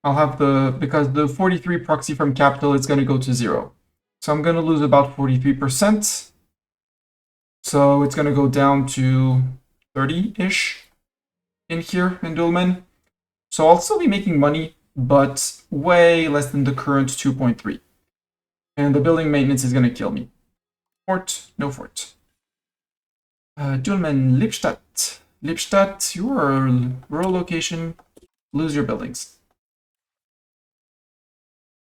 I'll have because the 43 proxy from capital is going to go to 0. So I'm going to lose about 43%. So it's going to go down to 30-ish in here in Dulman. So I'll still be making money, but way less than the current 2.3. And the building maintenance is going to kill me. Fort, no fort. Dulman, Lippstadt. Lippstadt, your rural location, lose your buildings.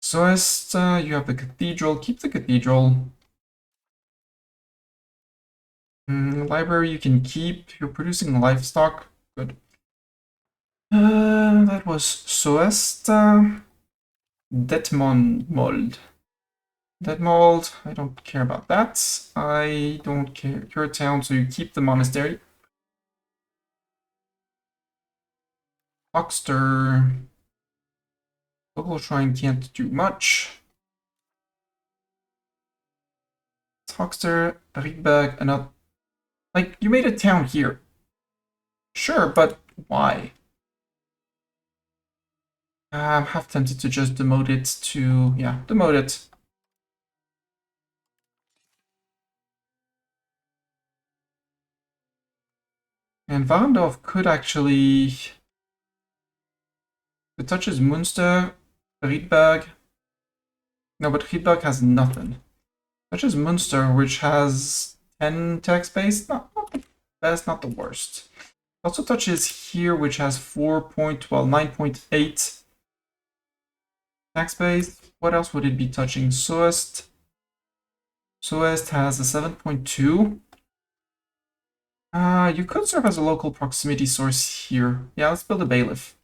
Soest, you have the cathedral, keep the cathedral. Library you can keep, you're producing livestock, good. That was Soest. Detmold. Detmold, I don't care about that. I don't care. You're a town, so you keep the monastery. Oxter. Local shrine can't do much. Hoxter, Riedberg, another. Like, you made a town here. Sure, but why? I'm half tempted to just demote it to, yeah, demote it. And Warendorf could actually... It touches Münster, Riedberg. No, but Riedberg has nothing. Touches Münster, which has 10 tax base. That's not the worst. Also touches here, which has 9.8 tax base. What else would it be touching? Soest. Soest has a 7.2. You could serve as a local proximity source here. Yeah, let's build a bailiff.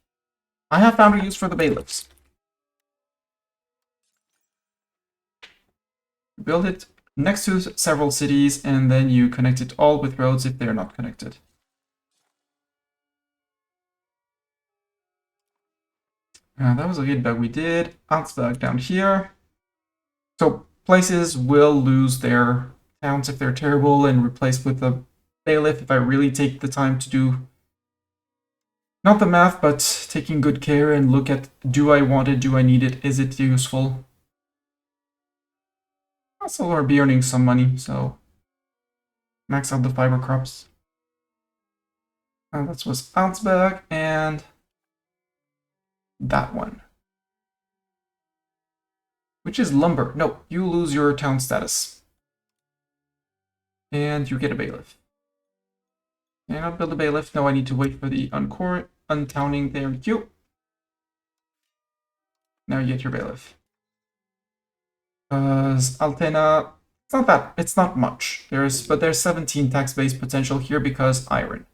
I have found a use for the bailiffs. Build it next to several cities, and then you connect it all with roads if they're not connected. That was a good bet we did. Augsburg down here. So places will lose their towns if they're terrible and replaced with a bailiff if I really take the time to do not the math, but taking good care and look at, do I want it, do I need it, is it useful? Also, I'll be earning some money, so max out the fiber crops. That was Augsburg and that one. Which is lumber. No, you lose your town status. And you get a bailiff. And I'll build a bailiff. No, I need to wait for the untowning. There you go. Now you get your bailiff. Altena, it's not that, it's not much. But there's 17 tax-based potential here because iron.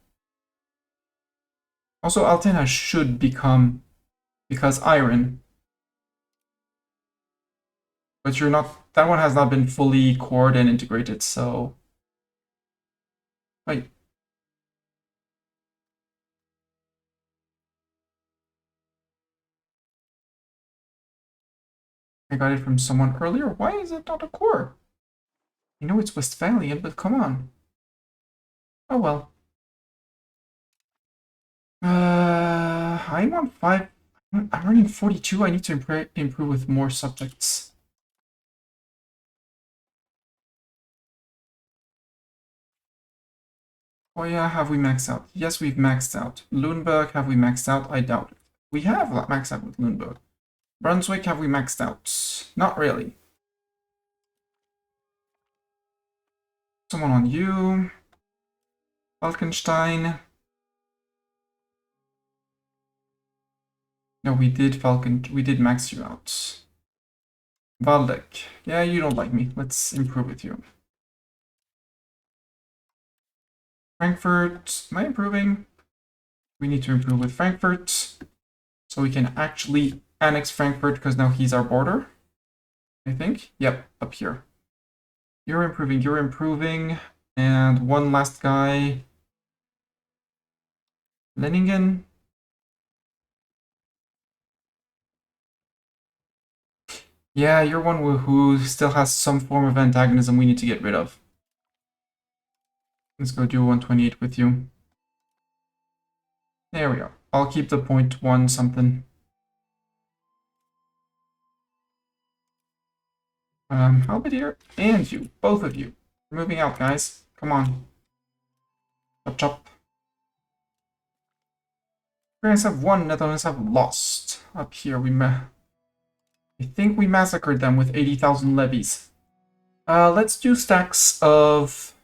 Also, Altena should become, because iron. But you're not, that one has not been fully cored and integrated, so. Wait. I got it from someone earlier. Why is it not a core? You know it's Westphalian, but come on. Oh well. I'm on 5. I'm running 42. I need to improve with more subjects. Oh yeah, have we maxed out? Yes, we've maxed out. Lüneburg, have we maxed out? I doubt it. We have maxed out with Lüneburg. Brunswick, have we maxed out? Not really. Someone on you. Falkenstein. No, we did max you out. Waldeck. Yeah, you don't like me. Let's improve with you. Frankfurt. Am I improving? We need to improve with Frankfurt. So we can actually annex Frankfurt because now he's our border. I think. Yep, up here. You're improving. And one last guy. Leningen. Yeah, you're one who still has some form of antagonism we need to get rid of. Let's go do 128 with you. There we go. I'll keep the 0.1 something. Halberdier and you, both of you. We're moving out, guys. Come on. Chop chop. France have won, Netherlands have lost. Up here, I think we massacred them with 80,000 levies. Let's do stacks of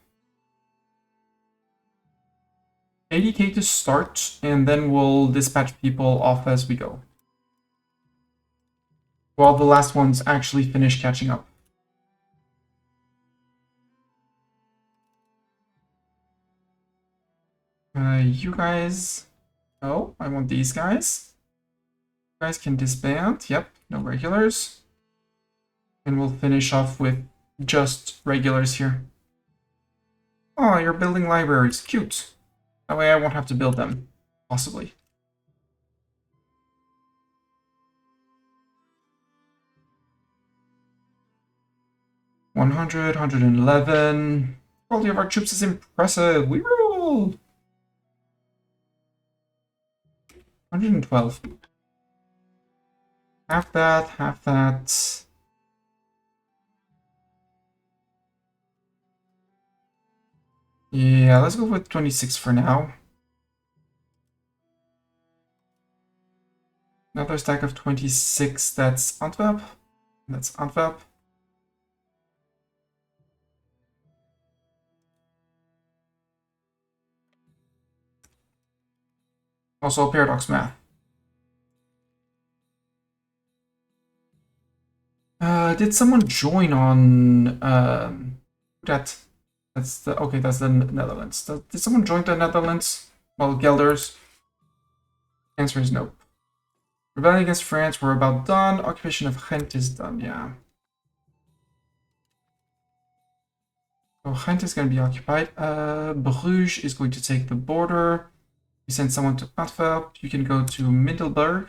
80k to start, and then we'll dispatch people off as we go. While the last ones actually finish catching up. You guys... Oh, I want these guys. You guys can disband. Yep, no regulars. And we'll finish off with just regulars here. Oh, you're building libraries. Cute. That way I won't have to build them. Possibly. $100, $111. Quality of our troops is impressive. We rule! $112. Half that, half that. Yeah, let's go with 26 for now. Another stack of 26, that's Antwerp. That's Antwerp. Also paradox math. Did someone join on that's the Netherlands. Did someone join the Netherlands? Well, Gelders. Answer is no. Rebellion against France, we're about done. Occupation of Ghent is done, yeah. So Ghent is going to be occupied. Bruges is going to take the border. We send someone to Antwerp. You can go to Middelburg.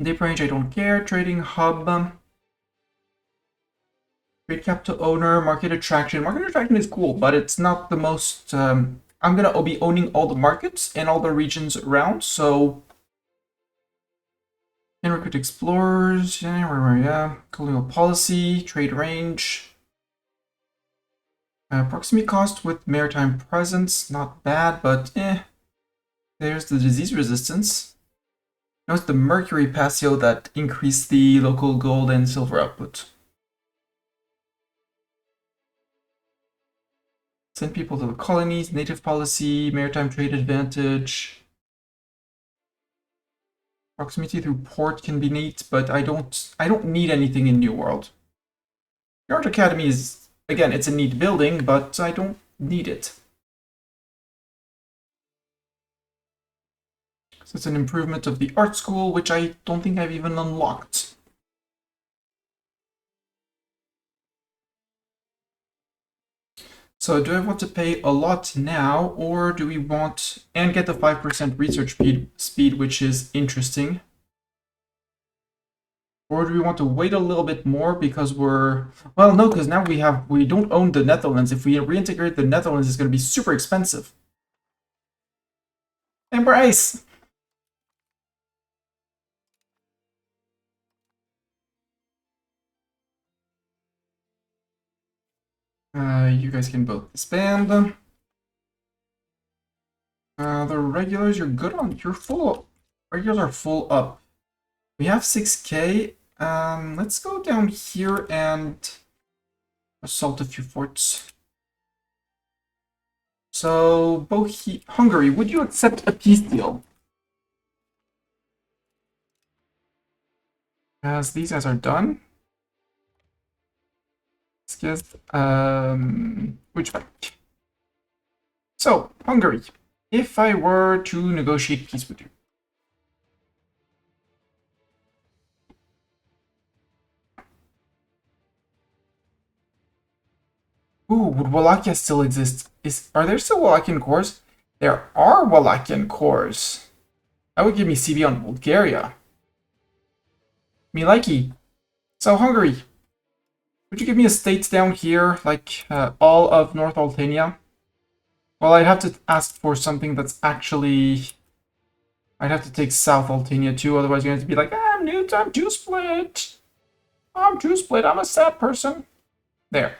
Dip range, I don't care. Trading hub. Trade capital owner, market attraction. Market attraction is cool, but it's not the most... I'm going to be owning all the markets and all the regions around, so... And recruit explorers, yeah. Colonial policy, trade range. Proximity cost with maritime presence, not bad, but There's the disease resistance. Now it's the mercury passio that increased the local gold and silver output. Send people to the colonies, native policy, maritime trade advantage. Proximity through port can be neat, but I don't need anything in New World. The Art Academy is, again, it's a neat building, but I don't need it. So it's an improvement of the art school, which I don't think I've even unlocked. So do I want to pay a lot now, or do we want, and get the 5% research speed, which is interesting? Or do we want to wait a little bit more because we're, well, no, because now we don't own the Netherlands. If we reintegrate the Netherlands, it's going to be super expensive. Embrace! You guys can both disband. The regulars, you're good on, you're full. Regulars are full up. We have 6k. Let's go down here and assault a few forts. So, Hungary, would you accept a peace deal? As these guys are done. Which way? So, Hungary, if I were to negotiate peace with you. Ooh, would Wallachia still exist? Are there still Wallachian cores? There are Wallachian cores. That would give me CB on Bulgaria. Me likey. So, Hungary, would you give me a state down here, like all of North Altania? Well, I'd have to ask for something that's actually... I'd have to take South Altania too, otherwise you're going to be like, I'm too split. I'm too split, I'm a sad person. There.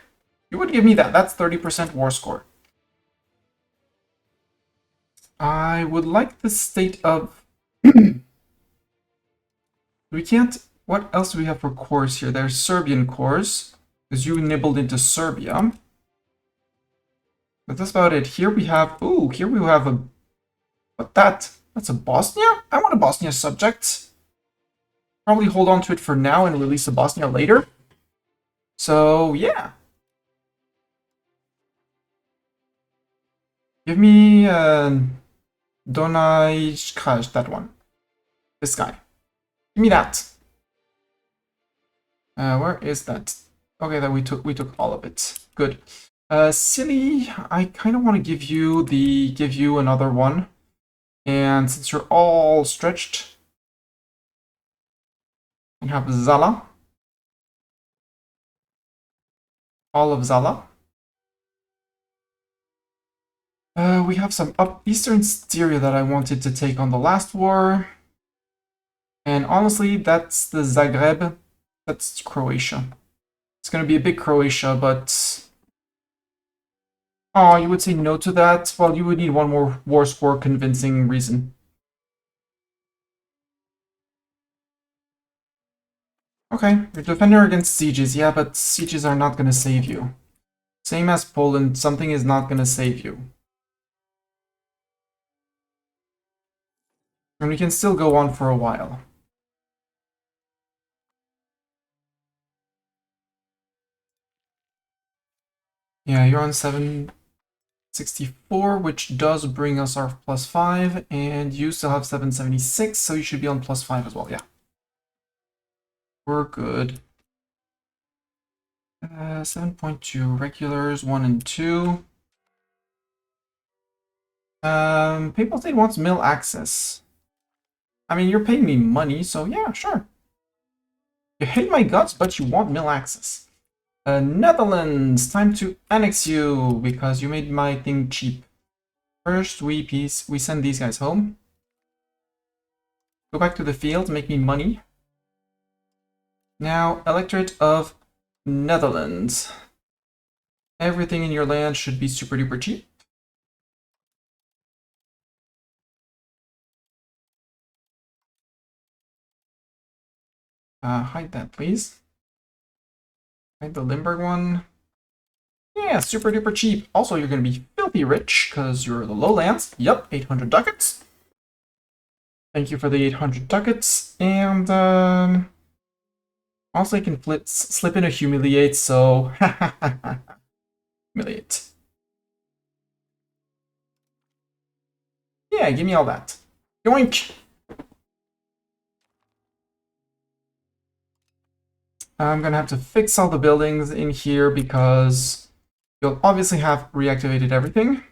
You would give me that. That's 30% war score. I would like the state of... We can't... What else do we have for cores here? There's Serbian cores, because you nibbled into Serbia. But that's about it. Here we have... Ooh, here we have a... What that? That's a Bosnia? I want a Bosnia subject. Probably hold on to it for now and release a Bosnia later. So, yeah. Give me Donaj Kaj, that one. This guy. Give me that. Where is that? Okay, that we took all of it. Good. Silly, I kind of want to give you another one. And since you're all stretched, you have Zala. All of Zala. We have some Eastern Styria that I wanted to take on the last war. And honestly, that's the Zagreb. That's Croatia. It's going to be a big Croatia, but... Oh, you would say no to that? Well, you would need one more war score convincing reason. Okay, you're defender against sieges. Yeah, but sieges are not going to save you. Same as Poland, something is not going to save you. And we can still go on for a while. Yeah, you're on 764, which does bring us our +5, and you still have 776, so you should be on +5 as well, yeah. We're good. 7.2 regulars, 1 and 2. Papal State wants mill access. I mean, you're paying me money, so yeah, sure. You hate my guts, but you want mill access. Netherlands, time to annex you because you made my thing cheap. First, we send these guys home. Go back to the field, make me money. Now, Electorate of Netherlands. Everything in your land should be super duper cheap. Hide that, please. Hide the Limburg one. Yeah, super duper cheap. Also, you're going to be filthy rich because you're the lowlands. Yep, 800 ducats. Thank you for the 800 ducats. And also, you can slip in a humiliate, so humiliate. Yeah, give me all that. Yoink! I'm gonna have to fix all the buildings in here because you'll obviously have reactivated everything.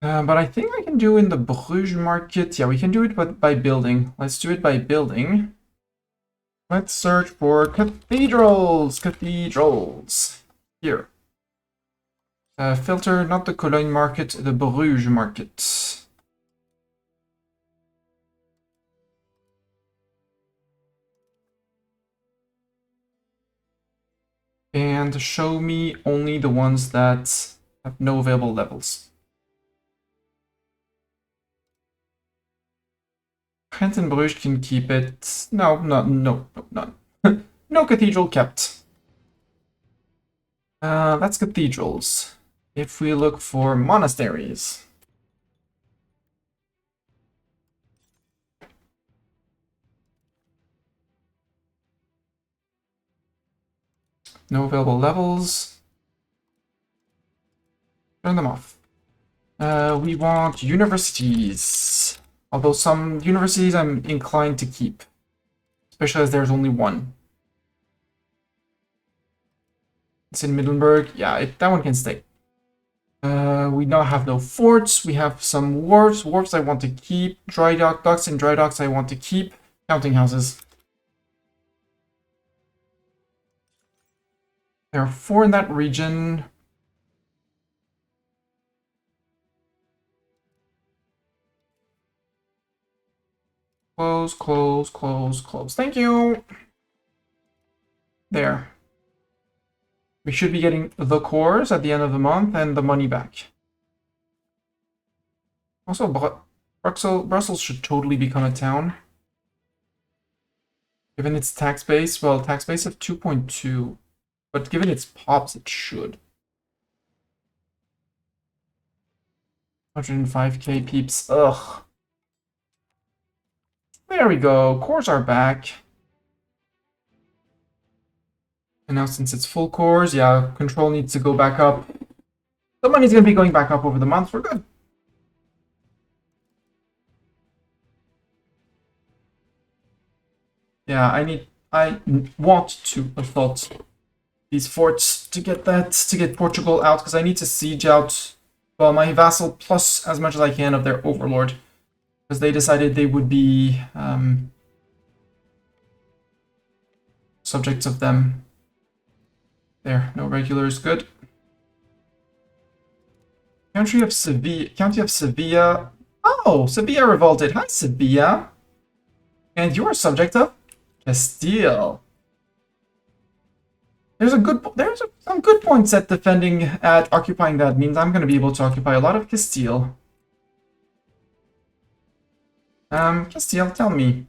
But I think I can do in the Bruges market. Yeah, we can do it by building. Let's do it by building. Let's search for cathedrals. Cathedrals. Here. Filter not the Cologne market, the Bruges market. And show me only the ones that have no available levels. Ghent and Bruges can keep it. No, none. No cathedral kept. That's cathedrals. If we look for monasteries. No available levels. Turn them off. We want universities. Although some universities I'm inclined to keep. Especially as there's only one. It's in Middelburg. Yeah, that one can stay. We now have no forts. We have some wharfs. Wharfs I want to keep. Docks and dry docks I want to keep. Counting houses. There are 4 in that region. Close, close, close, close. Thank you. There. We should be getting the cores at the end of the month and the money back. Also, Brussels should totally become a town. Given its tax base, well, tax base of 2.2. But given its pops, it should. 105k peeps. Ugh. There we go. Cores are back. And now since it's full cores, yeah, control needs to go back up. The money's going to be going back up over the month. We're good. Yeah, I want to assault these forts to get Portugal out, because I need to siege out, well, my vassal plus as much as I can of their overlord, because they decided they would be subjects of them. There, no regulars, good. County of Sevilla. Oh, Sevilla revolted. Hi, Sevilla. And you are subject of Castile. There's some good points at occupying that. Means I'm going to be able to occupy a lot of Castile. Castile, tell me,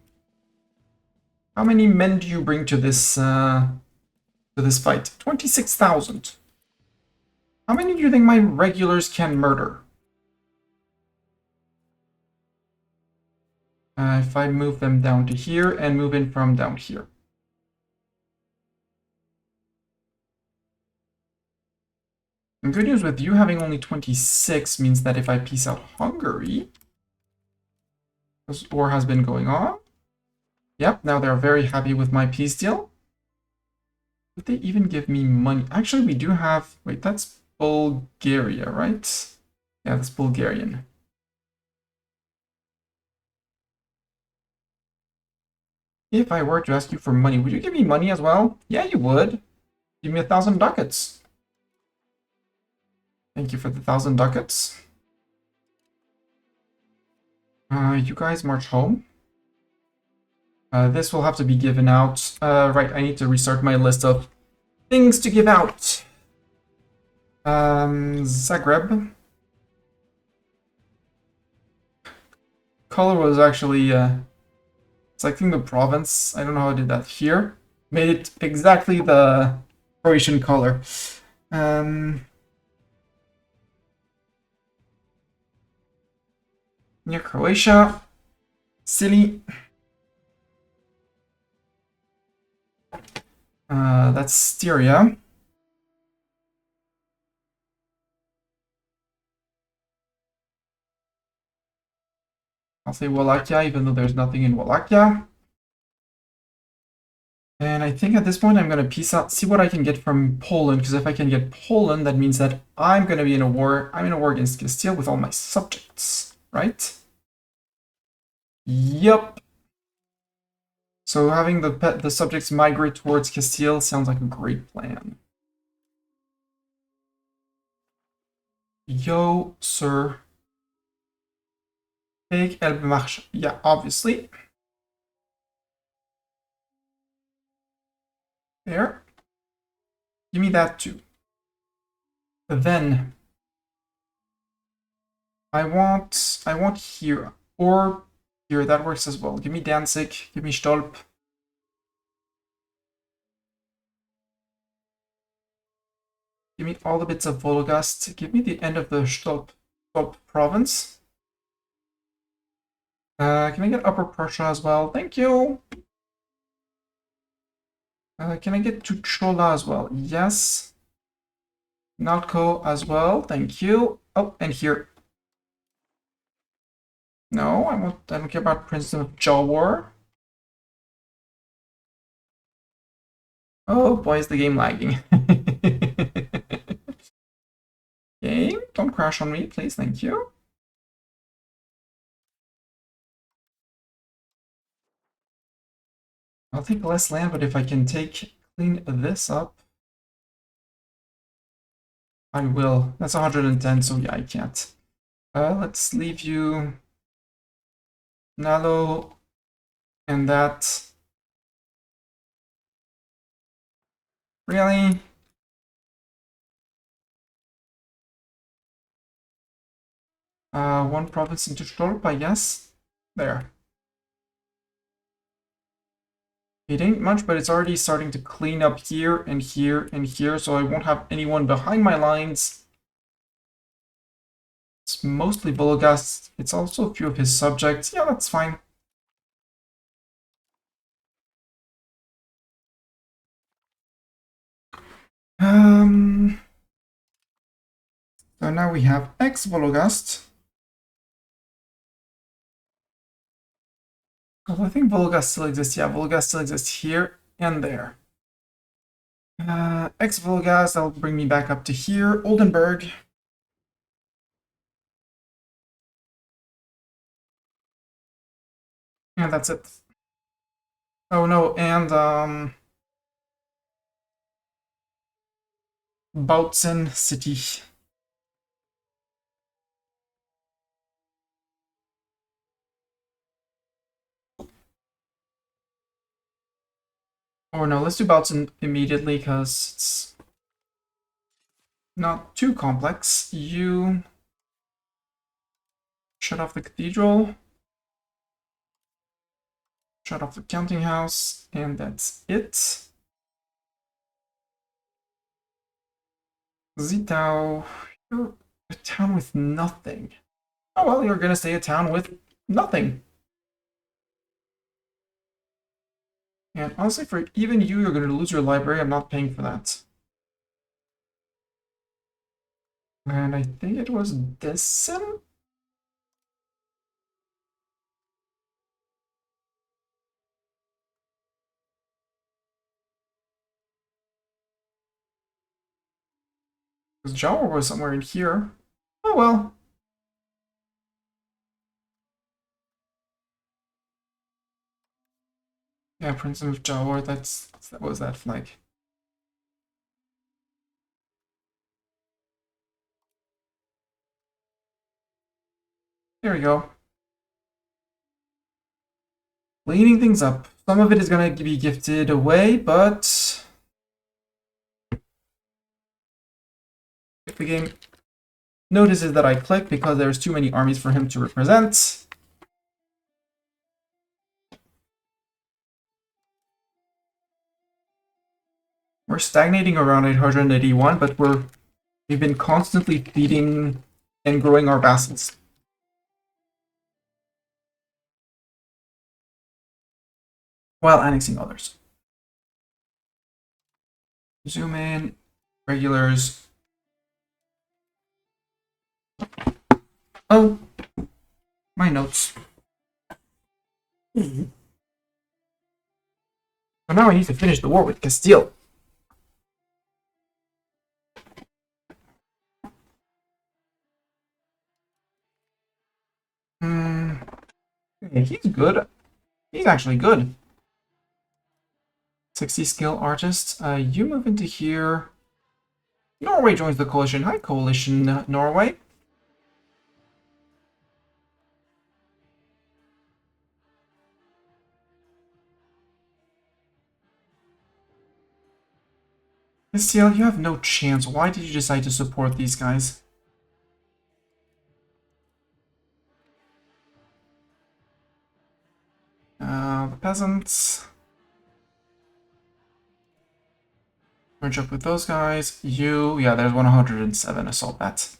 how many men do you bring to this fight? 26,000. How many do you think my regulars can murder? If I move them down to here and move in from down here. And good news with you having only 26 means that if I peace out Hungary, this war has been going on. Yep, now they're very happy with my peace deal. Did they even give me money? Actually, we do have... Wait, that's Bulgaria, right? Yeah, that's Bulgarian. If I were to ask you for money, would you give me money as well? Yeah, you would. Give me 1,000 ducats. Thank you for the 1,000 ducats. You guys march home. This will have to be given out. Right, I need to restart my list of things to give out. Zagreb. Color was actually selecting the province. I don't know how I did that here. Made it exactly the Croatian color. Near Croatia. Silly. That's Styria. I'll say Wallachia, even though there's nothing in Wallachia. And I think at this point I'm going to peace out, see what I can get from Poland, because if I can get Poland, that means that I'm going to be in a war. I'm in a war against Castile with all my subjects, right? Yup. So having the subjects migrate towards Castile sounds like a great plan. Yo, sir. Take Elbemarsch. Yeah, obviously. There. Give me that too. Then I want here or here. That works as well. Give me Danzig. Give me Stolp. Give me all the bits of Vologast. Give me the end of the Stolp province. Can I get Upper Prussia as well? Thank you. Can I get Tuchola as well? Yes. Nalco as well. Thank you. Oh, and here. No, I don't care about Princeton of Jawar. Oh boy, is the game lagging. Game, don't crash on me, please. Thank you. I'll take less land, but if I can clean this up, I will. That's 110, so yeah, I can't. Let's leave you Nalo and that. Really? One province into Stolp, I guess. There. It ain't much, but it's already starting to clean up here and here and here, so I won't have anyone behind my lines. It's mostly Vologast. It's also a few of his subjects. Yeah, that's fine. So now we have X Vologast. Although I think Vologast still exists. Yeah, Vologast still exists here and there. X Vologast, that'll bring me back up to here. Oldenburg. And that's it. Oh no, and Bautzen City. Or no, let's do Bautzen immediately because it's not too complex. You shut off the cathedral, shut off the counting house, and that's it. Zitao, you're a town with nothing. Oh well, you're gonna stay a town with nothing. And honestly, for even you, you're gonna lose your library. I'm not paying for that. And I think it was Dessen? Because Jawa was somewhere in here. Oh well. Yeah, Prince of Jawar, that was that flag. There we go. Cleaning things up. Some of it is gonna be gifted away, but if the game notices that I click because there's too many armies for him to represent, we're stagnating around 881, but we've been constantly feeding and growing our vassals. While annexing others. Zoom in, regulars. Oh, my notes. So now I need to finish the war with Castile. Okay, he's good. He's actually good. 60 skill artist. You move into here. Norway joins the coalition. Hi, coalition, Norway. Castile, you have no chance. Why did you decide to support these guys? The peasants. Merge up with those guys. Yeah, there's 107 assault bats.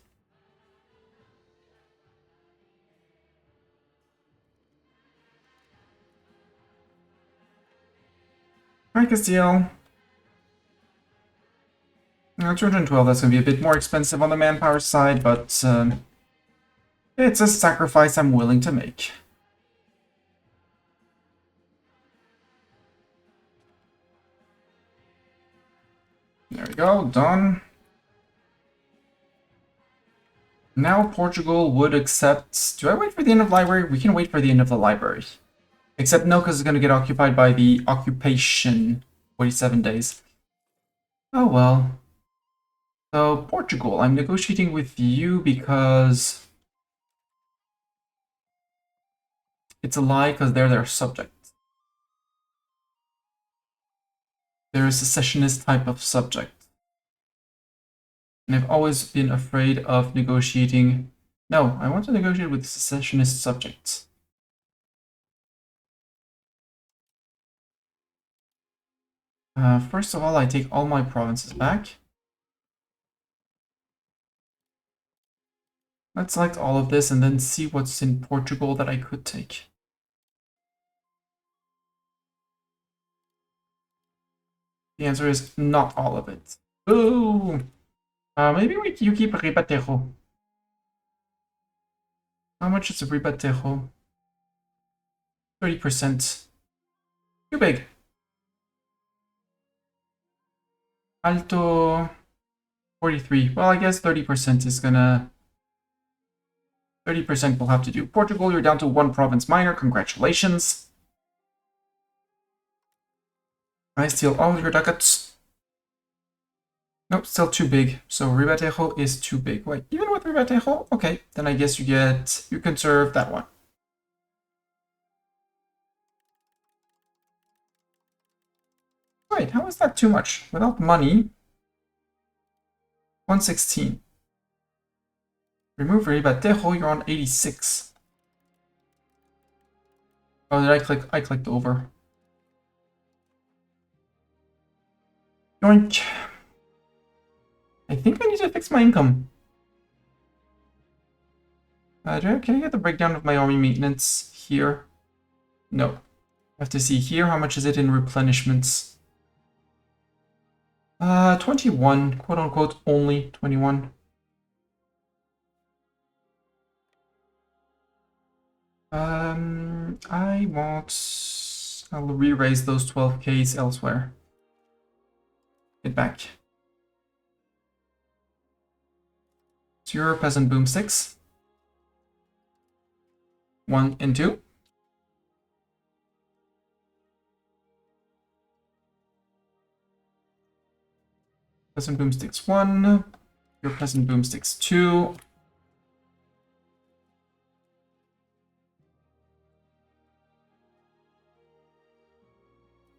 Alright, Castile. 212, that's going to be a bit more expensive on the manpower side, but it's a sacrifice I'm willing to make. There we go, done. Now Portugal would accept... Do I wait for the end of the library? We can wait for the end of the library. Except no, because it's going to get occupied by the occupation. 47 days. Oh well. So, Portugal, I'm negotiating with you because... It's a lie, because they're their subject. They're a secessionist type of subject. And I've always been afraid of negotiating... No, I want to negotiate with secessionist subjects. First of all, I take all my provinces back. Let's select all of this and then see what's in Portugal that I could take. The answer is not all of it. Ooh! Maybe you keep Ribatejo. How much is Ribatejo? 30%. Too big. Alto... 43. Well, I guess 30% is gonna... 30% will have to do. Portugal, you're down to 1 province minor. Congratulations. I steal all of your ducats. Nope, still too big. So Ribatejo is too big. Wait, even with Ribatejo? Okay, then I guess you conserve that one. Wait, how is that too much? Without money, 116. Remove Ribatejo, you're on 86. Oh, did I click? I clicked over. Yoink. I think I need to fix my income. Can I get the breakdown of my army maintenance here? No. I have to see here, how much is it in replenishments? 21, quote unquote, only 21. I'll re-raise those 12Ks elsewhere. Get back. It's your peasant boom 6. 1 and 2. Peasant boomsticks 1. Your peasant boomsticks 2.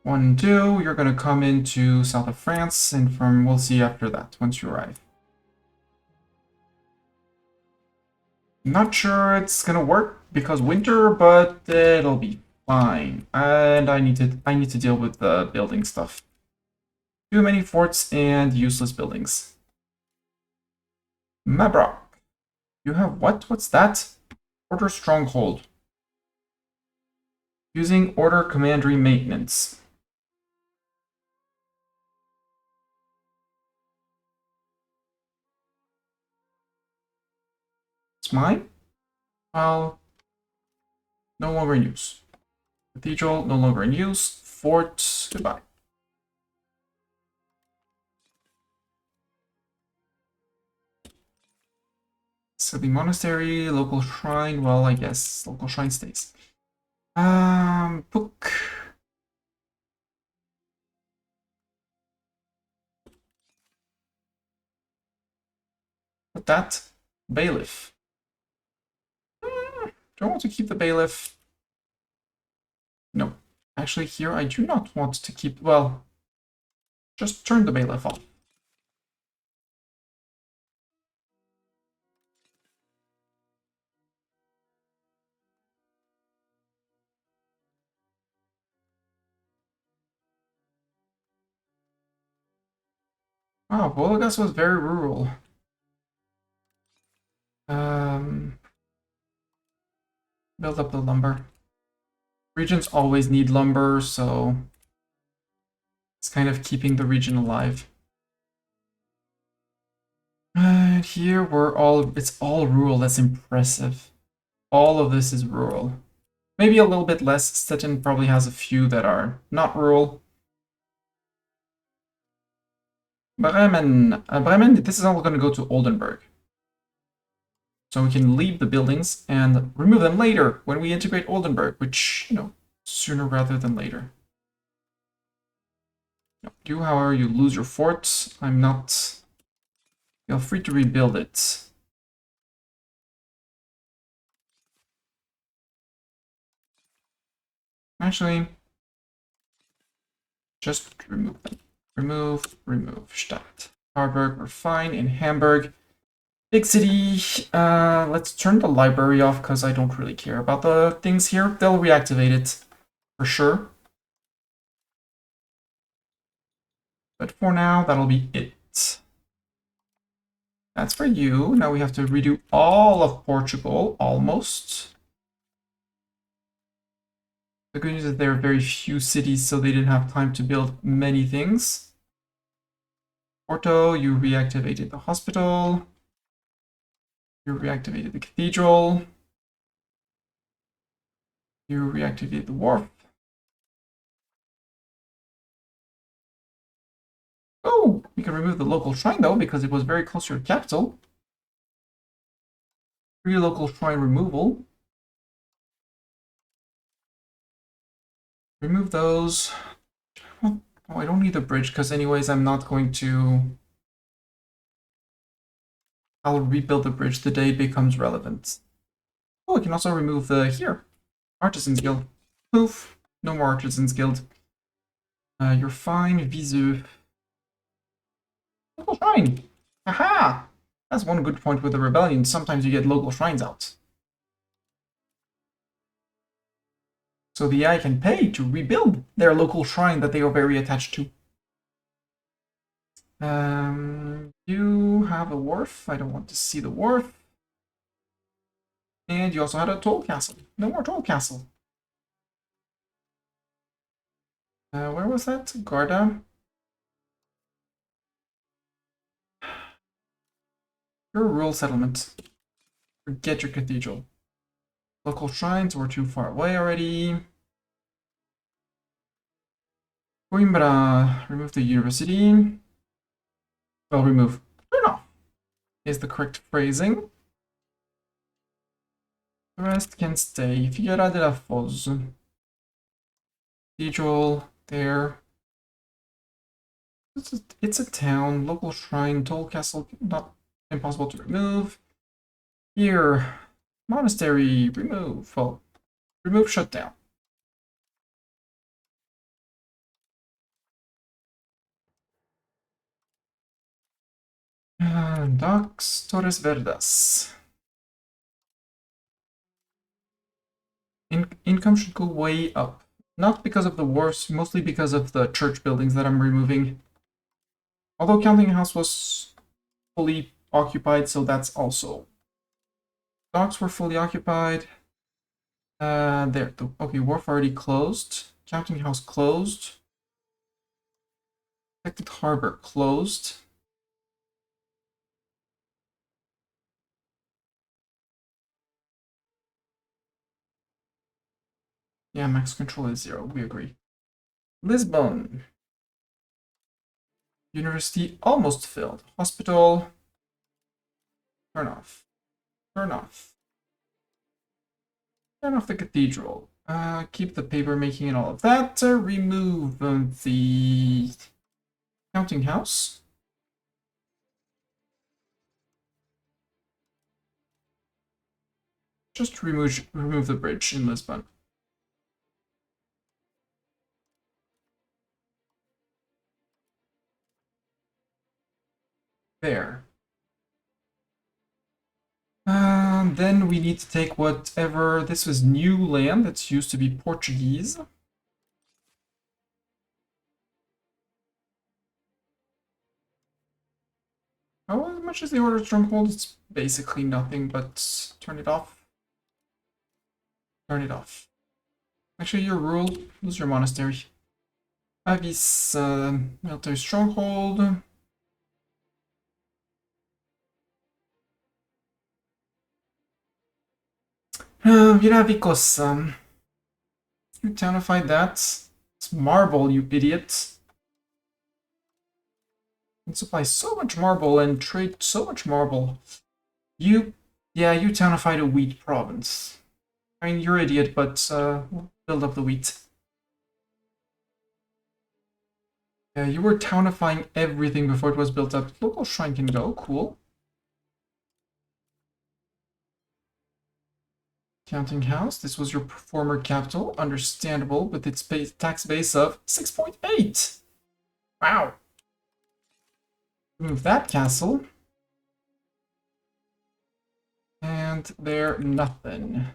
One, two, you're gonna come into south of France, and we'll see after that once you arrive. Not sure it's gonna work because winter, but it'll be fine. And I need to deal with the building stuff. Too many forts and useless buildings. Mabrock, you have what? What's that? Order stronghold. Using order commandery maintenance. It's mine? Well, no longer in use. Cathedral, no longer in use. Fort, goodbye. So the monastery, local shrine, well, I guess local shrine stays. Book. Put that. Bailiff. Do I want to keep the bailiff? No. Actually, here I do not want to keep, well, just turn the bailiff off. Wow, Vologas was very rural. Build up the lumber. Regions always need lumber, so it's kind of keeping the region alive. And here it's all rural. That's impressive. All of this is rural. Maybe a little bit less. Stettin probably has a few that are not rural. Bremen. Bremen, this is all going to go to Oldenburg. So we can leave the buildings and remove them later when we integrate Oldenburg, which, you know, sooner rather than later. You, however, you lose your fort. I'm not... Feel free to rebuild it. Actually, just remove them. Remove. Stadt. Harburg, we're fine. In Hamburg. Big city. Let's turn the library off because I don't really care about the things here. They'll reactivate it for sure. But for now, that'll be it. That's for you. Now we have to redo all of Portugal, almost. The good news is there are very few cities, so they didn't have time to build many things. Porto, you reactivated the hospital. You reactivated the cathedral. You reactivated the wharf. Oh, you can remove the local shrine though, because it was very close to your capital. Free local shrine removal. Remove those. Oh, I don't need a bridge, because anyways, I'm not going to... I'll rebuild the bridge the day it becomes relevant. Oh, I can also remove the here. Artisans Guild. Poof. No more Artisans Guild. You're fine. Viseu. Local shrine. Aha! That's one good point with the rebellion. Sometimes you get local shrines out. So the AI can pay to rebuild their local shrine that they are very attached to. You have a wharf. I don't want to see the wharf. And you also had a toll castle. No more toll castle. Where was that? Garda. You're a rural settlement. Forget your cathedral. Local shrines were too far away already. Coimbra. Remove the university. Well, remove. Turn off is the correct phrasing. The rest can stay. Figueira de la Foz. Cathedral there. It's a town, local shrine, toll castle, not impossible to remove. Here, monastery, remove. Well, remove, shut down. Docks, Torres Verdes. Income should go way up. Not because of the wars, mostly because of the church buildings that I'm removing. Although Counting House was fully occupied, so that's also. Docks were fully occupied. There. Okay, wharf already closed. Counting House closed. Protected Harbor closed. Yeah, max control is 0. We agree. Lisbon. University almost filled. Hospital. Turn off. Turn off. Turn off the cathedral. Keep the paper making and all of that. Remove the counting house. Just remove the bridge in Lisbon. There. Then we need to take whatever. This was new land that's used to be Portuguese. How much is the order stronghold? It's basically nothing, but turn it off. Turn it off. Actually, your rule. Lose your monastery. Avis, military stronghold. Viravicos, you townified that. It's marble, you idiot. You supply so much marble and trade so much marble. Yeah, you townified a wheat province. I mean, you're an idiot, but we'll build up the wheat. Yeah, you were townifying everything before it was built up. Local shrine can go, cool. Counting house, this was your former capital, understandable, with its tax base of 6.8. Wow. Move that castle. And there, nothing.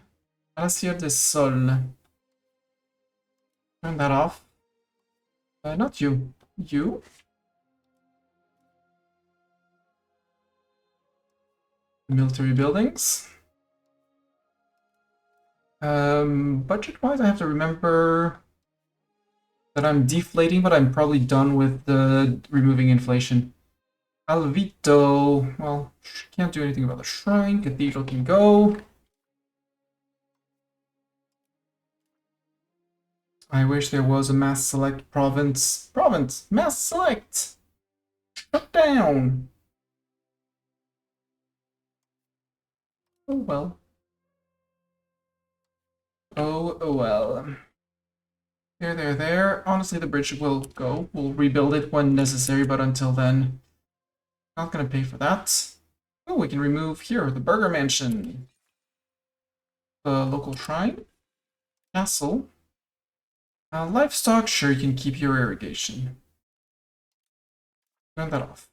Glacier de Sol. Turn that off. Not you. You? Military buildings. Budget-wise, I have to remember that I'm deflating, but I'm probably done with the removing inflation. Alvito, well, can't do anything about the shrine. Cathedral can go. I wish there was a mass select province. Province! Mass select! Shut down! Oh well. Oh well. There. Honestly, the bridge will go. We'll rebuild it when necessary, but until then, not gonna pay for that. Oh, we can remove here the Burger Mansion, the local shrine, castle, livestock. Sure, you can keep your irrigation. Turn that off.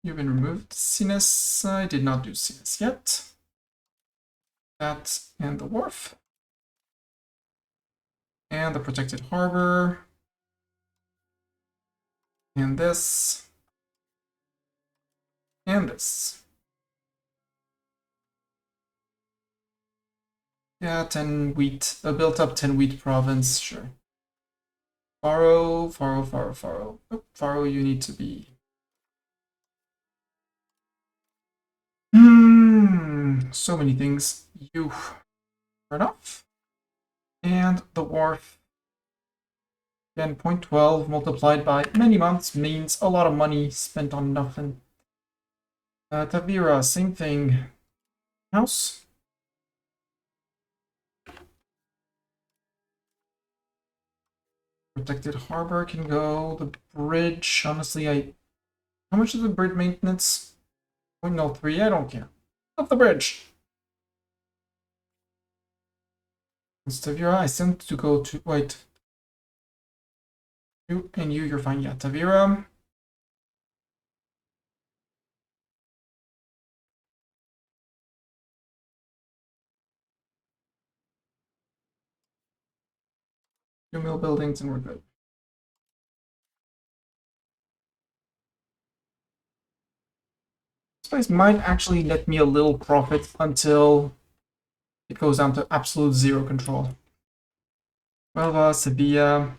You've been removed. Sinus. I did not do Sinus yet. That and the wharf. And the protected harbor. And this. And this. Yeah, 10 wheat. A built up 10 wheat province, sure. Faro. Oh, Faro, you need to be. So many things. You. Fair enough. And the wharf. Again, 0.12 multiplied by many months means a lot of money spent on nothing. Tavira, same thing. House. Protected harbor can go. The bridge, honestly, how much is the bridge maintenance? 0.03, I don't care. Up the bridge. Tavira, I sent to go to, wait. You and you're fine. Yeah, Tavira. Two mill buildings and we're good. This place might actually let me a little profit until it goes down to absolute zero control. Huelva, Sevilla,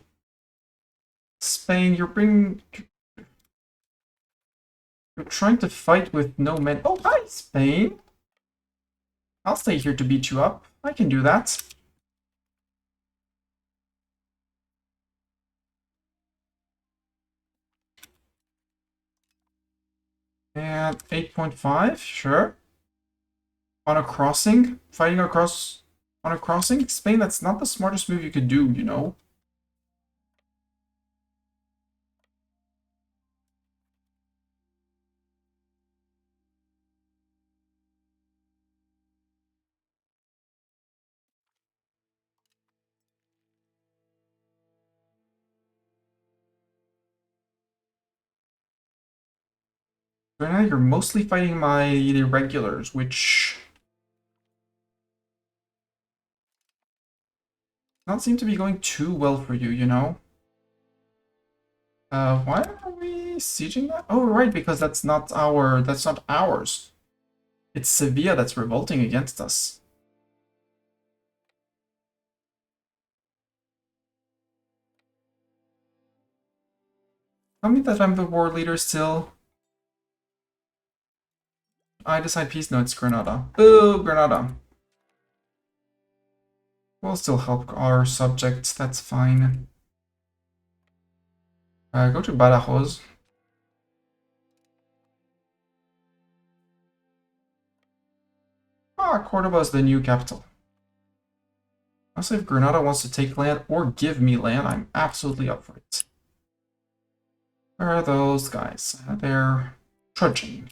Spain, you're trying to fight with no men. Oh, hi, Spain. I'll stay here to beat you up. I can do that. And 8.5, sure. On a crossing? Fighting across on a crossing? Spain, that's not the smartest move you could do, you know? Right now, you're mostly fighting my irregulars, which don't seem to be going too well for you, you know? Why are we sieging that? Oh, right, because that's not ours. It's Sevilla that's revolting against us. Tell me that I'm the war leader still. I decide peace. No, it's Granada. Boo, Granada. We'll still help our subjects, that's fine. Go to Badajoz. Ah, Cordoba is the new capital. Honestly, if Granada wants to take land or give me land, I'm absolutely up for it. Where are those guys? They're trudging.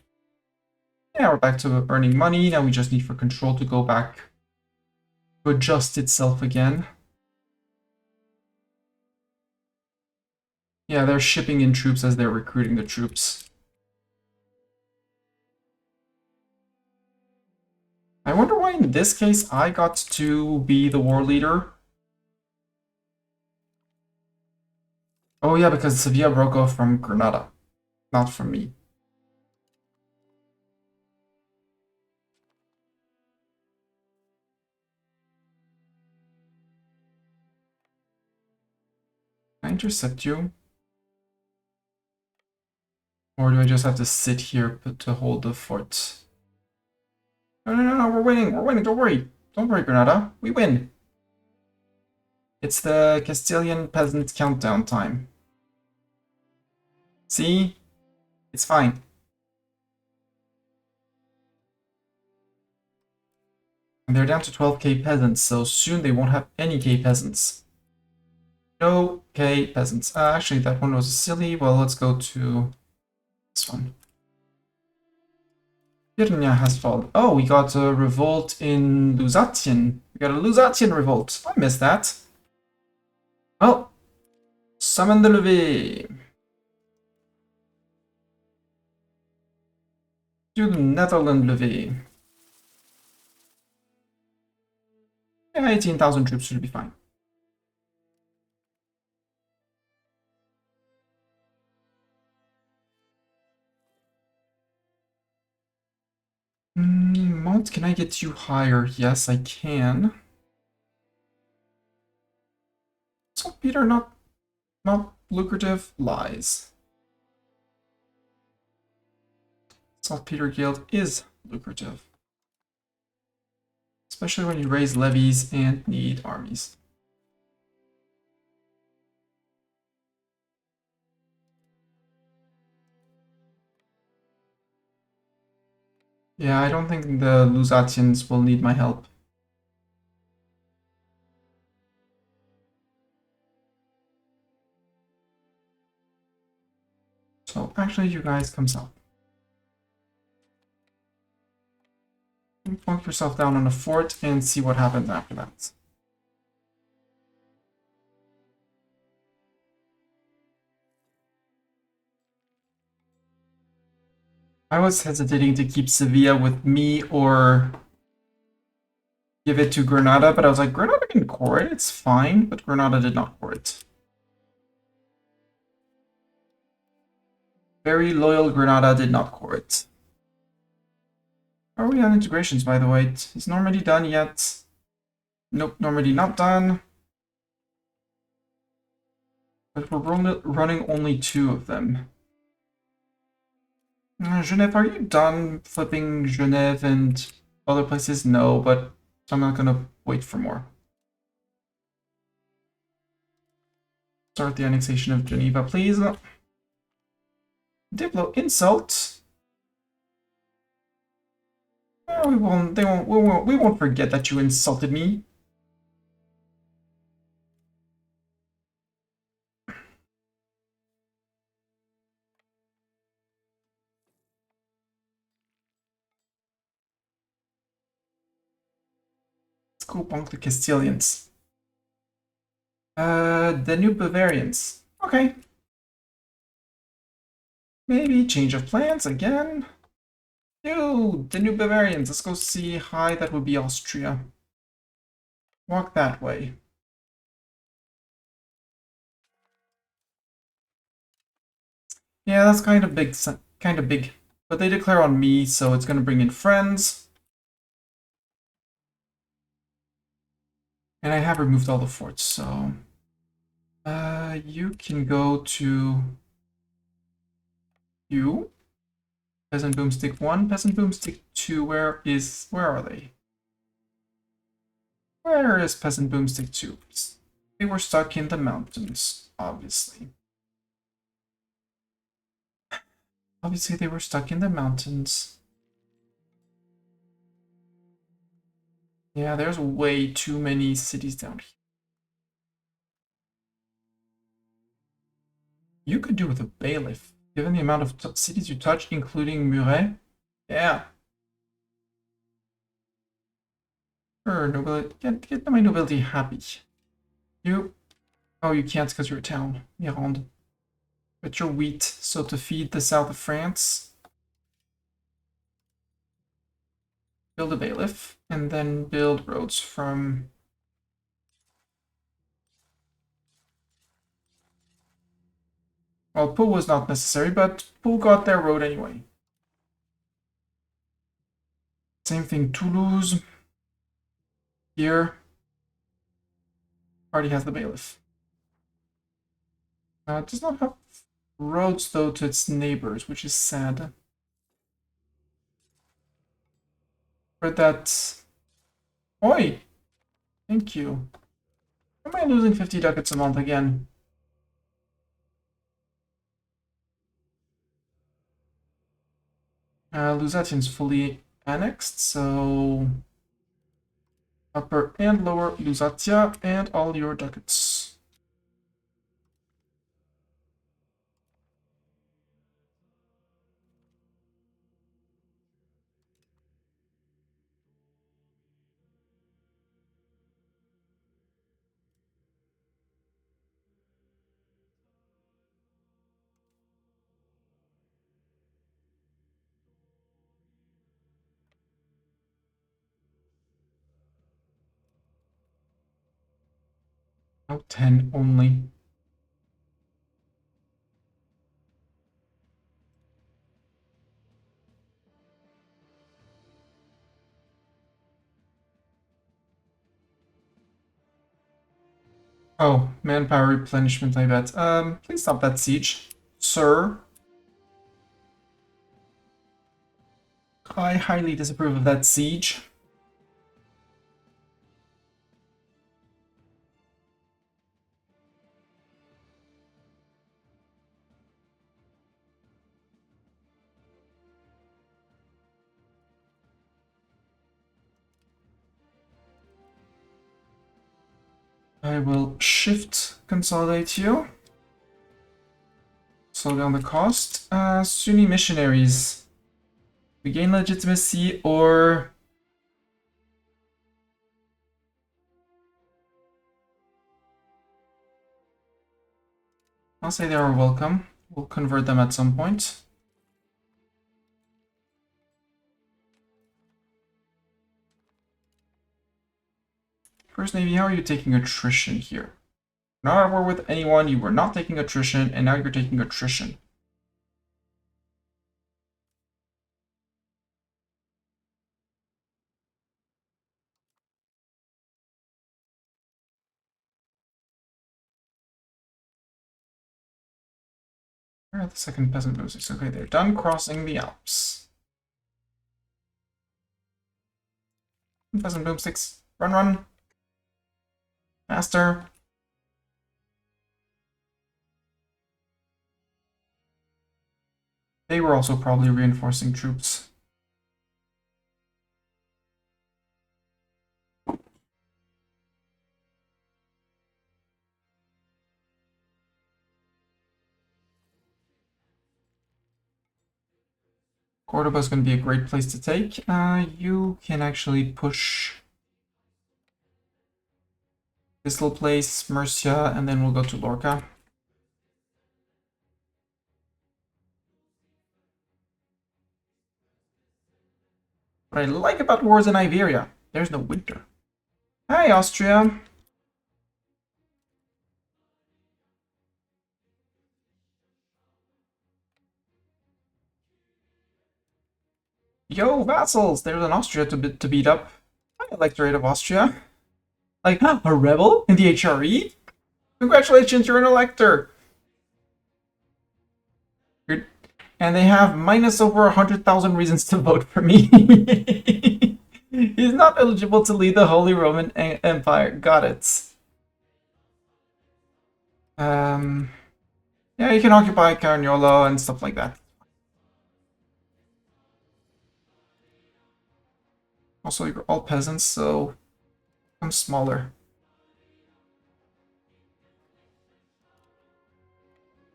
Yeah, we're back to earning money. Now we just need for control to go back to adjust itself again. Yeah, they're shipping in troops as they're recruiting the troops. I wonder why in this case I got to be the war leader. Oh yeah, because Sevilla broke off from Granada, not from me. Can I intercept you? Or do I just have to sit here to hold the fort? No, we're winning, don't worry. Don't worry, Granada, we win. It's the Castilian peasant countdown time. See? It's fine. And they're down to 12k peasants, so soon they won't have any k peasants. No k peasants. Actually, that one was silly. Well, let's go to this one. Virnia has fallen. Oh, we got a revolt in Lusatian. We got a Lusatian revolt. I missed that. Well, summon the levée. Do the Netherland levée. Yeah, 18,000 troops should be fine. Mont, can I get you higher? Yes, I can. Saltpeter, not lucrative. Lies. Saltpeter Guild is lucrative. Especially when you raise levies and need armies. Yeah, I don't think the Lusatians will need my help. So actually, you guys come south. Plunk yourself down on a fort and see what happens after that. I was hesitating to keep Sevilla with me or give it to Granada, but I was like, Granada can core it, it's fine, but Granada did not core it. Very loyal Granada did not core it. How are we on integrations, by the way? Is Normandy done yet? Nope, Normandy not done. But we're running only 2 of them. Genève, are you done flipping Genève and other places? No, but I'm not gonna wait for more. Start the annexation of Geneva, please. Diplo insult. Oh, we won't forget that you insulted me. Let's go bonk the Castilians. The new Bavarians. Okay. Maybe change of plans again. Ew, the new Bavarians. Let's go see. Hi, that would be Austria. Walk that way. Yeah, that's kind of big. Kind of big. But they declare on me, so it's gonna bring in friends. And I have removed all the forts, so... you can go to... You. Peasant Boomstick 1, Peasant Boomstick 2, where are they? Where is Peasant Boomstick 2? They were stuck in the mountains, obviously. Obviously they were stuck in the mountains. Yeah, there's way too many cities down here. You could do with a bailiff, given the amount of cities you touch, including Muret. Yeah. Sure, nobility. Get my nobility happy. You. Oh, you can't because you're a town. Mirande. But you're wheat, so to feed the south of France, build a bailiff, and then build roads from... Well, Pau was not necessary, but Pau got their road anyway. Same thing, Toulouse. Here. Already has the bailiff. It does not have roads, though, to its neighbors, which is sad. For that... Oi! Thank you. Am I losing 50 ducats a month again? Lusatian's fully annexed, so... Upper and lower Lusatia, and all your ducats. Oh, 10 only. Oh, manpower replenishment, I bet. Please stop that siege, sir. I highly disapprove of that siege. I will shift consolidate you. slow down the cost. Sunni missionaries. We gain legitimacy or... I'll say they are welcome. We'll convert them at some point. First Navy, how are you taking attrition here? Not at war with anyone, you were not taking attrition, and now you're taking attrition. Where are the second peasant boosters? Okay, they're done crossing the Alps. Peasant boomsticks. Run, run. Faster. They were also probably reinforcing troops. Cordoba is going to be a great place to take. You can actually push this little place, Murcia, and then we'll go to Lorca. What I like about wars in Iberia, there's no winter. Hi, Austria. Yo, vassals! There's an Austria to beat up. Hi, Electorate of Austria. Like, huh, a rebel in the HRE? Congratulations, you're an elector! And they have minus over 100,000 reasons to vote for me. He's not eligible to lead the Holy Roman Empire. Got it. Yeah, you can occupy Carniolo and stuff like that. Also, you're all peasants, so I'm smaller.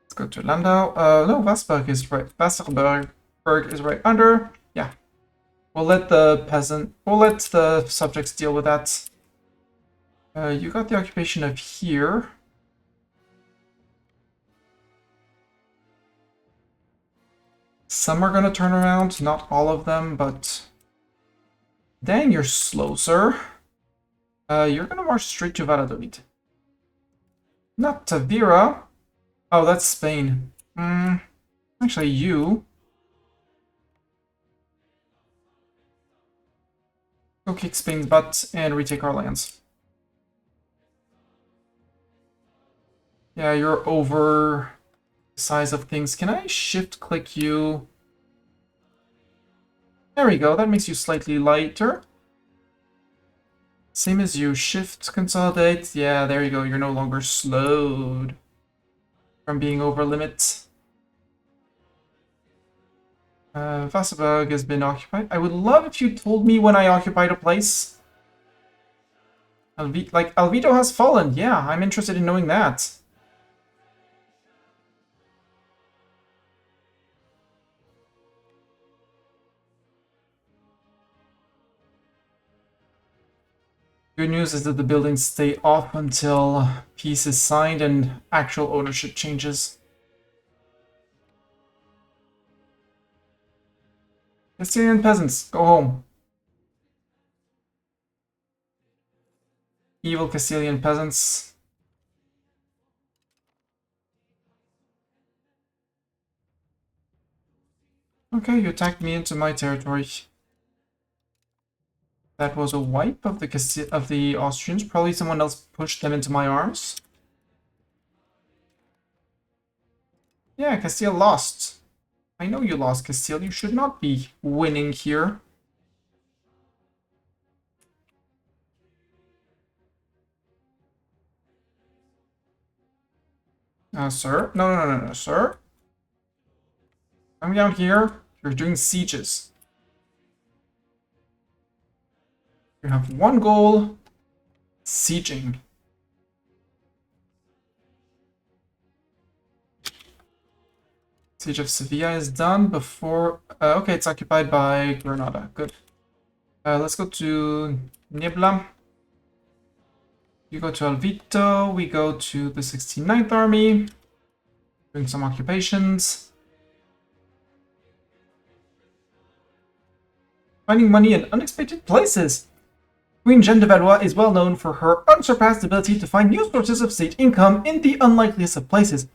Let's go to Landau. No, Wasserburg is right. Wasserburg is right under. Yeah. We'll let the subjects deal with that. You got the occupation of here. Some are gonna turn around, not all of them, but... Dang, you're slow, sir. You're gonna march straight to Valladolid. Not Tavira. Oh, that's Spain. Actually, you... Go kick Spain's butt and retake our lands. Yeah, you're over the size of things. Can I shift-click you? There we go, that makes you slightly lighter. Same as you, shift, consolidate. Yeah, there you go, you're no longer slowed from being over limit. Wasserburg has been occupied. I would love if you told me when I occupied a place. Alvito has fallen. Yeah, I'm interested in knowing that. Good news is that the buildings stay off until peace is signed and actual ownership changes. Castilian peasants, go home. Evil Castilian peasants. Okay, you attacked me into my territory. That was a wipe of the Austrians. Probably someone else pushed them into my arms. Yeah, Castile lost. I know you lost, Castile. You should not be winning here. Sir? No, sir. Come down here. You're doing sieges. You have one goal. Sieging. Siege of Sevilla is done before... okay, it's occupied by Granada. Good. Let's go to Niebla. You go to Alvito. We go to the 69th Army. Doing some occupations. Finding money in unexpected places. Queen Jeanne de Valois is well known for her unsurpassed ability to find new sources of state income in the unlikeliest of places.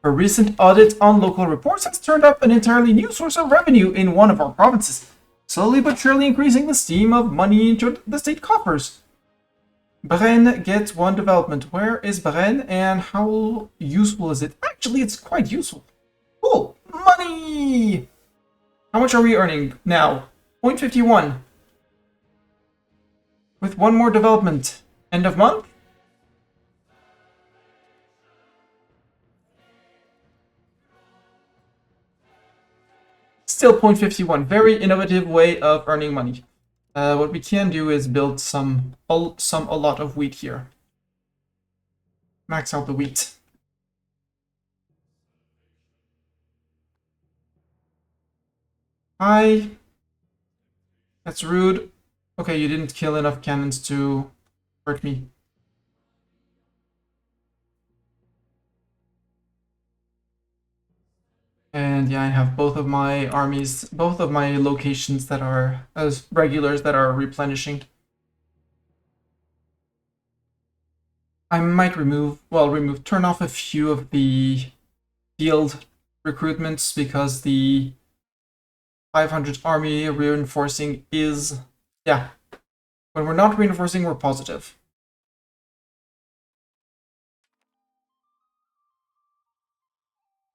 Her recent audit on local reports has turned up an entirely new source of revenue in one of our provinces, slowly but surely increasing the stream of money into the state coffers. Brenne gets one development. Where is Brenne and how useful is it? Actually, it's quite useful. Cool! Money! How much are we earning now? 0.51. With one more development. End of month? Still 0.51. Very innovative way of earning money. What we can do is build a lot of wheat here. Max out the wheat. Hi. That's rude. Okay, you didn't kill enough cannons to hurt me. And yeah, I have both of my armies, both of my locations that are as regulars that are replenishing. I might turn off a few of the field recruitments because the 500 army reinforcing is, yeah, when we're not reinforcing, we're positive.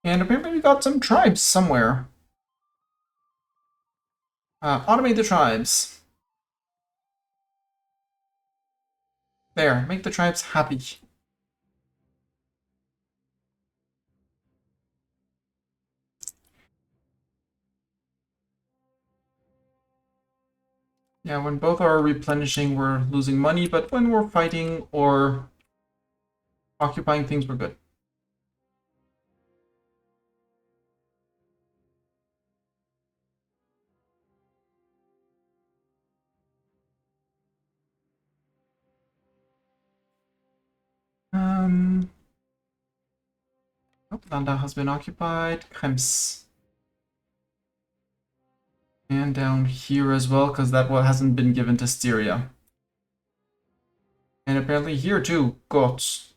And apparently we got some tribes somewhere. Automate the tribes. There, make the tribes happy. Yeah, when both are replenishing, we're losing money, but when we're fighting or occupying things, we're good. Landa has been occupied. Krems. And down here as well, because that one hasn't been given to Styria. And apparently here too, Gots,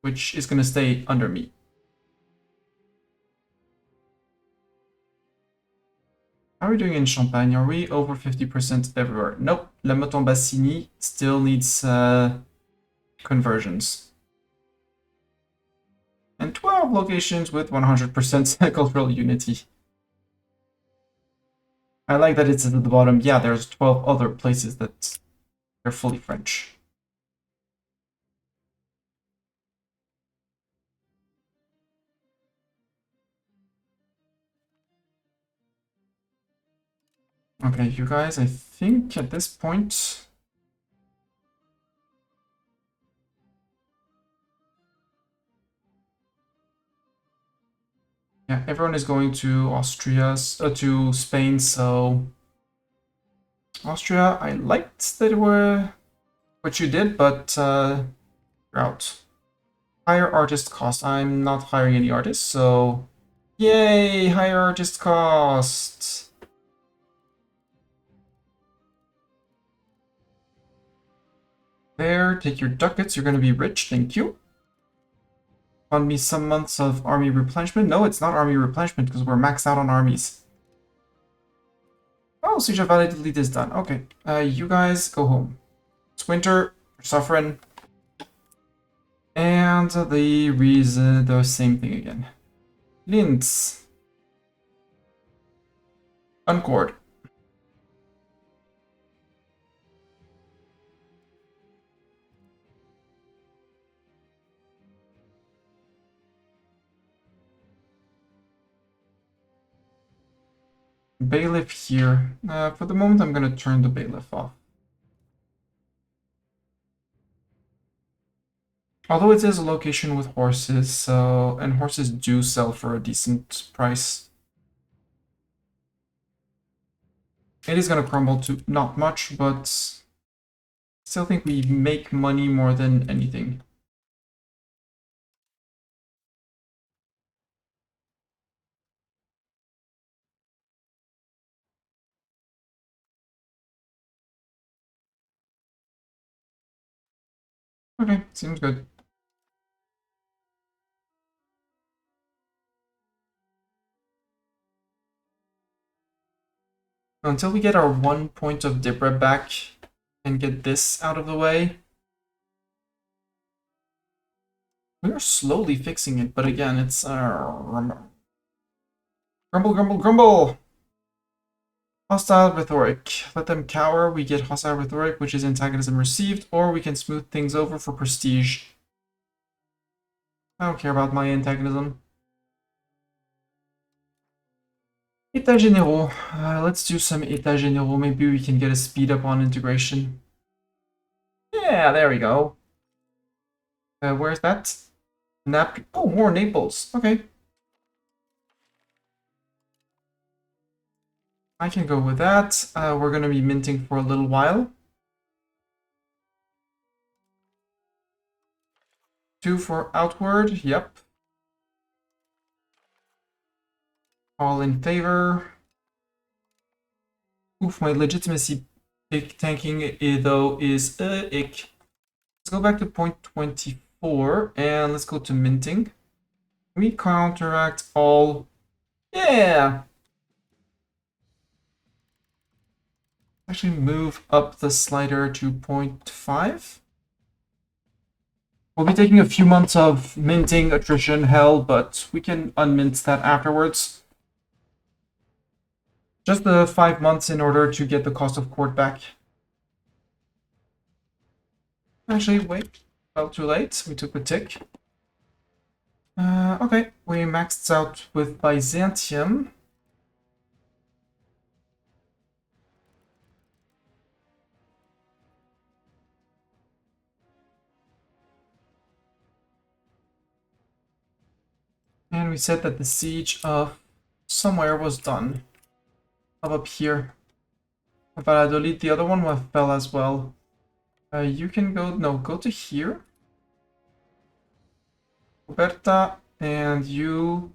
which is going to stay under me. How are we doing in Champagne? Are we over 50% everywhere? Nope. La Moton-Bassini still needs conversions. And 12 locations with 100% cultural unity. I like that it's at the bottom. Yeah, there's 12 other places that are fully French. Okay, you guys, I think at this point... Yeah, everyone is going to to Spain, so... Austria, I liked that what you did, but you're out. Higher artist cost. I'm not hiring any artists, so... Yay! Higher artist cost! There, take your ducats, you're gonna be rich, thank you. Fund me some months of army replenishment. No, it's not army replenishment because we're maxed out on armies. Oh, Siege of Valladolid is done. Okay, you guys go home. It's winter, you're suffering. And the same thing again. Linz. Uncord. Bailiff here. For the moment, I'm going to turn the bailiff off. Although it is a location with horses, so and horses do sell for a decent price. It is gonna crumble to not much, but still think we make money more than anything. Okay, seems good. Until we get our 1 point of Dibra back and get this out of the way, we are slowly fixing it, but again, it's grumble, grumble, grumble. Hostile rhetoric. Let them cower. We get hostile rhetoric, which is antagonism received, or we can smooth things over for prestige. I don't care about my antagonism. États généraux. Let's do some états généraux. Maybe we can get a speed up on integration. Yeah, there we go. Where's that? Oh, more Naples. Okay. I can go with that. We're going to be minting for a little while. 2 for outward. Yep. All in favor. Oof, my legitimacy tanking though is ick. Let's go back to point 24 and let's go to minting. We counteract all. Yeah. Actually move up the slider to 0.5. We'll be taking a few months of minting attrition hell, but we can unmint that afterwards. Just the 5 months in order to get the cost of court back. Actually, wait. Well, too late. We took the tick. Okay, we maxed out with Byzantium. And we said that the siege of somewhere was done. Up here. Valladolid, the other one fell as well. You can go, no, go to here. Roberta, and you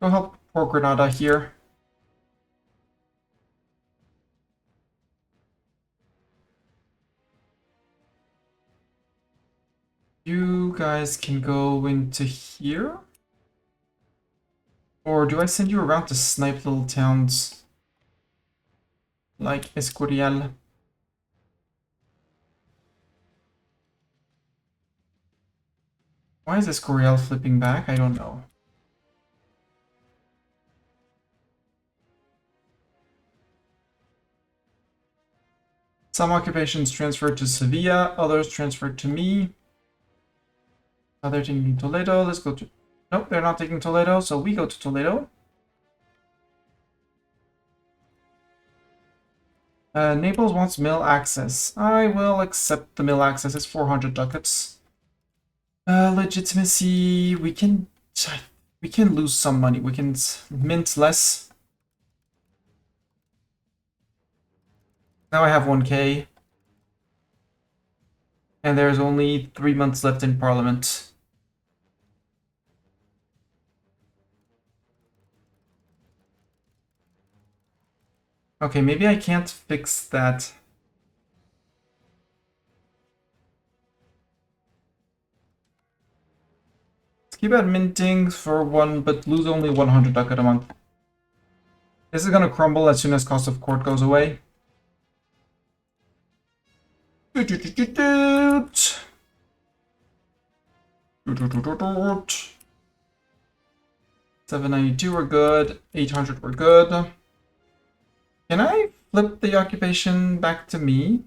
go help poor Granada here. You guys can go into here. Or do I send you around to snipe little towns like Escorial? Why is Escorial flipping back? I don't know. Some occupations transferred to Sevilla, others transferred to me. Now they're taking Toledo. Let's go to... Nope, they're not taking Toledo, so we go to Toledo. Naples wants mill access. I will accept the mill access. It's 400 ducats. Legitimacy. We can lose some money. We can mint less. Now I have 1k. And there's only 3 months left in Parliament. Okay, maybe I can't fix that. Let's keep at minting for 1, but lose only 100 ducat a month. This is gonna crumble as soon as cost of court goes away. 792 we're good. 800 we're good. Can I flip the occupation back to me?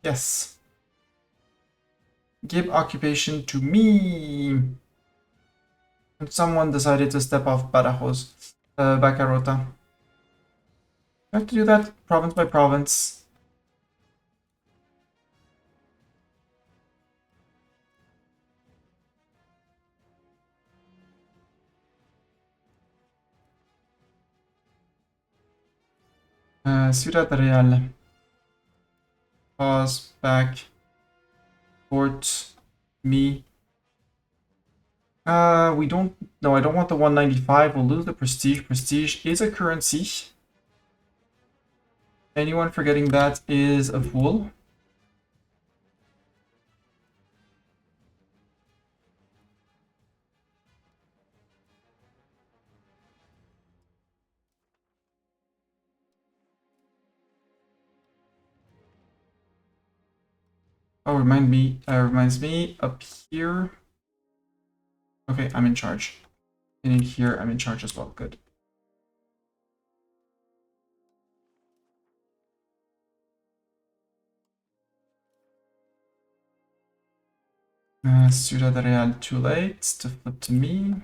Yes. Give occupation to me. And someone decided to step off Badajoz, Bacarota. I have to do that province by province. Ciudad Real. Pause, back, port, me. We don't, no, I don't want the 195. We'll lose the prestige. Prestige is a currency. Anyone forgetting that is a fool. Oh, reminds me, up here. Okay, I'm in charge. And in here, I'm in charge as well. Good. Ciudad Real, too late to flip to me.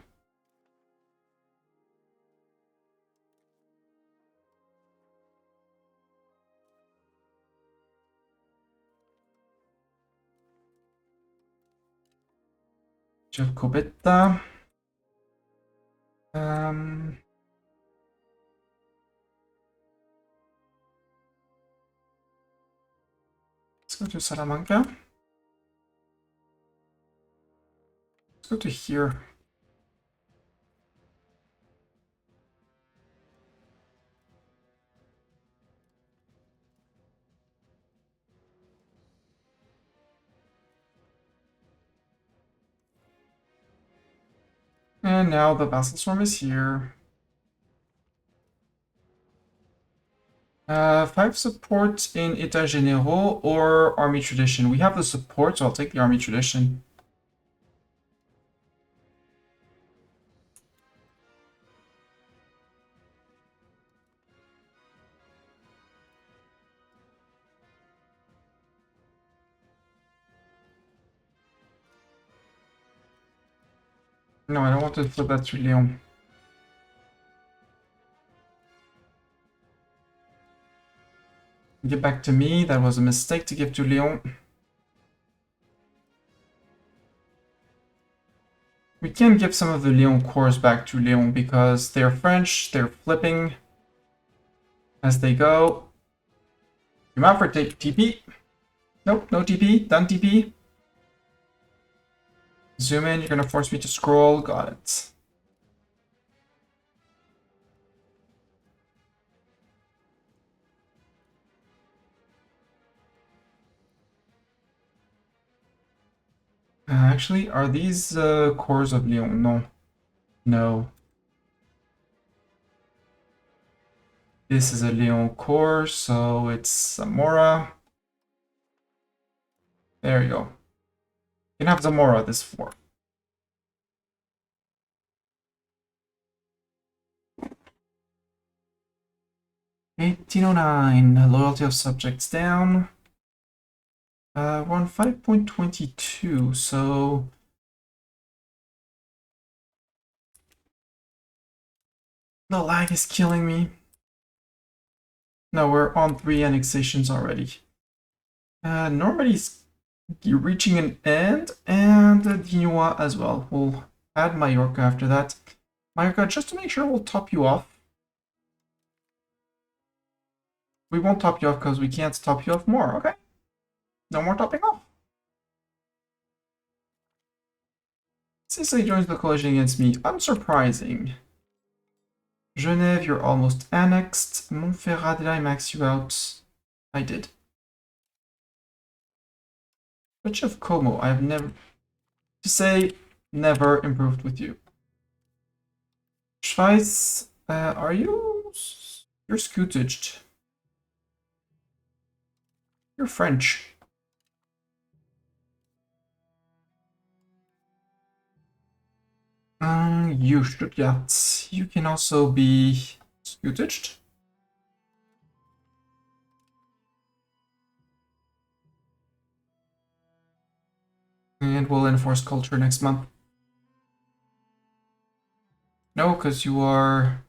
Jeff Cobetta. Let's go to Salamanca. Let's go to here. And now the vassal swarm is here. 5 support in État Généraux or Army Tradition. We have the support, so I'll take the Army Tradition. No, I don't want to flip that to Lyon. Get back to me. That was a mistake to give to Lyon. We can give some of the Lyon cores back to Lyon because they're French. They're flipping as they go. Come out for TP. Nope, no TP. Done TP. Zoom in. You're going to force me to scroll. Got it. Actually, are these cores of Lyon? No. No. This is a Lyon core, so it's Zamora. There you go. You can have Zamora this 4. $1809. Loyalty of subjects down. We're on 5.22, so the lag is killing me. No, we're on 3 annexations already. Normandy's reaching an end, and Dinua as well. We'll add Mallorca after that. Mallorca, just to make sure, we'll top you off. We won't top you off because we can't top you off more, okay? No more topping off. Sicily joins the coalition against me. Unsurprising. Genève, you're almost annexed. Montferrat, did I max you out? I did. Butch of Como, I've never... To say, never improved with you. Schweiz, are you... You're scootaged. You're French. You Stuttgart. You can also be scootaged. And we'll enforce culture next month. No, because you are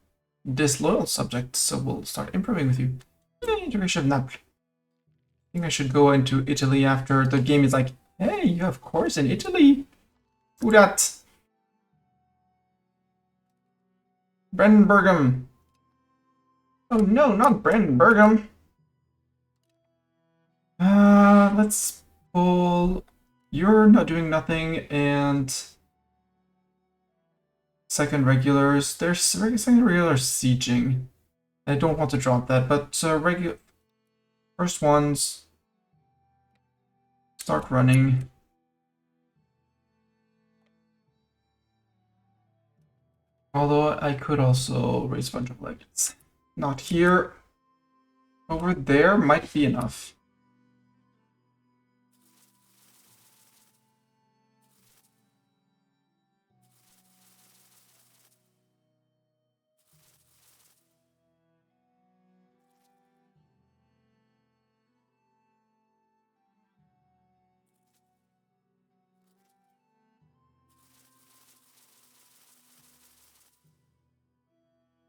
disloyal subject, so we'll start improving with you. Integration of Naples. I think I should go into Italy after the game is like, hey, you have cores in Italy. Who dat? Brandenburgum. Oh no, not Brandenburgum. Let's pull. You're not doing nothing, and second regulars. There's second regulars sieging. I don't want to drop that, but regular first ones start running. Although I could also raise a bunch of legates. Not here. Over there might be enough.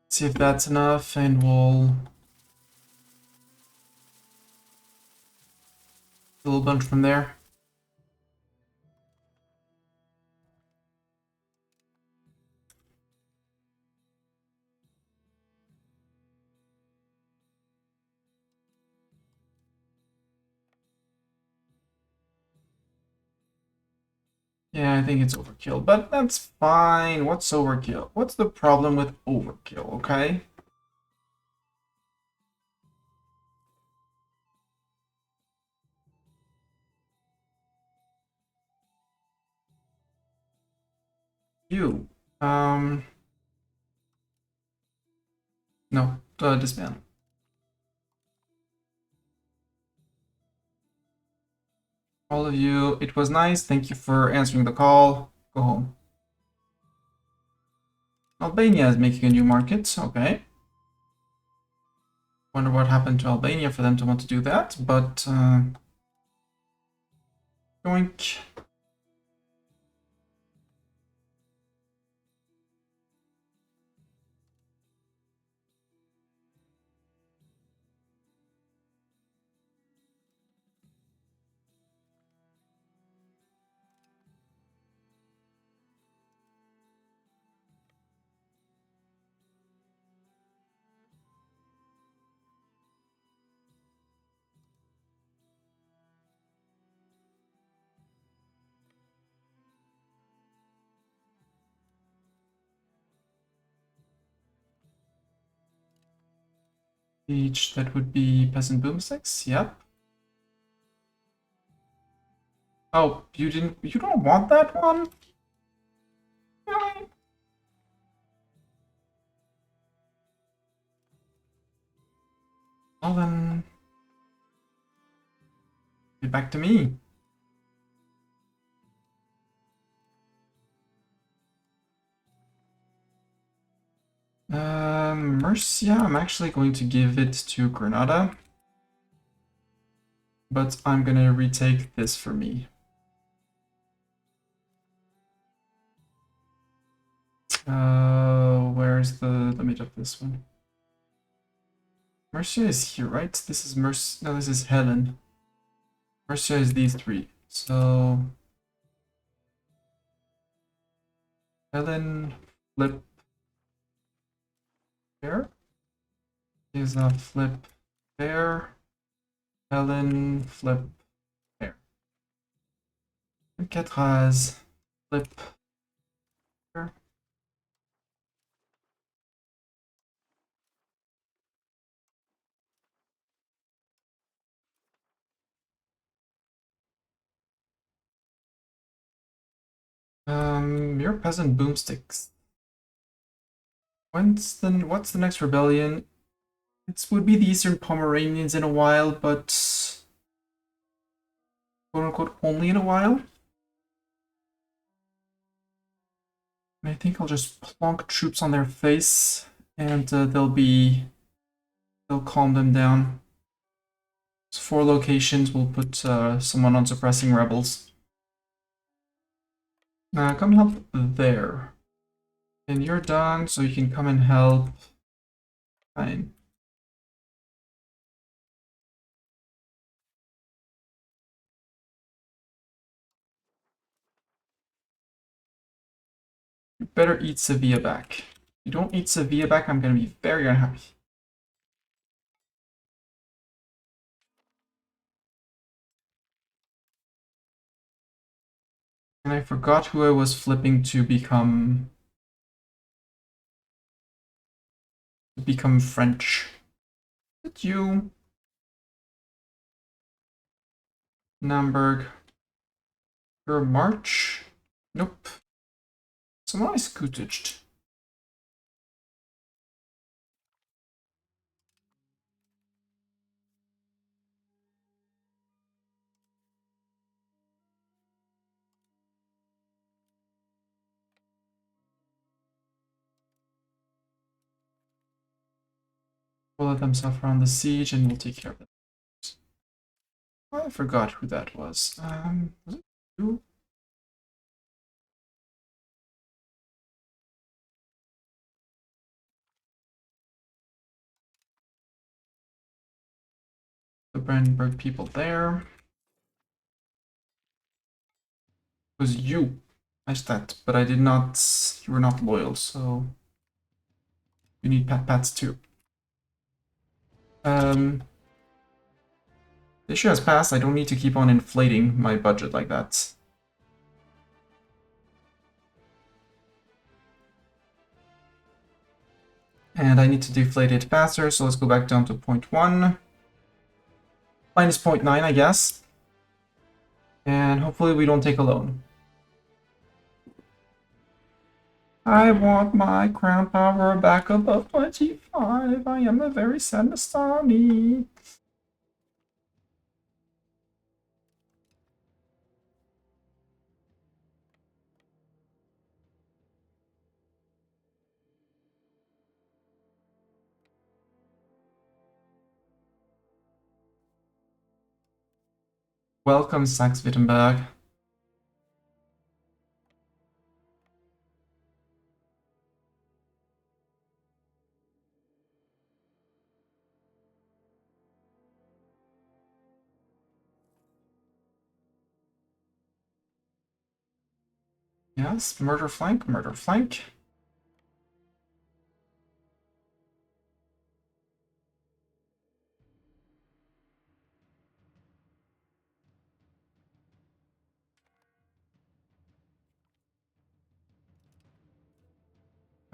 See if that's enough, and we'll a little bunch from there. Yeah, I think it's overkill, but that's fine. What's overkill? What's the problem with overkill, okay? You. No, disband. All of you, it was nice. Thank you for answering the call. Go home. Albania is making a new market. Okay. Wonder what happened to Albania for them to want to do that, but yoink. Each that would be peasant boomsticks. Yep. Oh, you didn't. You don't want that one? Really? Well then, get back to me. Murcia, I'm actually going to give it to Granada, but I'm gonna retake this for me. Where's the limit of this one? Murcia is here, right? This is Murcia. No, this is Helen. Murcia is these three. So Helen, flip there. Is a flip there. Helen, flip there. And Ketraz, flip there. Your peasant boomsticks. What's the next rebellion? It would be the Eastern Pomeranians in a while, but quote unquote only in a while. And I think I'll just plonk troops on their face, and they'll calm them down. So 4 locations. We'll put someone on suppressing rebels. Come help there. And you're done, so you can come and help. Fine. You better eat Sevilla back. If you don't eat Sevilla back, I'm gonna be very unhappy. And I forgot who I was flipping to become French. Is it you? Namberg. You're March? Nope. Someone I scootaged. We'll let them suffer on the siege and we'll take care of them. I forgot who that was. Was it you? The Brandenburg people there. It was you. I stat, but I did not. You were not loyal, so you need pats too. The issue has passed. I don't need to keep on inflating my budget like that. And I need to deflate it faster, so let's go back down to 0.1. Minus 0.9, I guess. And hopefully we don't take a loan. I want my crown power back above 25. I am a very sad Mastani. Welcome, Saxe-Wittenberg. Yes, murder flank, murder flank.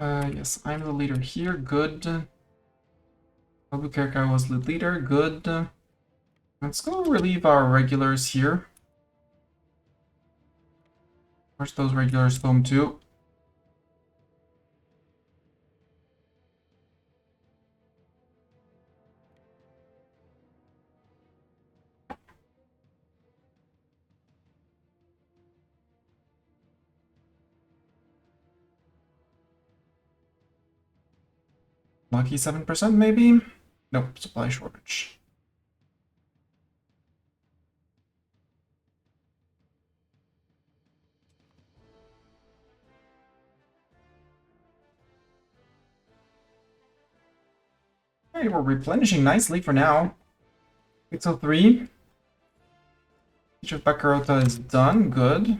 Yes, I'm the leader here, good. Albuquerque was the leader, good. Let's go relieve our regulars here. Where's those regulars home to? Lucky 7% maybe? Nope, supply shortage. Okay, we're replenishing nicely for now. 603. Each of Bacarota is done, good.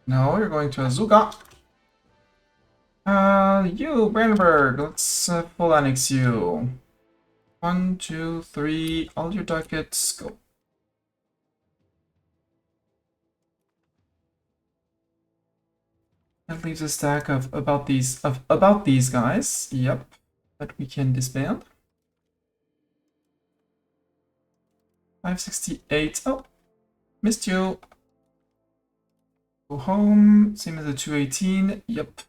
No, you're going to Azuga. You, Brandenburg, let's full annex you. 1, 2, 3, all your ducats, go. That leaves a stack of about these guys. Yep, that we can disband. 568. Oh, missed you. Go home. Same as the 218. Yep.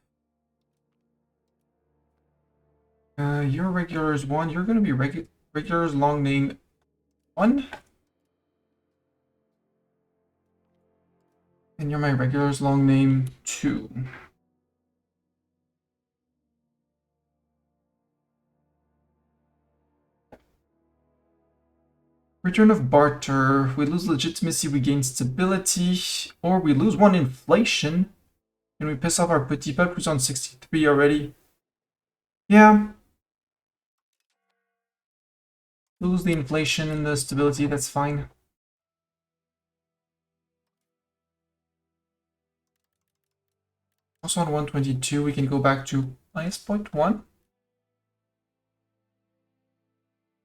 Your regulars 1. You're gonna be regulars long name 1. And you're my regulars long name 2. Return of barter. We lose legitimacy, we gain stability, or we lose 1 inflation, and we piss off our petit peuple who's on 63 already. Yeah. Lose the inflation and the stability, that's fine. Also on 122, we can go back to minus 0.1.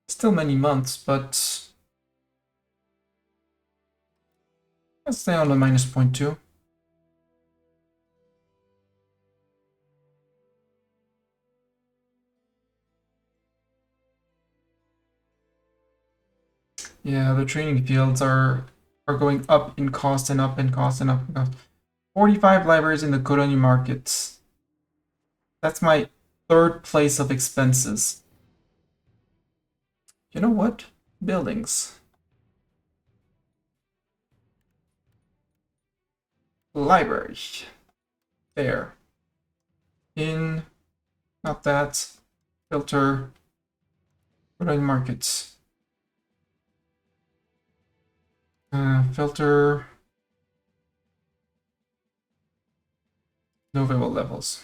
Still many months, but Let's stay on the minus 0.2. Yeah, the training fields are going up in cost and up in cost and up in cost. 45 libraries in the Cologne market. That's my third place of expenses. You know what? Buildings. Library. There. In. Not that. Filter. Cologne markets. Filter. No available levels.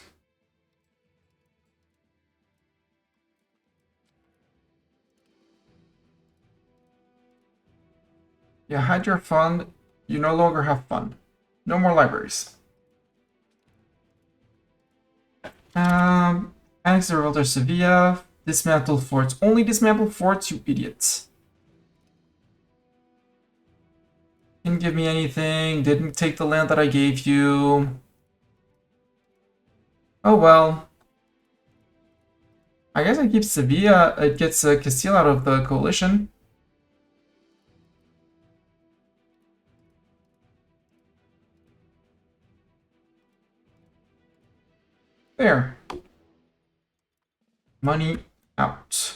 Yeah, hide your fun. You no longer have fun. No more libraries. Annex the revolt of Sevilla. Dismantle forts. Only dismantle forts, you idiots. Didn't give me anything. Didn't take the land that I gave you. Oh well. I guess I keep Sevilla. It gets Castile out of the coalition. There. Money out.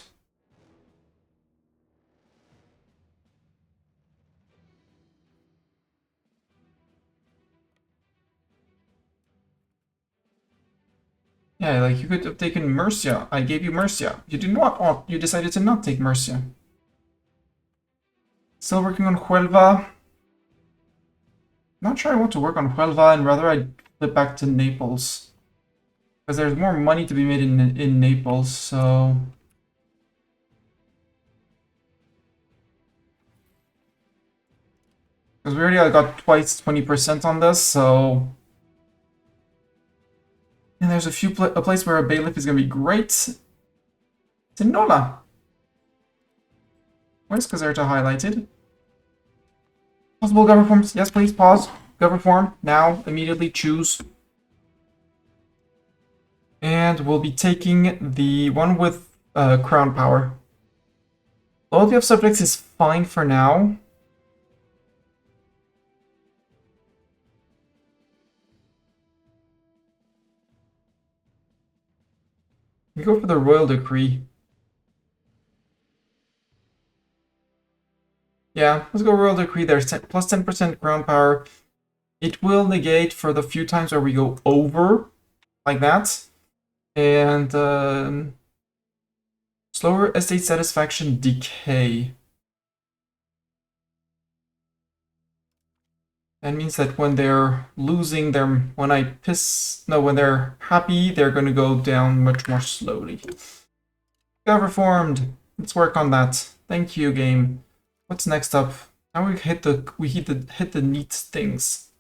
Yeah, like you could have taken Murcia. I gave you Murcia. You didn't want. Oh, you decided to not take Murcia. Still working on Huelva. Not sure I want to work on Huelva, and rather I'd flip back to Naples. Because there's more money to be made in Naples, so... Because we already got twice 20% on this, so... And there's a place where a bailiff is going to be great. Tinola. Where's Caserta highlighted? Possible government forms. Yes, please, pause. Government form. Now, immediately choose. And we'll be taking the one with crown power. Loyalty of subjects is fine for now. We go for the royal decree. Yeah, let's go royal decree. There's plus 10% crown power. It will negate for the few times where we go over, like that. And slower estate satisfaction decay. That means that when they're losing their, when they're happy, they're going to go down much more slowly. Got reformed. Let's work on that. Thank you, game. What's next up? Now we hit the neat things.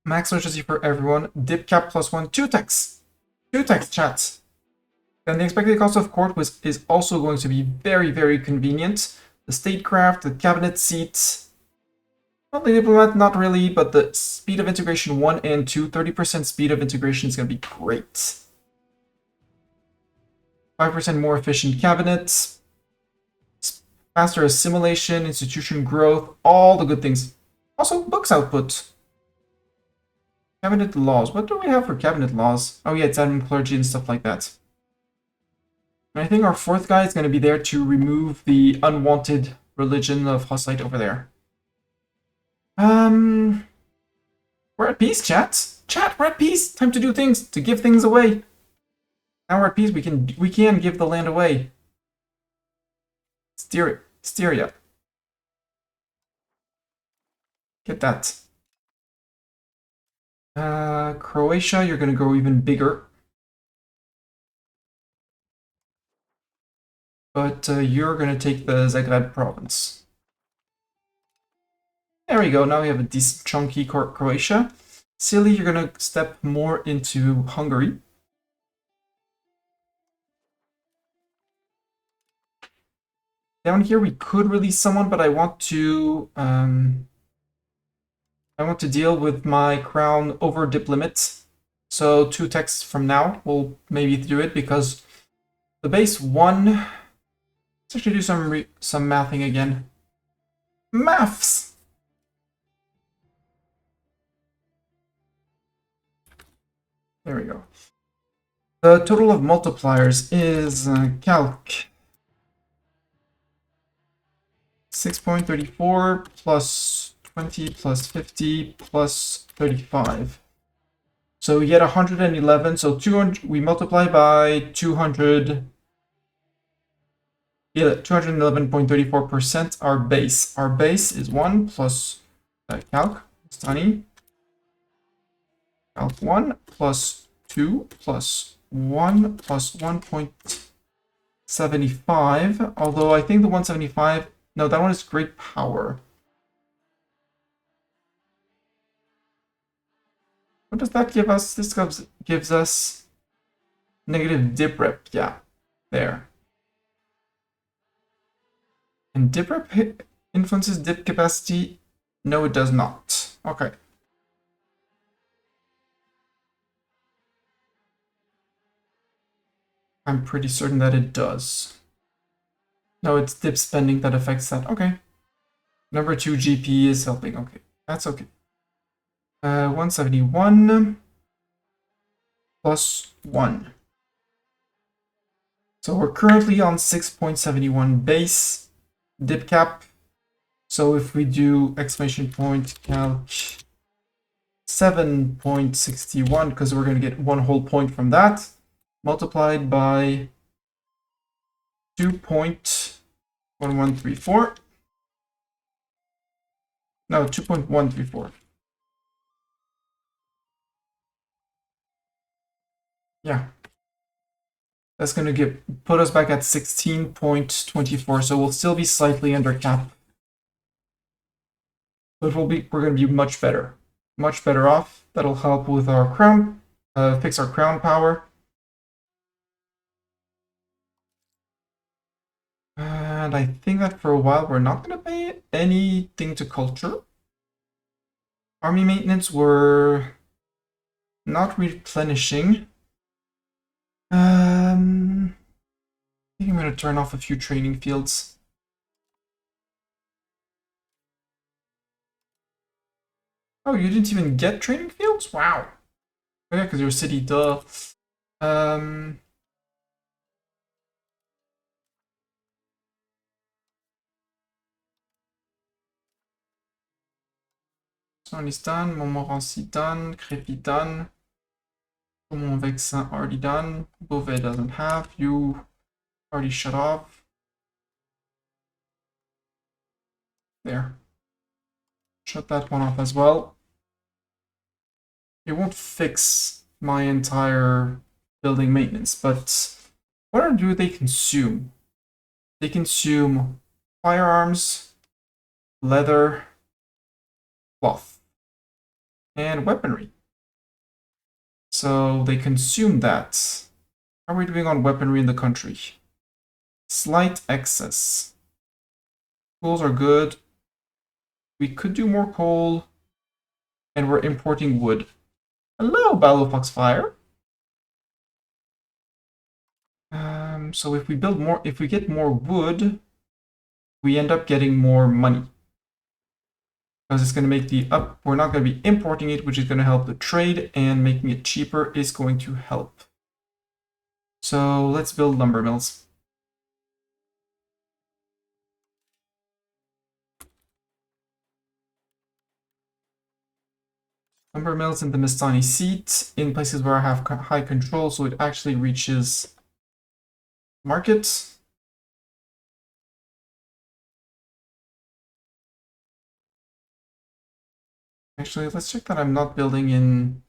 Max urgency for everyone. Dip cap +1. 2 tax. 2 tax, chat. And the expected cost of court is also going to be very, very convenient. The statecraft, the cabinet seats. Not the diplomat, not really, but the speed of integration 1 and 2, 30% speed of integration is going to be great. 5% more efficient cabinets. Faster assimilation, institution growth, all the good things. Also, books output. Cabinet laws. What do we have for cabinet laws? Oh yeah, it's admin clergy and stuff like that. And I think our fourth guy is going to be there to remove the unwanted religion of Hussite over there. We're at peace, chat. Chat, we're at peace. Time to do things, to give things away. Now we're at peace. We can give the land away. Styria. Get that. Croatia, you're gonna go even bigger. But you're gonna take the Zagreb province. There we go. Now we have a decent chunky Croatia. Silly, you're gonna step more into Hungary. Down here we could release someone, but I want to deal with my crown over dip limit. So 2 texts from now we'll maybe do it because the base 1. Let's actually do some mathing again. Maths. There we go. The total of multipliers is calc 6.34 plus 20 plus 50 plus 35. So we get 111. So 200. We multiply by 200. Yeah, 211.34% our base. Our base is 1 plus calc. It's tiny. Calc 1 plus 2 plus 1 plus 1.75. Although I think the 175, no, that one is great power. What does that give us? This gives us negative dip rep. Yeah, there. And dip rep influences dip capacity? No, it does not. Okay. I'm pretty certain that it does. No, it's dip spending that affects that. Okay. Number 2 GP is helping. Okay, that's okay. 171 plus 1. So we're currently on 6.71 base dip cap. So if we do exclamation point calc 7.61, because we're going to get 1 whole point from that, multiplied by 2.1134. No, 2.134. Yeah. That's going to put us back at 16.24, so we'll still be slightly under cap. But we're going to be much better off. That'll help with our crown, fix our crown power. And I think that for a while we're not going to pay anything to culture. Army maintenance we're not replenishing. I think I'm going to turn off a few training fields. Oh, you didn't even get training fields? Wow. Oh, yeah, because you're a city, duh. Sonis done, Montmorency done, Crépy done, Vexin already done, Beauvais doesn't have, you already shut off. There. Shut that one off as well. It won't fix my entire building maintenance, but what do they consume? They consume firearms, leather, cloth, and weaponry. So they consume that. How are we doing on weaponry in the country? Slight excess. Tools are good. We could do more coal, and we're importing wood. Hello, Battle Foxfire. So if we build more, if we get more wood, we end up getting more money. Because it's going to make we're not going to be importing it, which is going to help the trade, and making it cheaper is going to help. So let's build lumber mills. Lumber mills in the Mistani seat, in places where I have high control, so it actually reaches market. Actually, let's check that I'm not building in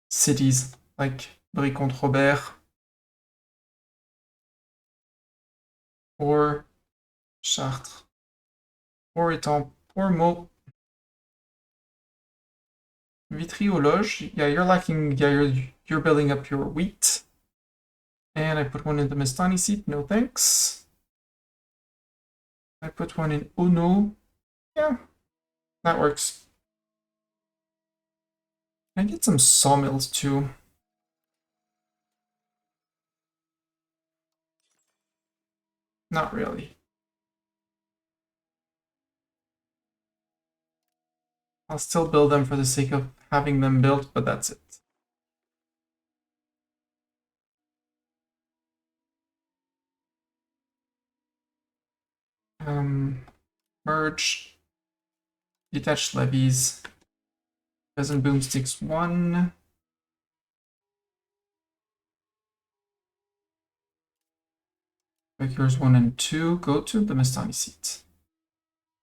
cities like Brie-Comte-Robert or Chartres or Étampes or Meaux. Vitry-aux-Loges, yeah, you're lacking, yeah, you're building up your wheat. And I put one in the Mistani seat, no thanks. I put one in Uno. Yeah, that works. Can I get some sawmills too? Not really. I'll still build them for the sake of having them built, but that's it. Merge, detached levies, peasant boomsticks 1. Vicars 1 and 2. Go to the Mestani seat.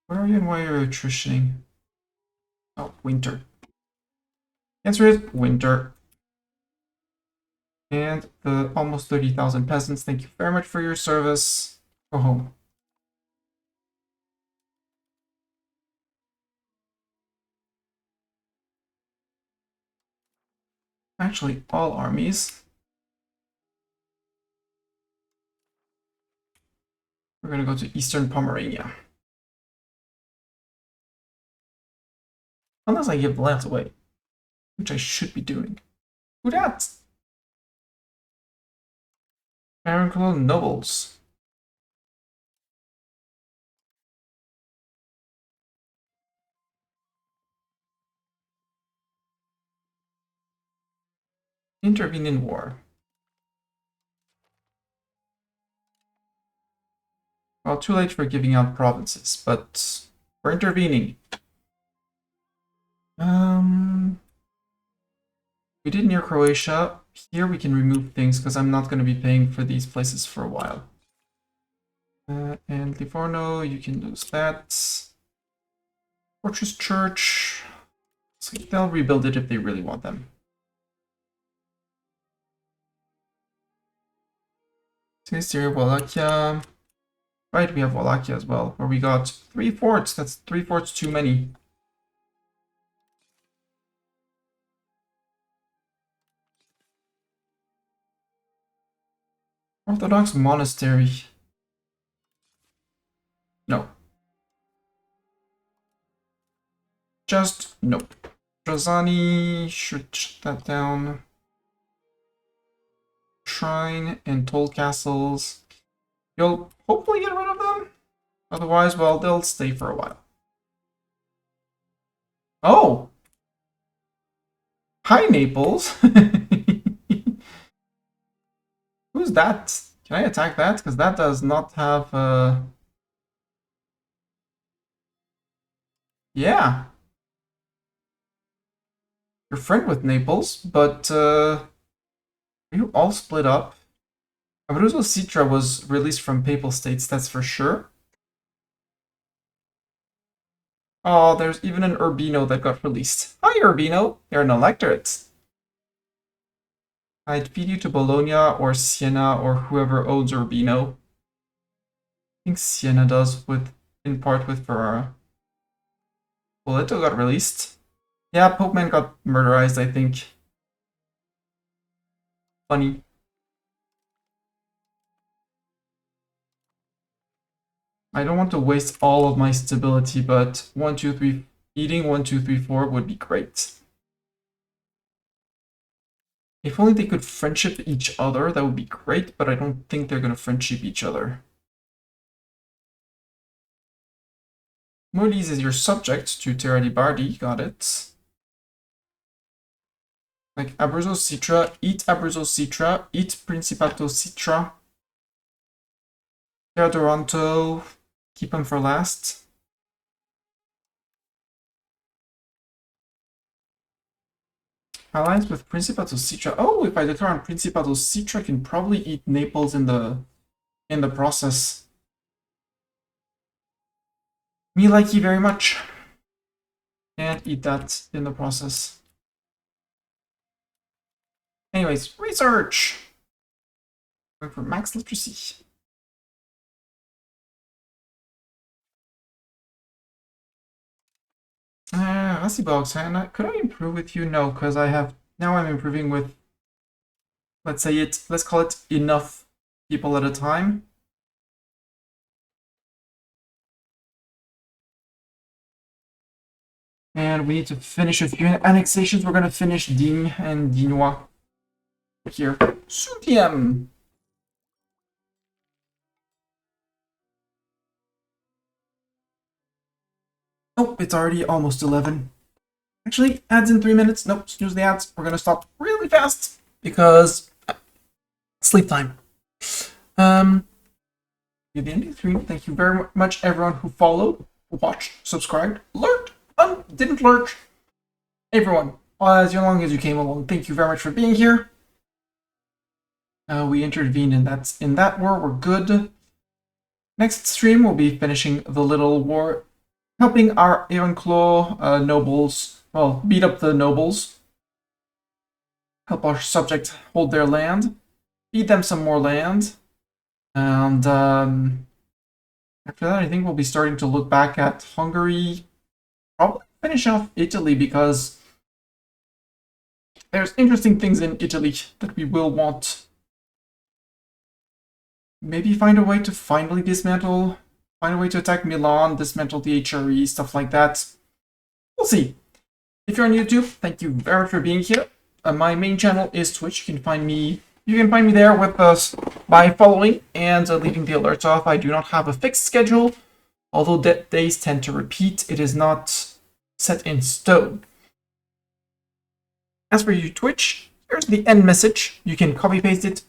Where are you and why are you attritioning? Oh, winter. Answer is winter. And the almost 30,000 peasants, thank you very much for your service. Go home. Actually, all armies. We're going to go to Eastern Pomerania. Unless I give the lands away, which I should be doing. Who dat? Baron nobles. Intervene in war. Well, too late for giving out provinces, but we're intervening. We did near Croatia. Here we can remove things because I'm not going to be paying for these places for a while. And Livorno, you can lose that. Fortress Church. So they'll rebuild it if they really want them. Syria, Wallachia. Right, we have Wallachia as well, where we got 3 forts. That's 3 forts too many. Orthodox monastery. No. Just nope. Trozani should shut that down. Shrine and toll castles. You'll hopefully get rid of them. Otherwise, well, they'll stay for a while. Oh! Hi, Naples! Who's that? Can I attack that? Because that does not have... Yeah. You're friend with Naples, but... Are you all split up? Abruzzo Citra was released from Papal States, that's for sure. Oh, there's even an Urbino that got released. Hi, Urbino! You're an electorate. I'd feed you to Bologna or Siena or whoever owns Urbino. I think Siena does, with in part with Ferrara. Spoleto got released. Yeah, Pope Man got murderized, I think. Funny. I don't want to waste all of my stability, but 1, 2, 3, eating 1, 2, 3, 4 would be great. If only they could friendship each other, that would be great, but I don't think they're gonna friendship each other. Molise is your subject to Terra di Bardi, got it. Like Abruzzo Citra, eat Abruzzo Citra, eat Principato Citra. Terra Toronto, keep them for last. Alliance with Principato Citra. Oh, if I declare on Principato Citra, I can probably eat Naples in the process. Me like you very much. And eat that in the process. Anyways, research! Going for max literacy. Rassibogs, could I improve with you? No, because I have, now I'm improving with, let's call it enough people at a time. And we need to finish a few annexations. We're going to finish Digne and Dinois here. Soon PM. Oh, it's already almost 11. Actually, ads in 3 minutes. Nope, snooze the ads. We're going to stop really fast because sleep time. At the end of the stream, thank you very much, everyone who followed, watched, subscribed, lurked, didn't lurk. Everyone, as long as you came along, thank you very much for being here. We intervened in that war. We're good. Next stream, we'll be finishing the little war, helping our Ironclaw nobles, well, beat up the nobles, help our subjects hold their land, feed them some more land, and after that, I think we'll be starting to look back at Hungary, probably finish off Italy, because there's interesting things in Italy that we will want. Maybe find a way to finally dismantle, find a way to attack Milan, dismantle the HRE, stuff like that. We'll see. If you're on YouTube, thank you very much for being here. My main channel is Twitch. You can find me there with us by following and leaving the alerts off. I do not have a fixed schedule, although days tend to repeat. It is not set in stone. As for you, Twitch, here's the end message. You can copy paste it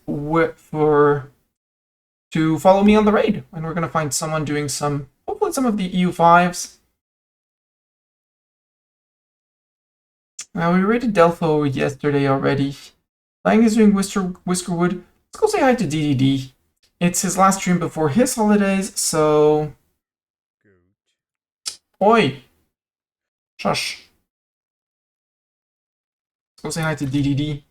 to follow me on the raid, and we're gonna find someone doing hopefully some of the EU5s. We raided Delpho yesterday already. Lang is doing Whiskerwood. Let's go say hi to DDD. It's his last stream before his holidays, so... Oi! Shush. Let's go say hi to DDD.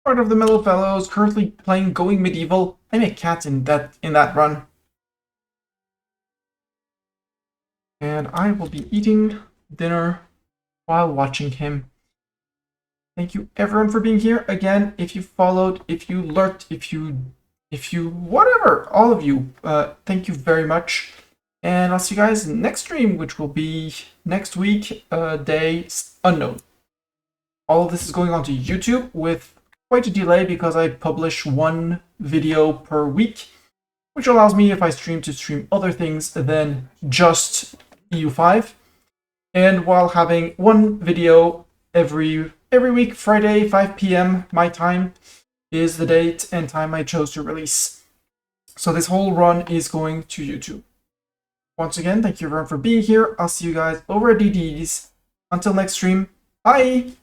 Part of the Mellow Fellows, currently playing Going Medieval. I'm a cat in that run. And I will be eating dinner while watching him. Thank you everyone for being here. Again, if you followed, if you lurked, if you whatever, all of you, thank you very much. And I'll see you guys next stream, which will be next week, day unknown. All of this is going on to YouTube with quite a delay because I publish one video per week, which allows me, if I stream, to stream other things than just EU5. And while having one video every week, Friday, 5 p.m. my time is the date and time I chose to release. So this whole run is going to YouTube. Once again, thank you everyone for being here. I'll see you guys over at DD's. Until next stream, bye!